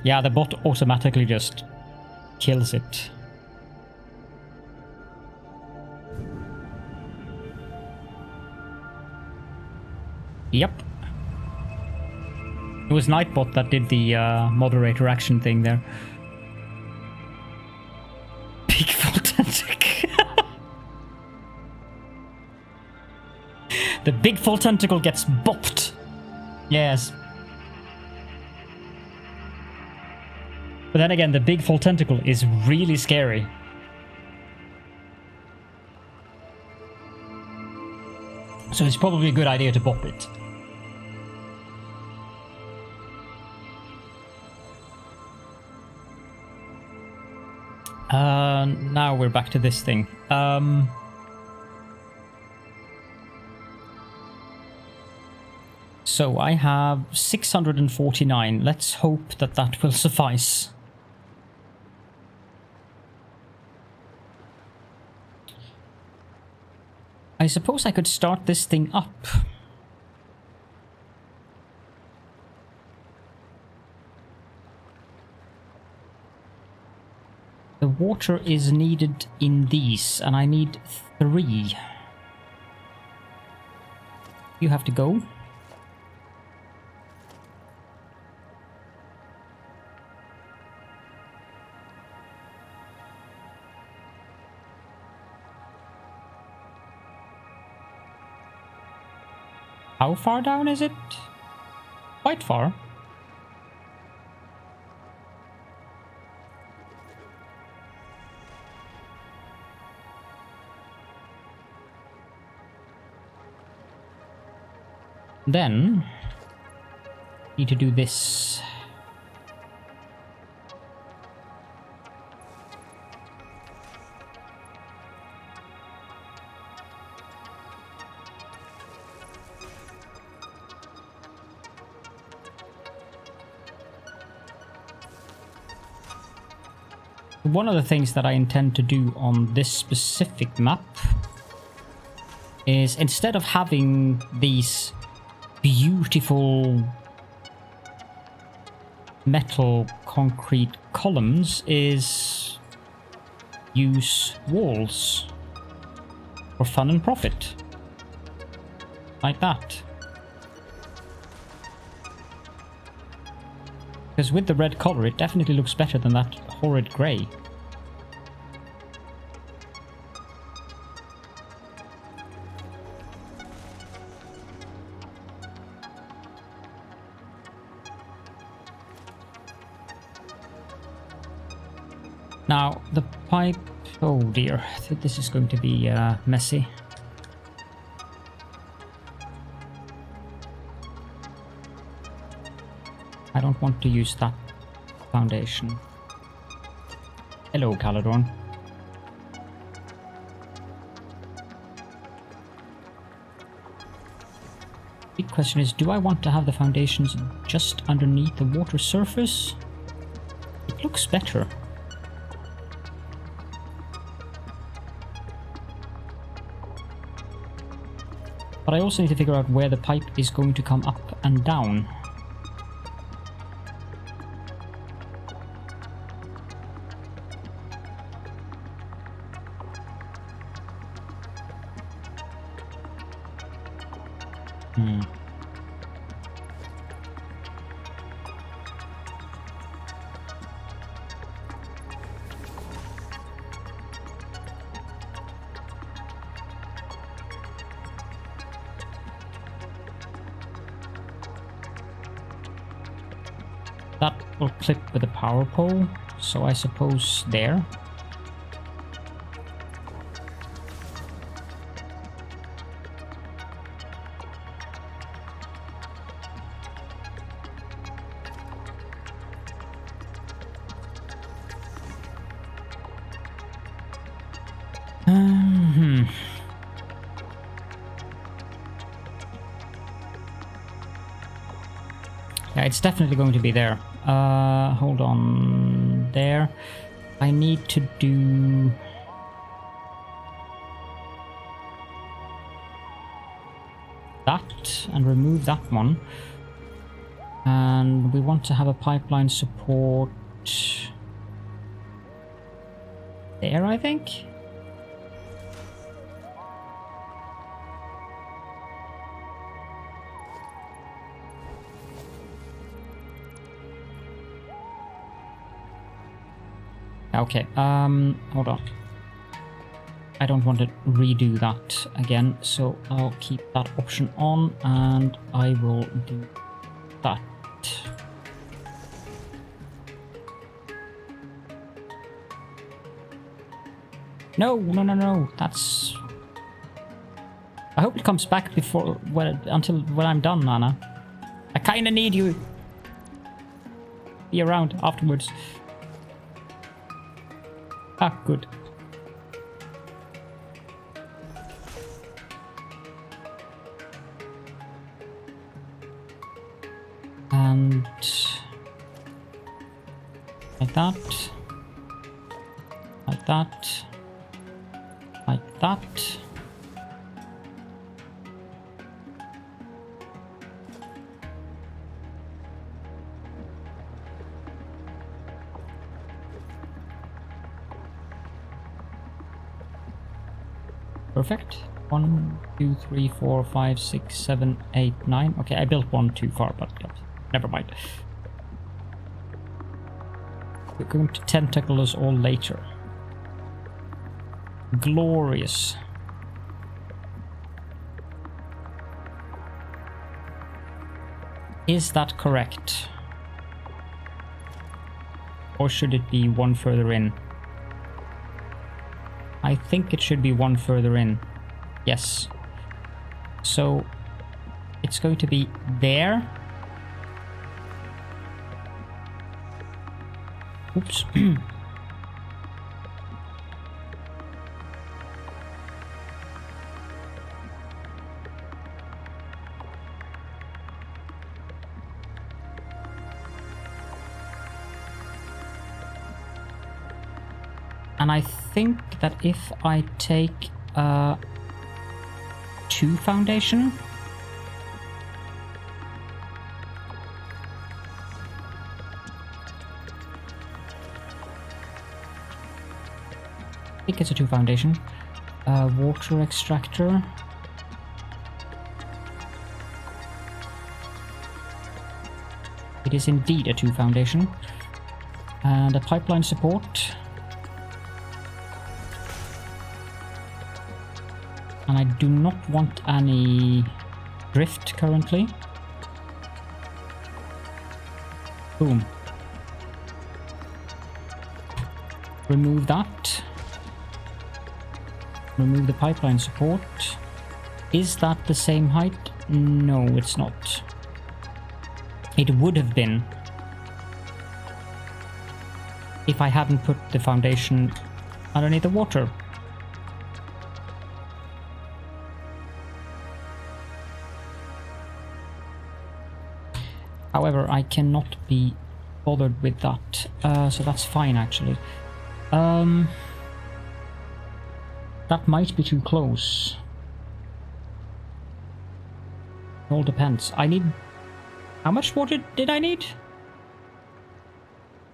Yeah, the bot automatically just kills it. Yep. It was Nightbot that did the moderator action thing there. Big full tentacle. The big full tentacle gets bopped. Yes. But then again, the big full tentacle is really scary. So it's probably a good idea to bop it. Now we're back to this thing. So I have 649. Let's hope that that will suffice. I suppose I could start this thing up. The water is needed in these, and I need 3. You have to go. How far down is it? Quite far. Then, need to do this. One of the things that I intend to do on this specific map is, instead of having these beautiful metal concrete columns, is use walls for fun and profit. Like that. Because with the red color, it definitely looks better than that horrid grey. Now, the pipe... Oh dear, this is going to be messy. I don't want to use that foundation. Hello, Caledorn. Big question is, do I want to have the foundations just underneath the water surface? It looks better. But I also need to figure out where the pipe is going to come up and down. That will clip with the power pole, so I suppose there. Yeah, it's definitely going to be there. Hold on. There. I need to do... that and remove that one. And we want to have a pipeline support... there, I think? Okay, hold on. I don't want to redo that again, so I'll keep that option on, and I will do that. No, that's... I hope it comes back before, until when I'm done, Nana. I kinda need you. Be around afterwards. Ah, good. And like that, like that, like that. Perfect. 1, 2, 3, 4, 5, 6, 7, 8, 9. Okay, I built one too far, but never mind. We're going to tentacle us all later. Glorious. Is that correct? Or should it be one further in? I think it should be one further in. Yes. So it's going to be there. Oops. And I think that if I take 2 foundation, I think it's a 2 foundation. Water extractor. It is indeed a 2 foundation. And a pipeline support. And I do not want any drift currently. Boom. Remove that. Remove the pipeline support. Is that the same height? No, it's not. It would have been if I hadn't put the foundation underneath the water. However, I cannot be bothered with that, so that's fine actually. That might be too close. It all depends. I need... How much water did I need?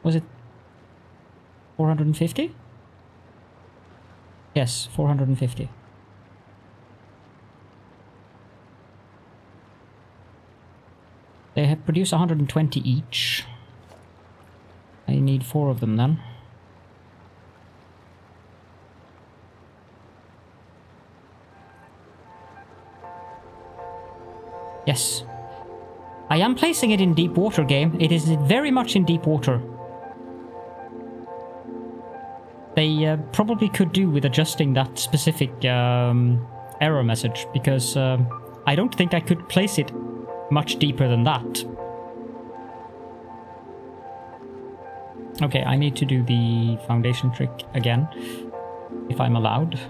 Was it 450? Yes, 450. They have produced 120 each. I need 4 of them then. Yes. I am placing it in deep water, game. It is very much in deep water. They probably could do with adjusting that specific error message, because I don't think I could place it much deeper than that. Okay, I need to do the foundation trick again, if I'm allowed.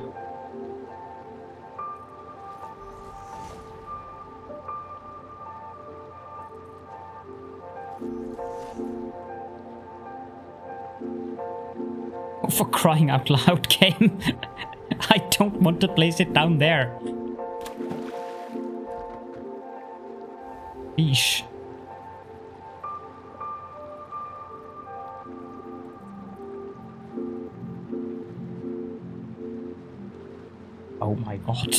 For crying out loud, game. I don't want to place it down there. Yeesh. Oh my god.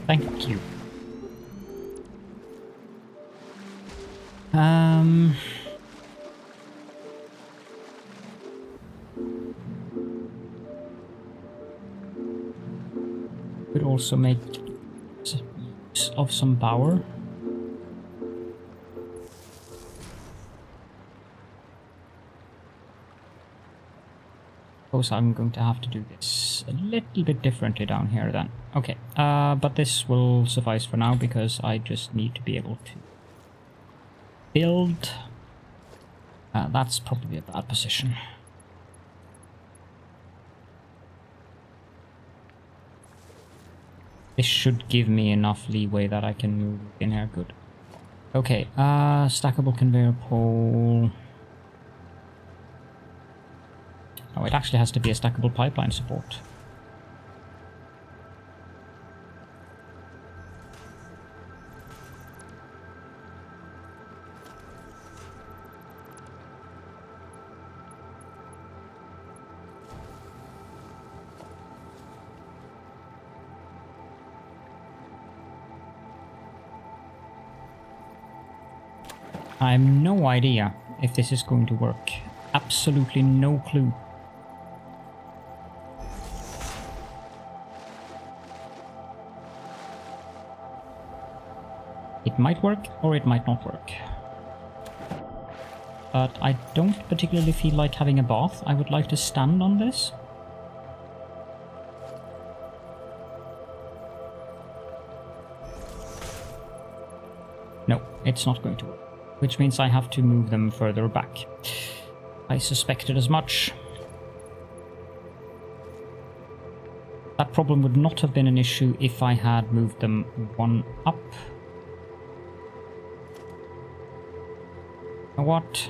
Thank you. Could also make use of some power. Suppose I'm going to have to do this a little bit differently down here then. Okay, but this will suffice for now because I just need to be able to build. That's probably a bad position. This should give me enough leeway that I can move in here. Good. Okay, stackable conveyor pole. Oh, it actually has to be a stackable pipeline support. I have no idea if this is going to work. Absolutely no clue. It might work or it might not work. But I don't particularly feel like having a bath. I would like to stand on this. No, it's not going to work. which means I have to move them further back. I suspected as much. That problem would not have been an issue if I had moved them one up. What?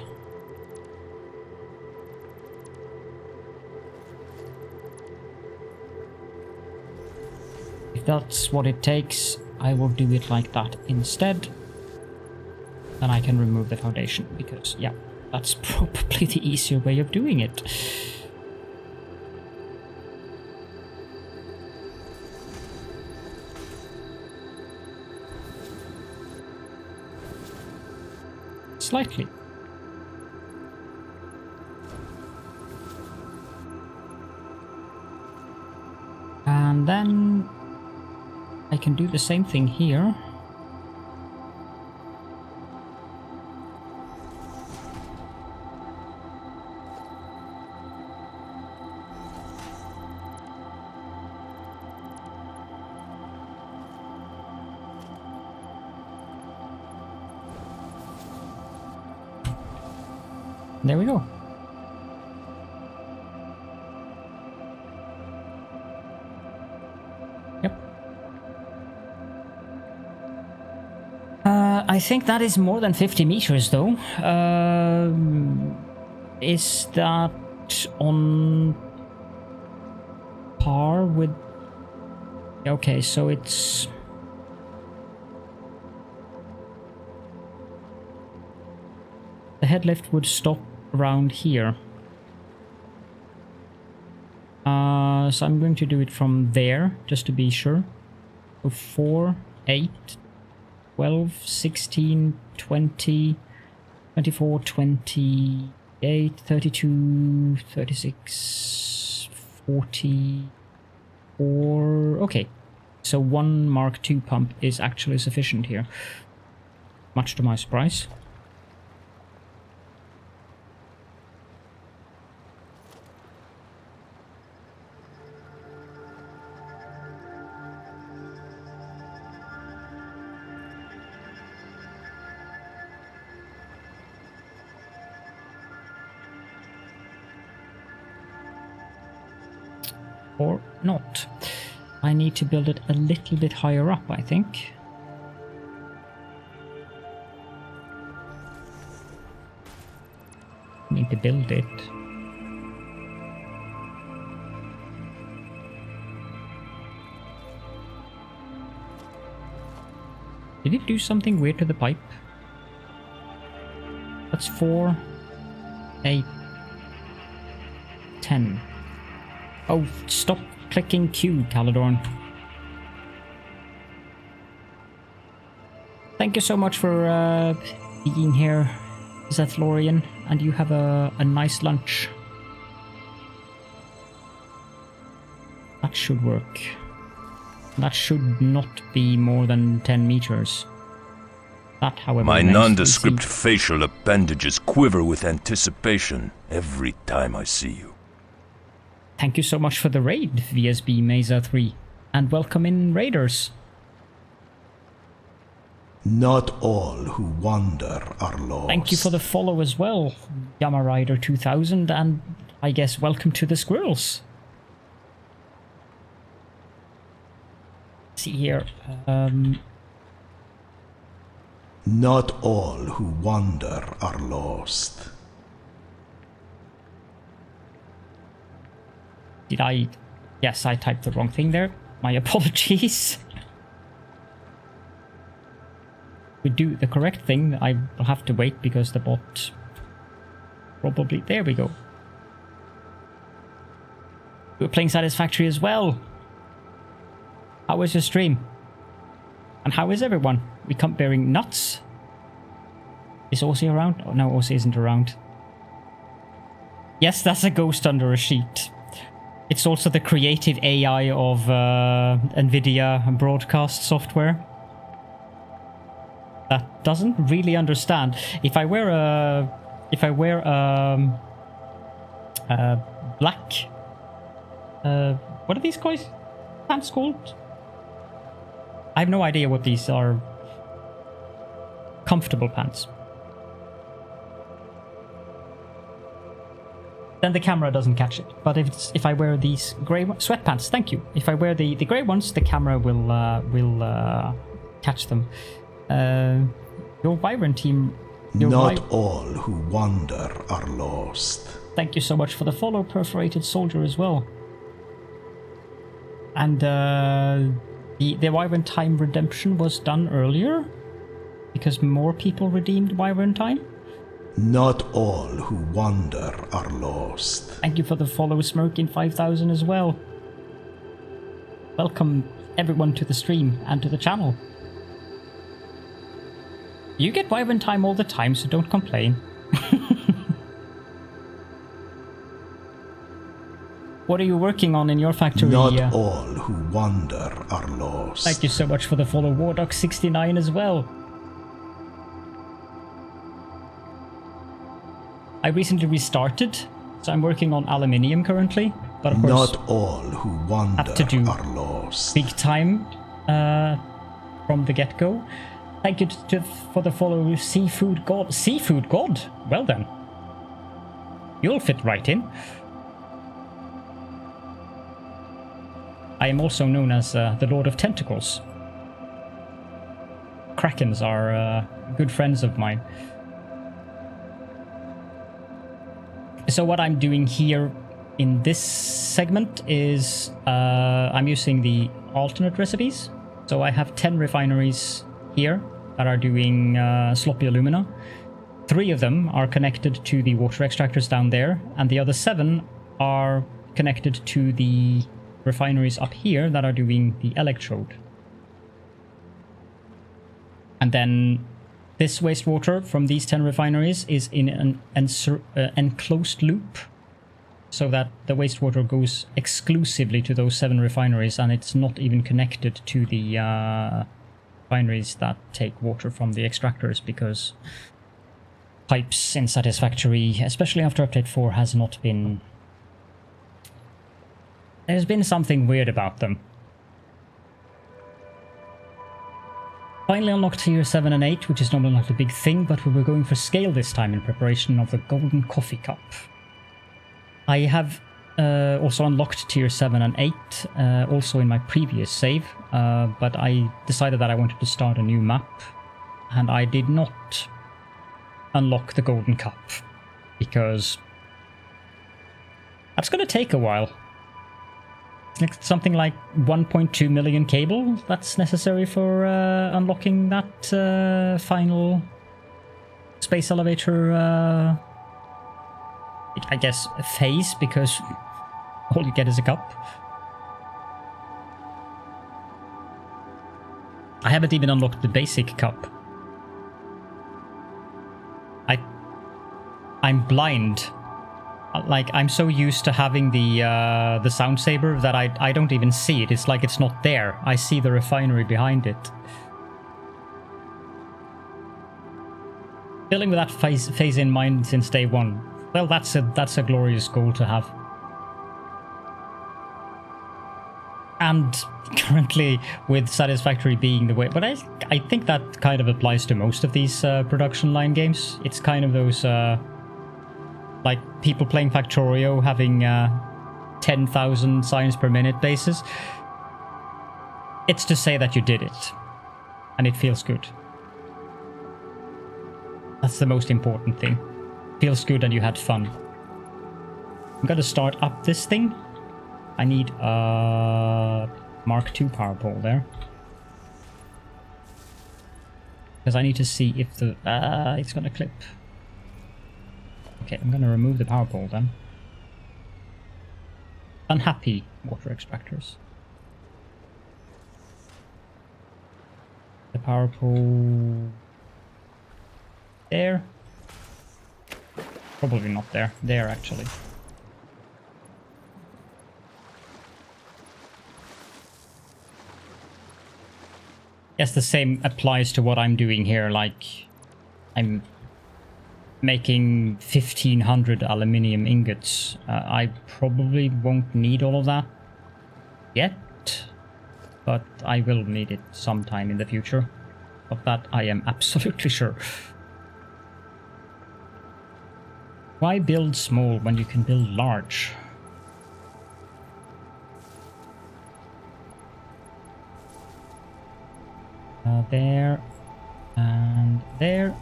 If that's what it takes, I will do it like that instead. Then I can remove the foundation, because, yeah, that's probably the easier way of doing it. Slightly. And then I can do the same thing here. There we go. Yep. I think that is more than 50 meters, though. Is that on par with... Okay, so it's... The head lift would stop around here. So I'm going to do it from there, just to be sure. So 4, 8, 12, 16, 20, 24, 28, 32, 36, 44... Okay, so one Mark II pump is actually sufficient here. Much to my surprise. Or not. I need to build it a little bit higher up, I think. Need to build it. Did it do something weird to the pipe? That's 4, 8, 10. Oh, stop clicking Q, Caledorn. Thank you so much for being here, Zethlorian, and you have a nice lunch. That should work. That should not be more than 10 meters. That, however, My remains nondescript to be seen. facial appendages quiver with anticipation every time I see you. Thank you so much for the raid, VSB Mesa 3, and welcome in raiders. Not all who wander are lost. Thank you for the follow as well, Yama Rider 2000, and I guess welcome to the squirrels. See here. Not all who wander are lost. Did I... Yes, I typed the wrong thing there. My apologies. We do the correct thing. I will have to wait because the bot... Probably... There we go. We're playing Satisfactory as well. How was your stream? And how is everyone? We come bearing nuts. Is Aussie around? Oh no, Aussie isn't around. Yes, that's a ghost under a sheet. It's also the creative AI of NVIDIA broadcast software. That doesn't really understand. If I wear a black, what are these guys? Pants called? I have no idea what these are. Comfortable pants. then the camera doesn't catch it. But if I wear these grey sweatpants, thank you. If I wear the grey ones, the camera will catch them. Your Wyvern team. Not all who wander are lost. Thank you so much for the follow, Perforated Soldier, as well. And the Wyvern Time redemption was done earlier because more people redeemed Wyvern Time. Not all who wander are lost. Thank you for the follow, Smirkin 5000 as well. Welcome everyone to the stream and to the channel. You get Wyvern Time all the time, so don't complain. What are you working on in your factory? Not all who wander are lost. Thank you so much for the follow, Wardock69 as well. I recently restarted, so I'm working on aluminium currently. But of course, not all who wander have to do are lost. Big time from the get-go. Thank you for the follow, Seafood God. Seafood God? Well then. You'll fit right in. I am also known as the Lord of Tentacles. Krakens are good friends of mine. So what I'm doing here in this segment is I'm using the alternate recipes. So I have 10 refineries here that are doing sloppy alumina. 3 of them are connected to the water extractors down there, and the other 7 are connected to the refineries up here that are doing the electrode. And then this wastewater from these 10 refineries is in an enclosed loop, so that the wastewater goes exclusively to those 7 refineries, and it's not even connected to the refineries that take water from the extractors, because pipes in Satisfactory, especially after update 4, has not been... There's been something weird about them. Finally unlocked tier 7 and 8, which is normally not a big thing, but we were going for scale this time in preparation of the Golden Coffee Cup. I have also unlocked tier 7 and 8, also in my previous save, but I decided that I wanted to start a new map, and I did not unlock the Golden Cup, because that's going to take a while. It's something like 1.2 million cable that's necessary for unlocking that final space elevator, I guess, phase, because all you get is a cup. I haven't even unlocked the basic cup. I'm blind. Like, I'm so used to having the sound saber that I don't even see it. It's like it's not there. I see the refinery behind it. Dealing with that phase in mind since day one. Well, that's a glorious goal to have. And currently with Satisfactory being the way, but I think that kind of applies to most of these production line games. It's kind of those like people playing Factorio having 10,000 signs per minute basis. It's to say that you did it, and it feels good. That's the most important thing. Feels good and you had fun. I'm gonna start up this thing. I need a Mark II power pole there, because I need to see if the it's gonna clip. Okay, I'm gonna remove the power pole then. Unhappy water extractors. The power pole there. Probably not there. There, actually. Yes, the same applies to what I'm doing here. Like, I'm making 1,500 aluminium ingots. I probably won't need all of that yet, but I will need it sometime in the future. Of that, I am absolutely sure. Why build small when you can build large? There, and there,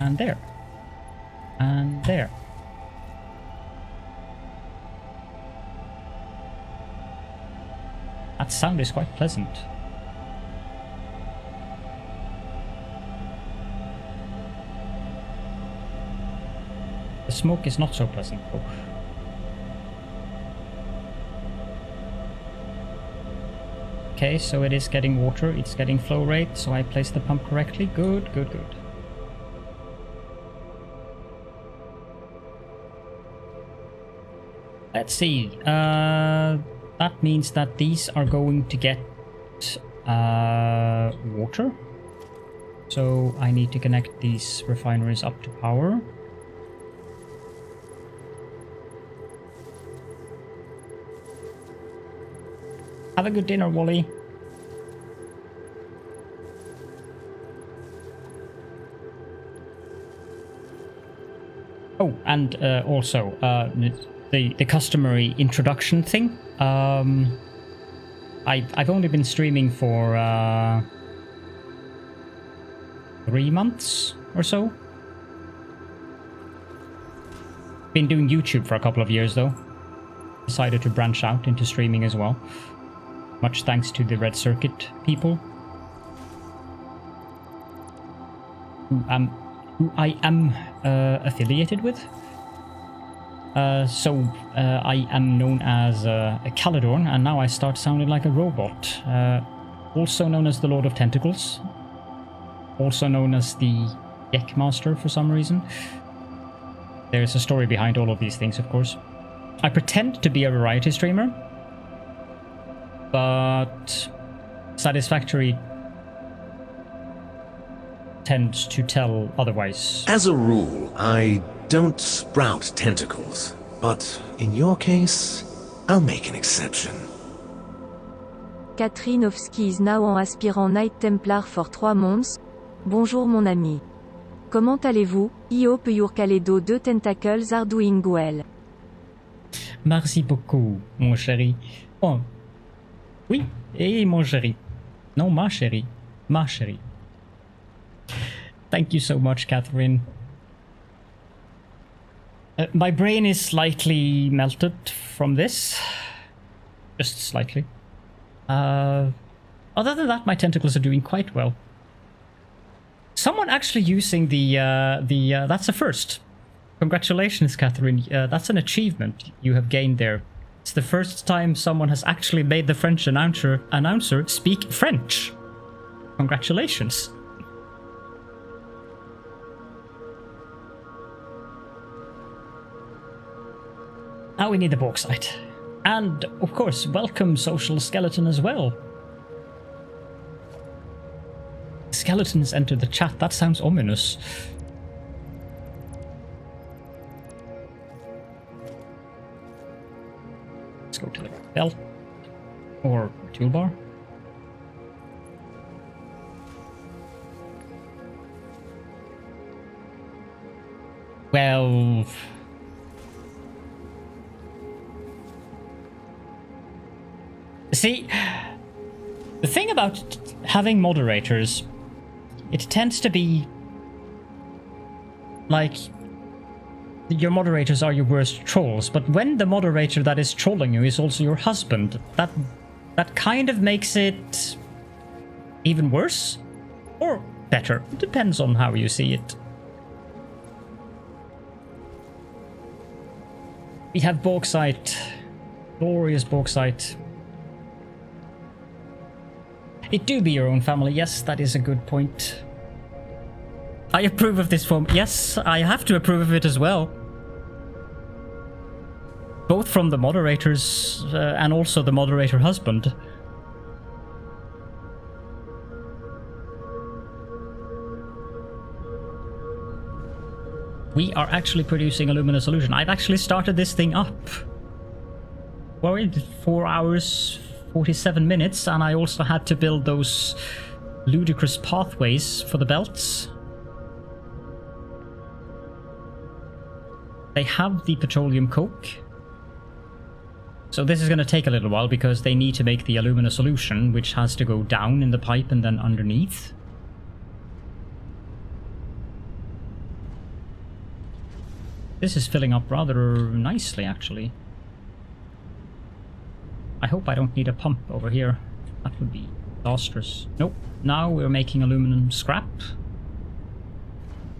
and there, and there. That sound is quite pleasant. The smoke is not so pleasant though. Okay, so it is getting water, it's getting flow rate, so I placed the pump correctly. Good, good, good. Let's see. That means that these are going to get water. So I need to connect these refineries up to power. Have a good dinner, Wally. Oh, and also the customary introduction thing. I've only been streaming for 3 months or so. Been doing YouTube for a couple of years though. Decided to branch out into streaming as well. Much thanks to the Red Circuit people, who I am affiliated with. So I am known as a Caledorn, and now I start sounding like a robot. Also known as the Lord of Tentacles. Also known as the Deckmaster for some reason. There's a story behind all of these things, of course. I pretend to be a variety streamer, but Satisfactory tends to tell otherwise. As a rule, I don't sprout tentacles, but in your case, I'll make an exception. Katrinovski is now en aspirant Knight Templar for 3 months. Bonjour mon ami. Comment allez-vous? I hope your Caledo 2 tentacles are doing well. Merci beaucoup, mon chéri. Oh. Oui, et mon chéri. Non, ma chérie. Ma chérie. Thank you so much, Catherine. My brain is slightly melted from this. Just slightly. Other than that, my tentacles are doing quite well. Someone actually using that's a first. Congratulations, Catherine. That's an achievement you have gained there. It's the first time someone has actually made the French announcer speak French. Congratulations. Now we need the bauxite. And, of course, welcome Social Skeleton as well. Skeletons entered the chat. That sounds ominous. Let's go to the right belt. Or toolbar. Well... See, the thing about having moderators, it tends to be like your moderators are your worst trolls, but when the moderator that is trolling you is also your husband, that kind of makes it even worse or better. It depends on how you see it. We have bauxite, glorious bauxite. It do be your own family, yes, that is a good point. I approve of this form. Yes, I have to approve of it as well. Both from the moderators and also the moderator husband. We are actually producing Alumina Solution. I've actually started this thing up. Well, we did 4 hours, 47 minutes, and I also had to build those ludicrous pathways for the belts. They have the Petroleum Coke. So this is going to take a little while because they need to make the Alumina Solution, which has to go down in the pipe and then underneath. This is filling up rather nicely, actually. I hope I don't need a pump over here. That would be disastrous. Nope. Now we're making aluminum scrap.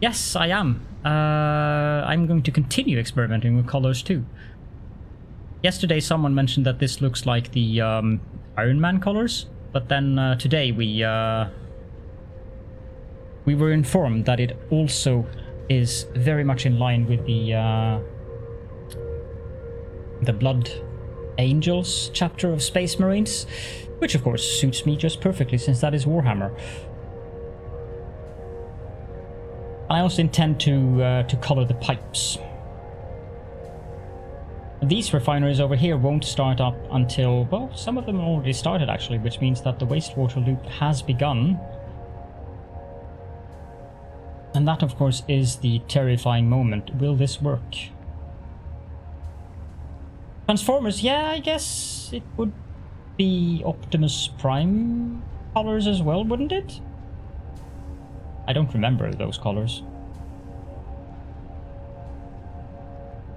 Yes, I am. I'm going to continue experimenting with colors too. Yesterday someone mentioned that this looks like the Iron Man colors, but then today we were informed that it also is very much in line with the Blood Angels chapter of Space Marines, which of course suits me just perfectly since that is Warhammer. I also intend to color the pipes. These refineries over here won't start up until, well, some of them already started actually, which means that the wastewater loop has begun. And that of course is the terrifying moment. Will this work? Transformers, yeah, I guess it would be Optimus Prime colors as well, wouldn't it? I don't remember those colors.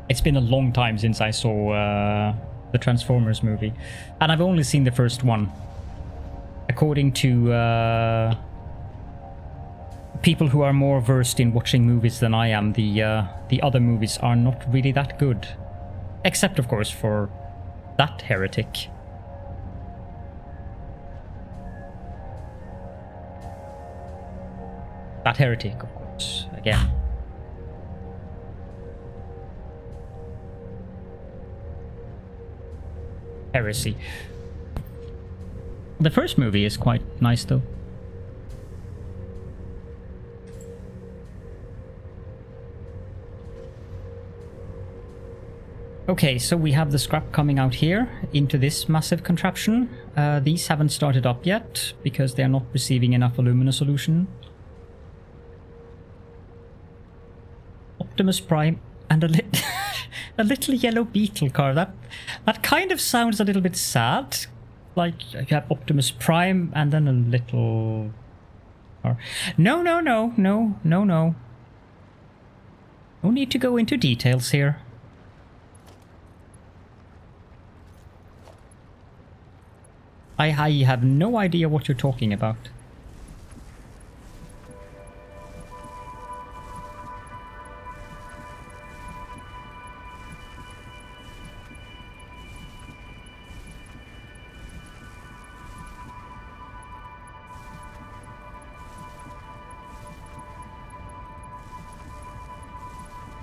It's been a long time since I saw the Transformers movie, and I've only seen the first one. According to people who are more versed in watching movies than I am, the other movies are not really that good. Except, of course, for that heretic. That heretic, of course, again. Heresy. The first movie is quite nice, though. Okay, so we have the scrap coming out here into this massive contraption. These haven't started up yet because they're not receiving enough Alumina Solution. Optimus Prime and a little yellow beetle car. That kind of sounds a little bit sad. Like you have Optimus Prime and then a little car. No. No need to go into details here. I have no idea what you're talking about.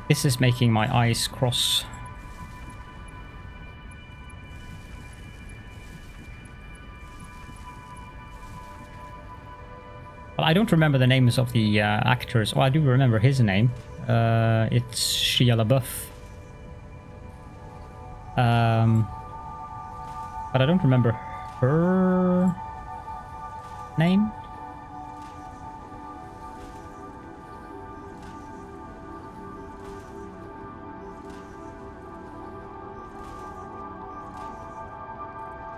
This is making my eyes cross. Well, I don't remember the names of the actors. Well, I do remember his name. It's Shia LaBeouf. But I don't remember her name.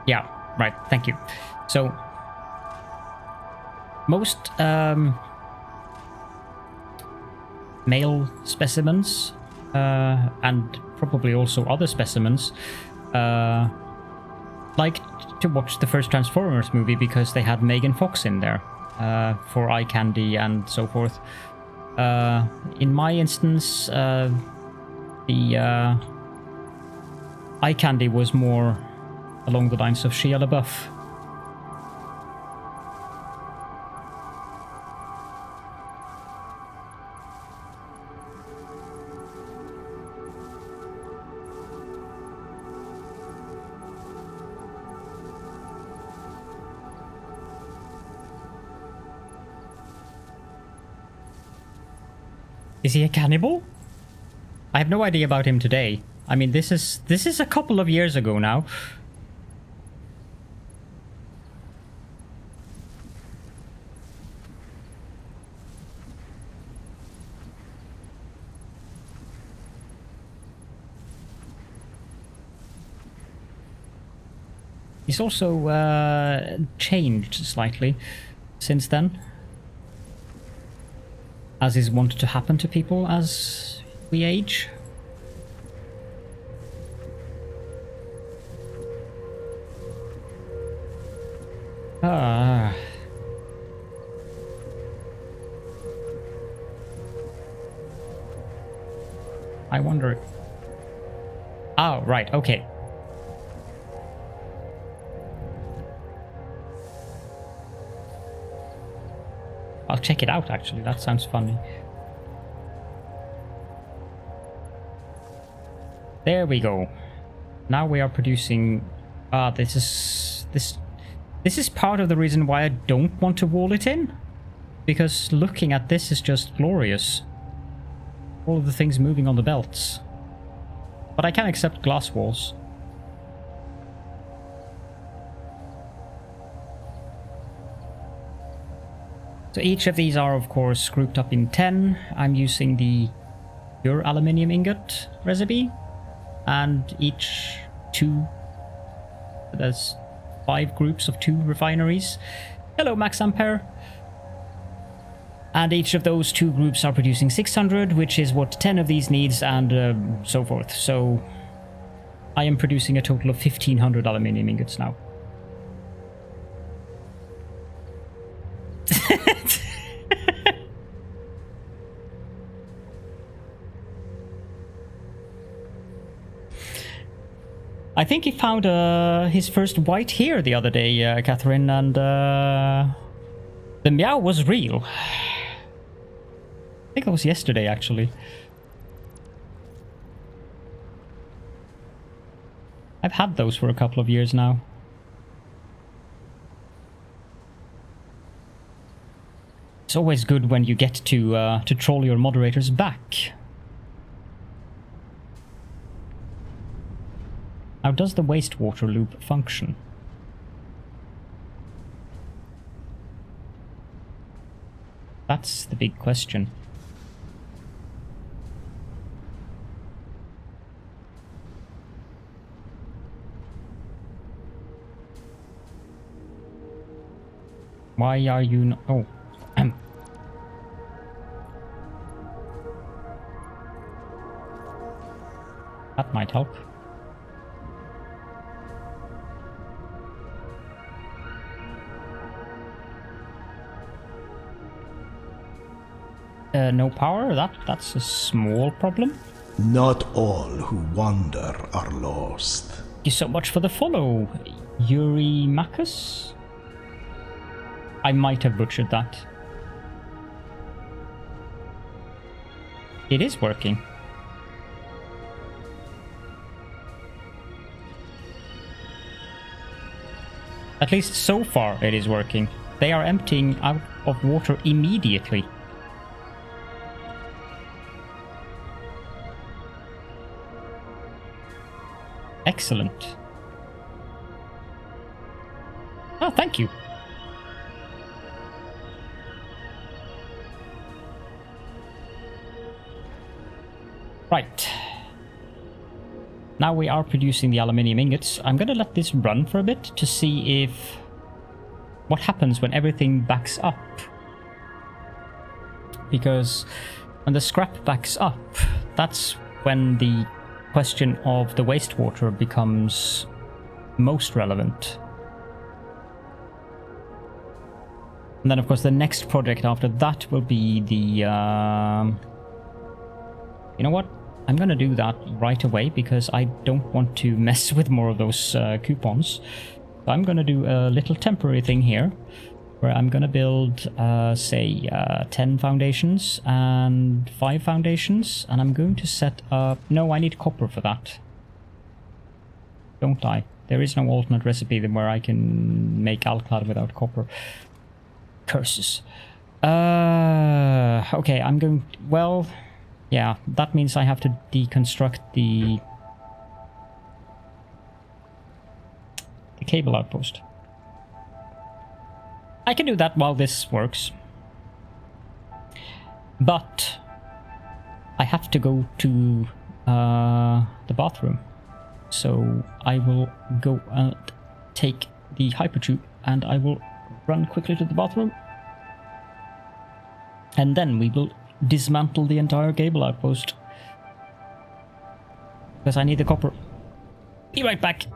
Yeah, right, thank you. So, most male specimens, and probably also other specimens, like to watch the first Transformers movie because they had Megan Fox in there for eye candy and so forth. In my instance, the eye candy was more along the lines of Shia LaBeouf. Is he a cannibal? I have no idea about him today. I mean, this is a couple of years ago now. He's also changed slightly since then, as is wont to happen to people as we age. I wonder... Oh, right, okay. I'll check it out, actually. That sounds funny. There we go. Now we are producing... This is part of the reason why I don't want to wall it in. Because looking at this is just glorious. All of the things moving on the belts. But I can accept glass walls. So each of these are, of course, grouped up in 10. I'm using the Pure Aluminum Ingot recipe. And each 2... There's 5 groups of 2 refineries. Hello, Max Ampere. And each of those 2 groups are producing 600, which is what 10 of these needs, and so forth. So I am producing a total of 1500 aluminium ingots now. I think he found his first white here the other day, Catherine, and the meow was real. I think it was yesterday, actually. I've had those for a couple of years now. It's always good when you get to troll your moderators back. How does the wastewater loop function? That's the big question. Why are you not... Oh. That might help. No power? That's a small problem. Not all who wander are lost. Thank you so much for the follow, Yuri Makus. I might have butchered that. It is working. At least so far it is working. They are emptying out of water immediately. Excellent. Oh, thank you. Right. Now we are producing the aluminium ingots. I'm gonna let this run for a bit to see if... what happens when everything backs up. Because when the scrap backs up, that's when the question of the wastewater becomes most relevant. And then of course the next project after that will be the... you know what? I'm gonna do that right away because I don't want to mess with more of those coupons. So I'm gonna do a little temporary thing here where I'm gonna build, say, 10 foundations and 5 foundations, and I'm going to set up... No, I need copper for that. Don't I? There is no alternate recipe where I can make Alclad without copper. Curses. Okay, I'm going... Well, yeah, that means I have to deconstruct the cable outpost. I can do that while this works. But I have to go to the bathroom. So I will go and take the hypertube and I will run quickly to the bathroom. And then we will dismantle the entire cable outpost. Because I need the copper. Be right back.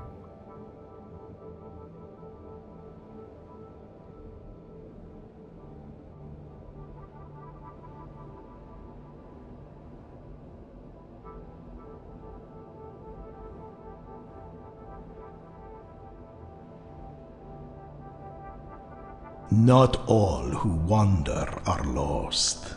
Not all who wander are lost.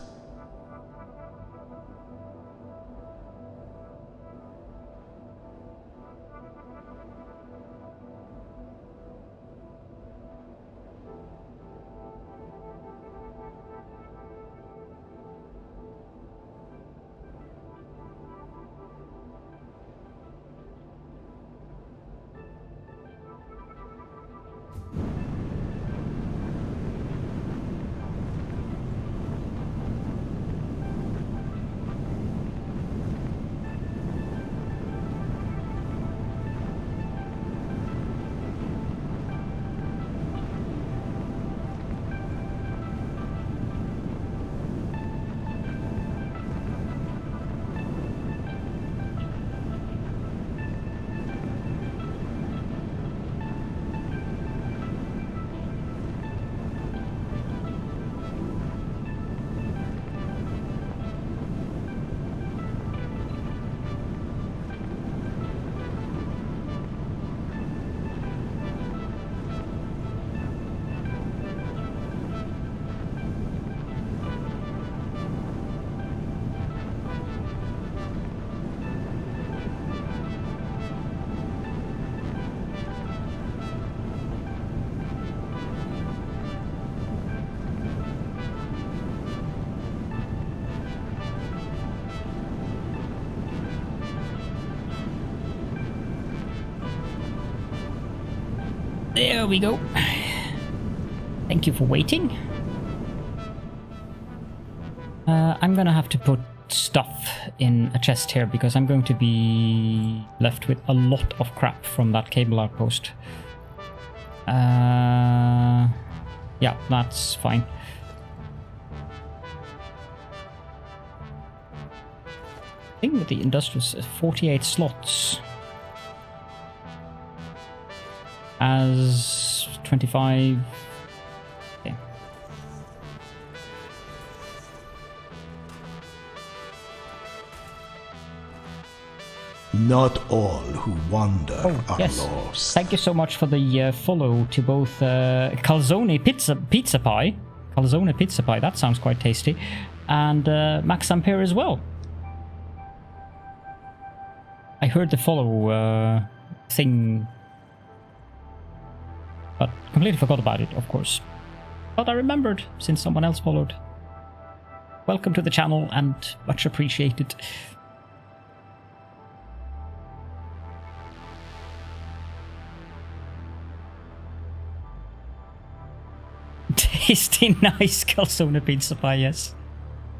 There we go. Thank you for waiting. I'm gonna have to put stuff in a chest here because I'm going to be left with a lot of crap from that cable outpost. Yeah, that's fine. Thing with the industrial 48 slots. As 25. Okay. Not all who wander are yes. lost. Thank you so much for the follow to both Calzone Pizza Pie. Calzone Pizza Pie, that sounds quite tasty. And Max Ampere as well. I heard the follow thing, but completely forgot about it, of course. But I remembered since someone else followed. Welcome to the channel and much appreciated. Tasty, nice calzone pizza pie, yes.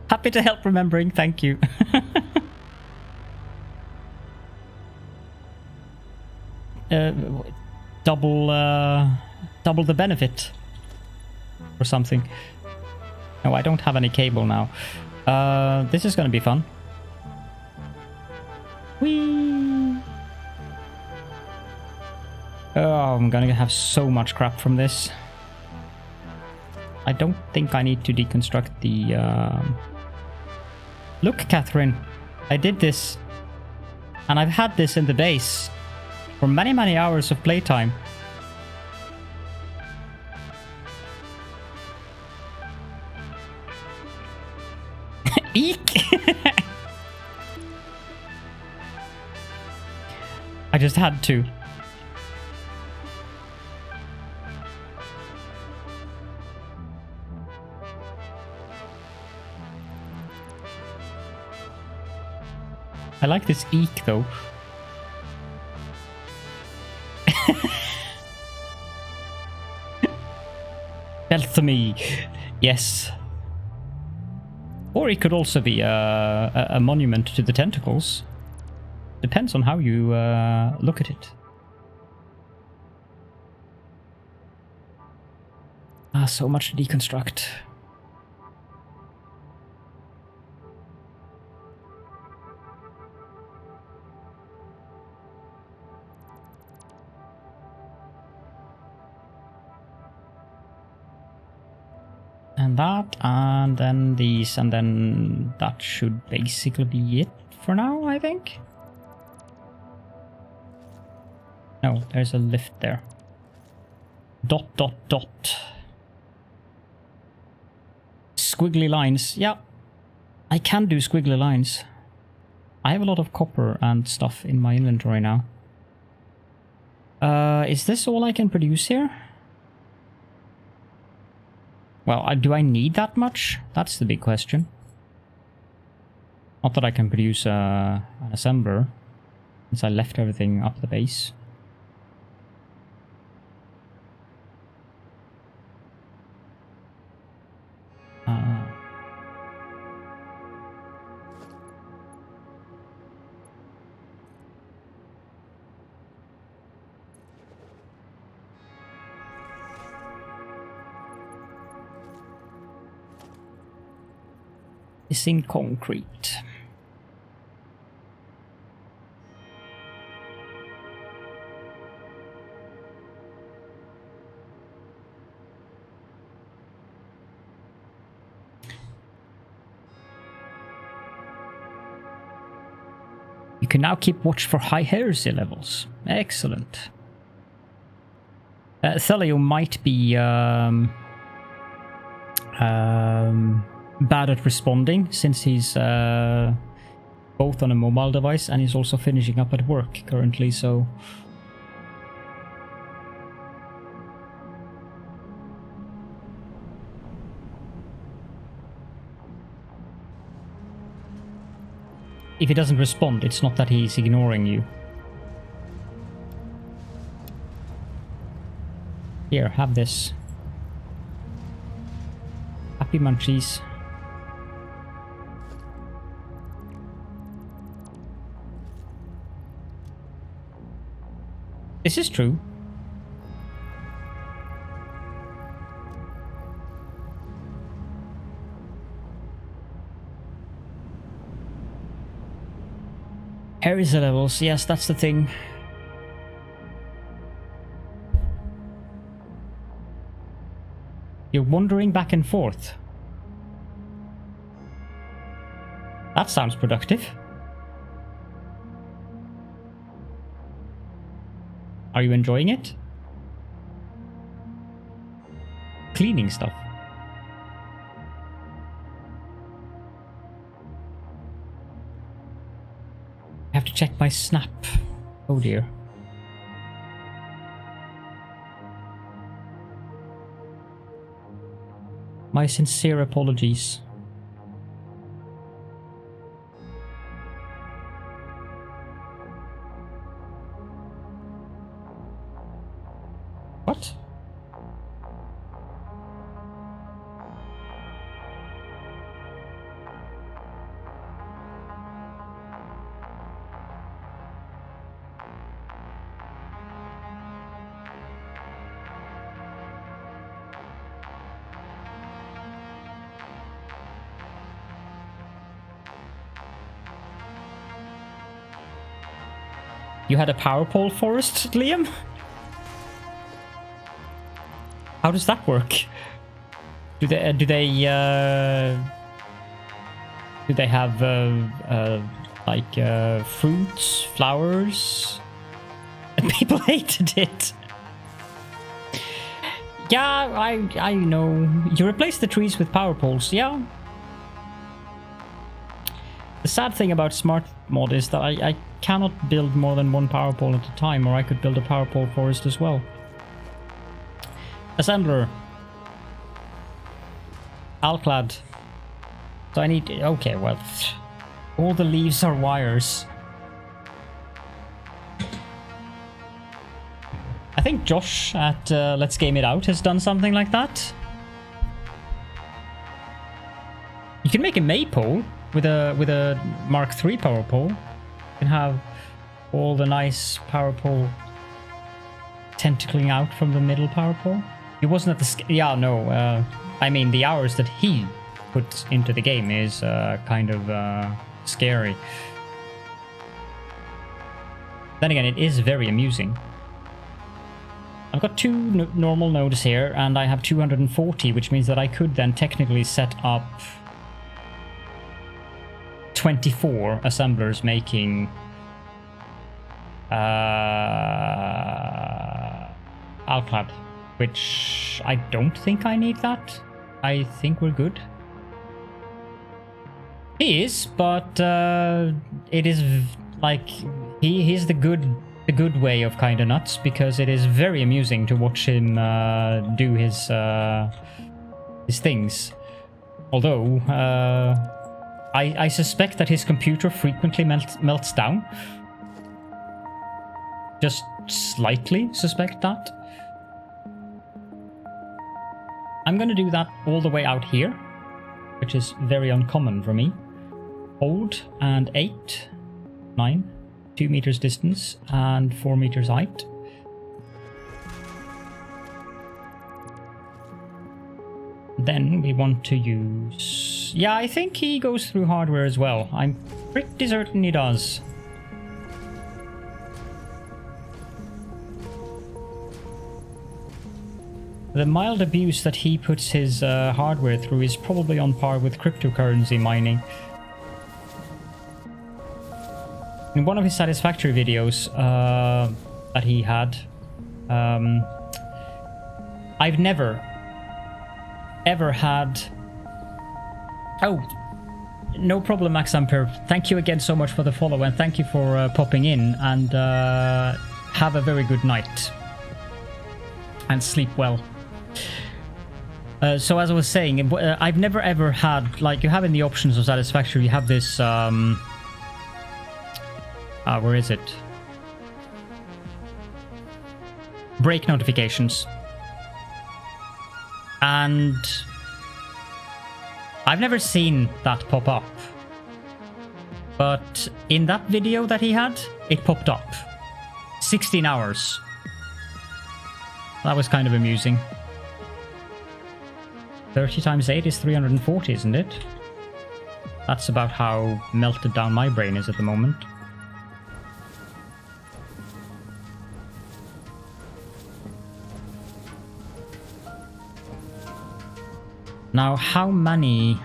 Happy to help remembering, thank you. Double the benefit or something. No, I don't have any cable now. This is gonna be fun. Whee! Oh, I'm gonna have so much crap from this. I don't think I need to deconstruct the... Look, Catherine, I did this, and I've had this in the base for many, many hours of playtime. Eek! I just had to. I like this eek though. Belthamy, yes. Or it could also be a monument to the tentacles. Depends on how you look at it. Ah, so much to deconstruct. And that, and then these, and then that should basically be it for now, I think. No, there's a lift there. Dot, dot, dot. Squiggly lines. Yeah, I can do squiggly lines. I have a lot of copper and stuff in my inventory now. Is this all I can produce here? Well, do I need that much? That's the big question. Not that I can produce an assembler, since I left everything up the base. Missing concrete. You can now keep watch for high heresy levels. Excellent. Thelio might be bad at responding, since he's both on a mobile device and he's also finishing up at work currently, so... If he doesn't respond, it's not that he's ignoring you. Here, have this. Happy munchies. This is true. Heresy levels, yes, that's the thing. You're wandering back and forth. That sounds productive. Are you enjoying it? Cleaning stuff. I have to check my snap. Oh dear. My sincere apologies. What? You had a power pole forest, Liam? How does that work? Do they have like fruits, flowers? And people hated it. Yeah, I know. You replace the trees with power poles, yeah. The sad thing about Smart Mod is that I cannot build more than one power pole at a time, or I could build a power pole forest as well. Assembler. Alclad. So I need... Okay, well... All the leaves are wires. I think Josh at Let's Game It Out has done something like that. You can make a maypole with a Mark III power pole. You can have all the nice power pole tentacling out from the middle power pole. He wasn't at the... Yeah, no. I mean, the hours that he puts into the game is kind of scary. Then again, it is very amusing. I've got 2 normal nodes here, and I have 240, which means that I could then technically set up 24 assemblers making Alclad, which I don't think I need that. I think we're good. He is, but it is like he's the good way of kind of nuts, because it is very amusing to watch him do his things. Although I suspect that his computer frequently melts down. Just slightly suspect that. I'm gonna do that all the way out here, which is very uncommon for me. Hold and 8, 9, 2 meters distance and 4 meters height. Then we want to use... Yeah, I think he goes through hardware as well. I'm pretty certain he does. The mild abuse that he puts his hardware through is probably on par with cryptocurrency mining. In one of his Satisfactory videos that he had, I've never ever had... Oh, no problem, Max Ampere. Thank you again so much for the follow, and thank you for popping in, and have a very good night. And sleep well. So as I was saying, I've never ever had, like you have in the options of Satisfactory, you have this, where is it? Break notifications. And I've never seen that pop up. But in that video that he had, it popped up. 16 hours. That was kind of amusing. 30 times 8 is 340, isn't it? That's about how melted down my brain is at the moment. Now, how many...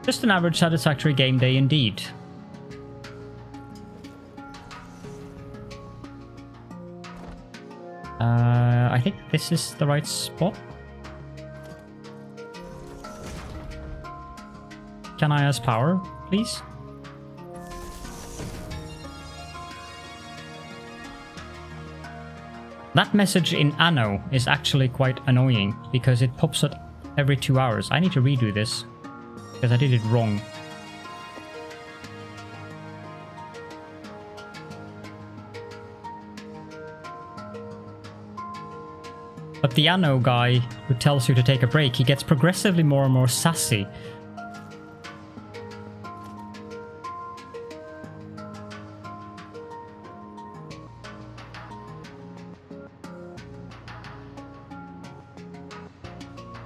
Just an average Satisfactory game day indeed. I think this is the right spot. Can I ask power, please? That message in Anno is actually quite annoying because it pops up every 2 hours. I need to redo this because I did it wrong. But the Anno guy who tells you to take a break, he gets progressively more and more sassy.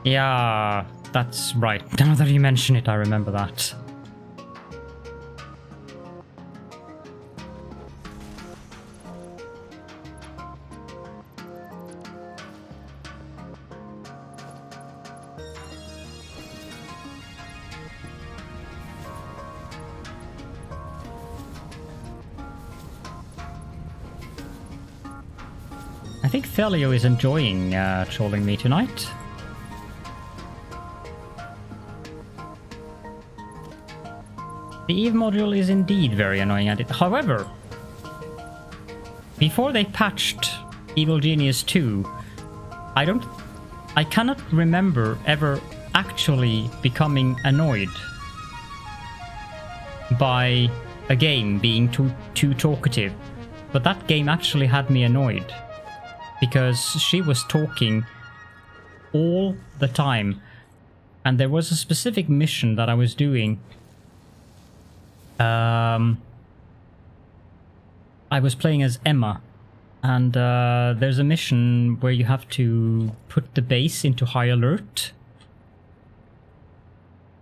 Yeah, that's right. Now that you mention it, I remember that. I think Thelio is enjoying trolling me tonight. The Eve module is indeed very annoying at it. However, before they patched Evil Genius 2, I cannot remember ever actually becoming annoyed by a game being too talkative. But that game actually had me annoyed because she was talking all the time. And there was a specific mission that I was doing. I was playing as Emma, and there's a mission where you have to put the base into high alert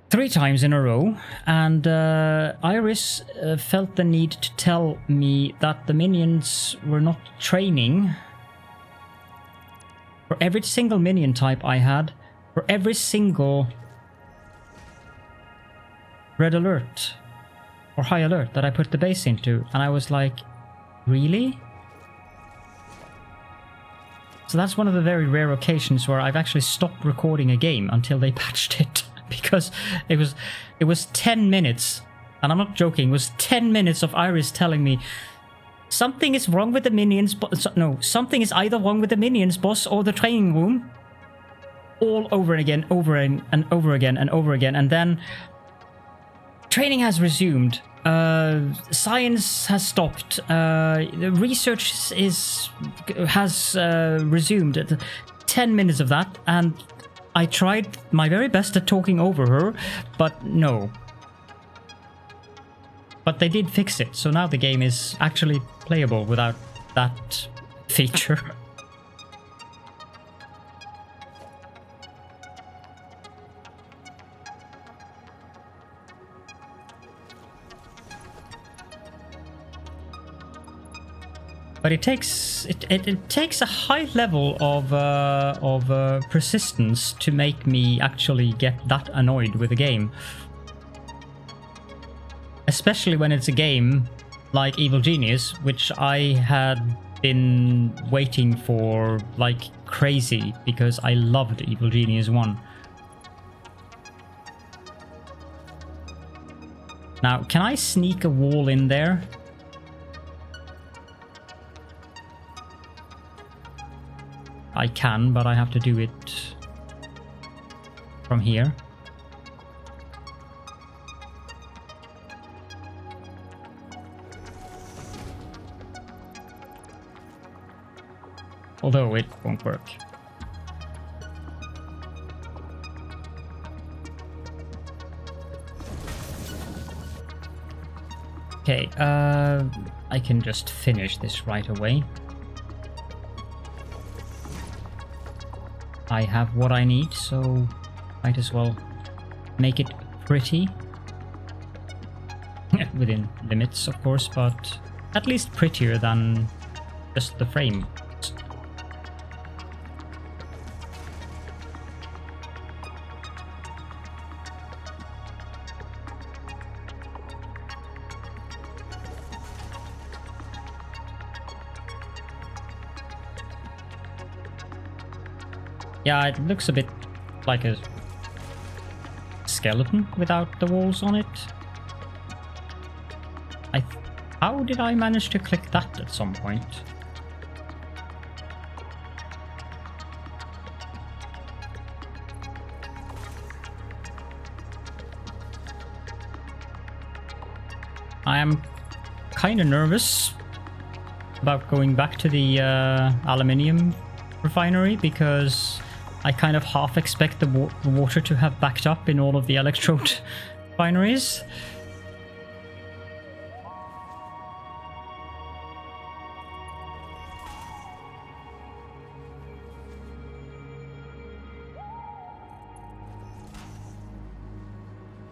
3 times in a row, and Iris felt the need to tell me that the minions were not training. For every single minion type I had, for every single red alert or high alert that I put the base into, and I was like, really? So that's one of the very rare occasions where I've actually stopped recording a game until they patched it, because it was 10 minutes, and I'm not joking, it was 10 minutes of Iris telling me something is wrong with the minions, no, something is either wrong with the minions, boss, or the training room. All over and again, over and over again and over again, and then training has resumed. Science has stopped. The research has resumed. 10 minutes of that, and I tried my very best at talking over her, but no. But they did fix it, so now the game is actually playable without that feature. But it takes a high level of persistence to make me actually get that annoyed with a game. Especially when it's a game like Evil Genius, which I had been waiting for like crazy because I loved Evil Genius 1. Now, can I sneak a wall in there? I can, but I have to do it from here. Although it won't work. Okay, I can just finish this right away. I have what I need, so might as well make it pretty. Within limits, of course, but at least prettier than just the frame. Yeah, it looks a bit like a skeleton without the walls on it. How did I manage to click that at some point? I am kind of nervous about going back to the Aluminium Refinery, because I kind of half expect the water to have backed up in all of the Electrode Refineries.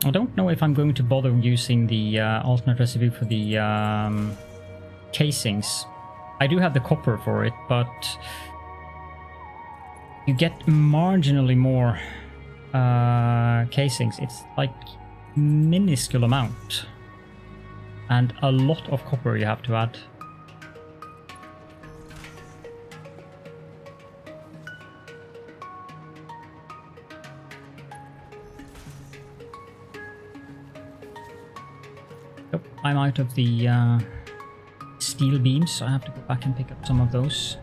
I don't know if I'm going to bother using the alternate recipe for the casings. I do have the copper for it, but you get marginally more casings. It's like minuscule amount, and a lot of copper you have to add. Yep, I'm out of the steel beams, so I have to go back and pick up some of those.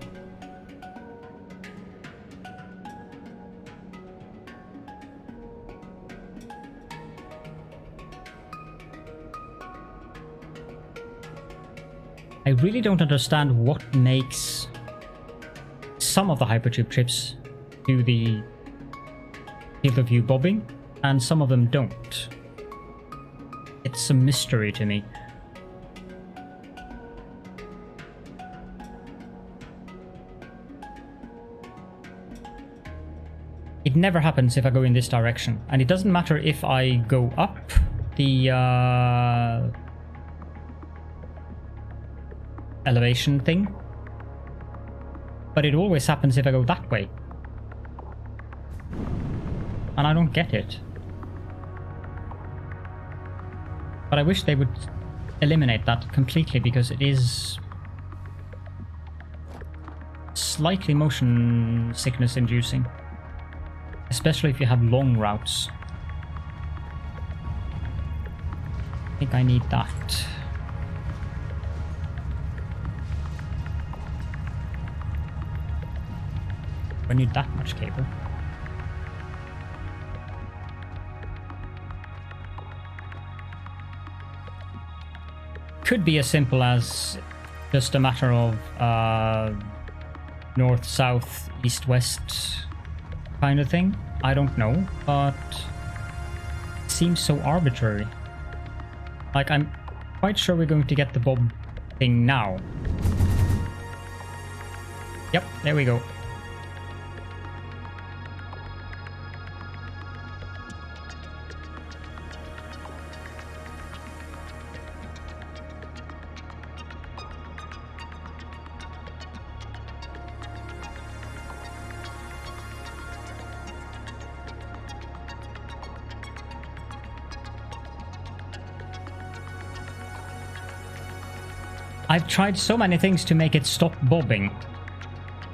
I really don't understand what makes some of the hypertube chips do the field of view bobbing and some of them don't. It's a mystery to me. It never happens if I go in this direction. And it doesn't matter if I go up the elevation thing. But it always happens if I go that way. And I don't get it. But I wish they would eliminate that completely, because it is slightly motion sickness inducing. Especially if you have long routes. I think I need that. I need that much cable. Could be as simple as just a matter of north, south, east, west kind of thing. I don't know, but it seems so arbitrary. Like, I'm quite sure we're going to get the bob thing now. Yep, there we go. I've tried so many things to make it stop bobbing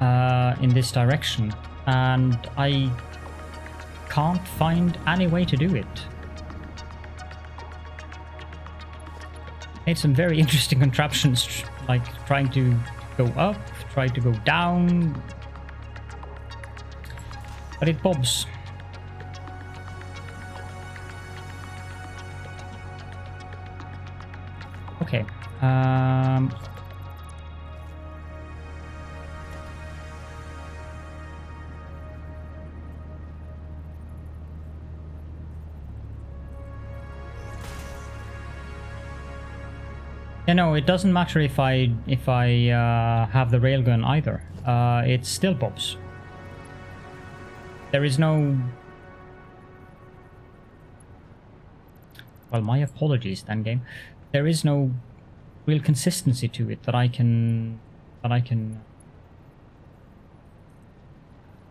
in this direction, and I can't find any way to do it. Made some very interesting contraptions, like trying to go up, try to go down, but it bobs. Okay. Yeah, no, it doesn't matter if I have the railgun either. It still bobs. There is no. Well, my apologies, then, game. There is no real consistency to it that I can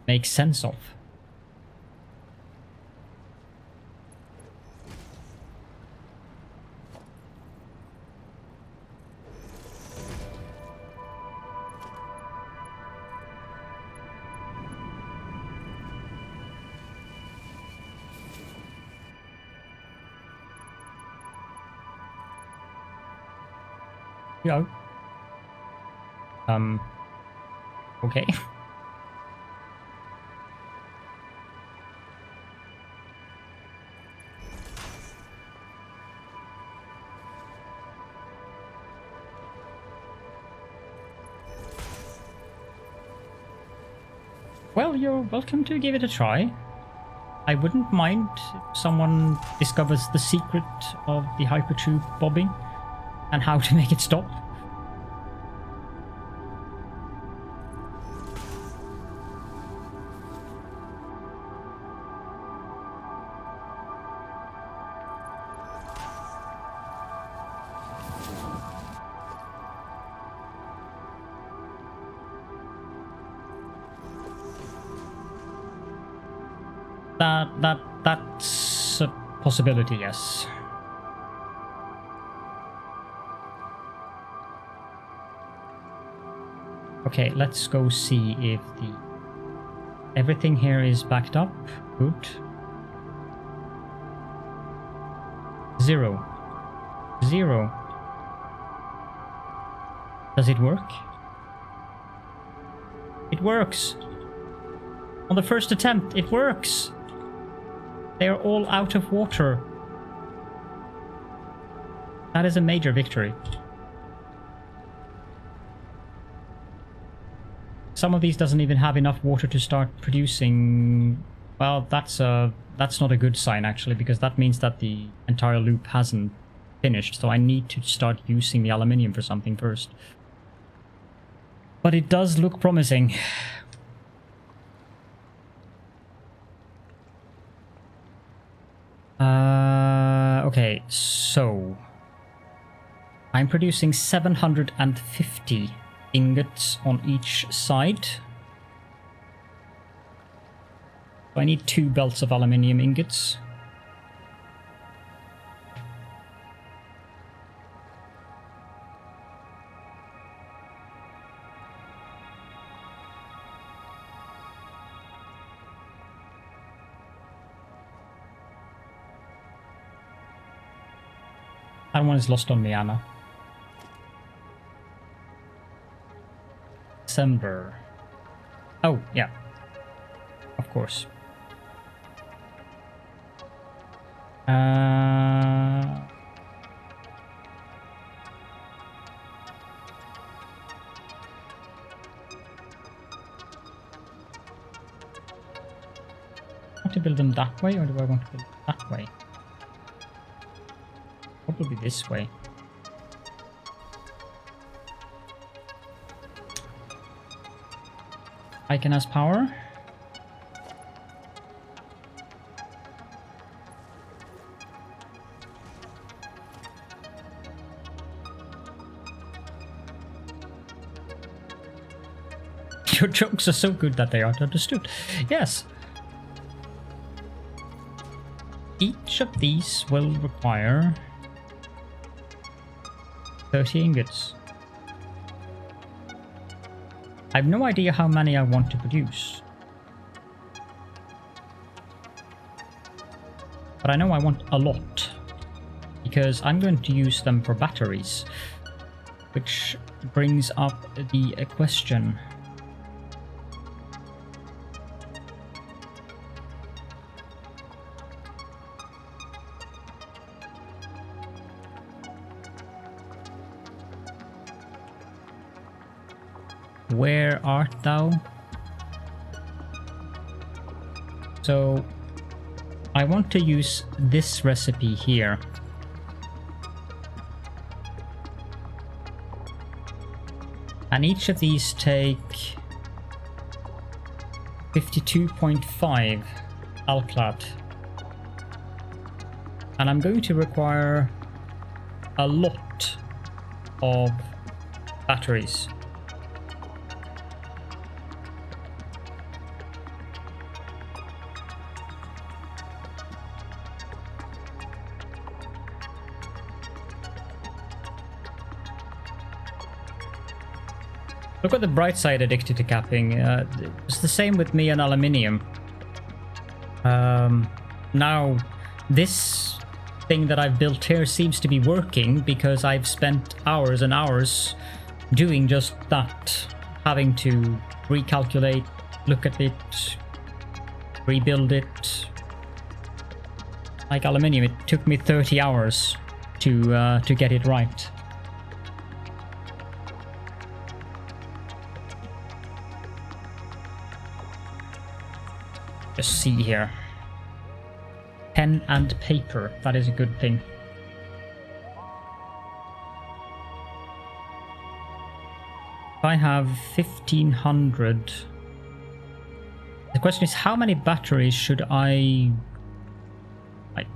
make sense of. Yeah. Okay. Well, you're welcome to give it a try. I wouldn't mind if someone discovers the secret of the hypertube bobbing and how to make it stop. That's a possibility, yes. Okay, let's go see if everything here is backed up. Good. 0. 0. Does it work? It works! On the first attempt, it works! They are all out of water. That is a major victory. Some of these doesn't even have enough water to start producing. Well, that's not a good sign actually, because that means that the entire loop hasn't finished. So I need to start using the aluminium for something first. But it does look promising. Okay, so I'm producing 750 ingots on each side. So I need 2 belts of aluminium ingots. That one is lost on me, Anna. December. Oh, yeah. Of course. Want to build them that way, or do I want to build them that way? Probably this way. Icon has power. Your jokes are so good that they aren't understood. Yes. Each of these will require 30 ingots. I have no idea how many I want to produce. But I know I want a lot, because I'm going to use them for batteries. Which brings up the question. Where art thou? So I want to use this recipe here. And each of these take 52.5 Alclad. And I'm going to require a lot of batteries. Look at the bright side addicted to capping. It's the same with me and aluminium. Now, this thing that I've built here seems to be working because I've spent hours and hours doing just that. Having to recalculate, look at it, rebuild it. Like aluminium, it took me 30 hours to get it right. Just see here. Pen and paper, that is a good thing. If I have 1500. The question is, how many batteries should I... Like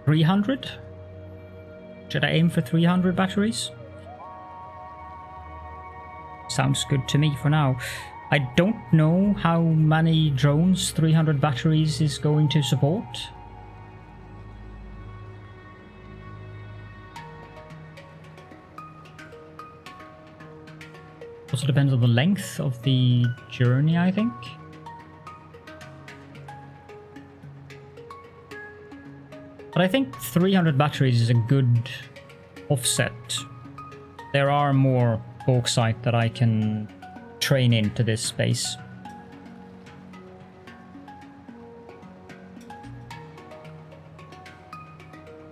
300? Should I aim for 300 batteries? Sounds good to me for now. I don't know how many drones 300 batteries is going to support. Also depends on the length of the journey, I think. But I think 300 batteries is a good offset. There are more bauxite that I can train into this space.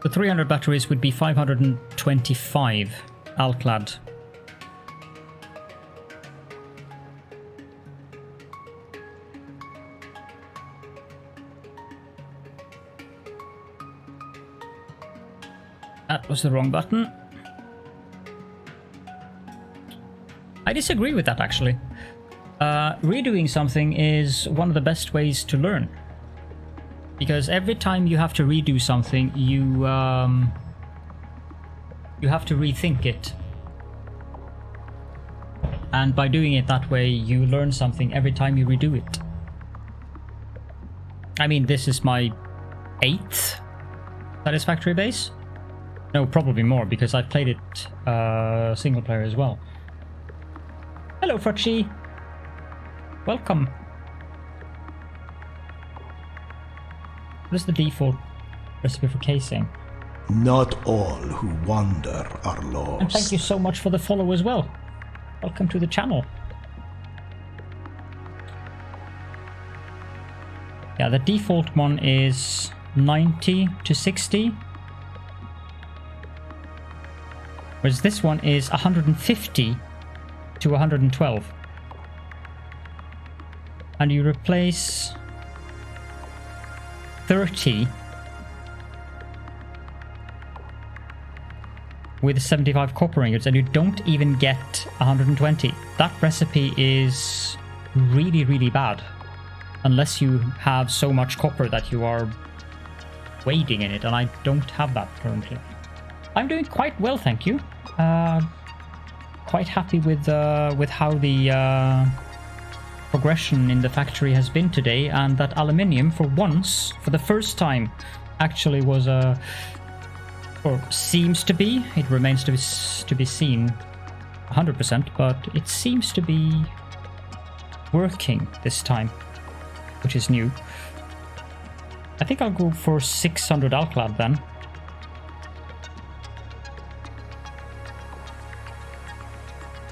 The 300 batteries would be 525 Alclad. That was the wrong button. I disagree with that, actually. Redoing something is one of the best ways to learn. Because every time you have to redo something, you have to rethink it. And by doing it that way, you learn something every time you redo it. I mean, this is my 8th Satisfactory base. No, probably more, because I've played it single player as well. Hello, Frutchi. Welcome. What is the default recipe for casing? Not all who wander are lost. And thank you so much for the follow as well. Welcome to the channel. Yeah, the default one is 90 to 60. Whereas this one is 150 to 112. And you replace 30 with 75 copper ingots, and you don't even get 120. That recipe is really, really bad. Unless you have so much copper that you are wading in it, and I don't have that currently. I'm doing quite well, thank you. Quite happy with how the progression in the factory has been today, and that aluminium, for once, for the first time, actually was or seems to be. It remains to be seen 100%, but it seems to be working this time, which is new. I think I'll go for 600 Alclad then.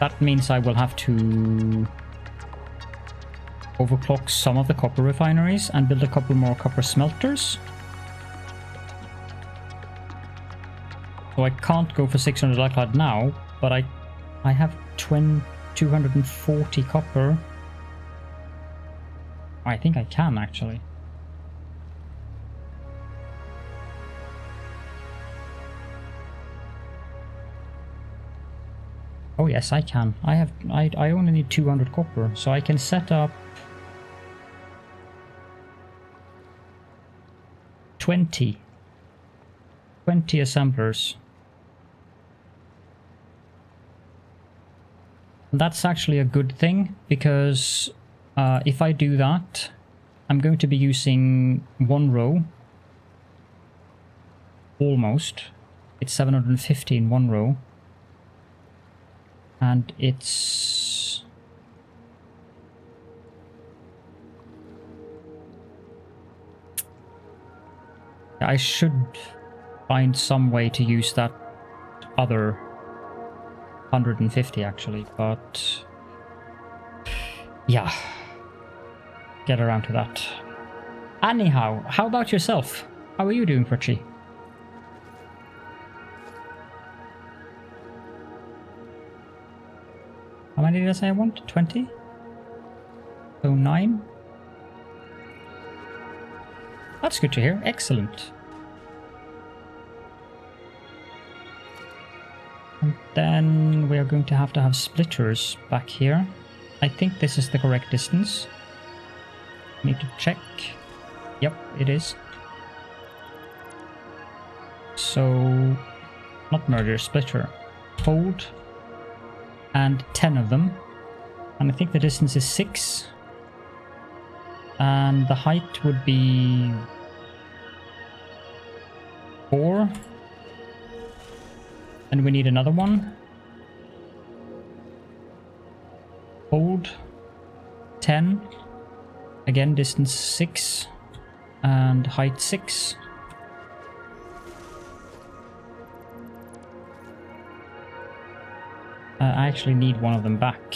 That means I will have to overclock some of the copper refineries and build a couple more copper smelters. So I can't go for 600 Alclad now, but I have 240 copper. I think I can actually. Oh yes, I can. I only need 200 copper, so I can set up 20 assemblers. And that's actually a good thing, because if I do that, I'm going to be using one row. Almost. It's 750 in one row. And it's... I should find some way to use that other 150 actually, but yeah, get around to that. Anyhow, how about yourself? How are you doing, Fritchie? How many did I say I want? 20? So 9? That's good to hear. Excellent. And then we are going to have splitters back here. I think this is the correct distance. Need to check. Yep, it is. So, not merger, splitter. Fold. And 10 of them. And I think the distance is 6. And the height would be 4. And we need another one. Hold. 10. Again, distance 6. And height 6. I actually need one of them back.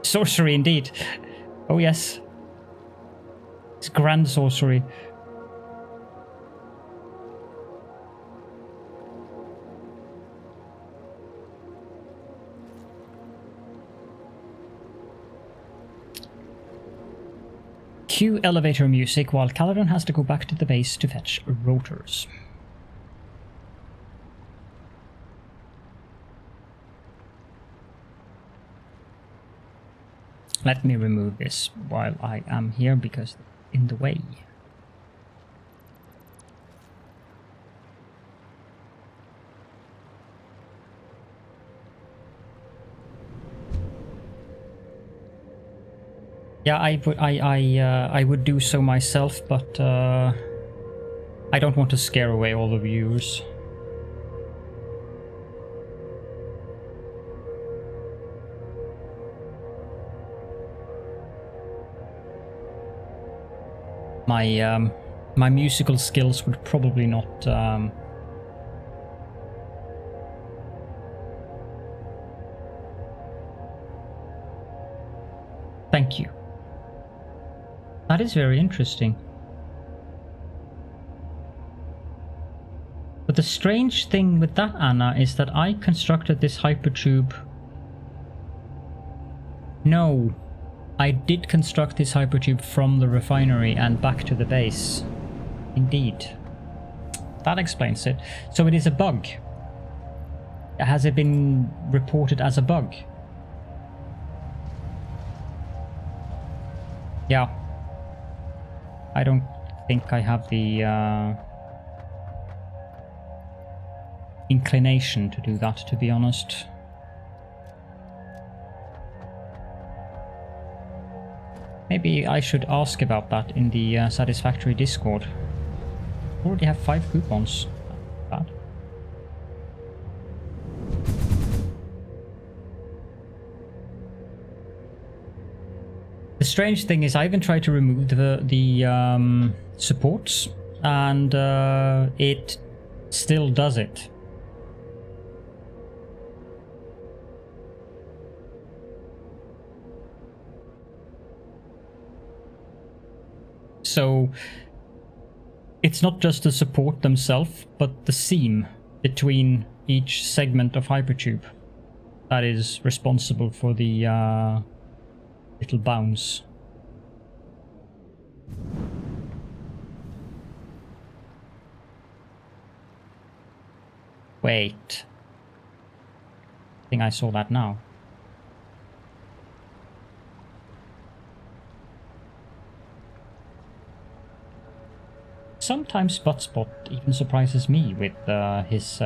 Sorcery indeed. Oh yes. It's grand sorcery. Cue elevator music while Caledorn has to go back to the base to fetch rotors. Let me remove this while I am here because it's in the way. Yeah, I would do so myself, but I don't want to scare away all the viewers. My musical skills would probably not Thank you. That is very interesting. But the strange thing with that, Anna, is that I constructed this hypertube. No, I did construct this hypertube from the refinery and back to the base. Indeed. That explains it. So it is a bug. Has it been reported as a bug? Yeah. I don't think I have the inclination to do that, to be honest. Maybe I should ask about that in the Satisfactory Discord. Already have 5 coupons. Not bad. The strange thing is I even tried to remove the supports, and it still does it. So it's not just the support themselves, but the seam between each segment of hypertube that is responsible for the little bounce. Wait. I think I saw that now. Sometimes Spotspot even surprises me with his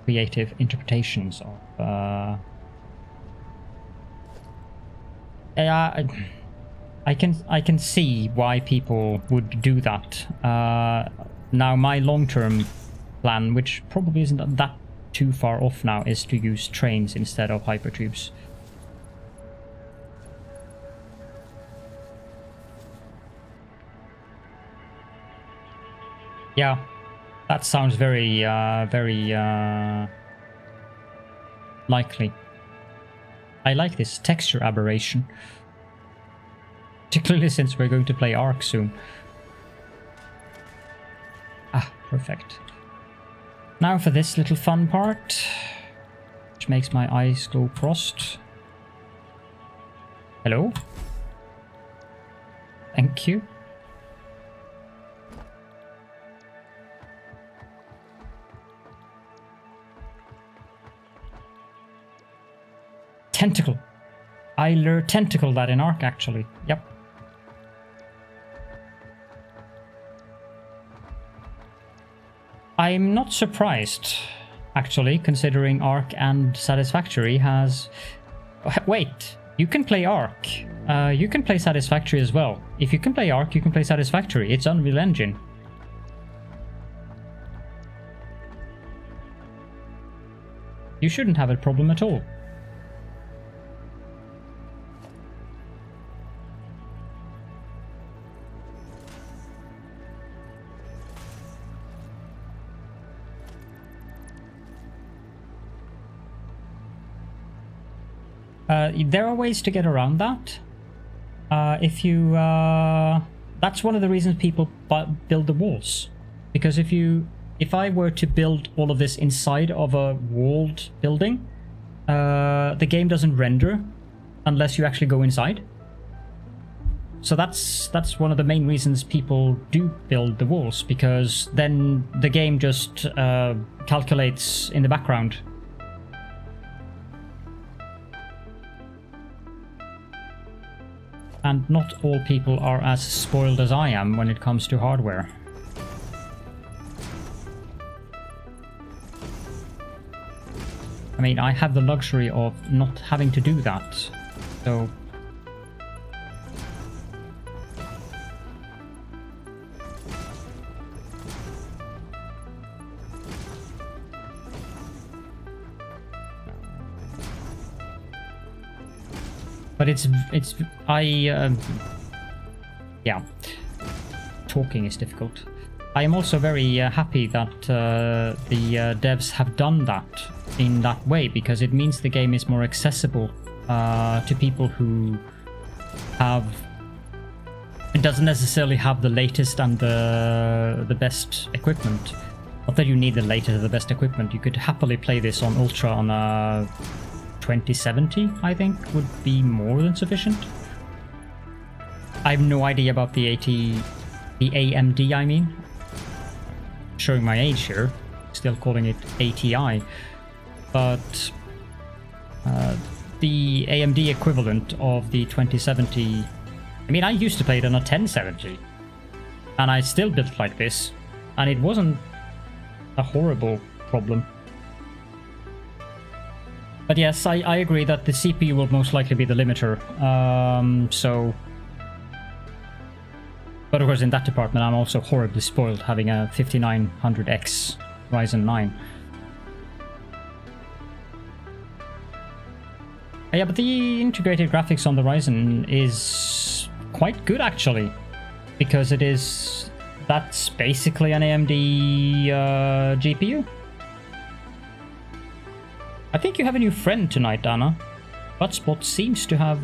creative interpretations of I can see why people would do that. Now my long-term plan, which probably isn't that too far off now, is to use trains instead of hypertubes. Yeah, that sounds very, very likely. I like this texture aberration. Particularly since we're going to play Ark soon. Ah, perfect. Now for this little fun part, which makes my eyes go crossed. Hello? Thank you. Tentacle. I learned tentacle that in Ark, actually. Yep. I'm not surprised, actually, considering Ark and Satisfactory has... Wait, you can play Ark. You can play Satisfactory as well. If you can play Ark, you can play Satisfactory. It's Unreal Engine. You shouldn't have a problem at all. There are ways to get around that. If you... that's one of the reasons people build the walls. Because if I were to build all of this inside of a walled building, the game doesn't render unless you actually go inside. So that's one of the main reasons people do build the walls, because then the game just calculates in the background. And not all people are as spoiled as I am when it comes to hardware. I mean, I have the luxury of not having to do that, so... But yeah, talking is difficult. I am also very happy that the devs have done that in that way, because it means the game is more accessible to people who have... It doesn't necessarily have the latest and the best equipment. Not that you need the latest or the best equipment. You could happily play this on Ultra on a 2070, I think, would be more than sufficient. I have no idea about the AMD, I mean. Showing my age here, still calling it ATI. But the AMD equivalent of the 2070... I mean, I used to play it on a 1070. And I still built like this. And it wasn't a horrible problem. But yes, I agree that the CPU will most likely be the limiter. But of course, in that department, I'm also horribly spoiled having a 5900X Ryzen 9. Yeah, but the integrated graphics on the Ryzen is quite good, actually. Because that's basically an AMD GPU. I think you have a new friend tonight, Anna. Butspot seems to have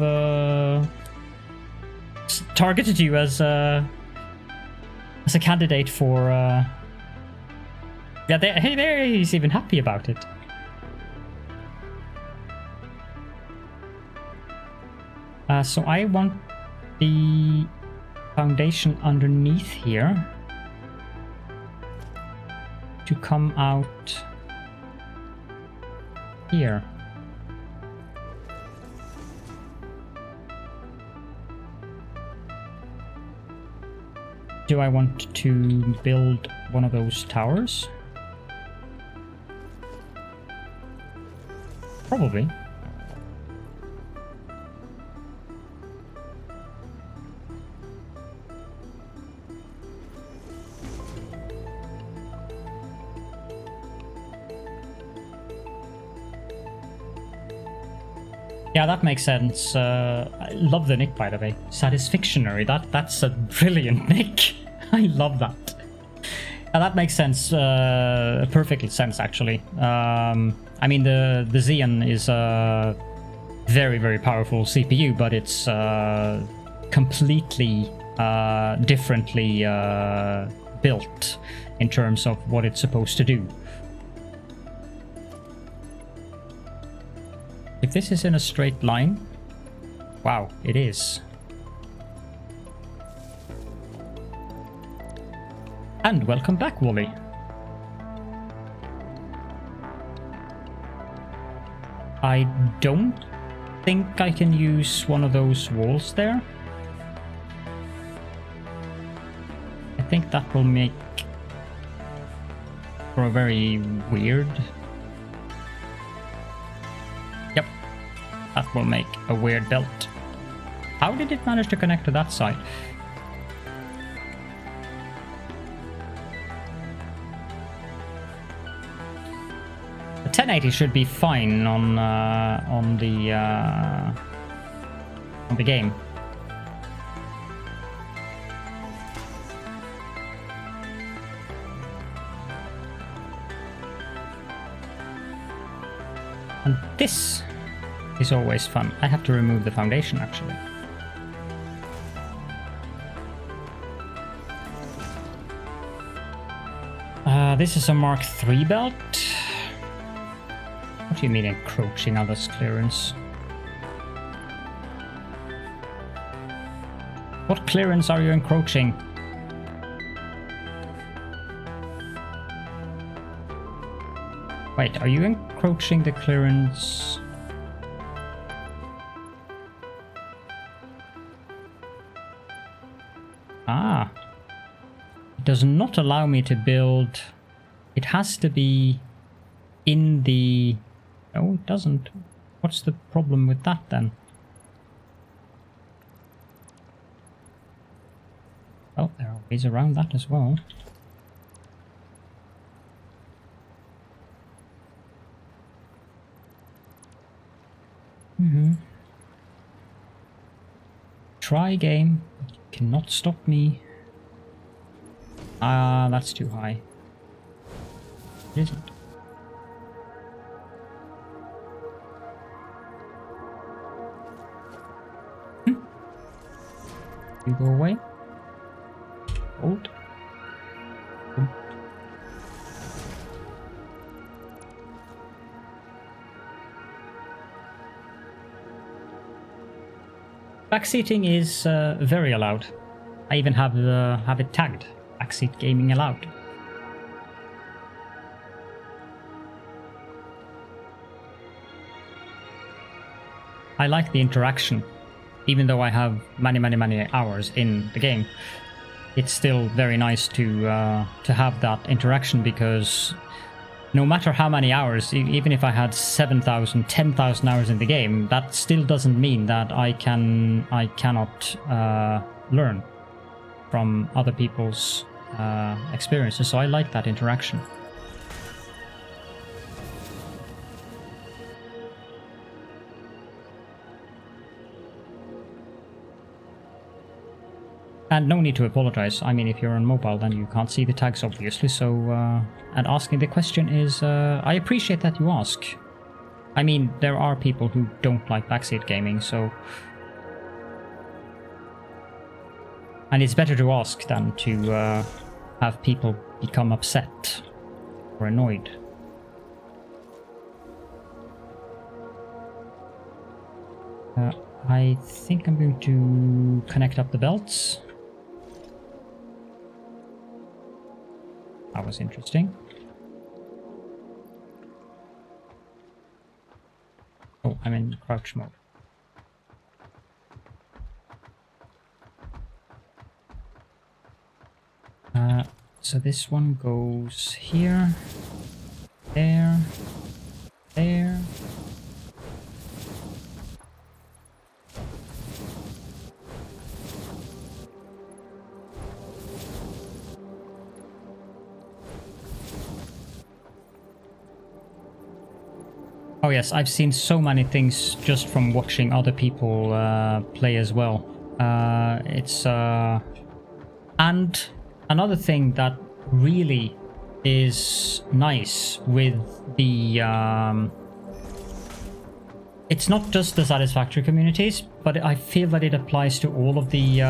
targeted you as a candidate for... Yeah, there he's even happy about it. So I want the foundation underneath here to come out here. Do I want to build one of those towers? Probably. Yeah, that makes sense. I love the nick, by the way. Satisfactory. That's a brilliant nick. I love that. And that makes sense. Perfect sense, actually. I mean, the Xeon is a very, very powerful CPU, but it's completely differently built in terms of what it's supposed to do. If this is in a straight line, wow, it is. And welcome back, Wally. I don't think I can use one of those walls there. I think that will make for a very weird... Yep, that will make a weird belt. How did it manage to connect to that side? The 1080 should be fine on the game. And this is always fun. I have to remove the foundation, actually. This is a Mark III belt. What do you mean encroaching others' clearance? What clearance are you encroaching? Wait, are you encroaching the clearance? Ah. It does not allow me to build... It has to be in the... No, it doesn't. What's the problem with that then? Oh, there are ways around that as well. Try game. You cannot stop me. Ah, that's too high. It isn't. You go away. Hold. Backseating is very allowed. I even have it tagged. Backseat gaming allowed. I like the interaction. Even though I have many hours in the game, it's still very nice to have that interaction, because no matter how many hours, even if I had 7,000, 10,000 hours in the game, that still doesn't mean that I cannot learn from other people's experiences. So I like that interaction. And no need to apologize. I mean, if you're on mobile, then you can't see the tags, obviously. So, and asking the question is, I appreciate that you ask. I mean, there are people who don't like backseat gaming, so... And it's better to ask than to have people become upset or annoyed. I think I'm going to connect up the belts. That was interesting. Oh, I'm in crouch mode. So this one goes here, there, there. Oh yes, I've seen so many things just from watching other people play as well. And another thing that really is nice with the... it's not just the Satisfactory communities, but I feel that it applies to all of the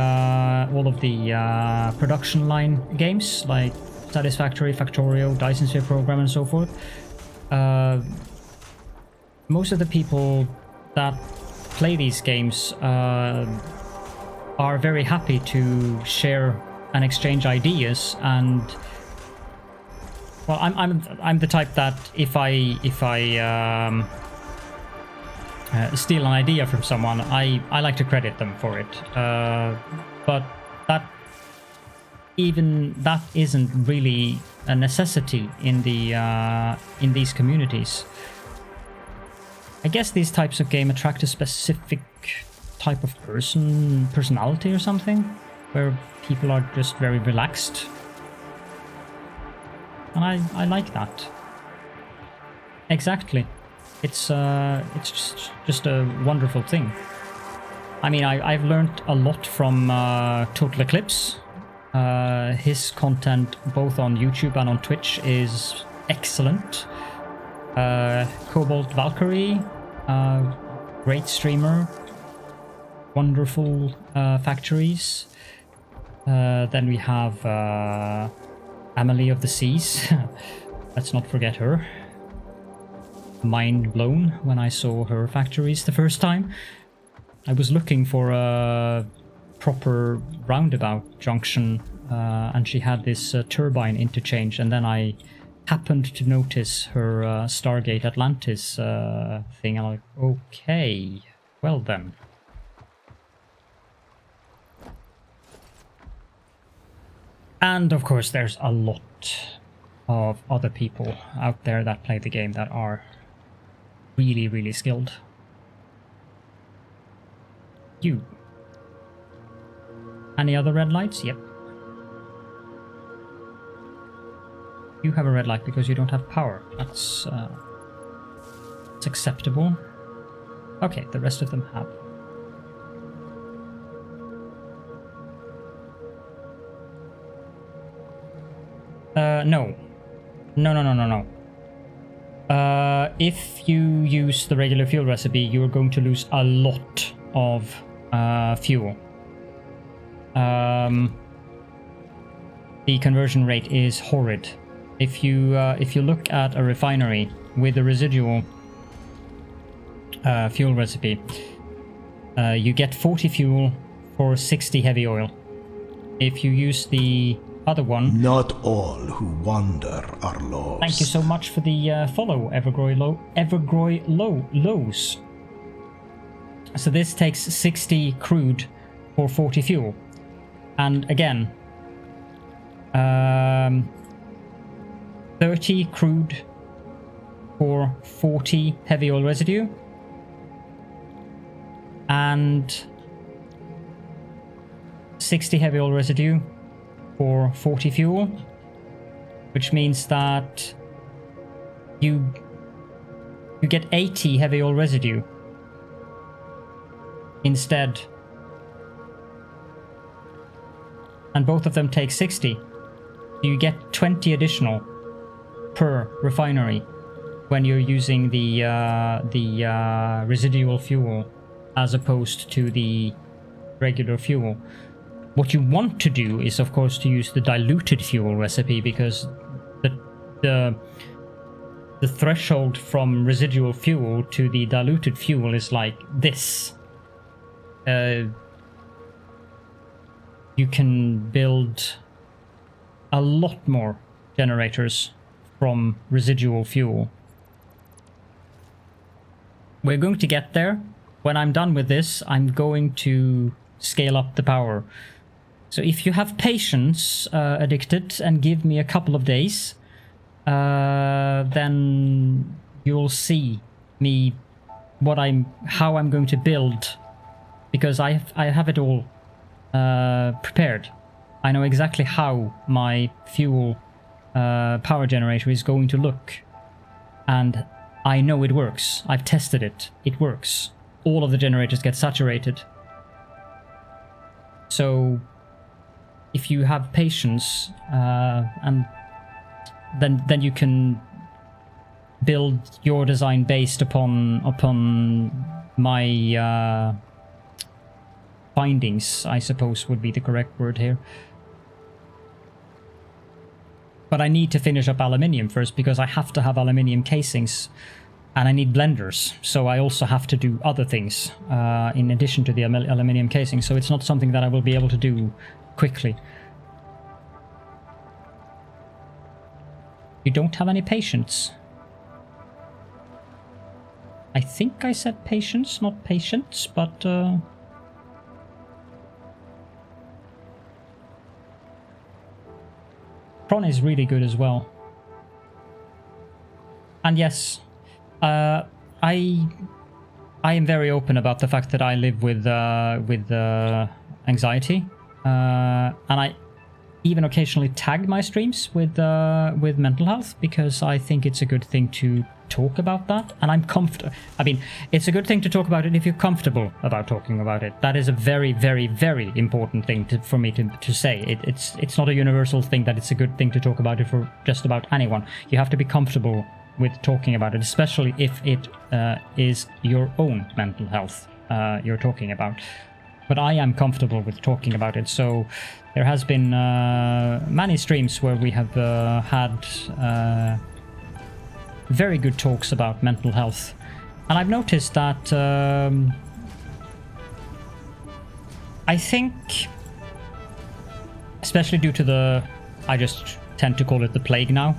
production line games, like Satisfactory, Factorio, Dyson Sphere Program, and so forth. Most of the people that play these games are very happy to share and exchange ideas, and well, I'm the type that if I steal an idea from someone, I like to credit them for it. But that isn't really a necessity in these communities. I guess these types of game attract a specific type of personality or something, where people are just very relaxed. And I like that. Exactly. It's just a wonderful thing. I mean, I've learned a lot from Total Eclipse. His content, both on YouTube and on Twitch, is excellent. Cobalt Valkyrie, great streamer, wonderful factories. Then we have Amelie of the Seas. Let's not forget her. Mind blown when I saw her factories the first time. I was looking for a proper roundabout junction, and she had this turbine interchange, and then I happened to notice her Stargate Atlantis thing. I'm like, okay, well then. And of course there's a lot of other people out there that play the game that are really, really skilled. You. Any other red lights? Yep. You have a red light because you don't have power. That's acceptable. Okay, the rest of them have. No. No. If you use the regular fuel recipe, you're going to lose a lot of fuel. The conversion rate is horrid. If you look at a refinery with a residual fuel recipe, you get 40 fuel for 60 heavy oil. If you use the other one... Not all who wander are lost. Thank you so much for the follow, Evergroy Lows. So this takes 60 crude for 40 fuel. And again, 30 crude for 40 heavy oil residue. And 60 heavy oil residue for 40 fuel, which means that you get 80 heavy oil residue instead, and both of them take 60. You get 20 additional per refinery when you're using the residual fuel as opposed to the regular fuel. What you want to do is, of course, to use the diluted fuel recipe, because the threshold from residual fuel to the diluted fuel is like this. You can build a lot more generators from residual fuel. We're going to get there. When I'm done with this, I'm going to scale up the power. So if you have patience, Addicted, and give me a couple of days, then you'll see me how I'm going to build, because I have it all prepared. I know exactly how my fuel power generator is going to look, and I know it works. I've tested it. It works. All of the generators get saturated. So if you have patience, and then you can build your design based upon my findings, I suppose would be the correct word here. But I need to finish up aluminium first, because I have to have aluminium casings, and I need blenders, so I also have to do other things in addition to the aluminium casing, so it's not something that I will be able to do quickly. You don't have any patience. I think I said patience, not patience, but Prawn is really good as well. And yes, I am very open about the fact that I live with anxiety, and I even occasionally tag my streams with mental health, because I think it's a good thing to talk about that, and I'm comfortable. I mean, it's a good thing to talk about it if you're comfortable about talking about it. That is a very, very, very important thing for me to say. It's not a universal thing that it's a good thing to talk about it for just about anyone. You have to be comfortable with talking about it, especially if it is your own mental health you're talking about. But I am comfortable with talking about it, so there has been many streams where we have had very good talks about mental health. And I've noticed that I think, especially due to I just tend to call it the plague now,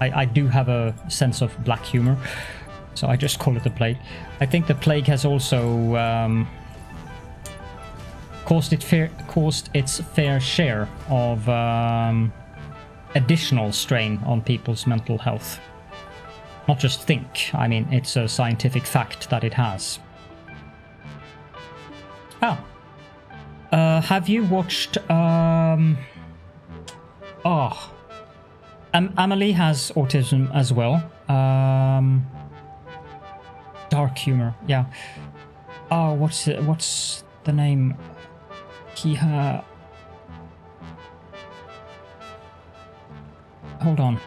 I do have a sense of black humor, so I just call it the plague. I think the plague has also caused its fair share of additional strain on people's mental health. Not just think, I mean, it's a scientific fact that it has. Have you watched, Amelie has autism as well. Dark humor, yeah. Oh, what's the name? Hold on.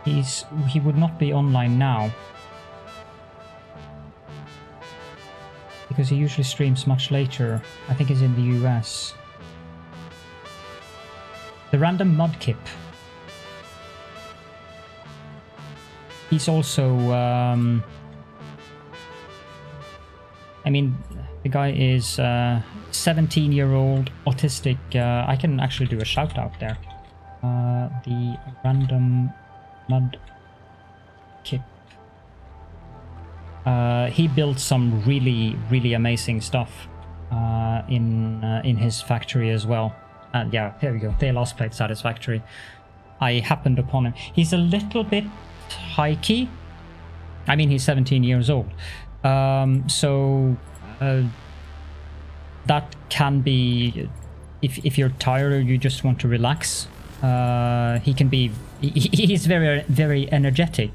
He would not be online now. Because he usually streams much later. I think he's in the US. The Random Mudkip. He's also, I mean, the guy is 17-year-old autistic. I can actually do a shout out there. The Random Mudkip. He built some really amazing stuff in his factory as well. And yeah, there we go. They last played Satisfactory. I happened upon him. He's a little bit high key. I mean, he's 17 years old. So that can be, if you're tired or you just want to relax, he can be, he's very energetic,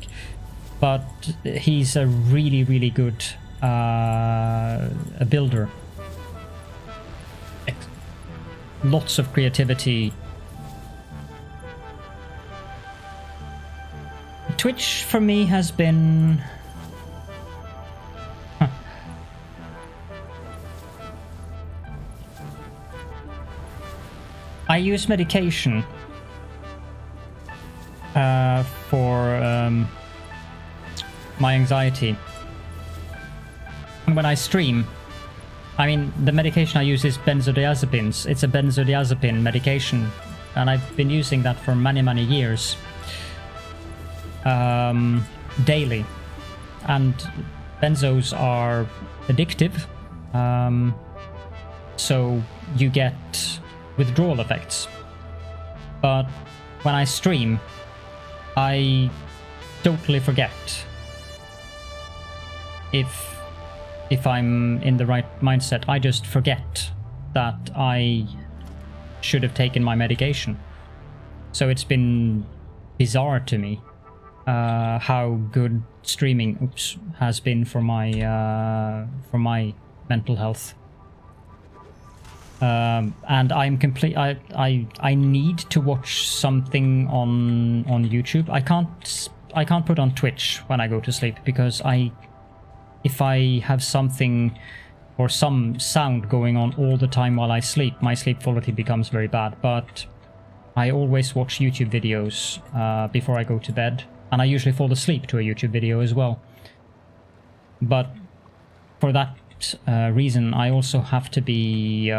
but he's a really good a builder. Lots of creativity. Twitch for me has been I use medication for my anxiety. When I stream, I mean, the medication I use is benzodiazepines. It's a benzodiazepine medication, and I've been using that for many years. Daily. And benzos are addictive, so you get withdrawal effects. But when I stream, I totally forget if I'm in the right mindset. I just forget that I should have taken my medication. So it's been bizarre to me how good streaming has been for my mental health. And I'm complete. I need to watch something on YouTube. I can't put on Twitch when I go to sleep, because if I have something or some sound going on all the time while I sleep, my sleep quality becomes very bad. But I always watch YouTube videos before I go to bed, and I usually fall asleep to a YouTube video as well. But for that reason, I also have to be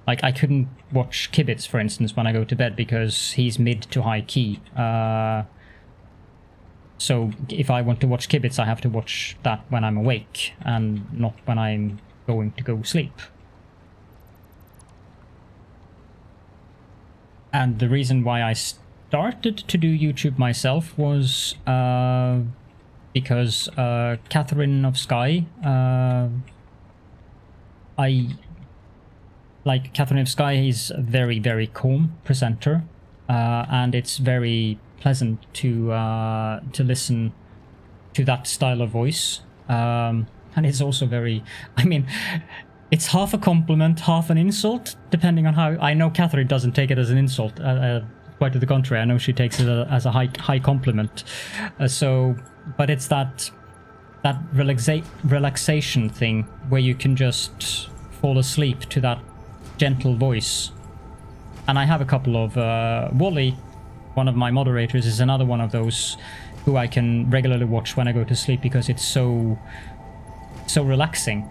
like, I couldn't watch Kibitz, for instance, when I go to bed, because he's mid to high key. So if I want to watch Kibitz, I have to watch that when I'm awake and not when I'm going to go sleep. And the reason why I started to do YouTube myself was because Catherine of Sky, Catherine of Sky is a very calm presenter, and it's very pleasant to listen to that style of voice, and it's also very, I mean, it's half a compliment, half an insult, depending on how. I know Catherine doesn't take it as an insult, quite to the contrary. I know she takes it as a high compliment. But it's that relaxation thing where you can just fall asleep to that gentle voice. And I have a couple of Wally, one of my moderators, is another one of those who I can regularly watch when I go to sleep, because it's so relaxing.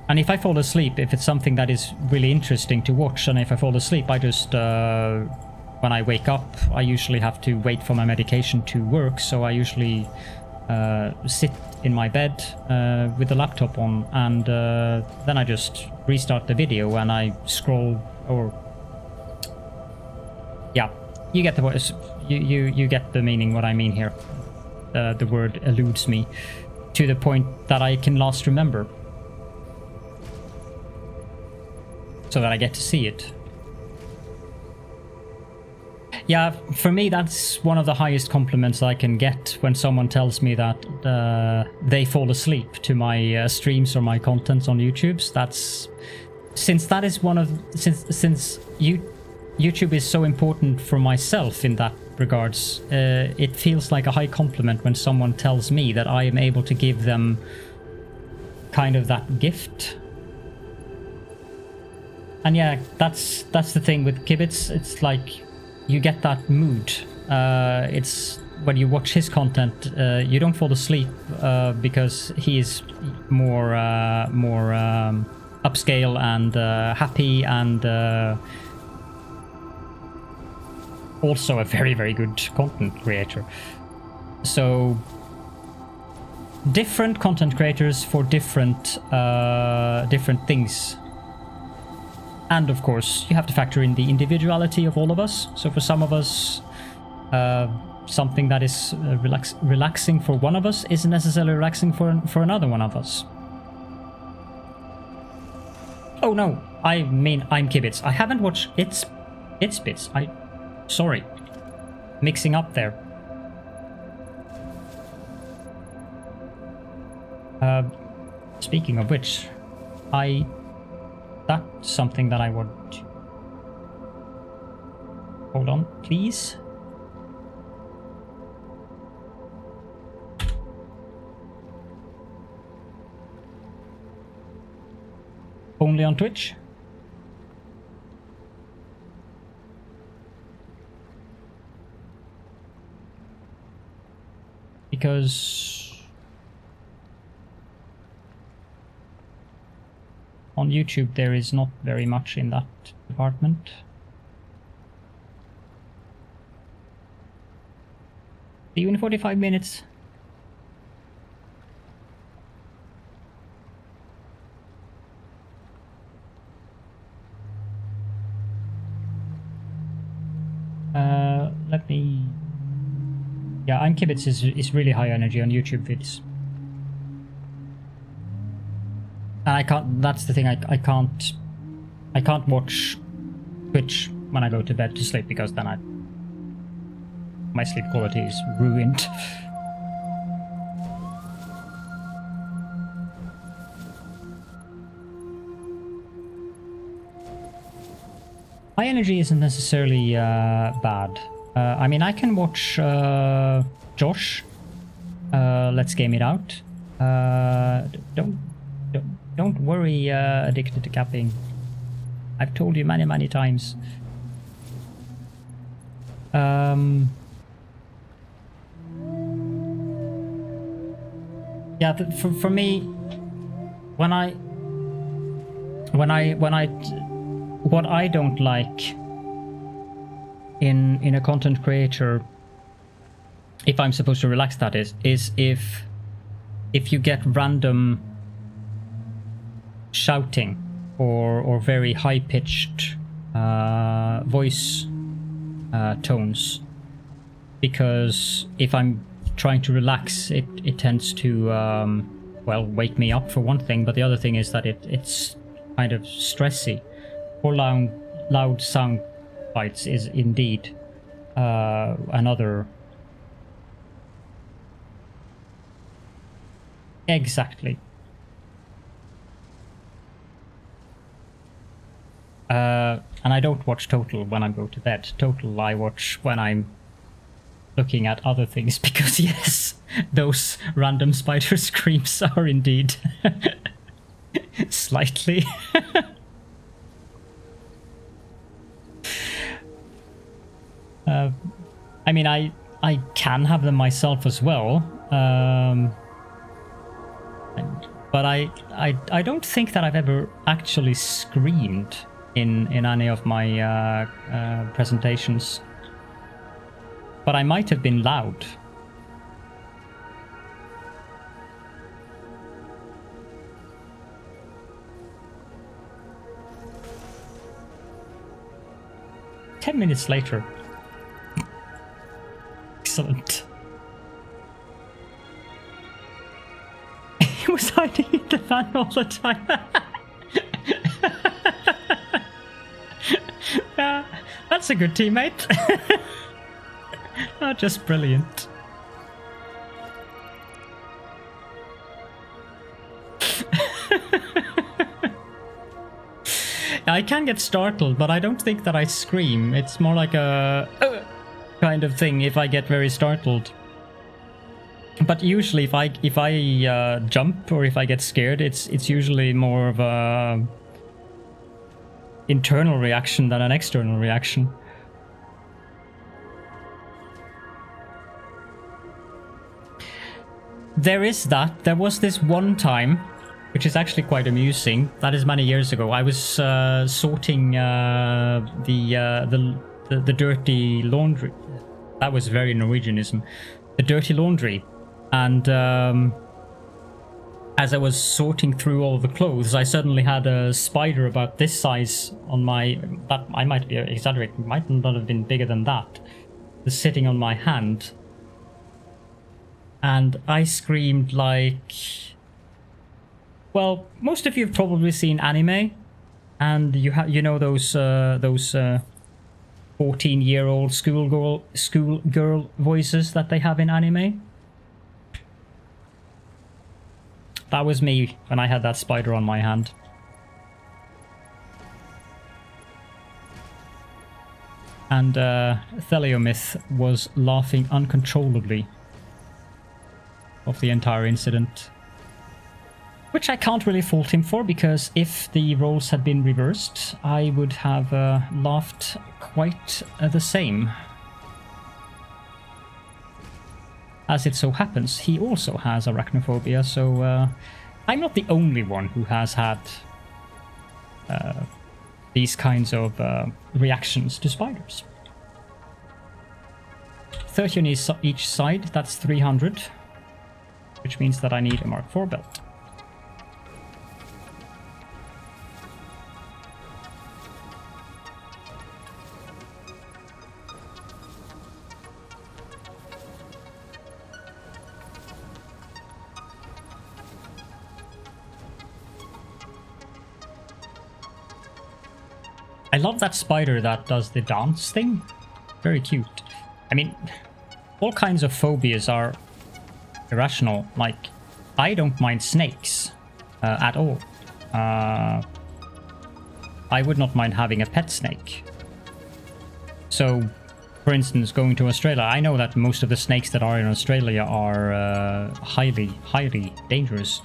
And if I fall asleep, if it's something that is really interesting to watch, and if I fall asleep, I just when I wake up, I usually have to wait for my medication to work, so I usually sit in my bed with the laptop on, and then I just restart the video and I scroll, or yeah, you get the you get the meaning what I mean here. The word eludes me to the point that I can last remember, so that I get to see it. Yeah, for me, that's one of the highest compliments I can get when someone tells me that they fall asleep to my streams or my contents on YouTube. That's since that is one of since YouTube is so important for myself in that regards. It feels like a high compliment when someone tells me that I am able to give them kind of that gift. And yeah, that's the thing with Kibitz. It's like you get that mood. It's when you watch his content, you don't fall asleep because he is more upscale and happy, and also a very, very good content creator. So different content creators for different things. And of course, you have to factor in the individuality of all of us. So for some of us, something that is relaxing for one of us isn't necessarily relaxing for another one of us. Oh no, I mean I'm Kibitz. I haven't watched It's Bits. Sorry, mixing up there. Speaking of which, that's something that I would... Hold on, please. Only on Twitch? Because on YouTube there is not very much in that department. See you in 45 minutes. Let me... Yeah, I'm Kibitz is really high energy on YouTube vids. And I can't, that's the thing, I can't watch Twitch when I go to bed to sleep, because then my sleep quality is ruined. My energy isn't necessarily bad. I mean, I can watch Josh. Let's game it out. Don't worry, addicted to capping. I've told you many, many times. Yeah, for me, what I don't like in a content creator, if I'm supposed to relax, that is if you get random shouting or very high-pitched voice tones, because if I'm trying to relax, it tends to well, wake me up for one thing, but the other thing is that it's kind of stressy. Or loud sound bites is indeed another. Exactly. And I don't watch Total when I go to bed. Total I watch when I'm looking at other things, because yes, those random spider screams are indeed slightly. I mean, I can have them myself as well, but I don't think that I've ever actually screamed in any of my presentations. But I might have been loud. 10 minutes later. Excellent. He was hiding in the van all the time. That's a good teammate. Oh, just brilliant. I can get startled, but I don't think that I scream. It's more like a kind of thing if I get very startled. But usually if I jump or if I get scared, it's usually more of a internal reaction than an external reaction. There is that. There was this one time, which is actually quite amusing. That is many years ago. I was sorting the dirty laundry. That was very Norwegianism. The dirty laundry, and as I was sorting through all the clothes, I suddenly had a spider about this size on my. That I might be exaggerating. Might not have been bigger than that. Was sitting on my hand, and I screamed like. Well, most of you have probably seen anime, and you know those 14-year-old schoolgirl voices that they have in anime. That was me when I had that spider on my hand. And Theliomyth was laughing uncontrollably of the entire incident. Which I can't really fault him for, because if the roles had been reversed, I would have laughed quite the same. As it so happens, he also has arachnophobia, so I'm not the only one who has had these kinds of reactions to spiders. 30 on each side, that's 300, which means that I need a Mark IV belt. I love that spider that does the dance thing. Very cute. I mean, all kinds of phobias are irrational. Like, I don't mind snakes at all. I would not mind having a pet snake. So, for instance, going to Australia, I know that most of the snakes that are in Australia are highly, highly dangerous.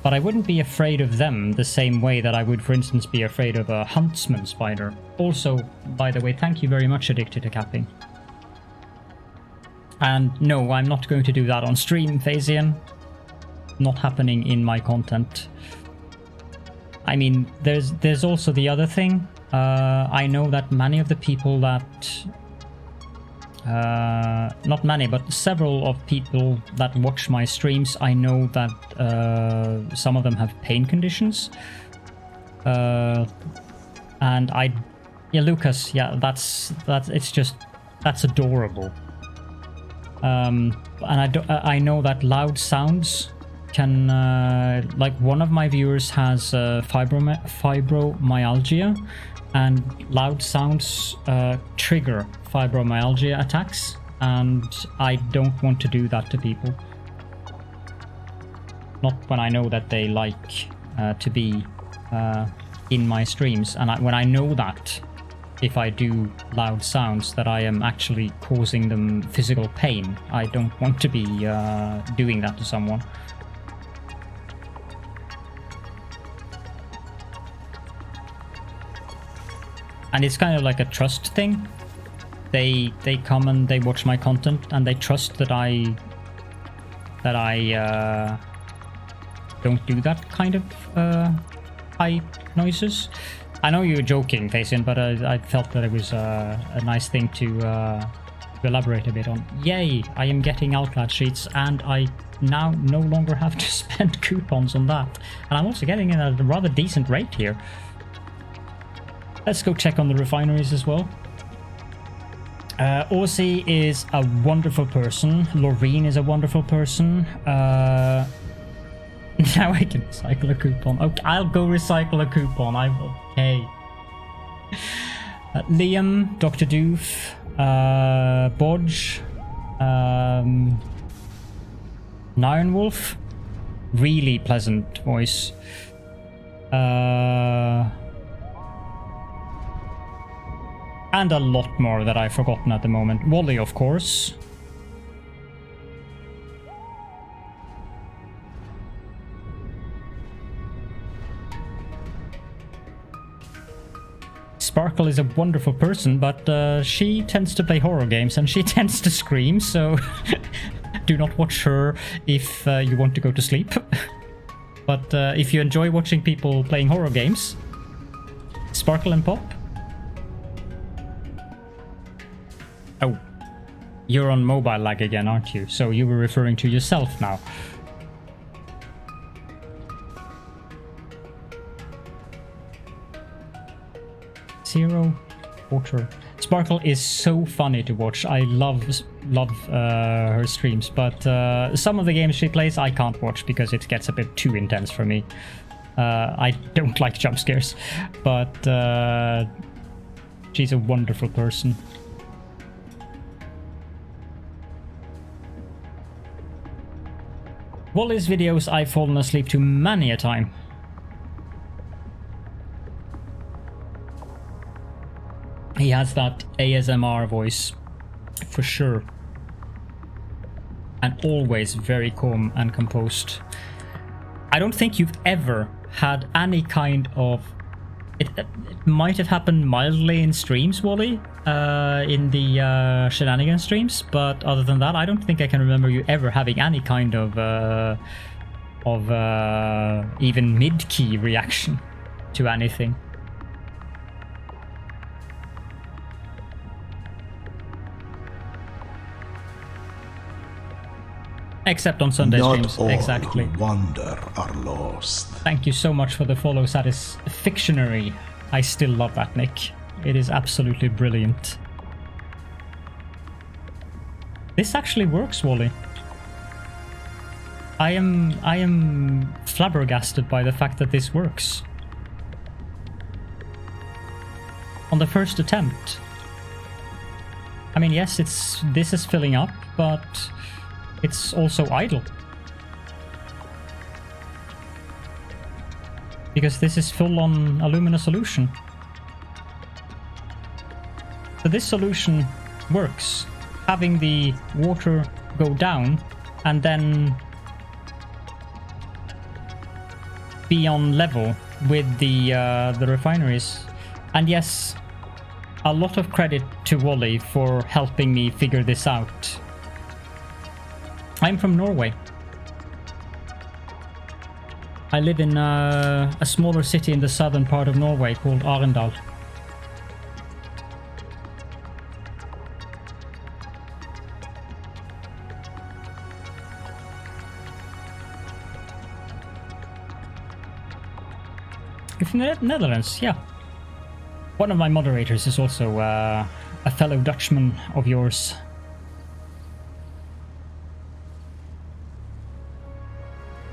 But I wouldn't be afraid of them the same way that I would, for instance, be afraid of a huntsman spider. Also, by the way, thank you very much, Addicted to Capping. And no, I'm not going to do that on stream, Phasian. Not happening in my content. I mean, there's also the other thing. I know that many of the people that... not many, but several of people that watch my streams, I know that some of them have pain conditions. And yeah, Lucas, yeah, that's adorable. And I know that loud sounds can, like one of my viewers has fibromyalgia, and loud sounds trigger fibromyalgia attacks, and I don't want to do that to people. Not when I know that they like to be in my streams, and when I know that if I do loud sounds that I am actually causing them physical pain, I don't want to be doing that to someone. And it's kind of like a trust thing. They come and they watch my content and they trust that I don't do that kind of high noises. I know you're joking, Faison, but I felt that it was a nice thing to elaborate a bit on. Yay! I am getting Alclad sheets, and I now no longer have to spend coupons on that. And I'm also getting it at a rather decent rate here. Let's go check on the refineries as well. Ozzy is a wonderful person. Loreen is a wonderful person. Now I can recycle a coupon. Okay, I'll go recycle a coupon. Okay. Liam, Dr. Doof, Bodge, Nirenwolf, really pleasant voice. And a lot more that I've forgotten at the moment. Wally, of course. Sparkle is a wonderful person, but she tends to play horror games and she tends to scream, so do not watch her if you want to go to sleep. But if you enjoy watching people playing horror games, Sparkle and Pop. Oh, you're on mobile lag again, aren't you? So you were referring to yourself now. Zero water. Sparkle is so funny to watch. I love her streams, but some of the games she plays I can't watch because it gets a bit too intense for me. I don't like jump scares, but she's a wonderful person. Wally's videos I've fallen asleep to many a time. He has that ASMR voice, for sure. And always very calm and composed. I don't think you've ever had any kind of... It might have happened mildly in streams, Wally, in the shenanigans streams, but other than that, I don't think I can remember you ever having any kind of even mid-key reaction to anything. Except on Sunday streams, exactly. Not all who wander are lost. Thank you so much for the follow, Satisfactory. I still love that nick. It is absolutely brilliant. This actually works, Wally. I am flabbergasted by the fact that this works. On the first attempt. I mean, yes, this is filling up, but it's also idle. Because this is full on Alumina Solution. So this solution works, having the water go down and then be on level with the refineries. And yes, a lot of credit to Wally for helping me figure this out. I'm from Norway. I live in a smaller city in the southern part of Norway called Arendal. You're from the Netherlands, yeah. One of my moderators is also a fellow Dutchman of yours.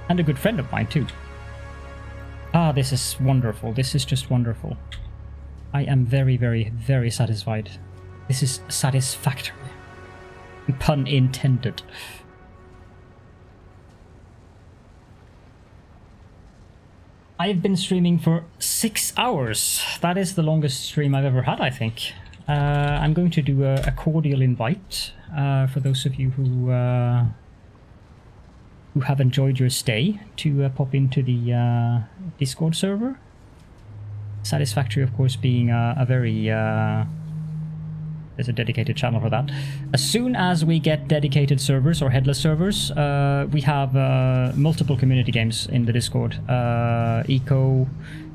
And a good friend of mine too. Ah, this is wonderful. This is just wonderful. I am very, very, very satisfied. This is satisfactory. Pun intended. I've been streaming for 6 hours. That is the longest stream I've ever had, I think. I'm going to do a cordial invite for those of you who have enjoyed your stay to pop into the Discord server. Satisfactory, of course, being a very... there's a dedicated channel for that. As soon as we get dedicated servers or headless servers, we have multiple community games in the Discord. Eco,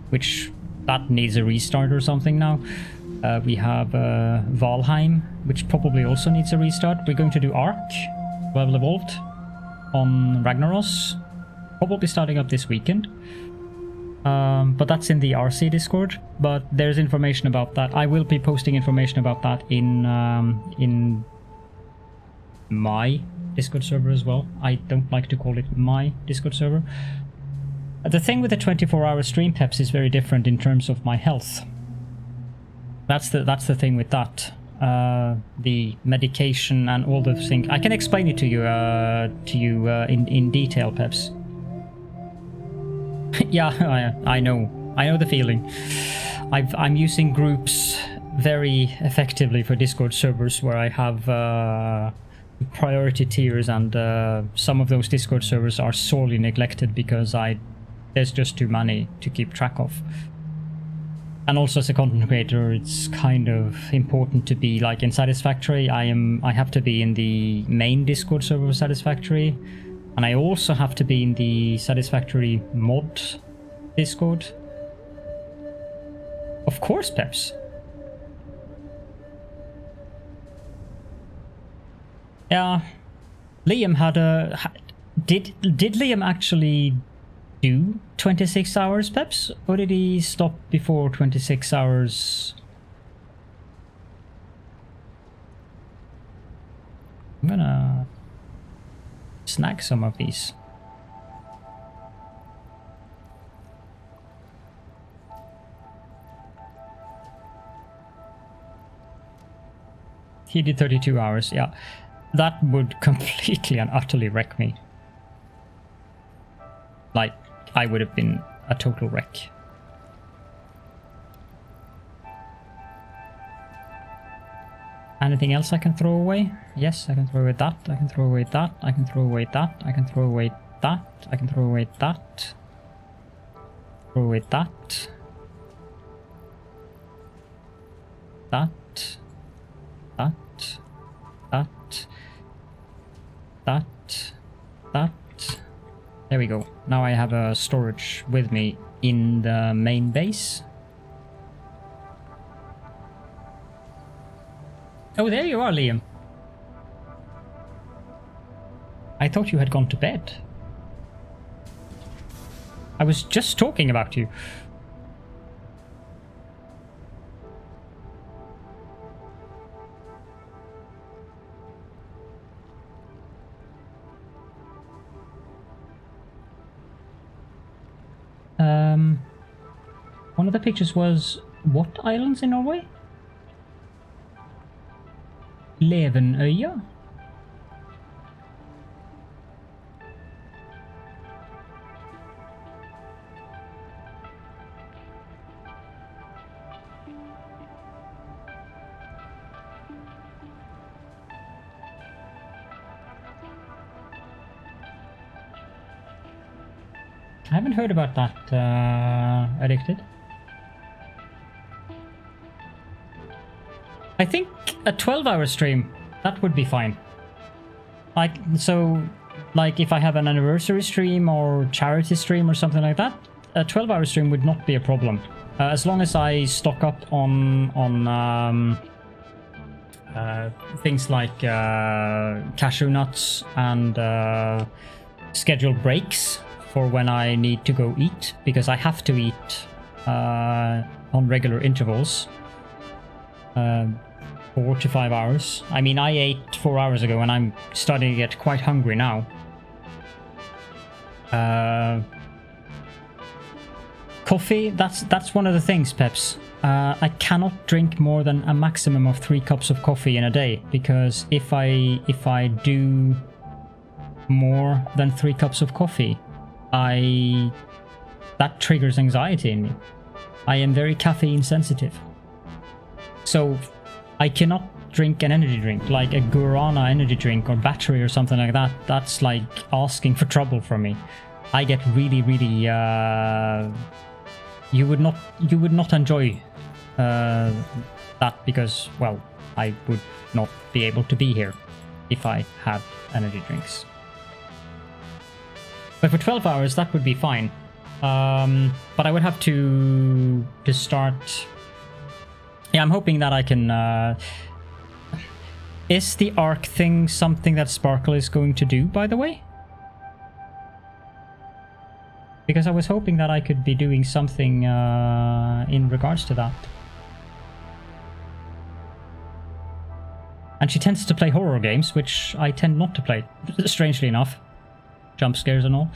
which that needs a restart or something now. We have Valheim, which probably also needs a restart. We're going to do Ark, Level Evolved, on Ragnaros, probably starting up this weekend. But that's in the RC Discord. But there's information about that. I will be posting information about that in my Discord server as well. I don't like to call it my Discord server. The thing with the 24-hour stream, Peps, is very different in terms of my health. That's the thing with that. The medication and all those things. I can explain it to you in detail, Peps. Yeah, I know the feeling. I'm using groups very effectively for Discord servers where I have priority tiers, and some of those Discord servers are sorely neglected because there's just too many to keep track of. And also as a content creator, it's kind of important to be like in Satisfactory. I have to be in the main Discord server of Satisfactory, and I also have to be in the Satisfactory mod Discord. Of course, Peps. Yeah, Liam did Liam actually do 26 hours, Peps? Or did he stop before 26 hours? I'm gonna snag some of these. He did 32 hours, yeah. That would completely and utterly wreck me. Like, I would have been a total wreck. Anything else I can throw away? Yes, I can throw away that, I can throw away that, I can throw away that, I can throw away that, I can throw away that. Throw away that. That. That. That. That. That. There we go. Now I have a storage with me in the main base. Oh, there you are, Liam. I thought you had gone to bed. I was just talking about you. One of the pictures was what islands in Norway? Levenøya? I haven't heard about that, Addicted. I think a 12-hour stream, that would be fine. Like, so, like if I have an anniversary stream or charity stream or something like that, a 12-hour stream would not be a problem. As long as I stock up on things like cashew nuts and scheduled breaks for when I need to go eat, because I have to eat on regular intervals. 4 to 5 hours. I mean, I ate 4 hours ago and I'm starting to get quite hungry now. Coffee, that's one of the things, Peps. I cannot drink more than a maximum of 3 cups of coffee in a day, because if I do more than 3 cups of coffee, that triggers anxiety in me. I am very caffeine sensitive. So I cannot drink an energy drink, like a guarana energy drink or battery or something like that. That's like asking for trouble from me. I get really, really... You would not enjoy that, because, well, I would not be able to be here if I had energy drinks. But for 12 hours, that would be fine. But I would have to start... Yeah, I'm hoping that I can... Is the arc thing something that Sparkle is going to do, by the way? because I was hoping that I could be doing something in regards to that. And she tends to play horror games, which I tend not to play, strangely enough. Jump scares and all.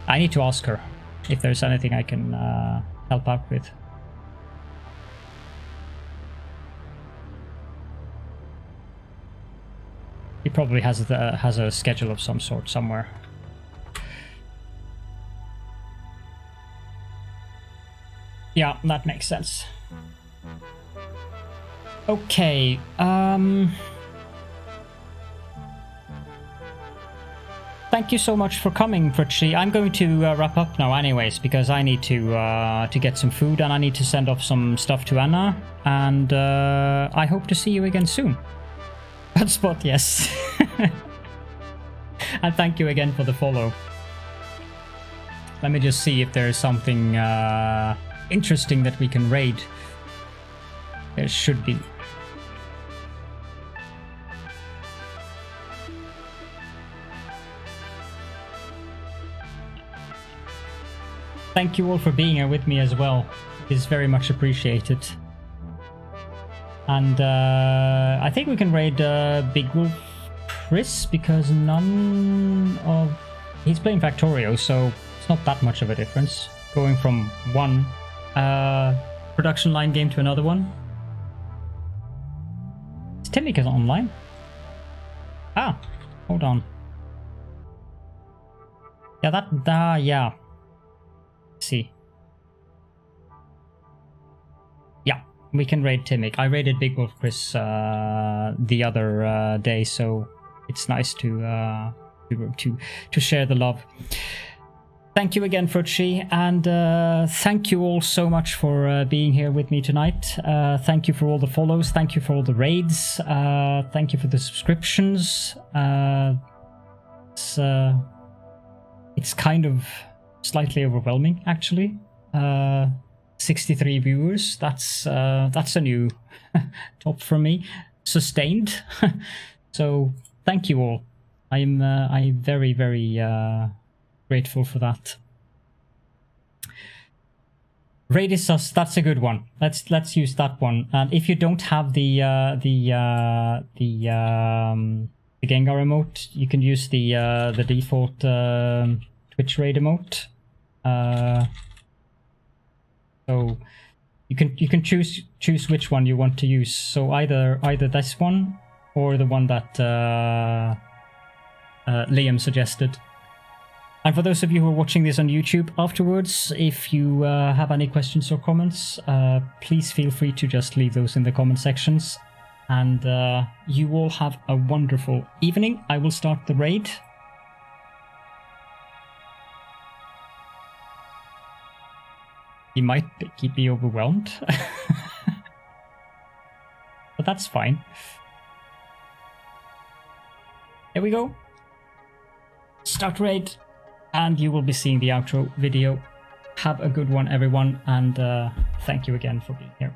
I need to ask her if there's anything I can help out with. He probably has a schedule of some sort somewhere. Yeah, that makes sense. Okay, thank you so much for coming, Fritchie. I'm going to wrap up now anyways, because I need to get some food and I need to send off some stuff to Anna, and I hope to see you again soon. Bad spot, yes. And thank you again for the follow. Let me just see if there's something interesting that we can raid. There should be. Thank you all for being here with me as well. It is very much appreciated. And I think we can raid Big Wolf Chris, because none of... He's playing Factorio, so it's not that much of a difference. Going from one production line game to another one. Is Silica online? Ah, hold on. Yeah, yeah. See. Yeah, we can raid Timic. I raided Big Wolf Chris the other day, so it's nice to share the love. Thank you again, Frucci, and thank you all so much for being here with me tonight. Thank you for all the follows. Thank you for all the raids. Thank you for the subscriptions. It's kind of slightly overwhelming, actually. 63 viewers. That's a new top for me. Sustained. So thank you all. I'm very, very grateful for that. Raid is Sus, that's a good one. Let's use that one. And if you don't have the Gengar emote, you can use the default Twitch raid emote. So you can choose which one you want to use. So either this one or the one that Liam suggested. And for those of you who are watching this on YouTube afterwards, if you have any questions or comments, please feel free to just leave those in the comment sections. And you all have a wonderful evening. I will start the raid. He might keep me overwhelmed. But that's fine. Here we go. Start raid. And you will be seeing the outro video. Have a good one, everyone, and thank you again for being here.